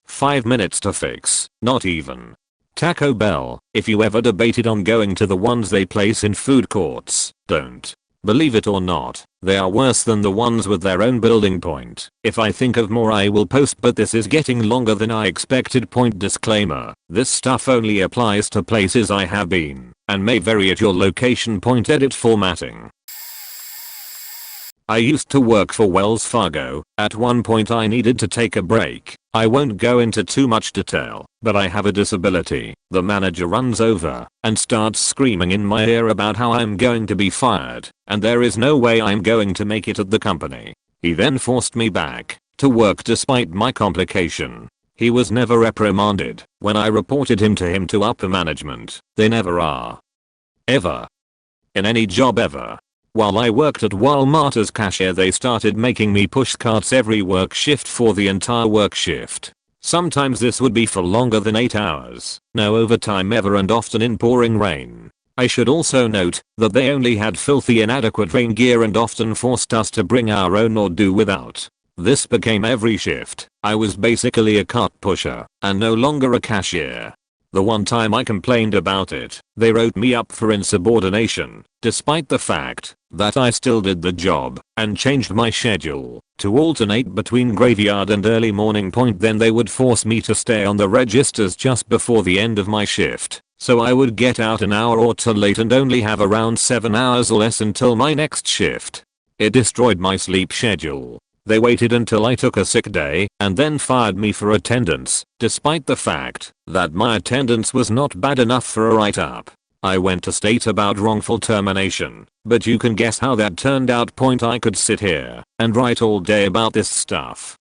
5 minutes to fix, not even. Taco Bell, if you ever debated on going to the ones they place in food courts, don't. Believe it or not, they are worse than the ones with their own building point. If I think of more I will post, but this is getting longer than I expected. Point disclaimer, this stuff only applies to places I have been and may vary at your location. Point edit formatting. I used to work for Wells Fargo. At one point I needed to take a break. I won't go into too much detail, but I have a disability. The manager runs over and starts screaming in my ear about how I'm going to be fired and there is no way I'm going to make it at the company. He then forced me back to work despite my complication. He was never reprimanded when I reported him to upper management. They never are. Ever. In any job ever. While I worked at Walmart as cashier, they started making me push carts every work shift for the entire work shift. Sometimes this would be for longer than 8 hours, no overtime ever, and often in pouring rain. I should also note that they only had filthy inadequate rain gear and often forced us to bring our own or do without. This became every shift. I was basically a cart pusher and no longer a cashier. The one time I complained about it, they wrote me up for insubordination, despite the fact that I still did the job, and changed my schedule to alternate between graveyard and early morning. Then they would force me to stay on the registers just before the end of my shift, so I would get out an hour or two late and only have around 7 hours or less until my next shift. It destroyed my sleep schedule. They waited until I took a sick day and then fired me for attendance, despite the fact that my attendance was not bad enough for a write-up. I went to state about wrongful termination, but you can guess how that turned out. I could sit here and write all day about this stuff.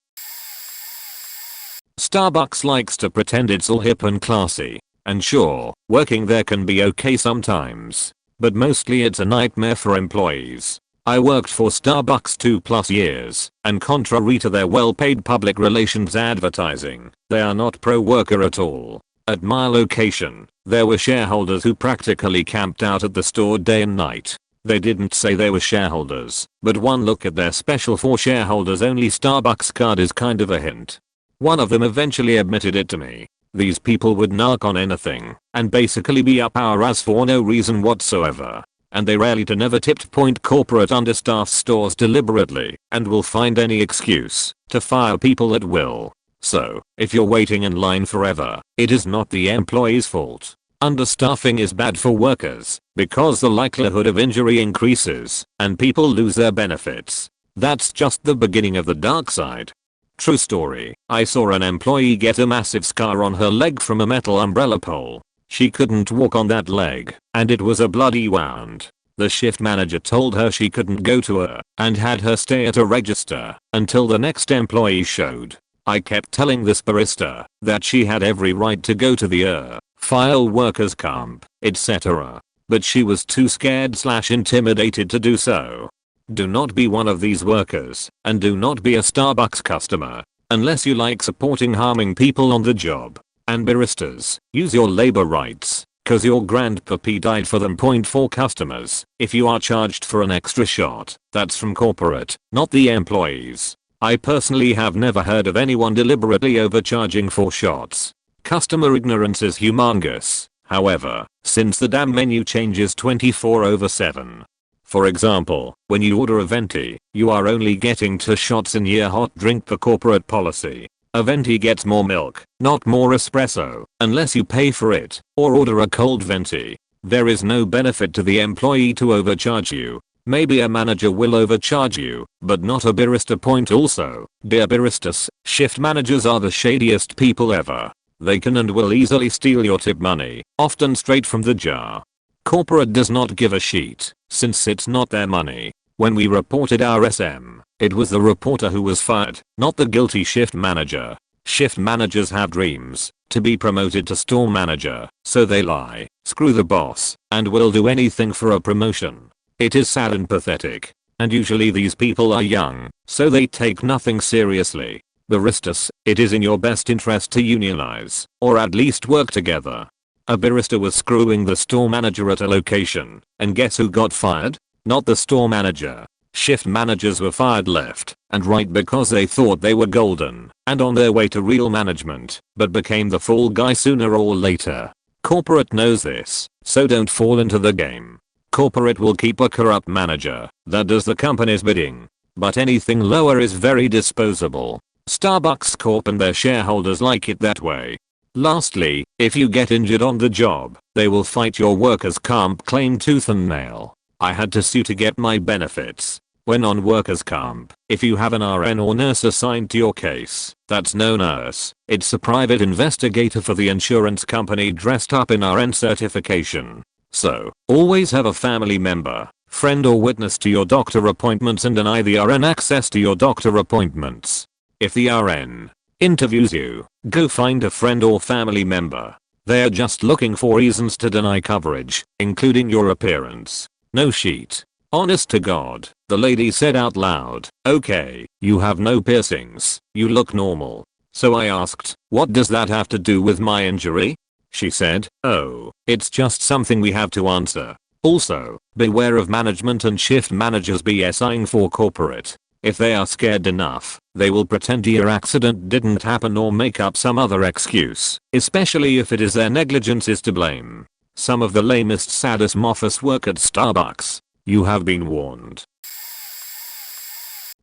Starbucks likes to pretend it's all hip and classy. And sure, working there can be okay sometimes, but mostly it's a nightmare for employees. I worked for Starbucks 2+ years, and contrary to their well-paid public relations advertising, they are not pro-worker at all. At my location, there were shareholders who practically camped out at the store day and night. They didn't say they were shareholders, but one look at their special for shareholders only Starbucks card is kind of a hint. One of them eventually admitted it to me. These people would narc on anything and basically be up our ass for no reason whatsoever. And they rarely to never tipped. Corporate understaff stores deliberately and will find any excuse to fire people at will. So, if you're waiting in line forever, it is not the employee's fault. Understaffing is bad for workers because the likelihood of injury increases and people lose their benefits. That's just the beginning of the dark side. True story, I saw an employee get a massive scar on her leg from a metal umbrella pole. She couldn't walk on that leg, and it was a bloody wound. The shift manager told her she couldn't go to her and had her stay at a register until the next employee showed. I kept telling this barista that she had every right to go to the file workers comp, etc. But she was too scared/intimidated to do so. Do not be one of these workers, and do not be a Starbucks customer unless you like supporting harming people on the job. And baristas, use your labor rights, cause your grandpappy died for them. For customers, if you are charged for an extra shot, that's from corporate, not the employees. I personally have never heard of anyone deliberately overcharging for shots. Customer ignorance is humongous, however, since the damn menu changes 24/7. For example, when you order a venti, you are only getting 2 shots in your hot drink per corporate policy. A venti gets more milk, not more espresso, unless you pay for it, or order a cold venti. There is no benefit to the employee to overcharge you. Maybe a manager will overcharge you, but not a barista. Also, dear baristas, shift managers are the shadiest people ever. They can and will easily steal your tip money, often straight from the jar. Corporate does not give a shit, since it's not their money. When we reported our SM, it was the reporter who was fired, not the guilty shift manager. Shift managers have dreams to be promoted to store manager, so they lie, screw the boss, and will do anything for a promotion. It is sad and pathetic. and usually these people are young, so they take nothing seriously. Baristas, it is in your best interest to unionize, or at least work together. A barista was screwing the store manager at a location, and guess who got fired? Not the store manager. Shift managers were fired left and right because they thought they were golden and on their way to real management, but became the fall guy sooner or later. Corporate knows this, so don't fall into the game. Corporate will keep a corrupt manager that does the company's bidding, but anything lower is very disposable. Starbucks Corp and their shareholders like it that way. Lastly, if you get injured on the job, they will fight your workers' comp claim tooth and nail. I had to sue to get my benefits. When on workers' comp, if you have an RN or nurse assigned to your case, that's no nurse, it's a private investigator for the insurance company dressed up in RN certification. So, always have a family member, friend or witness to your doctor appointments and deny the RN access to your doctor appointments. If the RN interviews you, go find a friend or family member. They're just looking for reasons to deny coverage, including your appearance. No sheet. Honest to God, the lady said out loud, "Okay, you have no piercings, you look normal." So I asked, "What does that have to do with my injury?" She said, "Oh, it's just something we have to answer. Also, beware of management and shift managers BSing for corporate. If they are scared enough, they will pretend your accident didn't happen or make up some other excuse, especially if it is their negligence is to blame." Some of the lamest saddest moffers work at Starbucks. You have been warned.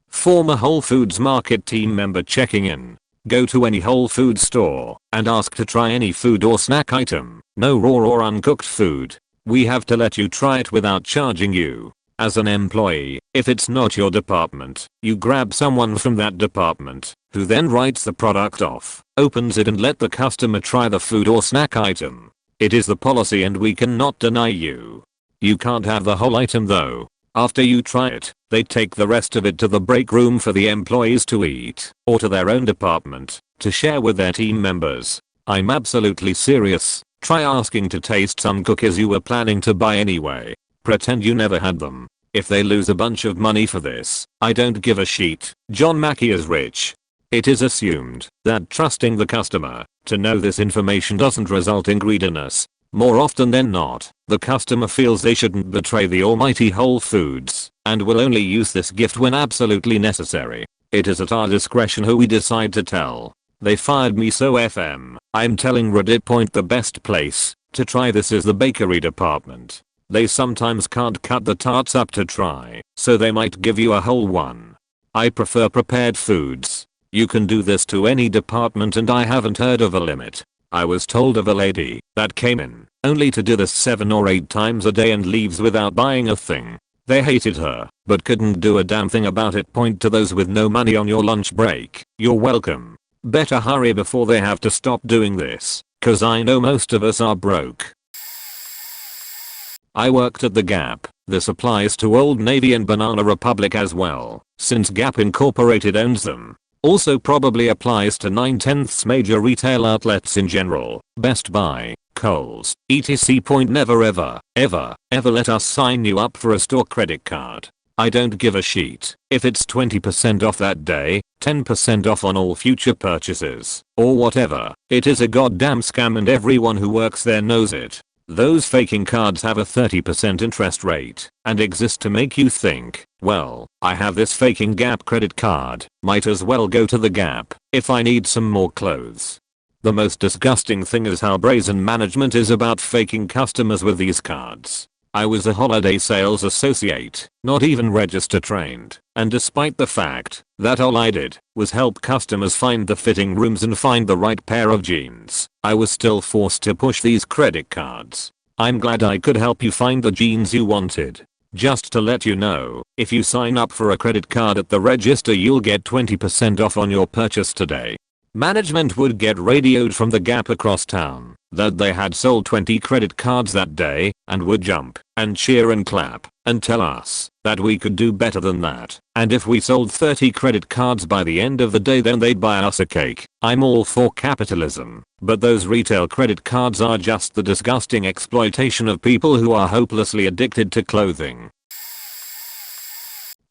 Former Whole Foods Market team member checking in. Go to any Whole Foods store and ask to try any food or snack item. No raw or uncooked food. We have to let you try it without charging you. As an employee, if it's not your department, you grab someone from that department, who then writes the product off, opens it and let the customer try the food or snack item. It is the policy and we cannot deny you. You can't have the whole item though. After you try it, they take the rest of it to the break room for the employees to eat, or to their own department, to share with their team members. I'm absolutely serious. Try asking to taste some cookies you were planning to buy anyway. Pretend you never had them. If they lose a bunch of money for this, I don't give a shit. John Mackey is rich. It is assumed that trusting the customer to know this information doesn't result in greediness. More often than not, the customer feels they shouldn't betray the almighty Whole Foods and will only use this gift when absolutely necessary. It is at our discretion who we decide to tell. They fired me, so I'm telling Reddit point the best place to try this is the bakery department. They sometimes can't cut the tarts up to try, so they might give you a whole one. I prefer prepared foods. You can do this to any department and I haven't heard of a limit. I was told of a lady that came in only to do this 7 or 8 times a day and leaves without buying a thing. They hated her, but couldn't do a damn thing about it. Point to those with no money on your lunch break. You're welcome. Better hurry before they have to stop doing this, cause I know most of us are broke. I worked at the Gap. This applies to Old Navy and Banana Republic as well, since Gap Incorporated owns them. Also probably applies to 9/10 major retail outlets in general, Best Buy, Kohl's, etc. Point never ever let us sign you up for a store credit card. I don't give a shit if it's 20% off that day, 10% off on all future purchases, or whatever. It is a goddamn scam and everyone who works there knows it. Those faking cards have a 30% interest rate and exist to make you think, well, I have this faking Gap credit card, might as well go to the Gap if I need some more clothes. The most disgusting thing is how brazen management is about faking customers with these cards. I was a holiday sales associate, not even register trained, and despite the fact that all I did was help customers find the fitting rooms and find the right pair of jeans, I was still forced to push these credit cards. I'm glad I could help you find the jeans you wanted. Just to let you know, if you sign up for a credit card at the register you'll get 20% off on your purchase today. Management would get radioed from the Gap across town that they had sold 20 credit cards that day and would jump and cheer and clap and tell us that we could do better than that, and if we sold 30 credit cards by the end of the day then they'd buy us a cake. I'm all for capitalism, but those retail credit cards are just the disgusting exploitation of people who are hopelessly addicted to clothing.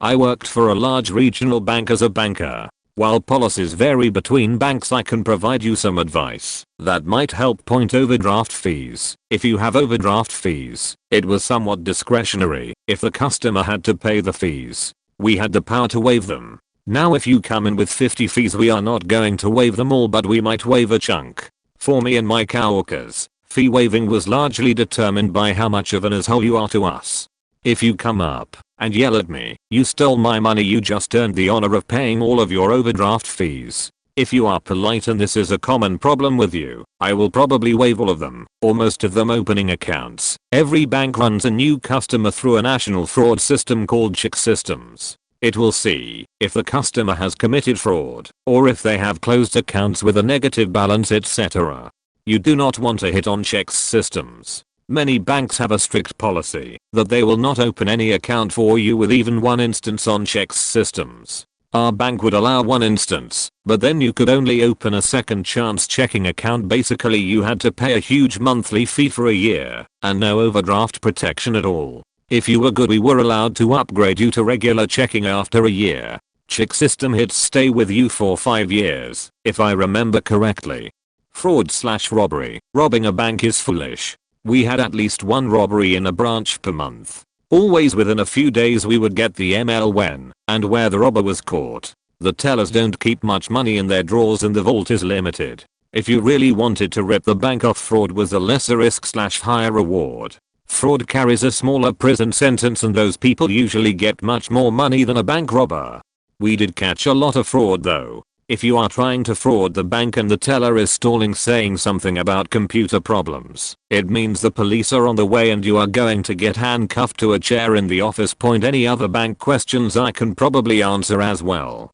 I worked for a large regional bank as a banker. While policies vary between banks, I can provide you some advice that might help. Point overdraft fees. If you have overdraft fees, it was somewhat discretionary. If the customer had to pay the fees, we had the power to waive them. Now if you come in with 50 fees, we are not going to waive them all, but we might waive a chunk. For me and my coworkers, fee waiving was largely determined by how much of an asshole you are to us. If you come up and yell at me, "You stole my money," you just earned the honor of paying all of your overdraft fees. If you are polite and this is a common problem with you, I will probably waive all of them, or most of them. Opening accounts. Every bank runs a new customer through a national fraud system called check systems. It will see if the customer has committed fraud, or if they have closed accounts with a negative balance, etc. You do not want to hit on checks systems. Many banks have a strict policy that they will not open any account for you with even one instance on checks systems. Our bank would allow one instance, but then you could only open a second chance checking account. Basically you had to pay a huge monthly fee for a year, and no overdraft protection at all. If you were good, we were allowed to upgrade you to regular checking after a year. Check system hits stay with you for 5 years, if I remember correctly. Fraud/robbery. Robbing a bank is foolish. We had at least one robbery in a branch per month. Always within a few days we would get the email when and where the robber was caught. The tellers don't keep much money in their drawers and the vault is limited. If you really wanted to rip the bank off, fraud was a lesser risk/higher reward. Fraud carries a smaller prison sentence and those people usually get much more money than a bank robber. We did catch a lot of fraud though. If you are trying to fraud the bank and the teller is stalling saying something about computer problems, it means the police are on the way and you are going to get handcuffed to a chair in the office. Point any other bank questions I can probably answer as well.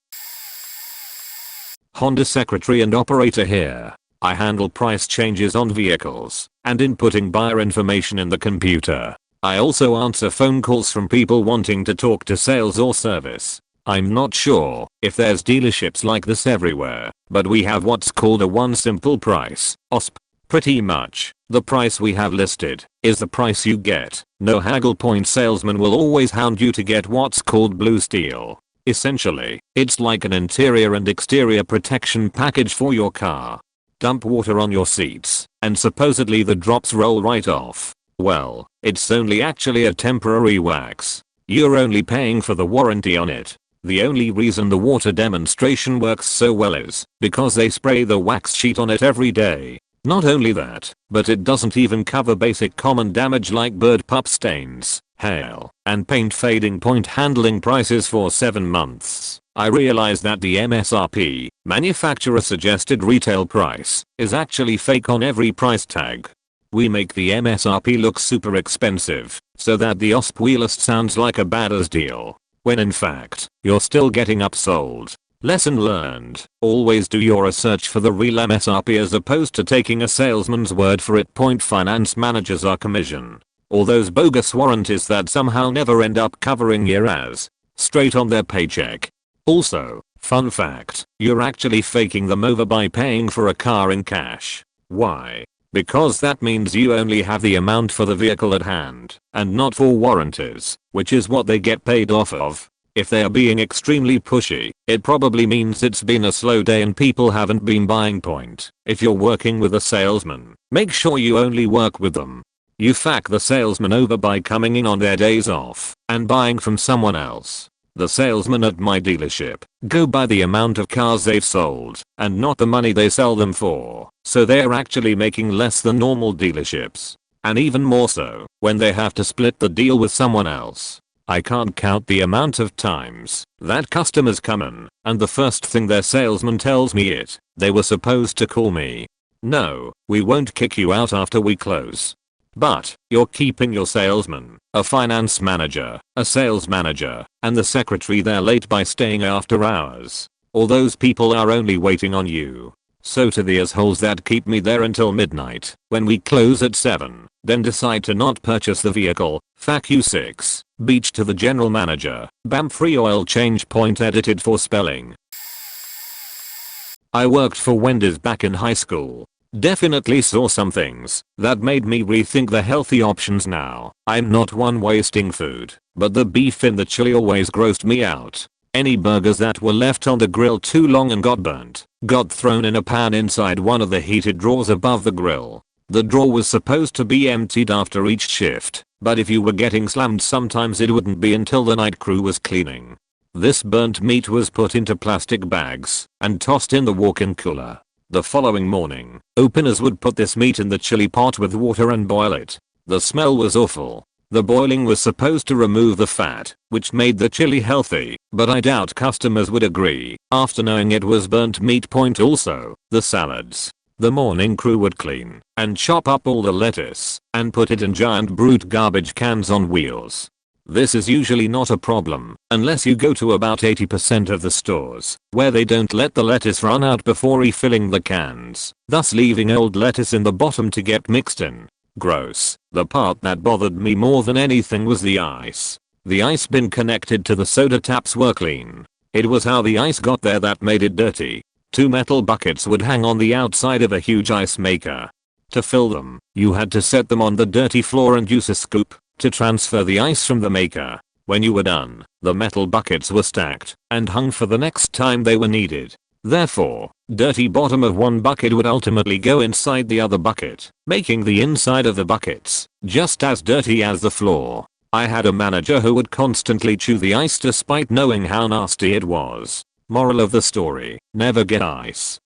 Honda secretary and operator here. I handle price changes on vehicles and inputting buyer information in the computer. I also answer phone calls from people wanting to talk to sales or service. I'm not sure if there's dealerships like this everywhere, but we have what's called a one simple price, OSP. Pretty much, the price we have listed is the price you get. No haggle. Point salesman will always hound you to get what's called blue steel. Essentially, it's like an interior and exterior protection package for your car. Dump water on your seats, and supposedly the drops roll right off. Well, it's only actually a temporary wax. You're only paying for the warranty on it. The only reason the water demonstration works so well is because they spray the wax sheet on it every day. Not only that, but it doesn't even cover basic common damage like bird pup stains, hail, and paint fading. Point handling prices for 7 months. I realized that the MSRP, manufacturer suggested retail price, is actually fake on every price tag. We make the MSRP look super expensive, so that the OSP list sounds like a badass deal, when in fact, you're still getting upsold. Lesson learned, always do your research for the real MSRP as opposed to taking a salesman's word for it. Point finance managers are commission. All those bogus warranties that somehow never end up covering your ass, straight on their paycheck. Also, fun fact, you're actually faking them over by paying for a car in cash. Why? Because that means you only have the amount for the vehicle at hand, and not for warranties, which is what they get paid off of. If they are being extremely pushy, it probably means it's been a slow day and people haven't been buying. Point. If you're working with a salesman, make sure you only work with them. You fuck the salesman over by coming in on their days off and buying from someone else. The salesman at my dealership go by the amount of cars they've sold and not the money they sell them for, so they're actually making less than normal dealerships. And even more so when they have to split the deal with someone else. I can't count the amount of times that customers come in and the first thing their salesman tells me they were supposed to call me. No, we won't kick you out after we close. But you're keeping your salesman, a finance manager, a sales manager, and the secretary there late by staying after hours. All those people are only waiting on you. So to the assholes that keep me there until midnight, when we close at 7, then decide to not purchase the vehicle, fuck you. 6. Beach to the general manager, bam, free oil change. Point edited for spelling. I worked for Wendy's back in high school. Definitely saw some things that made me rethink the healthy options now. I'm not one wasting food, but the beef in the chili always grossed me out. Any burgers that were left on the grill too long and got burnt, got thrown in a pan inside one of the heated drawers above the grill. The drawer was supposed to be emptied after each shift, but if you were getting slammed sometimes it wouldn't be until the night crew was cleaning. This burnt meat was put into plastic bags and tossed in the walk-in cooler. The following morning, openers would put this meat in the chili pot with water and boil it. The smell was awful. The boiling was supposed to remove the fat, which made the chili healthy, but I doubt customers would agree after knowing it was burnt meat. Also, the salads. The morning crew would clean and chop up all the lettuce and put it in giant brute garbage cans on wheels. This is usually not a problem unless you go to about 80% of the stores where they don't let the lettuce run out before refilling the cans, thus leaving old lettuce in the bottom to get mixed in. Gross. The part that bothered me more than anything was the ice. The ice bin connected to the soda taps were clean. It was how the ice got there that made it dirty. 2 metal buckets would hang on the outside of a huge ice maker. To fill them, you had to set them on the dirty floor and use a scoop to transfer the ice from the maker. When you were done, the metal buckets were stacked and hung for the next time they were needed. Therefore, dirty bottom of one bucket would ultimately go inside the other bucket, making the inside of the buckets just as dirty as the floor. I had a manager who would constantly chew the ice despite knowing how nasty it was. Moral of the story, never get ice.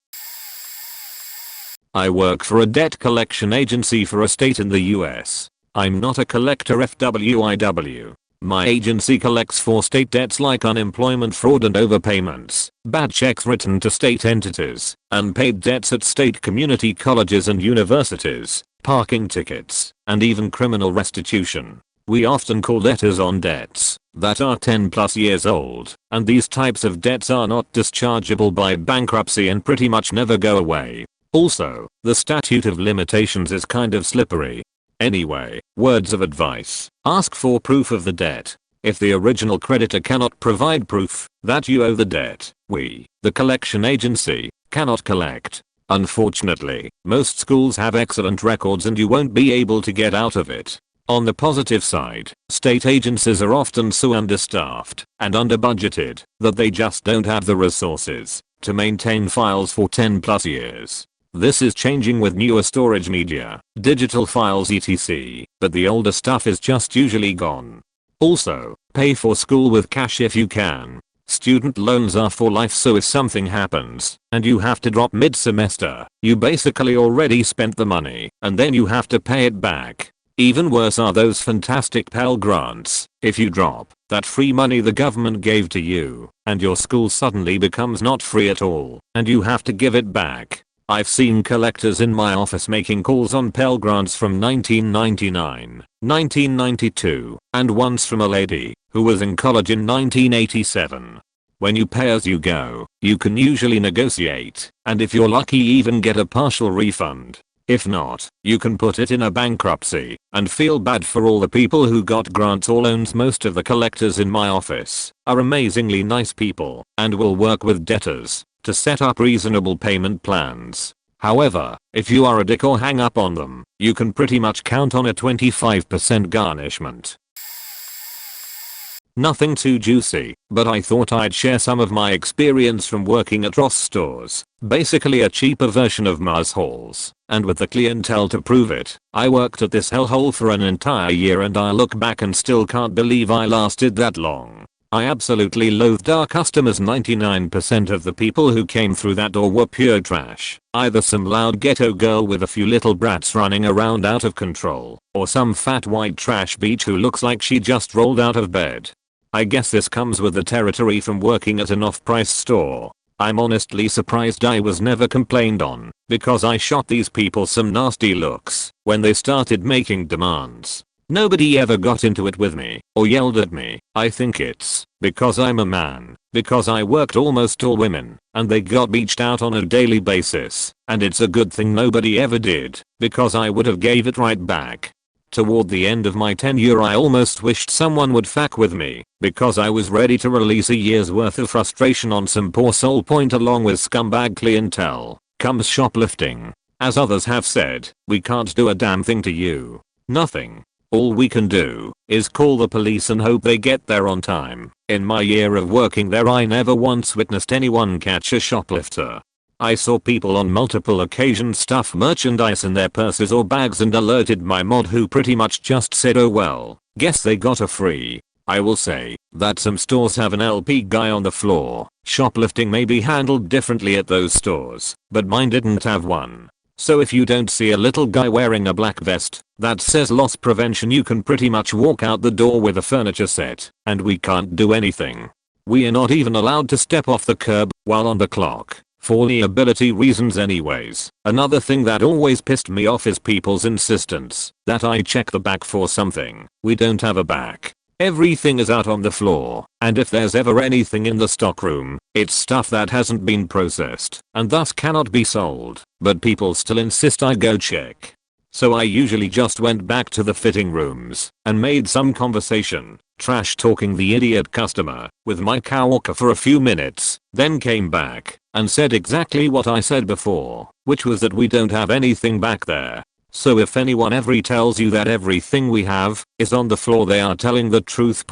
I work for a debt collection agency for a state in the US. I'm not a collector FWIW. My agency collects for state debts like unemployment fraud and overpayments, bad checks written to state entities, unpaid debts at state community colleges and universities, parking tickets, and even criminal restitution. We often call debtors on debts that are 10+ years old, and these types of debts are not dischargeable by bankruptcy and pretty much never go away. Also, the statute of limitations is kind of slippery. Anyway, words of advice. Ask for proof of the debt. If the original creditor cannot provide proof that you owe the debt, we, the collection agency, cannot collect. Unfortunately, most schools have excellent records and you won't be able to get out of it. On the positive side, state agencies are often so understaffed and under-budgeted that they just don't have the resources to maintain files for 10+ years. This is changing with newer storage media, digital files etc, but the older stuff is just usually gone. Also, pay for school with cash if you can. Student loans are for life, so if something happens and you have to drop mid-semester, you basically already spent the money and then you have to pay it back. Even worse are those fantastic Pell Grants. If you drop that free money the government gave to you and your school suddenly becomes not free at all and you have to give it back. I've seen collectors in my office making calls on Pell Grants from 1999, 1992, and once from a lady who was in college in 1987. When you pay as you go, you can usually negotiate, and if you're lucky even get a partial refund. If not, you can put it in a bankruptcy and feel bad for all the people who got grants or loans. Most of the collectors in my office are amazingly nice people and will work with debtors to set up reasonable payment plans. However, if you are a dick or hang up on them, you can pretty much count on a 25% garnishment. Nothing too juicy, but I thought I'd share some of my experience from working at Ross stores, basically a cheaper version of Mars halls, and with the clientele to prove it. I worked at this hellhole for an entire year and I look back and still can't believe I lasted that long. I absolutely loathed our customers. 99% of the people who came through that door were pure trash. Either some loud ghetto girl with a few little brats running around out of control, or some fat white trash bitch who looks like she just rolled out of bed. I guess this comes with the territory from working at an off-price store. I'm honestly surprised I was never complained on, because I shot these people some nasty looks when they started making demands. Nobody ever got into it with me or yelled at me. I think it's because I'm a man, because I worked almost all women and they got beached out on a daily basis, and it's a good thing nobody ever did, because I would have gave it right back. Toward the end of my tenure I almost wished someone would fuck with me, because I was ready to release a year's worth of frustration on some poor soul. Along with scumbag clientele comes shoplifting. As others have said, we can't do a damn thing to you. Nothing. All we can do is call the police and hope they get there on time. In my year of working there, I never once witnessed anyone catch a shoplifter. I saw people on multiple occasions stuff merchandise in their purses or bags and alerted my mod, who pretty much just said, oh well, guess they got a free. I will say that some stores have an LP guy on the floor. Shoplifting may be handled differently at those stores, but mine didn't have one. So if you don't see a little guy wearing a black vest that says loss prevention, you can pretty much walk out the door with a furniture set, and we can't do anything. We are not even allowed to step off the curb while on the clock, for liability reasons anyways. Another thing that always pissed me off is people's insistence that I check the back for something. We don't have a back. Everything is out on the floor, and if there's ever anything in the stockroom, it's stuff that hasn't been processed and thus cannot be sold, but people still insist I go check. So I usually just went back to the fitting rooms and made some conversation, trash talking the idiot customer with my coworker for a few minutes, then came back and said exactly what I said before, which was that we don't have anything back there. So if anyone ever tells you that everything we have is on the floor, they are telling the truth.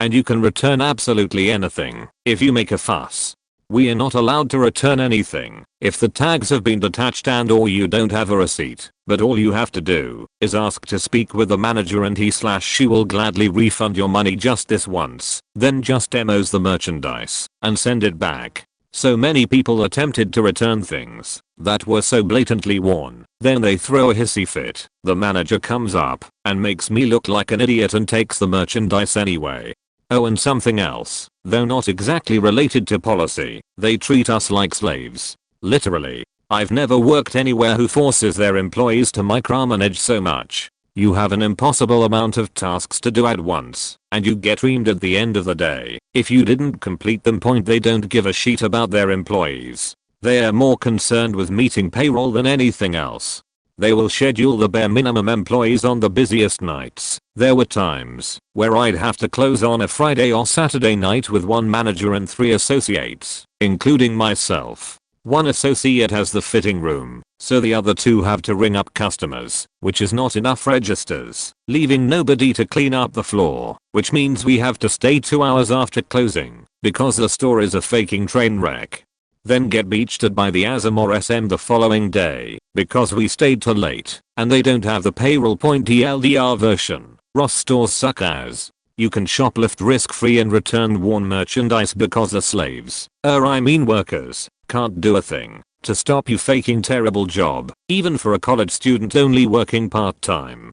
And you can return absolutely anything if you make a fuss. We are not allowed to return anything if the tags have been detached and or you don't have a receipt, but all you have to do is ask to speak with the manager and he/she will gladly refund your money just this once, then just demos the merchandise and send it back. So many people attempted to return things that were so blatantly worn, then they throw a hissy fit. The manager comes up and makes me look like an idiot and takes the merchandise anyway. Oh, and something else, though not exactly related to policy, they treat us like slaves. Literally. I've never worked anywhere who forces their employees to micromanage so much. You have an impossible amount of tasks to do at once, and you get reamed at the end of the day if you didn't complete them. They don't give a shit about their employees. They are more concerned with meeting payroll than anything else. They will schedule the bare minimum employees on the busiest nights. There were times where I'd have to close on a Friday or Saturday night with one manager and 3 associates, including myself. One associate has the fitting room, so the other 2 have to ring up customers, which is not enough registers, leaving nobody to clean up the floor, which means we have to stay 2 hours after closing because the store is a faking train wreck. Then get beached by the ASM or SM the following day because we stayed too late and they don't have the payroll. TLDR version. Ross stores suck as. You can shoplift risk-free and return worn merchandise because the slaves, workers, can't do a thing to stop you faking terrible job, even for a college student only working part-time.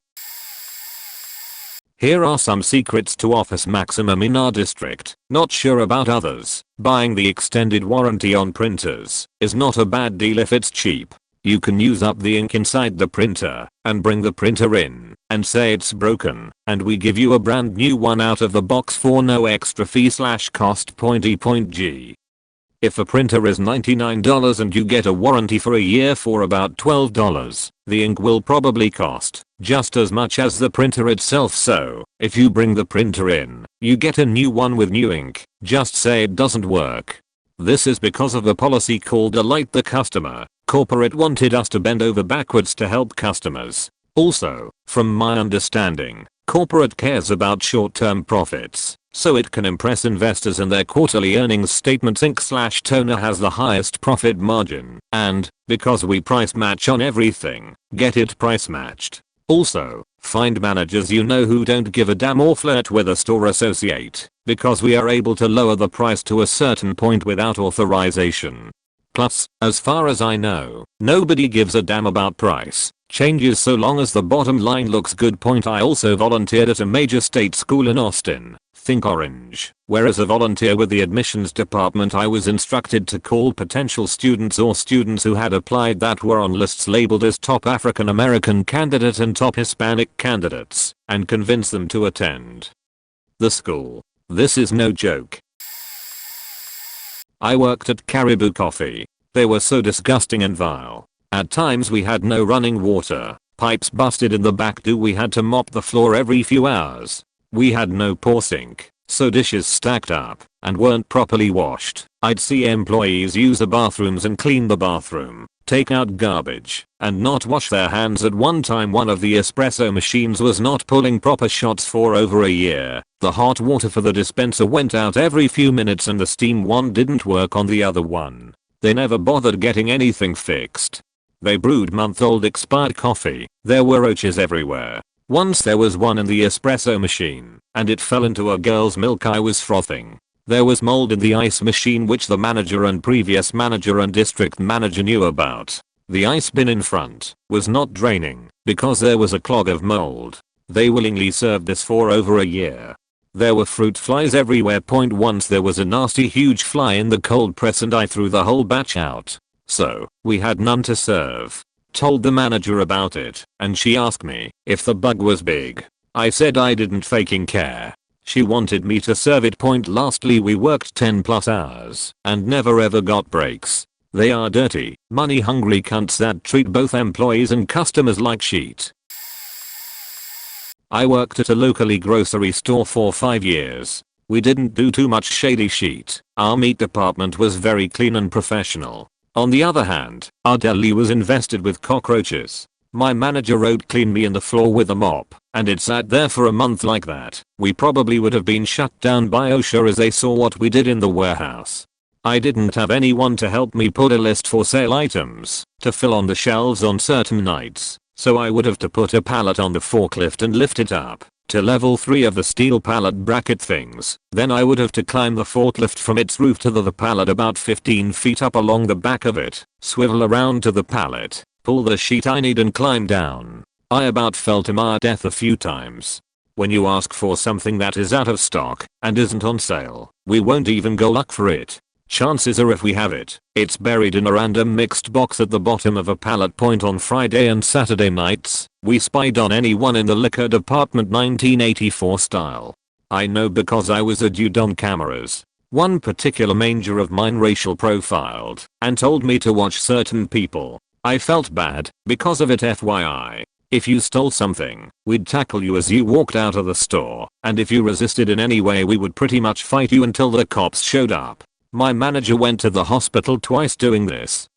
Here are some secrets to office maximum in our district. Not sure about others. Buying the extended warranty on printers is not a bad deal if it's cheap. You can use up the ink inside the printer and bring the printer in and say it's broken, and we give you a brand new one out of the box for no extra fee/cost. G. If a printer is $99 and you get a warranty for a year for about $12, the ink will probably cost just as much as the printer itself. So if you bring the printer in, you get a new one with new ink. Just say it doesn't work. This is because of a policy called Delight the Customer. Corporate wanted us to bend over backwards to help customers. Also, from my understanding, corporate cares about short-term profits, so it can impress investors in their quarterly earnings statements. Ink/toner has the highest profit margin, and, because we price match on everything, get it price matched. Also, find managers you know who don't give a damn or flirt with a store associate, because we are able to lower the price to a certain point without authorization. Plus, as far as I know, nobody gives a damn about price changes so long as the bottom line looks good. I also volunteered at a major state school in Austin, think Orange, where as a volunteer with the admissions department I was instructed to call potential students or students who had applied that were on lists labeled as top African American candidate and top Hispanic candidates, and convince them to attend the school. This is no joke. I worked at Caribou Coffee. They were so disgusting and vile. At times we had no running water, pipes busted in the back. We had to mop the floor every few hours. We had no pour sink, so dishes stacked up and weren't properly washed. I'd see employees use the bathrooms and clean the bathroom, take out garbage, and not wash their hands. At one time one of the espresso machines was not pulling proper shots for over a year. The hot water for the dispenser went out every few minutes and the steam one didn't work on the other one. They never bothered getting anything fixed. They brewed month-old expired coffee. There were roaches everywhere. Once there was one in the espresso machine, and it fell into a girl's milk I was frothing. There was mold in the ice machine which the manager and previous manager and district manager knew about. The ice bin in front was not draining because there was a clog of mold. They willingly served this for over a year. There were fruit flies everywhere. Once there was a nasty huge fly in the cold press and I threw the whole batch out. So, we had none to serve. Told the manager about it, and she asked me if the bug was big. I said I didn't faking care. She wanted me to serve it. Lastly, we worked 10+ hours and never ever got breaks. They are dirty, money hungry cunts that treat both employees and customers like shit. I worked at a locally grocery store for 5 years. We didn't do too much shady shit. Our meat department was very clean and professional. On the other hand, our deli was infested with cockroaches. My manager wrote clean me in the floor with a mop, and it sat there for a month like that. We probably would have been shut down by OSHA as they saw what we did in the warehouse. I didn't have anyone to help me put a list for sale items to fill on the shelves on certain nights, so I would have to put a pallet on the forklift and lift it up to level 3 of the steel pallet bracket things. Then I would have to climb the forklift from its roof to the pallet about 15 feet up along the back of it, swivel around to the pallet, pull the sheet I need and climb down. I about fell to my death a few times. When you ask for something that is out of stock and isn't on sale, we won't even go look for it. Chances are if we have it, it's buried in a random mixed box at the bottom of a pallet. On Friday and Saturday nights, we spied on anyone in the liquor department 1984 style. I know because I was a dude on cameras. One particular manager of mine racial profiled and told me to watch certain people. I felt bad because of it. FYI. If you stole something, we'd tackle you as you walked out of the store, and if you resisted in any way we would pretty much fight you until the cops showed up. My manager went to the hospital twice doing this.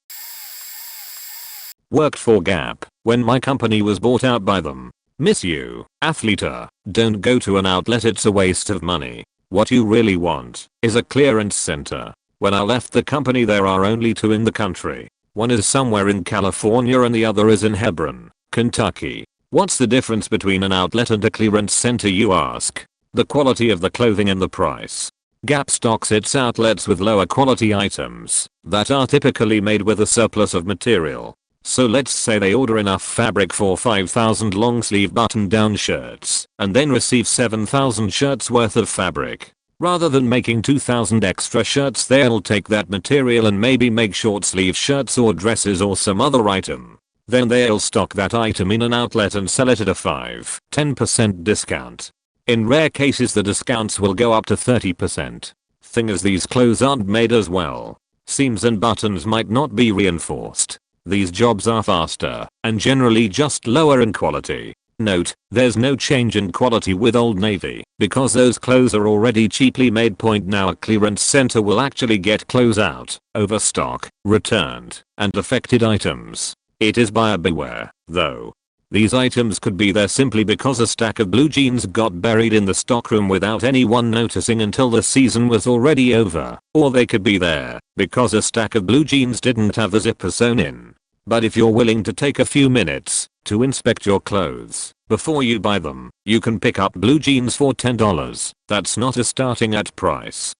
Worked for Gap when my company was bought out by them. Miss you, athleta. Don't go to an outlet, it's a waste of money. What you really want is a clearance center. When I left the company there are only 2 in the country. One is somewhere in California and the other is in Hebron, Kentucky. What's the difference between an outlet and a clearance center, you ask? The quality of the clothing and the price. Gap stocks its outlets with lower quality items that are typically made with a surplus of material. So let's say they order enough fabric for 5,000 long sleeve button down shirts and then receive 7,000 shirts worth of fabric. Rather than making 2,000 extra shirts, they'll take that material and maybe make short sleeve shirts or dresses or some other item. Then they'll stock that item in an outlet and sell it at a 5-10% discount. In rare cases the discounts will go up to 30%. Thing is, these clothes aren't made as well. Seams and buttons might not be reinforced. These jobs are faster and generally just lower in quality. Note, there's no change in quality with Old Navy because those clothes are already cheaply made. Now a clearance center will actually get clothes out, overstock, returned, and affected items. It is buyer beware, though. These items could be there simply because a stack of blue jeans got buried in the stockroom without anyone noticing until the season was already over, or they could be there because a stack of blue jeans didn't have the zipper sewn in. But if you're willing to take a few minutes to inspect your clothes before you buy them, you can pick up blue jeans for $10. That's not a starting at price.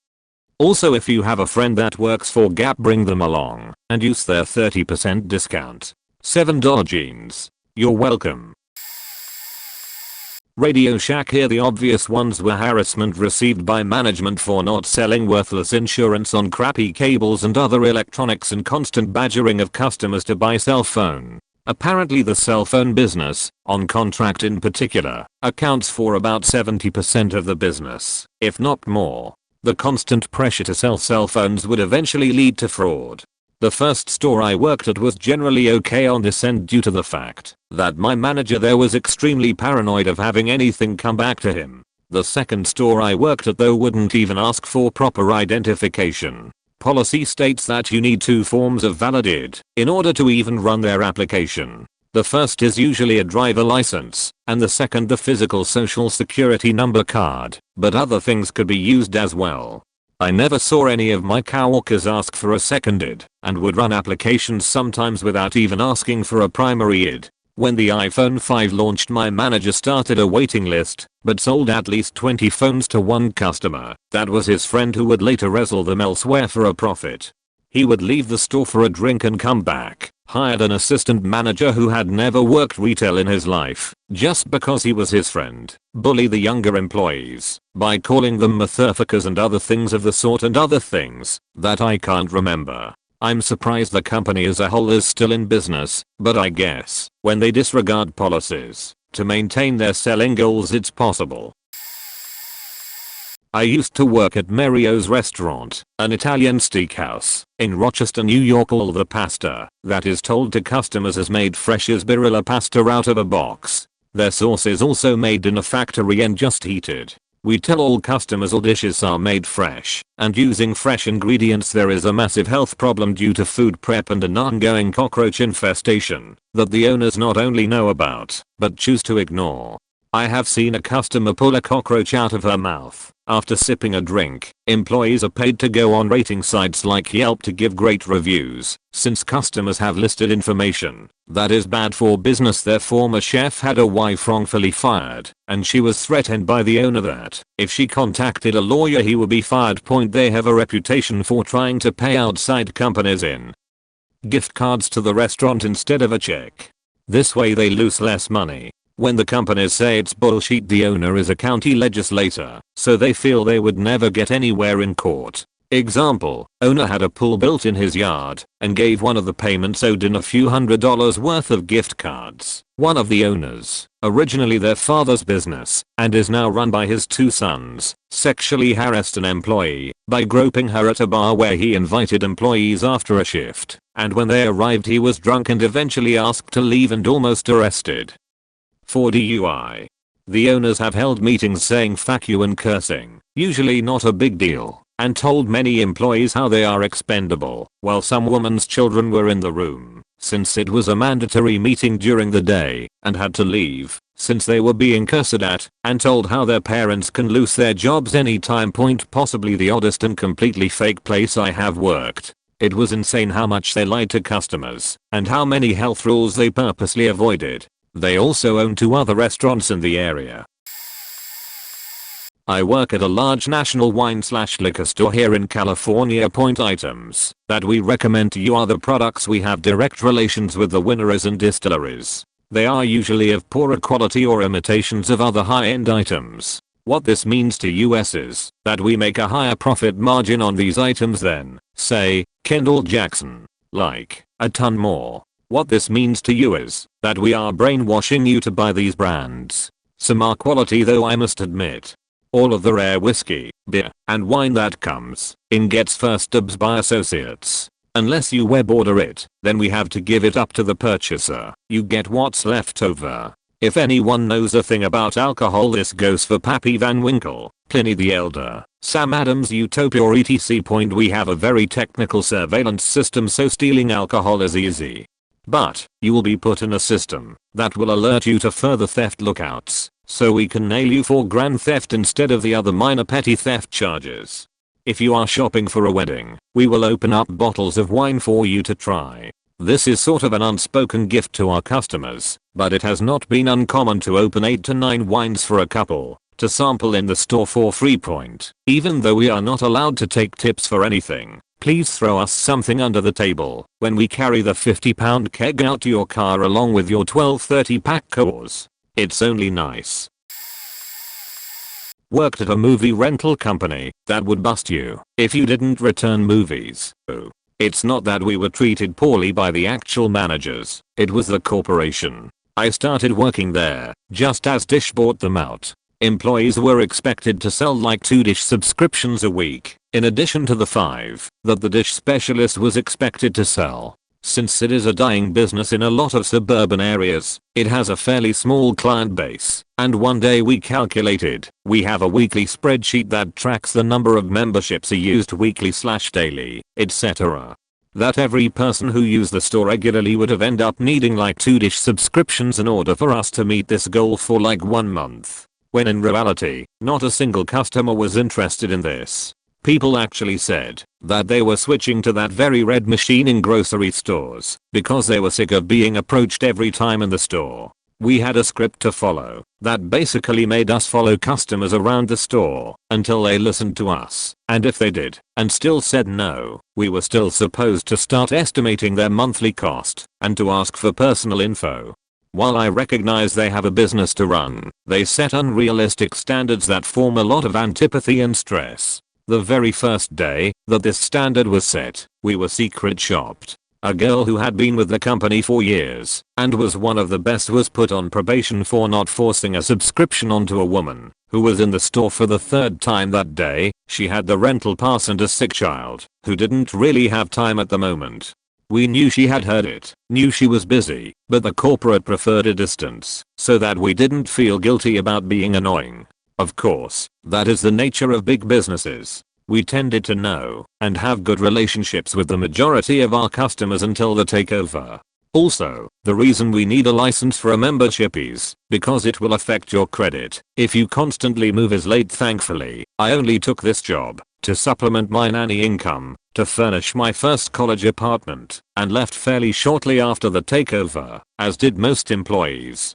Also, if you have a friend that works for Gap, bring them along and use their 30% discount. $7 jeans. You're welcome. Radio Shack here. The obvious ones were harassment received by management for not selling worthless insurance on crappy cables and other electronics, and constant badgering of customers to buy cell phone. Apparently the cell phone business, on contract in particular, accounts for about 70% of the business, if not more. The constant pressure to sell cell phones would eventually lead to fraud. The first store I worked at was generally okay on this end due to the fact that my manager there was extremely paranoid of having anything come back to him. The second store I worked at though wouldn't even ask for proper identification. Policy states that you need 2 forms of valid ID in order to even run their application. The first is usually a driver license, and the second the physical social security number card, but other things could be used as well. I never saw any of my coworkers ask for a second ID, and would run applications sometimes without even asking for a primary ID. When the iPhone 5 launched, my manager started a waiting list, but sold at least 20 phones to one customer. That was his friend who would later resell them elsewhere for a profit. He would leave the store for a drink and come back, hired an assistant manager who had never worked retail in his life, just because he was his friend, bully the younger employees by calling them motherfuckers and other things of the sort and other things that I can't remember. I'm surprised the company as a whole is still in business, but I guess when they disregard policies to maintain their selling goals it's possible. I used to work at Mario's restaurant, an Italian steakhouse, in Rochester, New York. All the pasta that is told to customers is made fresh as Barilla pasta out of a box. Their sauce is also made in a factory and just heated. We tell all customers all dishes are made fresh, and using fresh ingredients. There is a massive health problem due to food prep and an ongoing cockroach infestation that the owners not only know about, but choose to ignore. I have seen a customer pull a cockroach out of her mouth after sipping a drink. Employees are paid to go on rating sites like Yelp to give great reviews, since customers have listed information that is bad for business. Their former chef had a wife wrongfully fired, and she was threatened by the owner that if she contacted a lawyer he would be fired. They have a reputation for trying to pay outside companies in gift cards to the restaurant instead of a check. This way they lose less money. When the companies say it's bullshit, the owner is a county legislator, so they feel they would never get anywhere in court. Example, owner had a pool built in his yard and gave one of the payments owed in a few $100s worth of gift cards. One of the owners, originally their father's business and is now run by his 2 sons, sexually harassed an employee by groping her at a bar where he invited employees after a shift, and when they arrived he was drunk and eventually asked to leave and almost arrested for DUI. The owners have held meetings saying fuck you and cursing, usually not a big deal, and told many employees how they are expendable, while some woman's children were in the room, since it was a mandatory meeting during the day, and had to leave, since they were being cursed at, and told how their parents can lose their jobs anytime. Possibly the oddest and completely fake place I have worked. It was insane how much they lied to customers, and how many health rules they purposely avoided. They also own 2 other restaurants in the area. I work at a large national wine/liquor store here in California. Items that we recommend to you are the products we have direct relations with the wineries and distilleries. They are usually of poorer quality or imitations of other high-end items. What this means to us is that we make a higher profit margin on these items than, say, Kendall Jackson. Like, a ton more. What this means to you is that we are brainwashing you to buy these brands. Some are quality though, I must admit. All of the rare whiskey, beer, and wine that comes in gets first dibs by associates. Unless you web order it, then we have to give it up to the purchaser. You get what's left over. If anyone knows a thing about alcohol, this goes for Pappy Van Winkle, Pliny the Elder, Sam Adams, Utopia or etc. We have a very technical surveillance system, so stealing alcohol is easy. But you will be put in a system that will alert you to further theft lookouts, so we can nail you for grand theft instead of the other minor petty theft charges. If you are shopping for a wedding, we will open up bottles of wine for you to try. This is sort of an unspoken gift to our customers, but it has not been uncommon to open 8 to 9 wines for a couple to sample in the store for free. Even though we are not allowed to take tips for anything, please throw us something under the table when we carry the 50-pound keg out to your car along with your 12-30-pack cause. It's only nice. Worked at a movie rental company that would bust you if you didn't return movies. It's not that we were treated poorly by the actual managers, it was the corporation. I started working there just as Dish bought them out. Employees were expected to sell like 2 Dish subscriptions a week, in addition to the 5 that the Dish specialist was expected to sell. Since it is a dying business in a lot of suburban areas, it has a fairly small client base, and one day we calculated, we have a weekly spreadsheet that tracks the number of memberships used weekly/daily, etc. That every person who used the store regularly would have ended up needing like 2 dish subscriptions in order for us to meet this goal for like 1 month. When in reality, not a single customer was interested in this. People actually said that they were switching to that very red machine in grocery stores because they were sick of being approached every time in the store. We had a script to follow that basically made us follow customers around the store until they listened to us, and if they did and still said no, we were still supposed to start estimating their monthly cost and to ask for personal info. While I recognize they have a business to run, they set unrealistic standards that form a lot of antipathy and stress. The very first day that this standard was set, we were secret shopped. A girl who had been with the company for years and was one of the best was put on probation for not forcing a subscription onto a woman who was in the store for the 3rd time that day. She had the rental pass and a sick child who didn't really have time at the moment. We knew she had heard it, knew she was busy, but the corporate preferred a distance so that we didn't feel guilty about being annoying. Of course, that is the nature of big businesses. We tended to know and have good relationships with the majority of our customers until the takeover. Also, the reason we need a license for a membership is because it will affect your credit if you constantly move is late. Thankfully, I only took this job to supplement my nanny income, to furnish my first college apartment, and left fairly shortly after the takeover, as did most employees.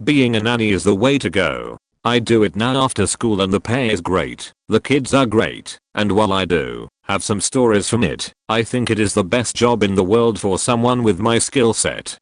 Being a nanny is the way to go. I do it now after school and the pay is great, the kids are great, and while I do have some stories from it, I think it is the best job in the world for someone with my skill set.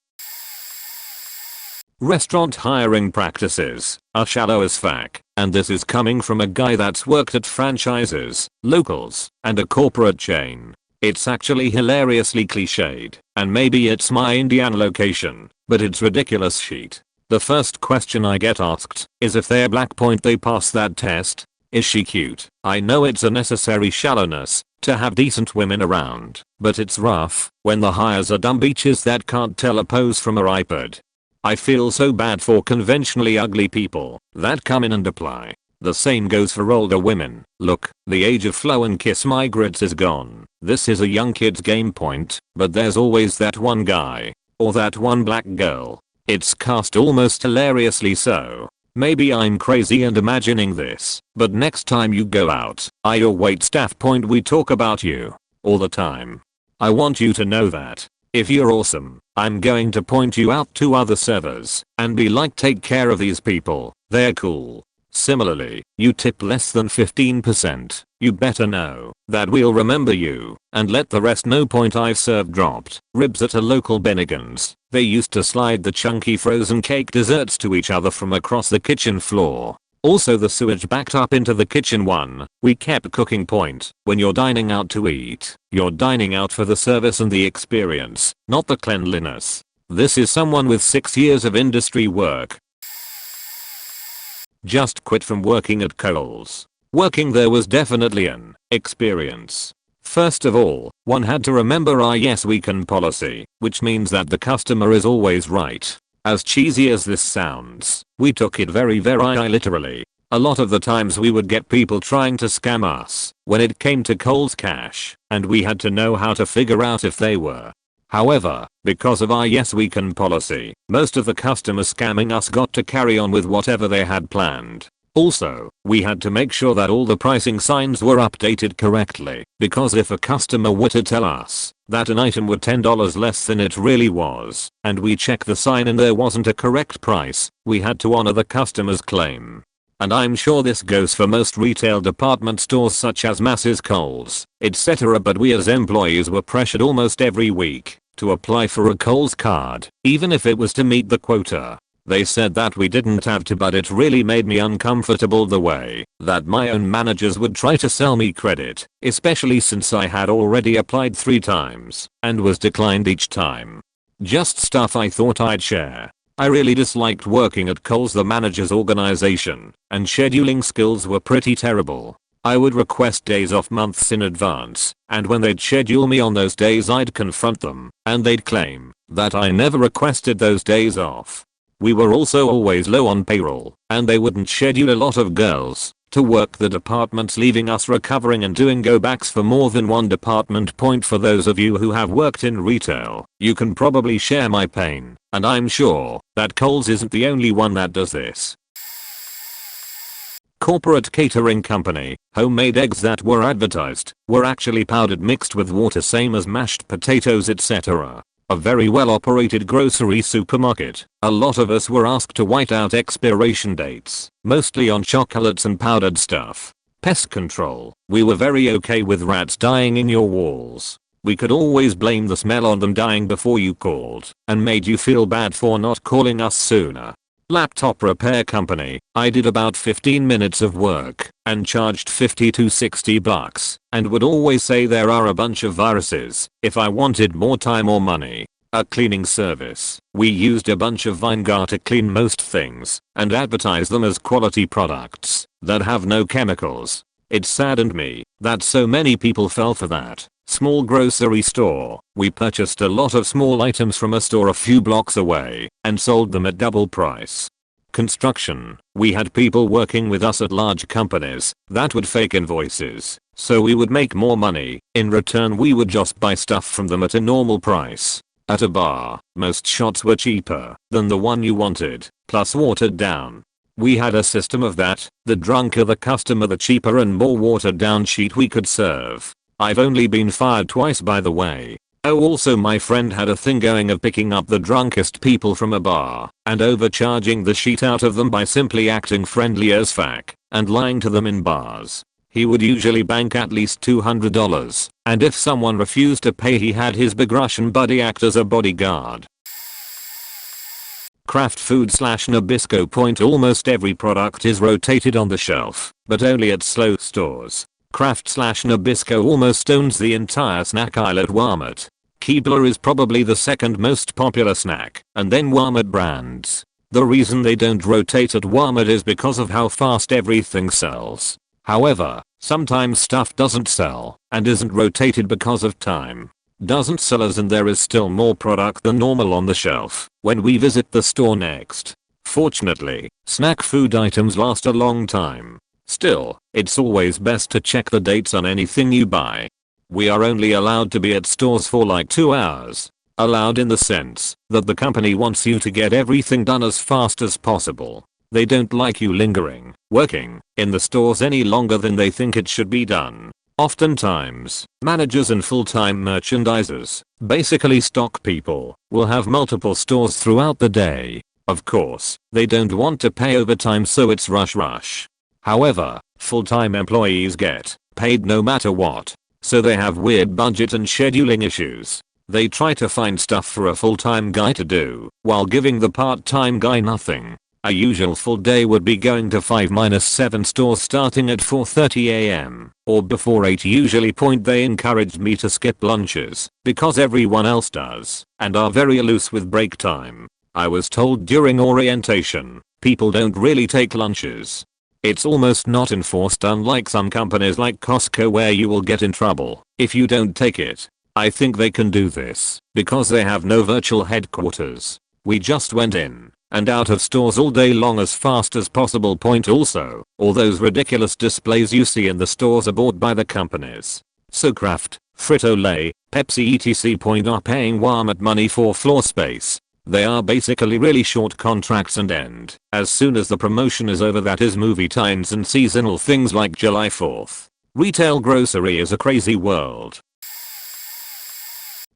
Restaurant hiring practices are shallow as fuck, and this is coming from a guy that's worked at franchises, locals, and a corporate chain. It's actually hilariously cliched, and maybe it's my Indiana location, but it's ridiculous shit. The first question I get asked is if they're black. They pass that test. Is she cute? I know it's a necessary shallowness to have decent women around, but it's rough when the hires are dumb bitches that can't tell a pose from a iPad. I feel so bad for conventionally ugly people that come in and apply. The same goes for older women. Look, the age of flow and kiss my grits is gone. This is a young kid's game point, but there's always that one guy or that one black girl. It's cast almost hilariously so. Maybe I'm crazy and imagining this, but next time you go out, your waitstaff we talk about you all the time. I want you to know that if you're awesome, I'm going to point you out to other servers and be like, take care of these people, they're cool. Similarly, you tip less than 15%, you better know that we'll remember you and let the rest know. I've served dropped ribs at a local Bennigan's. They used to slide the chunky frozen cake desserts to each other from across the kitchen floor. Also the sewage backed up into the kitchen. We kept cooking. When you're dining out to eat, you're dining out for the service and the experience, not the cleanliness. This is someone with 6 years of industry work. Just quit from working at Kohl's. Working there was definitely an experience. First of all, one had to remember our yes we can policy, which means that the customer is always right. As cheesy as this sounds, we took it very literally. A lot of the times we would get people trying to scam us when it came to Kohl's cash, and we had to know how to figure out if they were. However, because of our yes we can policy, most of the customers scamming us got to carry on with whatever they had planned. Also, we had to make sure that all the pricing signs were updated correctly, because if a customer were to tell us that an item was $10 less than it really was, and we checked the sign and there wasn't a correct price, we had to honor the customer's claim. And I'm sure this goes for most retail department stores such as Mass's, Kohl's, etc. But we as employees were pressured almost every week to apply for a Kohl's card, even if it was to meet the quota. They said that we didn't have to, but it really made me uncomfortable the way that my own managers would try to sell me credit, especially since I had already applied 3 times and was declined each time. Just stuff I thought I'd share. I really disliked working at Kohl's. The manager's organization and scheduling skills were pretty terrible. I would request days off months in advance, and when they'd schedule me on those days I'd confront them, and they'd claim that I never requested those days off. We were also always low on payroll, and they wouldn't schedule a lot of girls to work the departments, leaving us recovering and doing go backs for more than one department. Point for those of you who have worked in retail, you can probably share my pain, and I'm sure that Kohl's isn't the only one that does this. Corporate catering company, homemade eggs that were advertised were actually powdered mixed with water, same as mashed potatoes, etc. A very well operated grocery supermarket. A lot of us were asked to white out expiration dates, mostly on chocolates and powdered stuff. Pest control. We were very okay with rats dying in your walls. We could always blame the smell on them dying before you called, and made you feel bad for not calling us sooner. Laptop repair company. I did about 15 minutes of work and charged $50 to $60 and would always say there are a bunch of viruses if I wanted more time or money. A cleaning service. We used a bunch of vinegar to clean most things and advertise them as quality products that have no chemicals. It saddened me that so many people fell for that. Small grocery store. We purchased a lot of small items from a store a few blocks away and sold them at double price. Construction. We had people working with us at large companies that would fake invoices, so we would make more money. In return we would just buy stuff from them at a normal price. At a bar, most shots were cheaper than the one you wanted, plus watered down. We had a system of that. The drunker the customer, the cheaper and more watered down sheet we could serve. I've only been fired twice, by the way. Oh, also my friend had a thing going of picking up the drunkest people from a bar and overcharging the shit out of them by simply acting friendly as fuck and lying to them in bars. He would usually bank at least $200, and if someone refused to pay he had his big Russian buddy act as a bodyguard. Craft food / Nabisco. Point. Almost every product is rotated on the shelf, but only at slow stores. Kraft / Nabisco almost owns the entire snack aisle at Walmart. Keebler is probably the second most popular snack, and then Walmart brands. The reason they don't rotate at Walmart is because of how fast everything sells. However, sometimes stuff doesn't sell and isn't rotated because of time doesn't sell, as in there is still more product than normal on the shelf when we visit the store next. Fortunately, snack food items last a long time. Still, it's always best to check the dates on anything you buy. We are only allowed to be at stores for like 2 hours. Allowed in the sense that the company wants you to get everything done as fast as possible. They don't like you lingering, working in the stores any longer than they think it should be done. Oftentimes, managers and full-time merchandisers, basically stock people, will have multiple stores throughout the day. Of course, they don't want to pay overtime, so it's rush. However, full-time employees get paid no matter what, so they have weird budget and scheduling issues. They try to find stuff for a full-time guy to do, while giving the part-time guy nothing. A usual full day would be going to 5-7 stores starting at 4:30 AM or before 8 usually. Point. They encouraged me to skip lunches because everyone else does and are very loose with break time. I was told during orientation, people don't really take lunches. It's almost not enforced, unlike some companies like Costco where you will get in trouble if you don't take it. I think they can do this because they have no virtual headquarters. We just went in and out of stores all day long as fast as possible. Point. Also, all those ridiculous displays you see in the stores are bought by the companies. So Kraft, Frito-Lay, Pepsi etc. Point. Are paying Walmart money for floor space. They are basically really short contracts and end as soon as the promotion is over, that is movie times and seasonal things like July 4th. Retail grocery is a crazy world.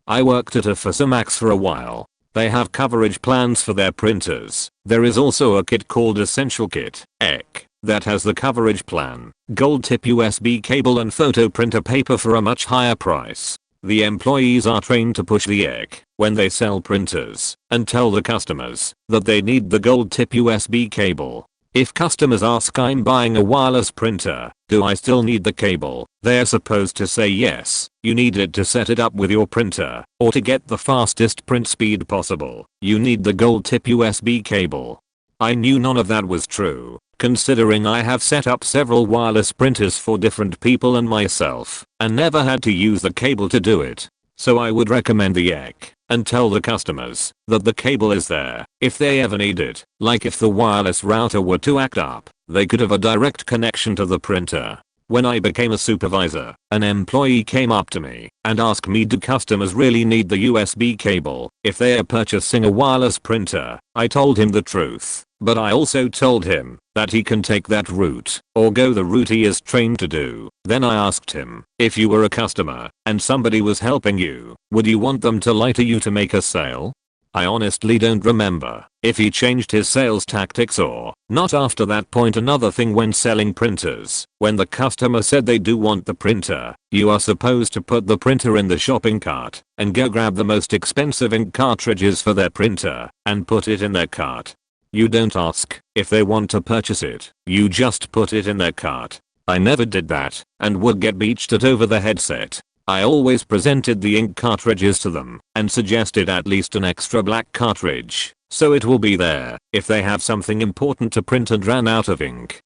I worked at a Fosamax for a while. They have coverage plans for their printers. There is also a kit called Essential Kit EC that has the coverage plan, gold tip USB cable and photo printer paper for a much higher price. The employees are trained to push the EC when they sell printers and tell the customers that they need the gold tip USB cable. If customers ask, I'm buying a wireless printer, do I still need the cable? They're supposed to say yes, you need it to set it up with your printer, or to get the fastest print speed possible, you need the gold tip USB cable. I knew none of that was true, considering I have set up several wireless printers for different people and myself, and never had to use the cable to do it. So I would recommend the EC, and tell the customers that the cable is there if they ever need it. Like if the wireless router were to act up, they could have a direct connection to the printer. When I became a supervisor, an employee came up to me and asked me, do customers really need the USB cable if they are purchasing a wireless printer? I told him the truth, but I also told him that he can take that route or go the route he is trained to do. Then I asked him, if you were a customer and somebody was helping you, would you want them to lie to you to make a sale? I honestly don't remember if he changed his sales tactics or not after that point. Another thing when selling printers, when the customer said they do want the printer, you are supposed to put the printer in the shopping cart and go grab the most expensive ink cartridges for their printer and put it in their cart. You don't ask if they want to purchase it, you just put it in their cart. I never did that and would get beached at over the headset. I always presented the ink cartridges to them and suggested at least an extra black cartridge, so it will be there if they have something important to print and ran out of ink.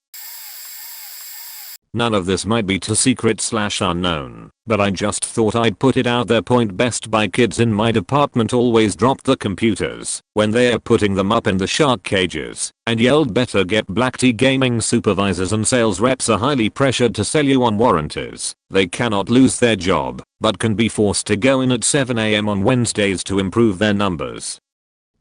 None of this might be too secret/unknown, but I just thought I'd put it out there. Point: Best Buy kids in my department always dropped the computers when they are putting them up in the shark cages and yelled, better get black tea. Gaming supervisors and sales reps are highly pressured to sell you on warranties. They cannot lose their job, but can be forced to go in at 7 AM on Wednesdays to improve their numbers.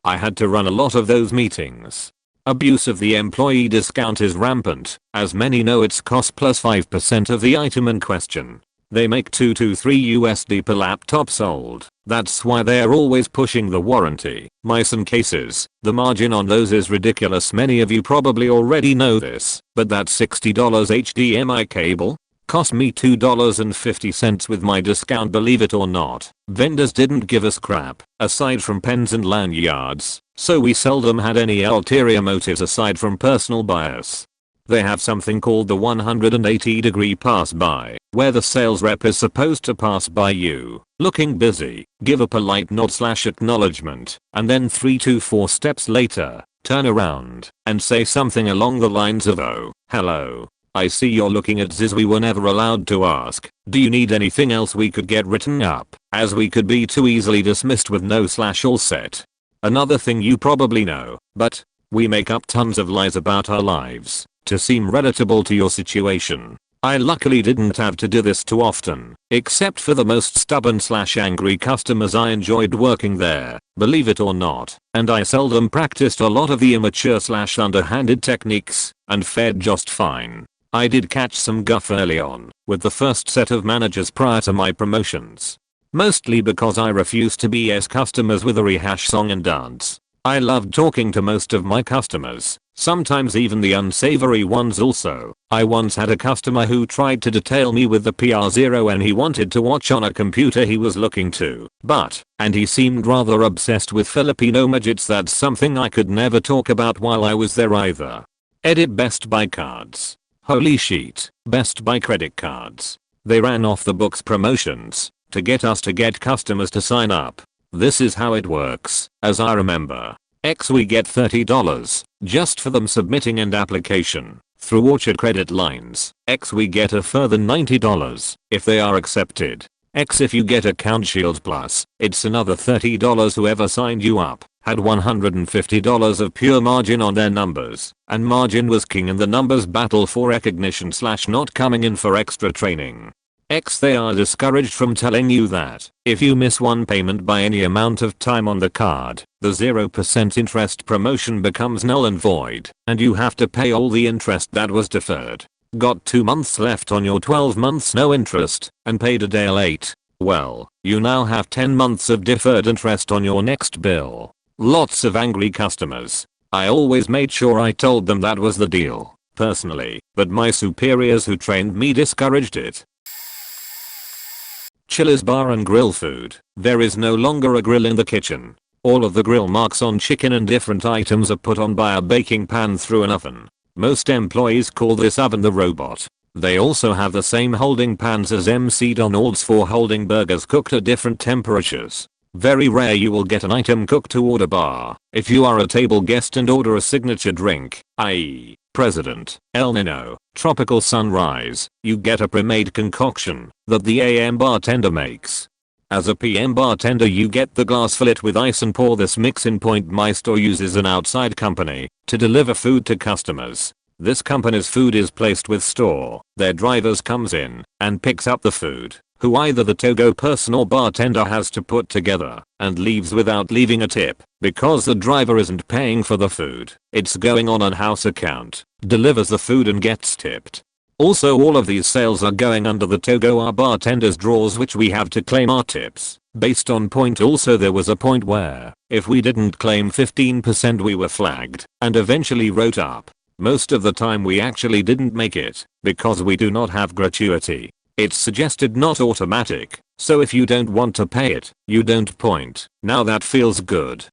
I had to run a lot of those meetings. Abuse of the employee discount is rampant, as many know it's cost plus 5% of the item in question. They make $2 to $3 per laptop sold. That's why they are always pushing the warranty. Myson cases, the margin on those is ridiculous. Many of you probably already know this, but that $60 HDMI cable cost me $2.50 with my discount, believe it or not. Vendors didn't give us crap, aside from pens and lanyards, so we seldom had any ulterior motives aside from personal bias. They have something called the 180-degree pass-by, where the sales rep is supposed to pass by you, looking busy, give a polite nod/acknowledgement, and then 3 to 4 steps later, turn around and say something along the lines of, "Oh, hello. I see you're looking at this. We were never allowed to ask, do you need anything else?" We could get written up, as we could be too easily dismissed with no/all set. Another thing you probably know, but we make up tons of lies about our lives to seem relatable to your situation. I luckily didn't have to do this too often, except for the most stubborn/angry customers. I enjoyed working there, believe it or not, and I seldom practiced a lot of the immature/underhanded techniques and fared just fine. I did catch some guff early on with the first set of managers prior to my promotions. Mostly because I refused to BS customers with a rehash song and dance. I loved talking to most of my customers, sometimes even the unsavory ones also. I once had a customer who tried to detail me with the PR0 and he wanted to watch on a computer he was looking to, and he seemed rather obsessed with Filipino midgets. That's something I could never talk about while I was there either. Edit: Best Buy cards. Holy shit, Best Buy credit cards. They ran off the books promotions to get customers to sign up. This is how it works, as I remember. We get $30 just for them submitting an application through Orchard credit lines. We get a further $90 if they are accepted. If you get Account Shield Plus, it's another $30. Whoever signed you up had $150 of pure margin on their numbers, and margin was king in the numbers battle for recognition/not coming in for extra training. They are discouraged from telling you that if you miss one payment by any amount of time on the card, the 0% interest promotion becomes null and void, and you have to pay all the interest that was deferred. Got 2 months left on your 12 months no interest, and paid a day late? Well, you now have 10 months of deferred interest on your next bill. Lots of angry customers. I always made sure I told them that was the deal, personally, but my superiors who trained me discouraged it. Chili's Bar and Grill Food. There is no longer a grill in the kitchen. All of the grill marks on chicken and different items are put on by a baking pan through an oven. Most employees call this oven the robot. They also have the same holding pans as MC Donald's for holding burgers cooked at different temperatures. Very rare you will get an item cooked to order bar. If you are a table guest and order a signature drink, i.e. President, El Nino, Tropical Sunrise, you get a pre-made concoction that the AM bartender makes. As a PM bartender you get the glass, fill it with ice and pour this mix in. My store uses an outside company to deliver food to customers. This company's food is placed with store. Their drivers comes in and picks up the food, who either the to-go person or bartender has to put together, and leaves without leaving a tip, because the driver isn't paying for the food. It's going on an house account, delivers the food and gets tipped. Also all of these sales are going under the to-go our bartender's drawers, which we have to claim our tips based on point. Also there was a point where if we didn't claim 15% we were flagged and eventually wrote up. Most of the time we actually didn't make it because we do not have gratuity. It's suggested not automatic, so if you don't want to pay it, you don't point. Now that feels good.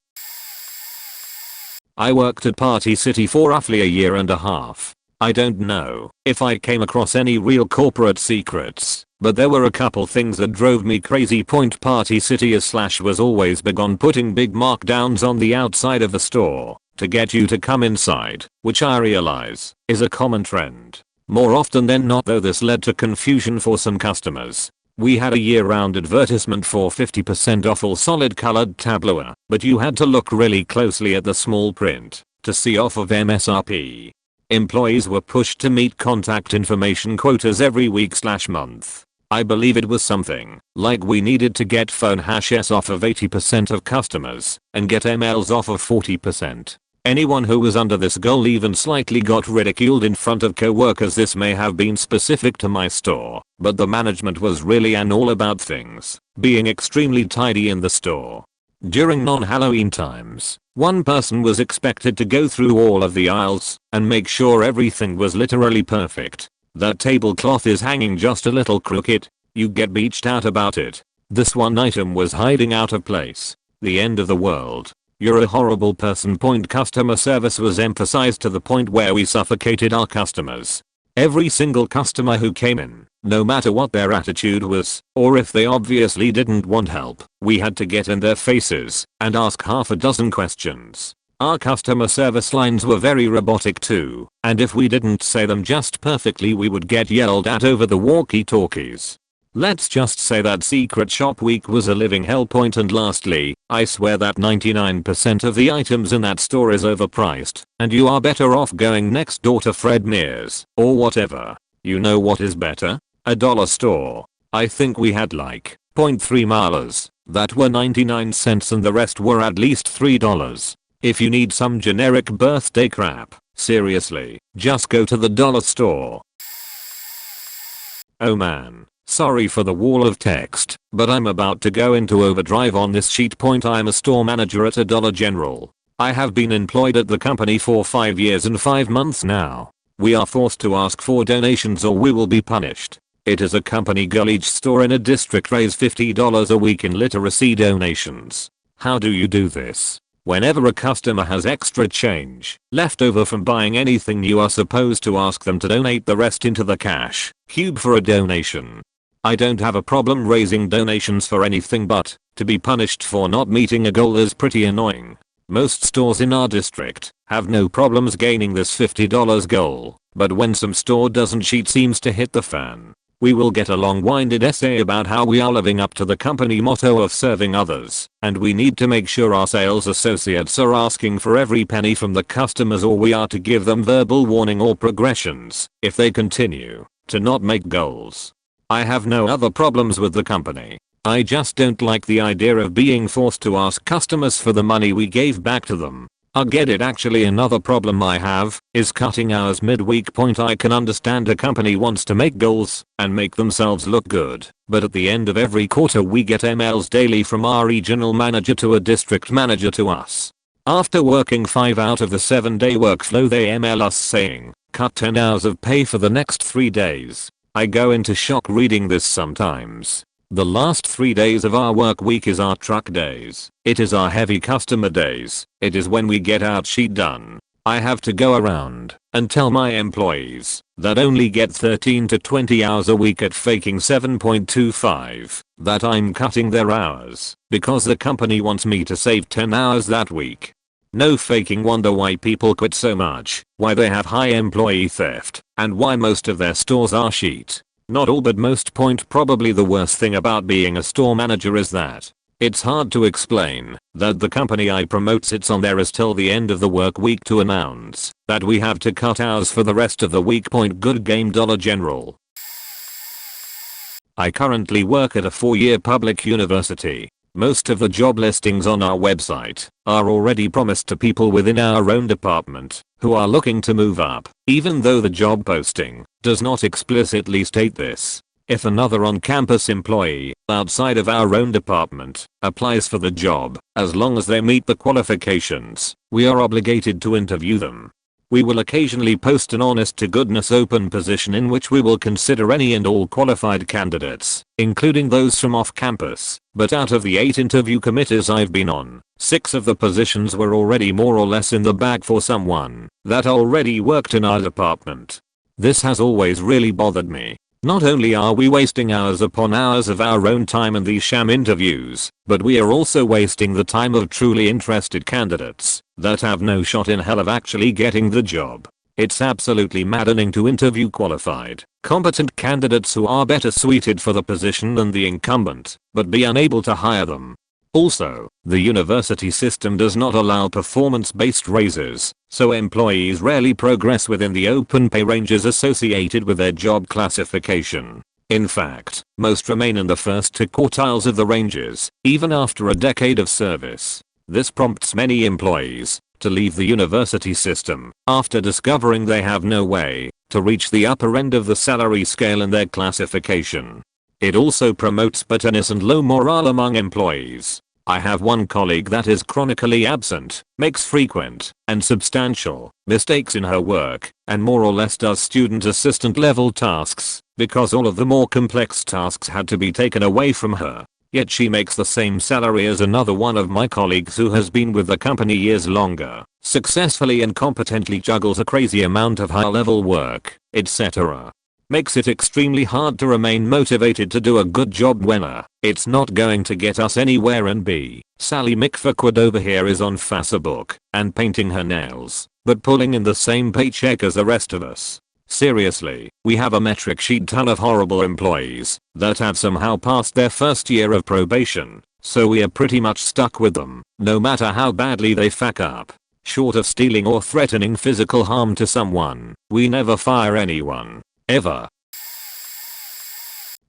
I worked at Party City for roughly a year and a half. I don't know if I came across any real corporate secrets, but there were a couple things that drove me crazy. Party City was always big on putting big markdowns on the outside of the store to get you to come inside, which I realize is a common trend. More often than not though this led to confusion for some customers. We had a year-round advertisement for 50% off all solid colored tabloid, but you had to look really closely at the small print to see off of MSRP. Employees were pushed to meet contact information quotas every week/month. I believe it was something like we needed to get phone hashes off of 80% of customers and get emails off of 40%. Anyone who was under this goal even slightly got ridiculed in front of co-workers. This may have been specific to my store, but the management was really all about things being extremely tidy in the store. During non-Halloween times, one person was expected to go through all of the aisles and make sure everything was literally perfect. That tablecloth is hanging just a little crooked. You get beached out about it. This one item was hiding out of place. The end of the world. You're a horrible person. Customer service was emphasized to the point where we suffocated our customers. Every single customer who came in, no matter what their attitude was, or if they obviously didn't want help, we had to get in their faces and ask half a dozen questions. Our customer service lines were very robotic too, and if we didn't say them just perfectly we would get yelled at over the walkie-talkies. Let's just say that Secret Shop Week was a living hell. And lastly, I swear that 99% of the items in that store is overpriced, and you are better off going next door to Fred Mears, or whatever. You know what is better? A dollar store. I think we had like 0.3 milers that were 99 cents and the rest were at least $3. If you need some generic birthday crap, seriously, just go to the dollar store. Oh man. Sorry for the wall of text, but I'm about to go into overdrive on this sheet. I'm a store manager at a Dollar General. I have been employed at the company for 5 years and 5 months now. We are forced to ask for donations or we will be punished. It is a company goal each store in a district raise $50 a week in literacy donations. How do you do this? Whenever a customer has extra change left over from buying anything, you are supposed to ask them to donate the rest into the cash cube for a donation. I don't have a problem raising donations for anything, but to be punished for not meeting a goal is pretty annoying. Most stores in our district have no problems gaining this $50 goal, but when some store doesn't, shit seems to hit the fan. We will get a long-winded essay about how we are living up to the company motto of serving others, and we need to make sure our sales associates are asking for every penny from the customers, or we are to give them verbal warning or progressions if they continue to not make goals. I have no other problems with the company. I just don't like the idea of being forced to ask customers for the money we gave back to them. I get it. Actually, another problem I have is cutting hours midweek. I can understand a company wants to make goals and make themselves look good, but at the end of every quarter we get emails daily from our regional manager to a district manager to us. After working 5 out of the 7-day workflow, they email us saying, cut 10 hours of pay for the next 3 days. I go into shock reading this sometimes. The last 3 days of our work week is our truck days. It is our heavy customer days. It is when we get our sheet done. I have to go around and tell my employees that only get 13 to 20 hours a week at faking 7.25 that I'm cutting their hours because the company wants me to save 10 hours that week. No faking wonder why people quit so much, why they have high employee theft, and why most of their stores are shit. Not all but most. Probably the worst thing about being a store manager is that it's hard to explain that the company I promote sits on there is till the end of the work week to announce that we have to cut hours for the rest of the week. Good game. Dollar General. I currently work at a 4-year public university. Most of the job listings on our website are already promised to people within our own department who are looking to move up, even though the job posting does not explicitly state this. If another on-campus employee outside of our own department applies for the job, as long as they meet the qualifications, we are obligated to interview them. We will occasionally post an honest to goodness open position in which we will consider any and all qualified candidates, including those from off campus, but out of the 8 interview committees I've been on, 6 of the positions were already more or less in the bag for someone that already worked in our department. This has always really bothered me. Not only are we wasting hours upon hours of our own time in these sham interviews, but we are also wasting the time of truly interested candidates that have no shot in hell of actually getting the job. It's absolutely maddening to interview qualified, competent candidates who are better suited for the position than the incumbent, but be unable to hire them. Also, the university system does not allow performance-based raises, so employees rarely progress within the open pay ranges associated with their job classification. In fact, most remain in the first 2 quartiles of the ranges, even after a decade of service. This prompts many employees to leave the university system after discovering they have no way to reach the upper end of the salary scale in their classification. It also promotes bitterness and low morale among employees. I have one colleague that is chronically absent, makes frequent and substantial mistakes in her work, and more or less does student assistant level tasks because all of the more complex tasks had to be taken away from her. Yet she makes the same salary as another one of my colleagues who has been with the company years longer, successfully and competently juggles a crazy amount of high level work, etc. Makes it extremely hard to remain motivated to do a good job when it's not going to get us anywhere, and b, Sally McFurquid over here is on Facebook and painting her nails, but pulling in the same paycheck as the rest of us. Seriously, we have a metric sheet ton of horrible employees that have somehow passed their first year of probation, so we are pretty much stuck with them, no matter how badly they fuck up. Short of stealing or threatening physical harm to someone, we never fire anyone. Ever.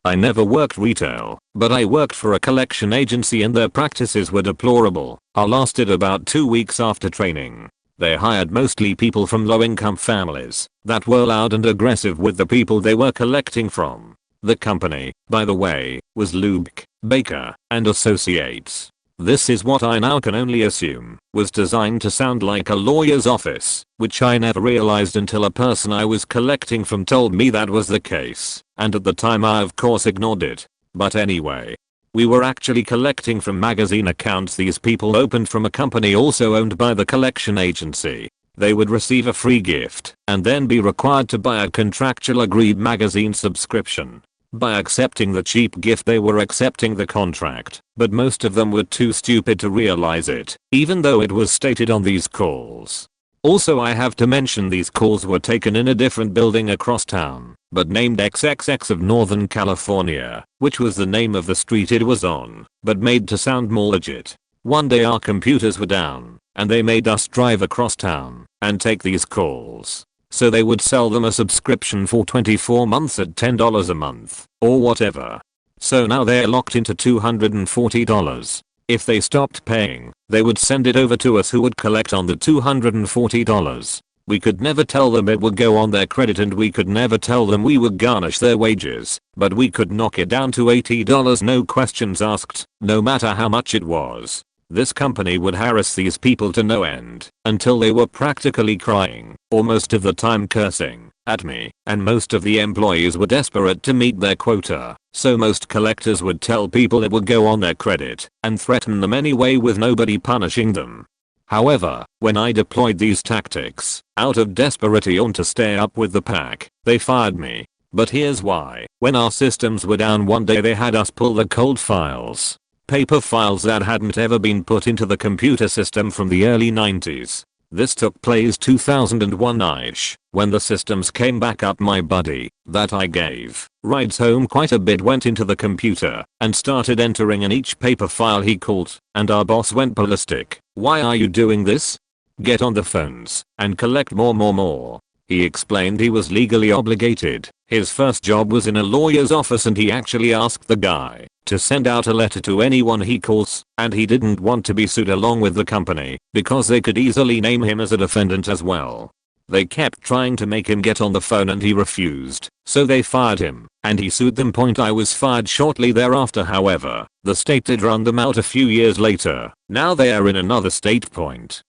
I never worked retail, but I worked for a collection agency and their practices were deplorable. I lasted about 2 weeks after training. They hired mostly people from low-income families that were loud and aggressive with the people they were collecting from. The company, by the way, was Lubeck, Baker, and Associates. This is what I now can only assume was designed to sound like a lawyer's office, which I never realized until a person I was collecting from told me that was the case, and at the time I of course ignored it. But anyway, we were actually collecting from magazine accounts these people opened from a company also owned by the collection agency. They would receive a free gift and then be required to buy a contractual agreed magazine subscription. By accepting the cheap gift they were accepting the contract, but most of them were too stupid to realize it, even though it was stated on these calls. Also, I have to mention these calls were taken in a different building across town, but named XXX of Northern California, which was the name of the street it was on, but made to sound more legit. One day our computers were down, and they made us drive across town and take these calls. So they would sell them a subscription for 24 months at $10 a month, or whatever. So now they're locked into $240. If they stopped paying, they would send it over to us who would collect on the $240. We could never tell them it would go on their credit and we could never tell them we would garnish their wages, but we could knock it down to $80 no questions asked, no matter how much it was. This company would harass these people to no end until they were practically crying, or most of the time cursing, at me, and most of the employees were desperate to meet their quota, so most collectors would tell people it would go on their credit and threaten them anyway with nobody punishing them. However, when I deployed these tactics, out of desperation to stay up with the pack, they fired me. But here's why. When our systems were down one day they had us pull the cold files. Paper files that hadn't ever been put into the computer system from the early 90s. This took place 2001-ish, when the systems came back up. My buddy, that I gave rides home quite a bit, went into the computer and started entering in each paper file he called, and our boss went ballistic. Why are you doing this? Get on the phones and collect more. He explained he was legally obligated. His first job was in a lawyer's office and he actually asked the guy to send out a letter to anyone he calls, and he didn't want to be sued along with the company because they could easily name him as a defendant as well. They kept trying to make him get on the phone and he refused, so they fired him, and he sued them. I was fired shortly thereafter. However, the state did run them out a few years later. Now they are in another state.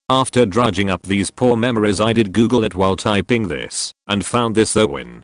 After drudging up these poor memories, I did Google it while typing this and found this Owen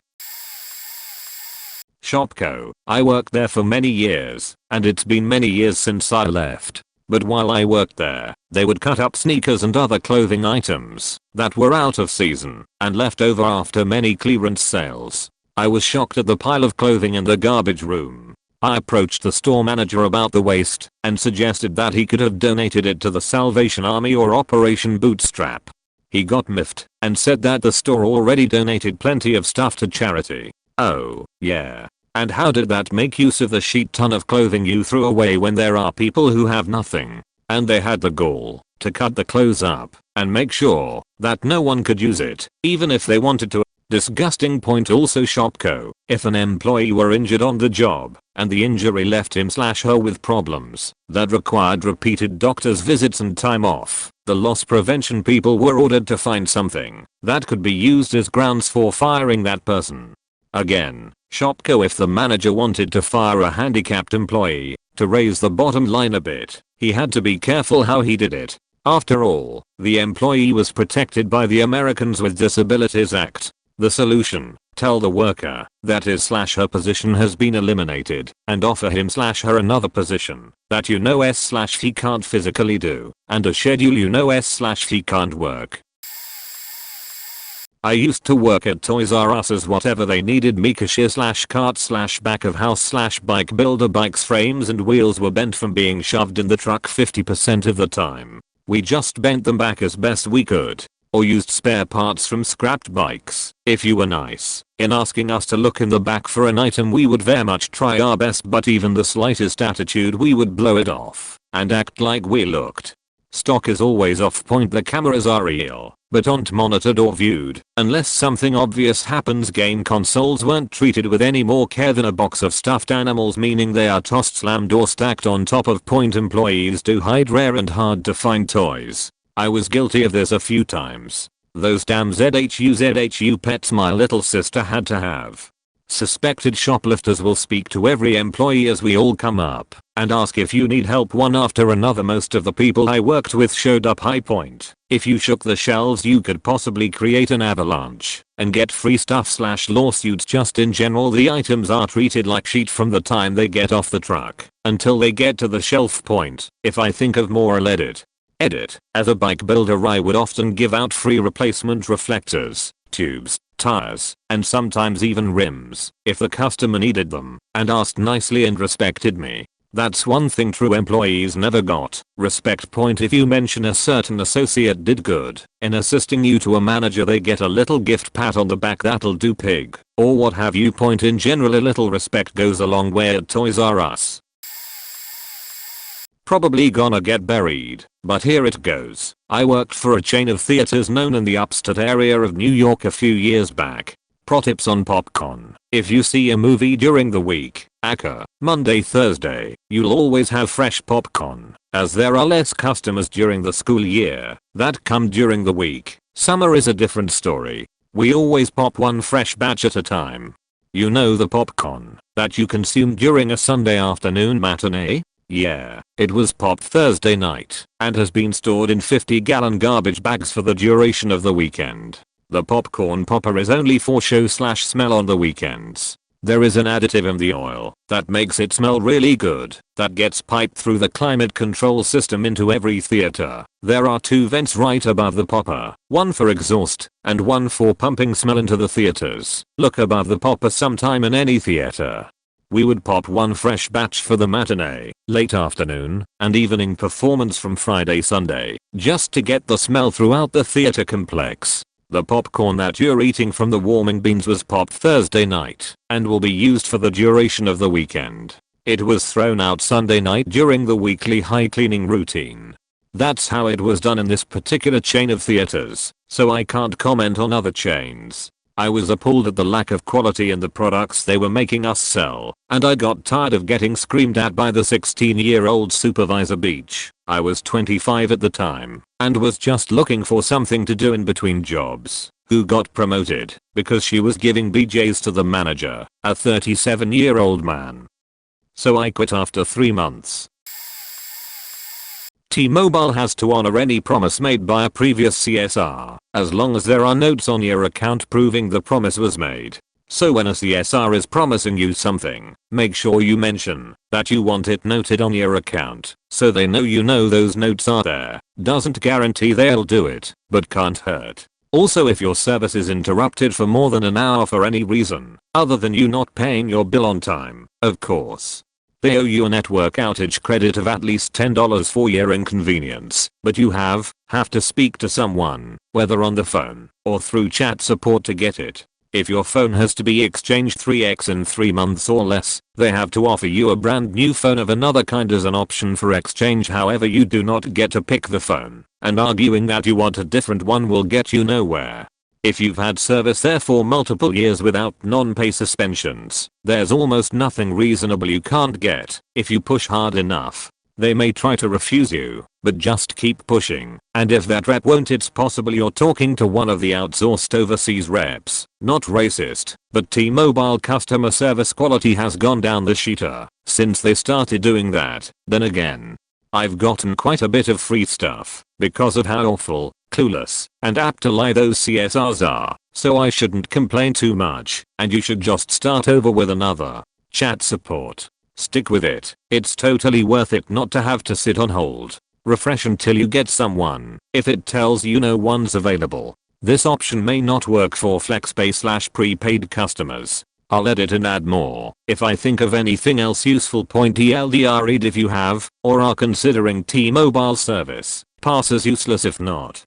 Shopko. I worked there for many years, and it's been many years since I left. But while I worked there, they would cut up sneakers and other clothing items that were out of season and left over after many clearance sales. I was shocked at the pile of clothing in the garbage room. I approached the store manager about the waste and suggested that he could have donated it to the Salvation Army or Operation Bootstrap. He got miffed and said that the store already donated plenty of stuff to charity. Oh, yeah. And how did that make use of the sheet ton of clothing you threw away when there are people who have nothing? And they had the gall to cut the clothes up and make sure that no one could use it, even if they wanted to. Disgusting. Also, Shopko, if an employee were injured on the job and the injury left him/her with problems that required repeated doctor's visits and time off, the loss prevention people were ordered to find something that could be used as grounds for firing that person. Again, Shopko, if the manager wanted to fire a handicapped employee, to raise the bottom line a bit, he had to be careful how he did it. After all, the employee was protected by the Americans with Disabilities Act. The solution: tell the worker that his/her position has been eliminated and offer him/her another position that he can't physically do and a schedule he can't work. I used to work at Toys R Us as whatever they needed me, cashier/cart/back of house/bike builder. Bikes' frames and wheels were bent from being shoved in the truck 50% of the time. We just bent them back as best we could, or used spare parts from scrapped bikes. If you were nice in asking us to look in the back for an item, we would very much try our best, but even the slightest attitude we would blow it off and act like we looked. Stock is always off point. The cameras are real, but aren't monitored or viewed unless something obvious happens. Game consoles weren't treated with any more care than a box of stuffed animals, meaning they are tossed, slammed, or stacked on top of point. Employees do hide rare and hard to find toys. I was guilty of this a few times. Those damn ZHU pets my little sister had to have. Suspected shoplifters will speak to every employee as we all come up and ask if you need help one after another. Most of the people I worked with showed up high point. If you shook the shelves, you could possibly create an avalanche and get free stuff/lawsuits. Just in general, the items are treated like shit from the time they get off the truck until they get to the shelf point. If I think of more, I'll edit. As a bike builder, I would often give out free replacement reflectors, tubes, tires, and sometimes even rims if the customer needed them and asked nicely and respected me. That's one thing true employees never got: respect. If you mention a certain associate did good in assisting you to a manager, they get a little gift pat on the back. That'll do, pig, or what have you. In general, a little respect goes a long way at Toys R Us. Probably gonna get buried, but here it goes. I worked for a chain of theaters known in the upstate area of New York a few years back. Pro tips on popcorn: if you see a movie during the week, aka Monday, Thursday, you'll always have fresh popcorn, as there are less customers during the school year that come during the week. Summer is a different story. We always pop one fresh batch at a time. You know, the popcorn that you consume during a Sunday afternoon matinee? Yeah, it was popped Thursday night and has been stored in 50-gallon garbage bags for the duration of the weekend. The popcorn popper is only for show/smell on the weekends. There is an additive in the oil that makes it smell really good that gets piped through the climate control system into every theater. There are 2 vents right above the popper, one for exhaust and one for pumping smell into the theaters. Look above the popper sometime in any theater. We would pop one fresh batch for the matinee, late afternoon, and evening performance from Friday Sunday, just to get the smell throughout the theater complex. The popcorn that you're eating from the warming beans was popped Thursday night and will be used for the duration of the weekend. It was thrown out Sunday night during the weekly high cleaning routine. That's how it was done in this particular chain of theaters, so I can't comment on other chains. I was appalled at the lack of quality in the products they were making us sell, and I got tired of getting screamed at by the 16-year-old supervisor Beach. I was 25 at the time, and was just looking for something to do in between jobs, who got promoted because she was giving BJs to the manager, a 37-year-old man. So I quit after 3 months. T-Mobile has to honor any promise made by a previous CSR, as long as there are notes on your account proving the promise was made. So when a CSR is promising you something, make sure you mention that you want it noted on your account, so they know you know those notes are there. Doesn't guarantee they'll do it, but can't hurt. Also, if your service is interrupted for more than an hour for any reason, other than you not paying your bill on time, of course, they owe you a network outage credit of at least $10 for your inconvenience, but you have to speak to someone, whether on the phone or through chat support to get it. If your phone has to be exchanged 3x in 3 months or less, they have to offer you a brand new phone of another kind as an option for exchange. However, you do not get to pick the phone, and arguing that you want a different one will get you nowhere. If you've had service there for multiple years without non-pay suspensions, there's almost nothing reasonable you can't get. If you push hard enough, they may try to refuse you, but just keep pushing, and if that rep won't, it's possible you're talking to one of the outsourced overseas reps. Not racist, but T-Mobile customer service quality has gone down the shitter since they started doing that. Then again, I've gotten quite a bit of free stuff because of how awful, clueless, and apt to lie those CSRs are, so I shouldn't complain too much, and you should just start over with another chat support. Stick with it. It's totally worth it not to have to sit on hold. Refresh until you get someone. If it tells you no one's available, this option may not work for FlexPay/prepaid customers. I'll edit and add more if I think of anything else useful. TLDR, read if you have or are considering T-Mobile service. Pass as useless if not.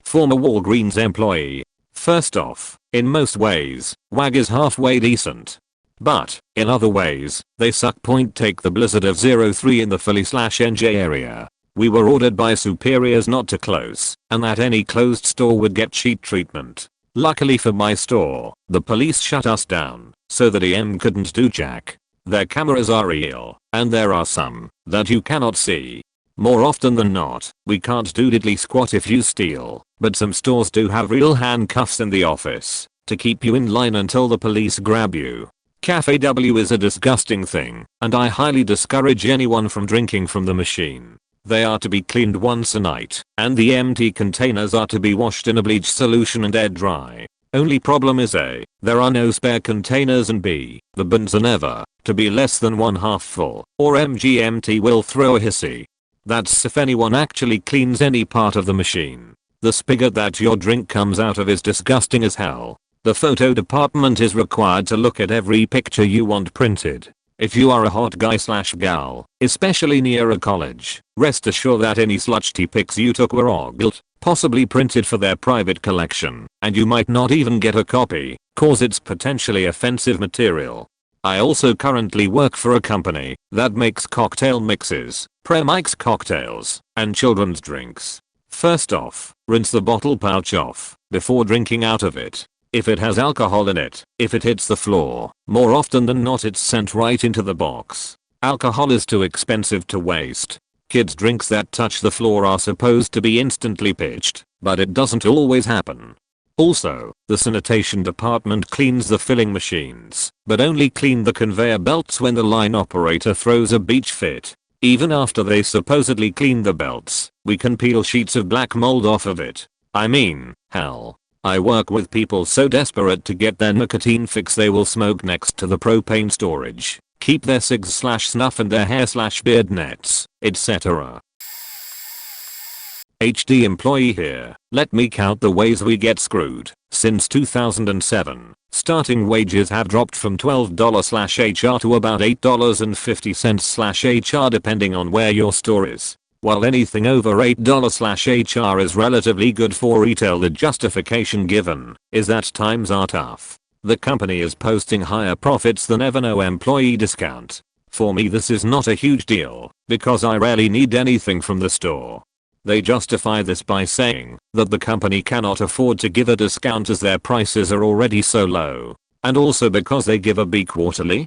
Former Walgreens employee. First off, in most ways, WAG is halfway decent. But, in other ways, they suck. Take the blizzard of 03 in the Philly/NJ area. We were ordered by superiors not to close, and that any closed store would get cheat treatment. Luckily for my store, the police shut us down, so that EM couldn't do jack. Their cameras are real, and there are some that you cannot see. More often than not, we can't do diddly squat if you steal, but some stores do have real handcuffs in the office to keep you in line until the police grab you. Cafe W is a disgusting thing, and I highly discourage anyone from drinking from the machine. They are to be cleaned once a night, and the empty containers are to be washed in a bleach solution and air dry. Only problem is A, there are no spare containers, and B, the bins are never to be less than 1/2 full, or MGMT will throw a hissy. That's if anyone actually cleans any part of the machine. The spigot that your drink comes out of is disgusting as hell. The photo department is required to look at every picture you want printed. If you are a hot guy/gal, especially near a college, rest assured that any slutty pics you took were ogled, possibly printed for their private collection, and you might not even get a copy, cause it's potentially offensive material. I also currently work for a company that makes cocktail mixes, premix cocktails, and children's drinks. First off, rinse the bottle pouch off before drinking out of it. If it has alcohol in it, if it hits the floor, more often than not it's sent right into the box. Alcohol is too expensive to waste. Kids' drinks that touch the floor are supposed to be instantly pitched, but it doesn't always happen. Also, the sanitation department cleans the filling machines, but only clean the conveyor belts when the line operator throws a beach fit. Even after they supposedly clean the belts, we can peel sheets of black mold off of it. I mean, hell, I work with people so desperate to get their nicotine fix they will smoke next to the propane storage, keep their cigs/snuff and their hair/beard nets, etc. HD employee here. Let me count the ways we get screwed. Since 2007, starting wages have dropped from $12/HR to about $8.50/HR depending on where your store is. While anything over $8/HR is relatively good for retail, the justification given is that times are tough. The company is posting higher profits than ever, no employee discount. For me this is not a huge deal because I rarely need anything from the store. They justify this by saying that the company cannot afford to give a discount as their prices are already so low, and also because they give a bi-quarterly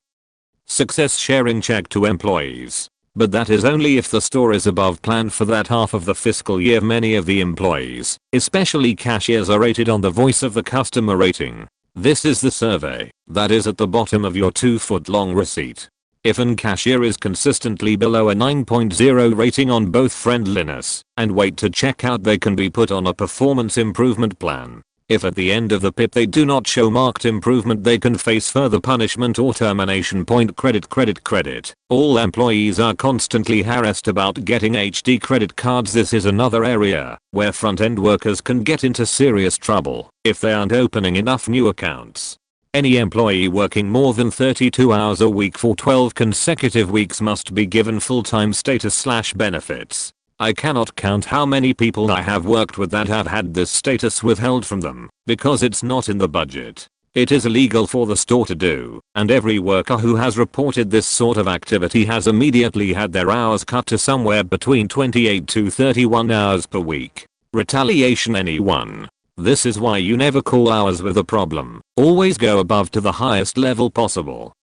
success sharing check to employees. But that is only if the store is above plan for that half of the fiscal year. Many of the employees, especially cashiers, are rated on the voice of the customer rating. This is the survey that is at the bottom of your 2-foot long receipt. If an cashier is consistently below a 9.0 rating on both friendliness and wait to check out, they can be put on a performance improvement plan. If at the end of the PIP they do not show marked improvement, they can face further punishment or termination. Credit. All employees are constantly harassed about getting HD credit cards. This is another area where front-end workers can get into serious trouble if they aren't opening enough new accounts. Any employee working more than 32 hours a week for 12 consecutive weeks must be given full-time status/benefits. I cannot count how many people I have worked with that have had this status withheld from them because it's not in the budget. It is illegal for the store to do, and every worker who has reported this sort of activity has immediately had their hours cut to somewhere between 28 to 31 hours per week. Retaliation. Anyone. This is why you never call hours with a problem. Always go above to the highest level possible.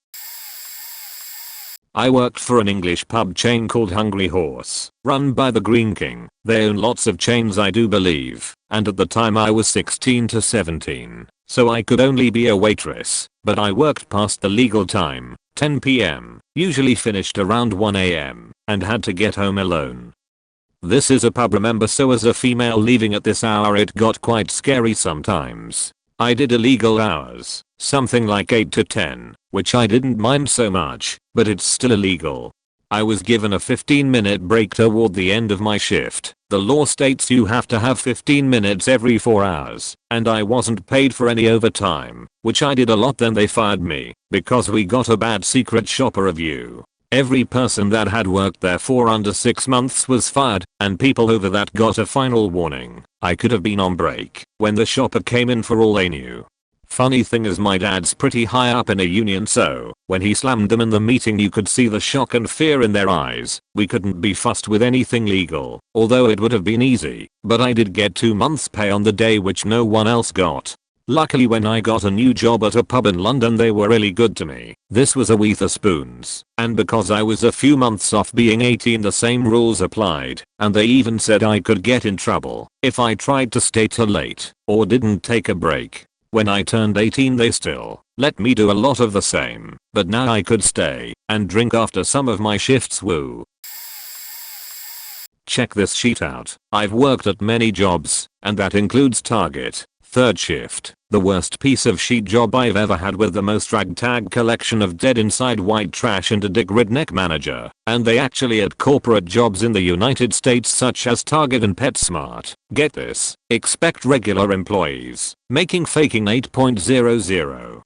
I worked for an English pub chain called Hungry Horse, run by the Green King. They own lots of chains, I do believe, and at the time I was 16 to 17, so I could only be a waitress, but I worked past the legal time, 10 PM, usually finished around 1 AM, and had to get home alone. This is a pub, remember, so as a female leaving at this hour it got quite scary sometimes. I did illegal hours, something like 8 to 10, which I didn't mind so much, but it's still illegal. I was given a 15-minute break toward the end of my shift. The law states you have to have 15 minutes every 4 hours, and I wasn't paid for any overtime, which I did a lot. Then they fired me because we got a bad secret shopper review. Every person that had worked there for under 6 months was fired, and people over that got a final warning. I could have been on break when the shopper came in for all they knew. Funny thing is, my dad's pretty high up in a union, so when he slammed them in the meeting you could see the shock and fear in their eyes. We couldn't be fussed with anything legal, although it would have been easy, but I did get 2 months pay on the day, which no one else got. Luckily when I got a new job at a pub in London they were really good to me. This was a Wetherspoons, and because I was a few months off being 18 the same rules applied, and they even said I could get in trouble if I tried to stay till late or didn't take a break. When I turned 18 they still let me do a lot of the same, but now I could stay and drink after some of my shifts. Woo. Check this sheet out. I've worked at many jobs, and that includes Target. Third shift, the worst piece of sheet job I've ever had, with the most ragtag collection of dead inside white trash and a dick redneck manager, and they actually had corporate jobs in the United States such as Target and PetSmart. Get this, expect regular employees making faking 8.00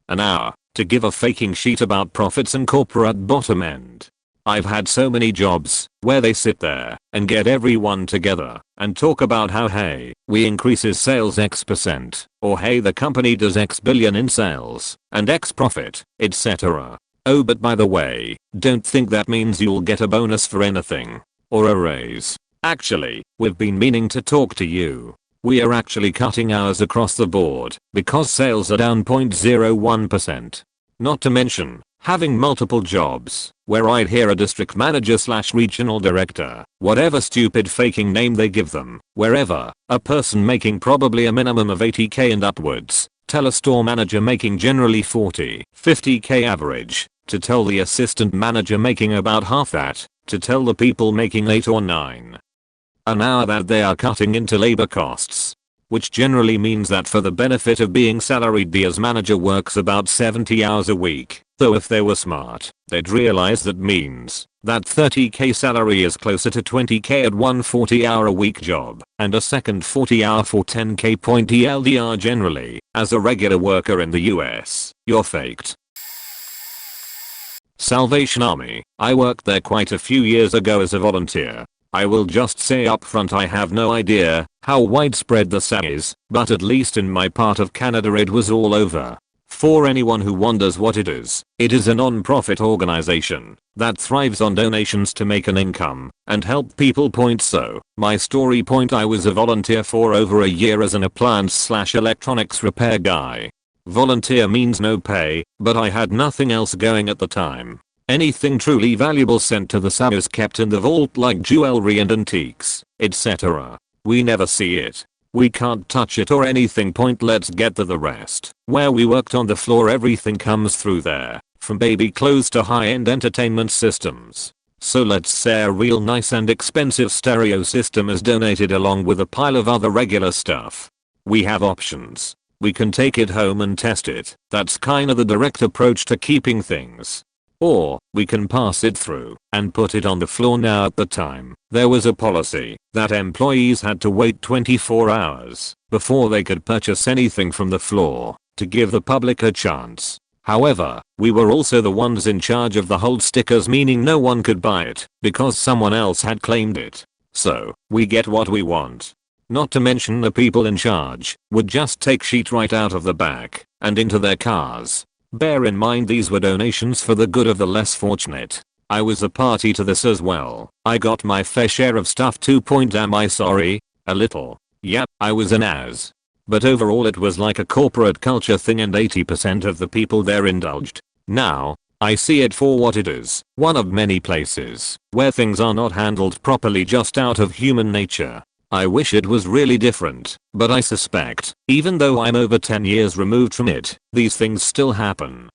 an hour to give a faking sheet about profits and corporate bottom end. I've had so many jobs where they sit there and get everyone together and talk about how, hey, we increases sales X%, or hey, the company does X billion in sales and X profit, etc. Oh, but by the way, don't think that means you'll get a bonus for anything or a raise. Actually, we've been meaning to talk to you. We are actually cutting hours across the board because sales are down 0.01%. Not to mention having multiple jobs where I'd hear a district manager / regional director, whatever stupid faking name they give them, wherever, a person making probably a minimum of 80k and upwards, tell a store manager making generally 40, 50k average, to tell the assistant manager making about half that, to tell the people making 8 or 9 an hour that they are cutting into labor costs. which generally means that for the benefit of being salaried the as manager works about 70 hours a week, though if they were smart, they'd realize that means that 30k salary is closer to 20k at one 40-hour a week job, and a second 40-hour for 10k. TLDR generally, as a regular worker in the US, you're faked. Salvation Army. I worked there quite a few years ago as a volunteer. I will just say up front I have no idea how widespread the SAG is, but at least in my part of Canada it was all over. For anyone who wonders what it is a non-profit organization that thrives on donations to make an income and help people. So, my story. I was a volunteer for over a year as an appliance/electronics repair guy. Volunteer means no pay, but I had nothing else going at the time. Anything truly valuable sent to the SAG is kept in the vault like jewelry and antiques, etc. We never see it. We can't touch it or anything. Let's get to the rest. Where we worked on the floor, everything comes through there, from baby clothes to high-end entertainment systems. So let's say a real nice and expensive stereo system is donated along with a pile of other regular stuff. We have options. We can take it home and test it. That's kinda the direct approach to keeping things. Or, we can pass it through and put it on the floor. Now at the time, there was a policy that employees had to wait 24 hours before they could purchase anything from the floor to give the public a chance. However, we were also the ones in charge of the hold stickers, meaning no one could buy it because someone else had claimed it. So, we get what we want. Not to mention the people in charge would just take sheet right out of the back and into their cars. Bear in mind these were donations for the good of the less fortunate. I was a party to this as well. I got my fair share of stuff too. Am I sorry? A little. Yep, I was an ass. But overall it was like a corporate culture thing and 80% of the people there indulged. Now, I see it for what it is. One of many places where things are not handled properly just out of human nature. I wish it was really different, but I suspect, even though I'm over 10 years removed from it, these things still happen.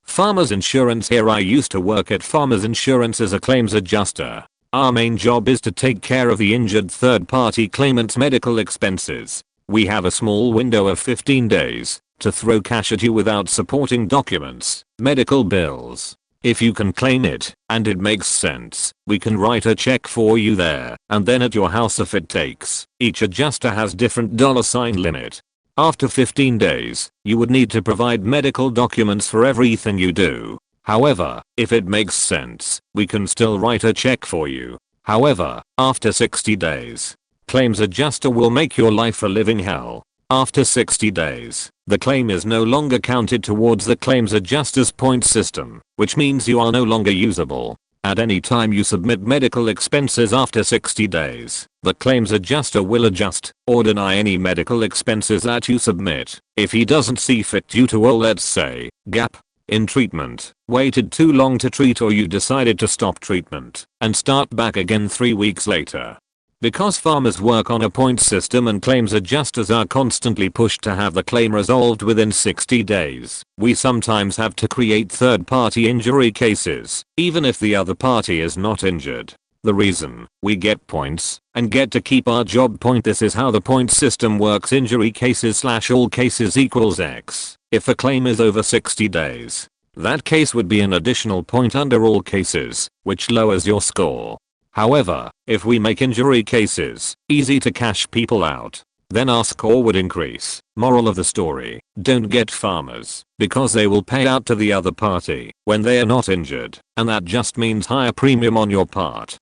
Farmers Insurance. Here I used to work at Farmers Insurance as a claims adjuster. Our main job is to take care of the injured third-party claimant's medical expenses. We have a small window of 15 days to throw cash at you without supporting documents, medical bills. If you can claim it, and it makes sense, we can write a check for you there, and then at your house if it takes. Each adjuster has different $sign limit. After 15 days, you would need to provide medical documents for everything you do. However, if it makes sense, we can still write a check for you. However, after 60 days, claims adjuster will make your life a living hell. After 60 days, the claim is no longer counted towards the claims adjuster's point system, which means you are no longer usable. At any time you submit medical expenses after 60 days, the claims adjuster will adjust or deny any medical expenses that you submit. If he doesn't see fit due to let's say, gap in treatment, waited too long to treat, or you decided to stop treatment and start back again 3 weeks later. Because farmers work on a point system and claims adjusters are constantly pushed to have the claim resolved within 60 days, we sometimes have to create third-party injury cases, even if the other party is not injured. The reason we get points and get to keep our job point. This is how the point system works. Injury cases/all cases equals X. If a claim is over 60 days, that case would be an additional point under all cases, which lowers your score. However, if we make injury cases easy to cash people out, then our score would increase. Moral of the story: don't get farmers, because they will pay out to the other party when they are not injured, and that just means higher premium on your part.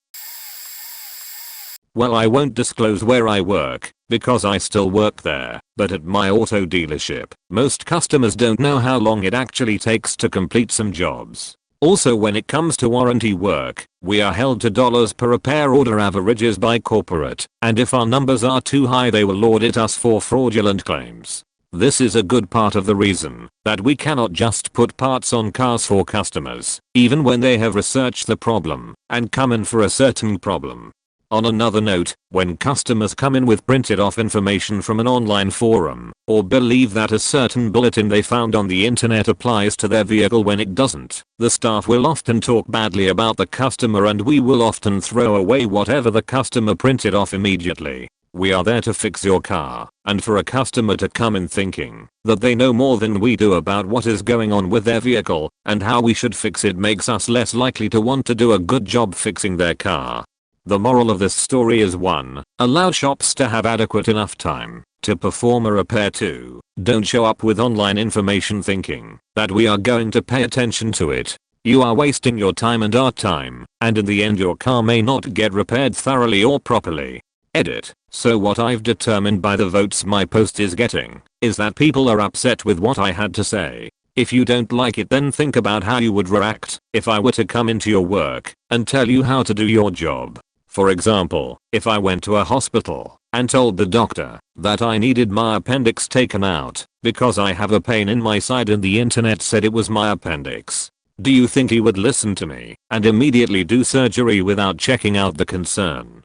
Well, I won't disclose where I work, because I still work there, but at my auto dealership, most customers don't know how long it actually takes to complete some jobs. Also, when it comes to warranty work, we are held to dollars per repair order averages by corporate, and if our numbers are too high they will audit us for fraudulent claims. This is a good part of the reason that we cannot just put parts on cars for customers, even when they have researched the problem and come in for a certain problem. On another note, when customers come in with printed off information from an online forum, or believe that a certain bulletin they found on the internet applies to their vehicle when it doesn't, the staff will often talk badly about the customer, and we will often throw away whatever the customer printed off immediately. We are there to fix your car, and for a customer to come in thinking that they know more than we do about what is going on with their vehicle and how we should fix it makes us less likely to want to do a good job fixing their car. The moral of this story is 1. Allow shops to have adequate enough time to perform a repair. 2. Don't show up with online information thinking that we are going to pay attention to it. You are wasting your time and our time, and in the end your car may not get repaired thoroughly or properly. Edit. So what I've determined by the votes my post is getting is that people are upset with what I had to say. If you don't like it, then think about how you would react if I were to come into your work and tell you how to do your job. For example, if I went to a hospital and told the doctor that I needed my appendix taken out because I have a pain in my side and the internet said it was my appendix, do you think he would listen to me and immediately do surgery without checking out the concern?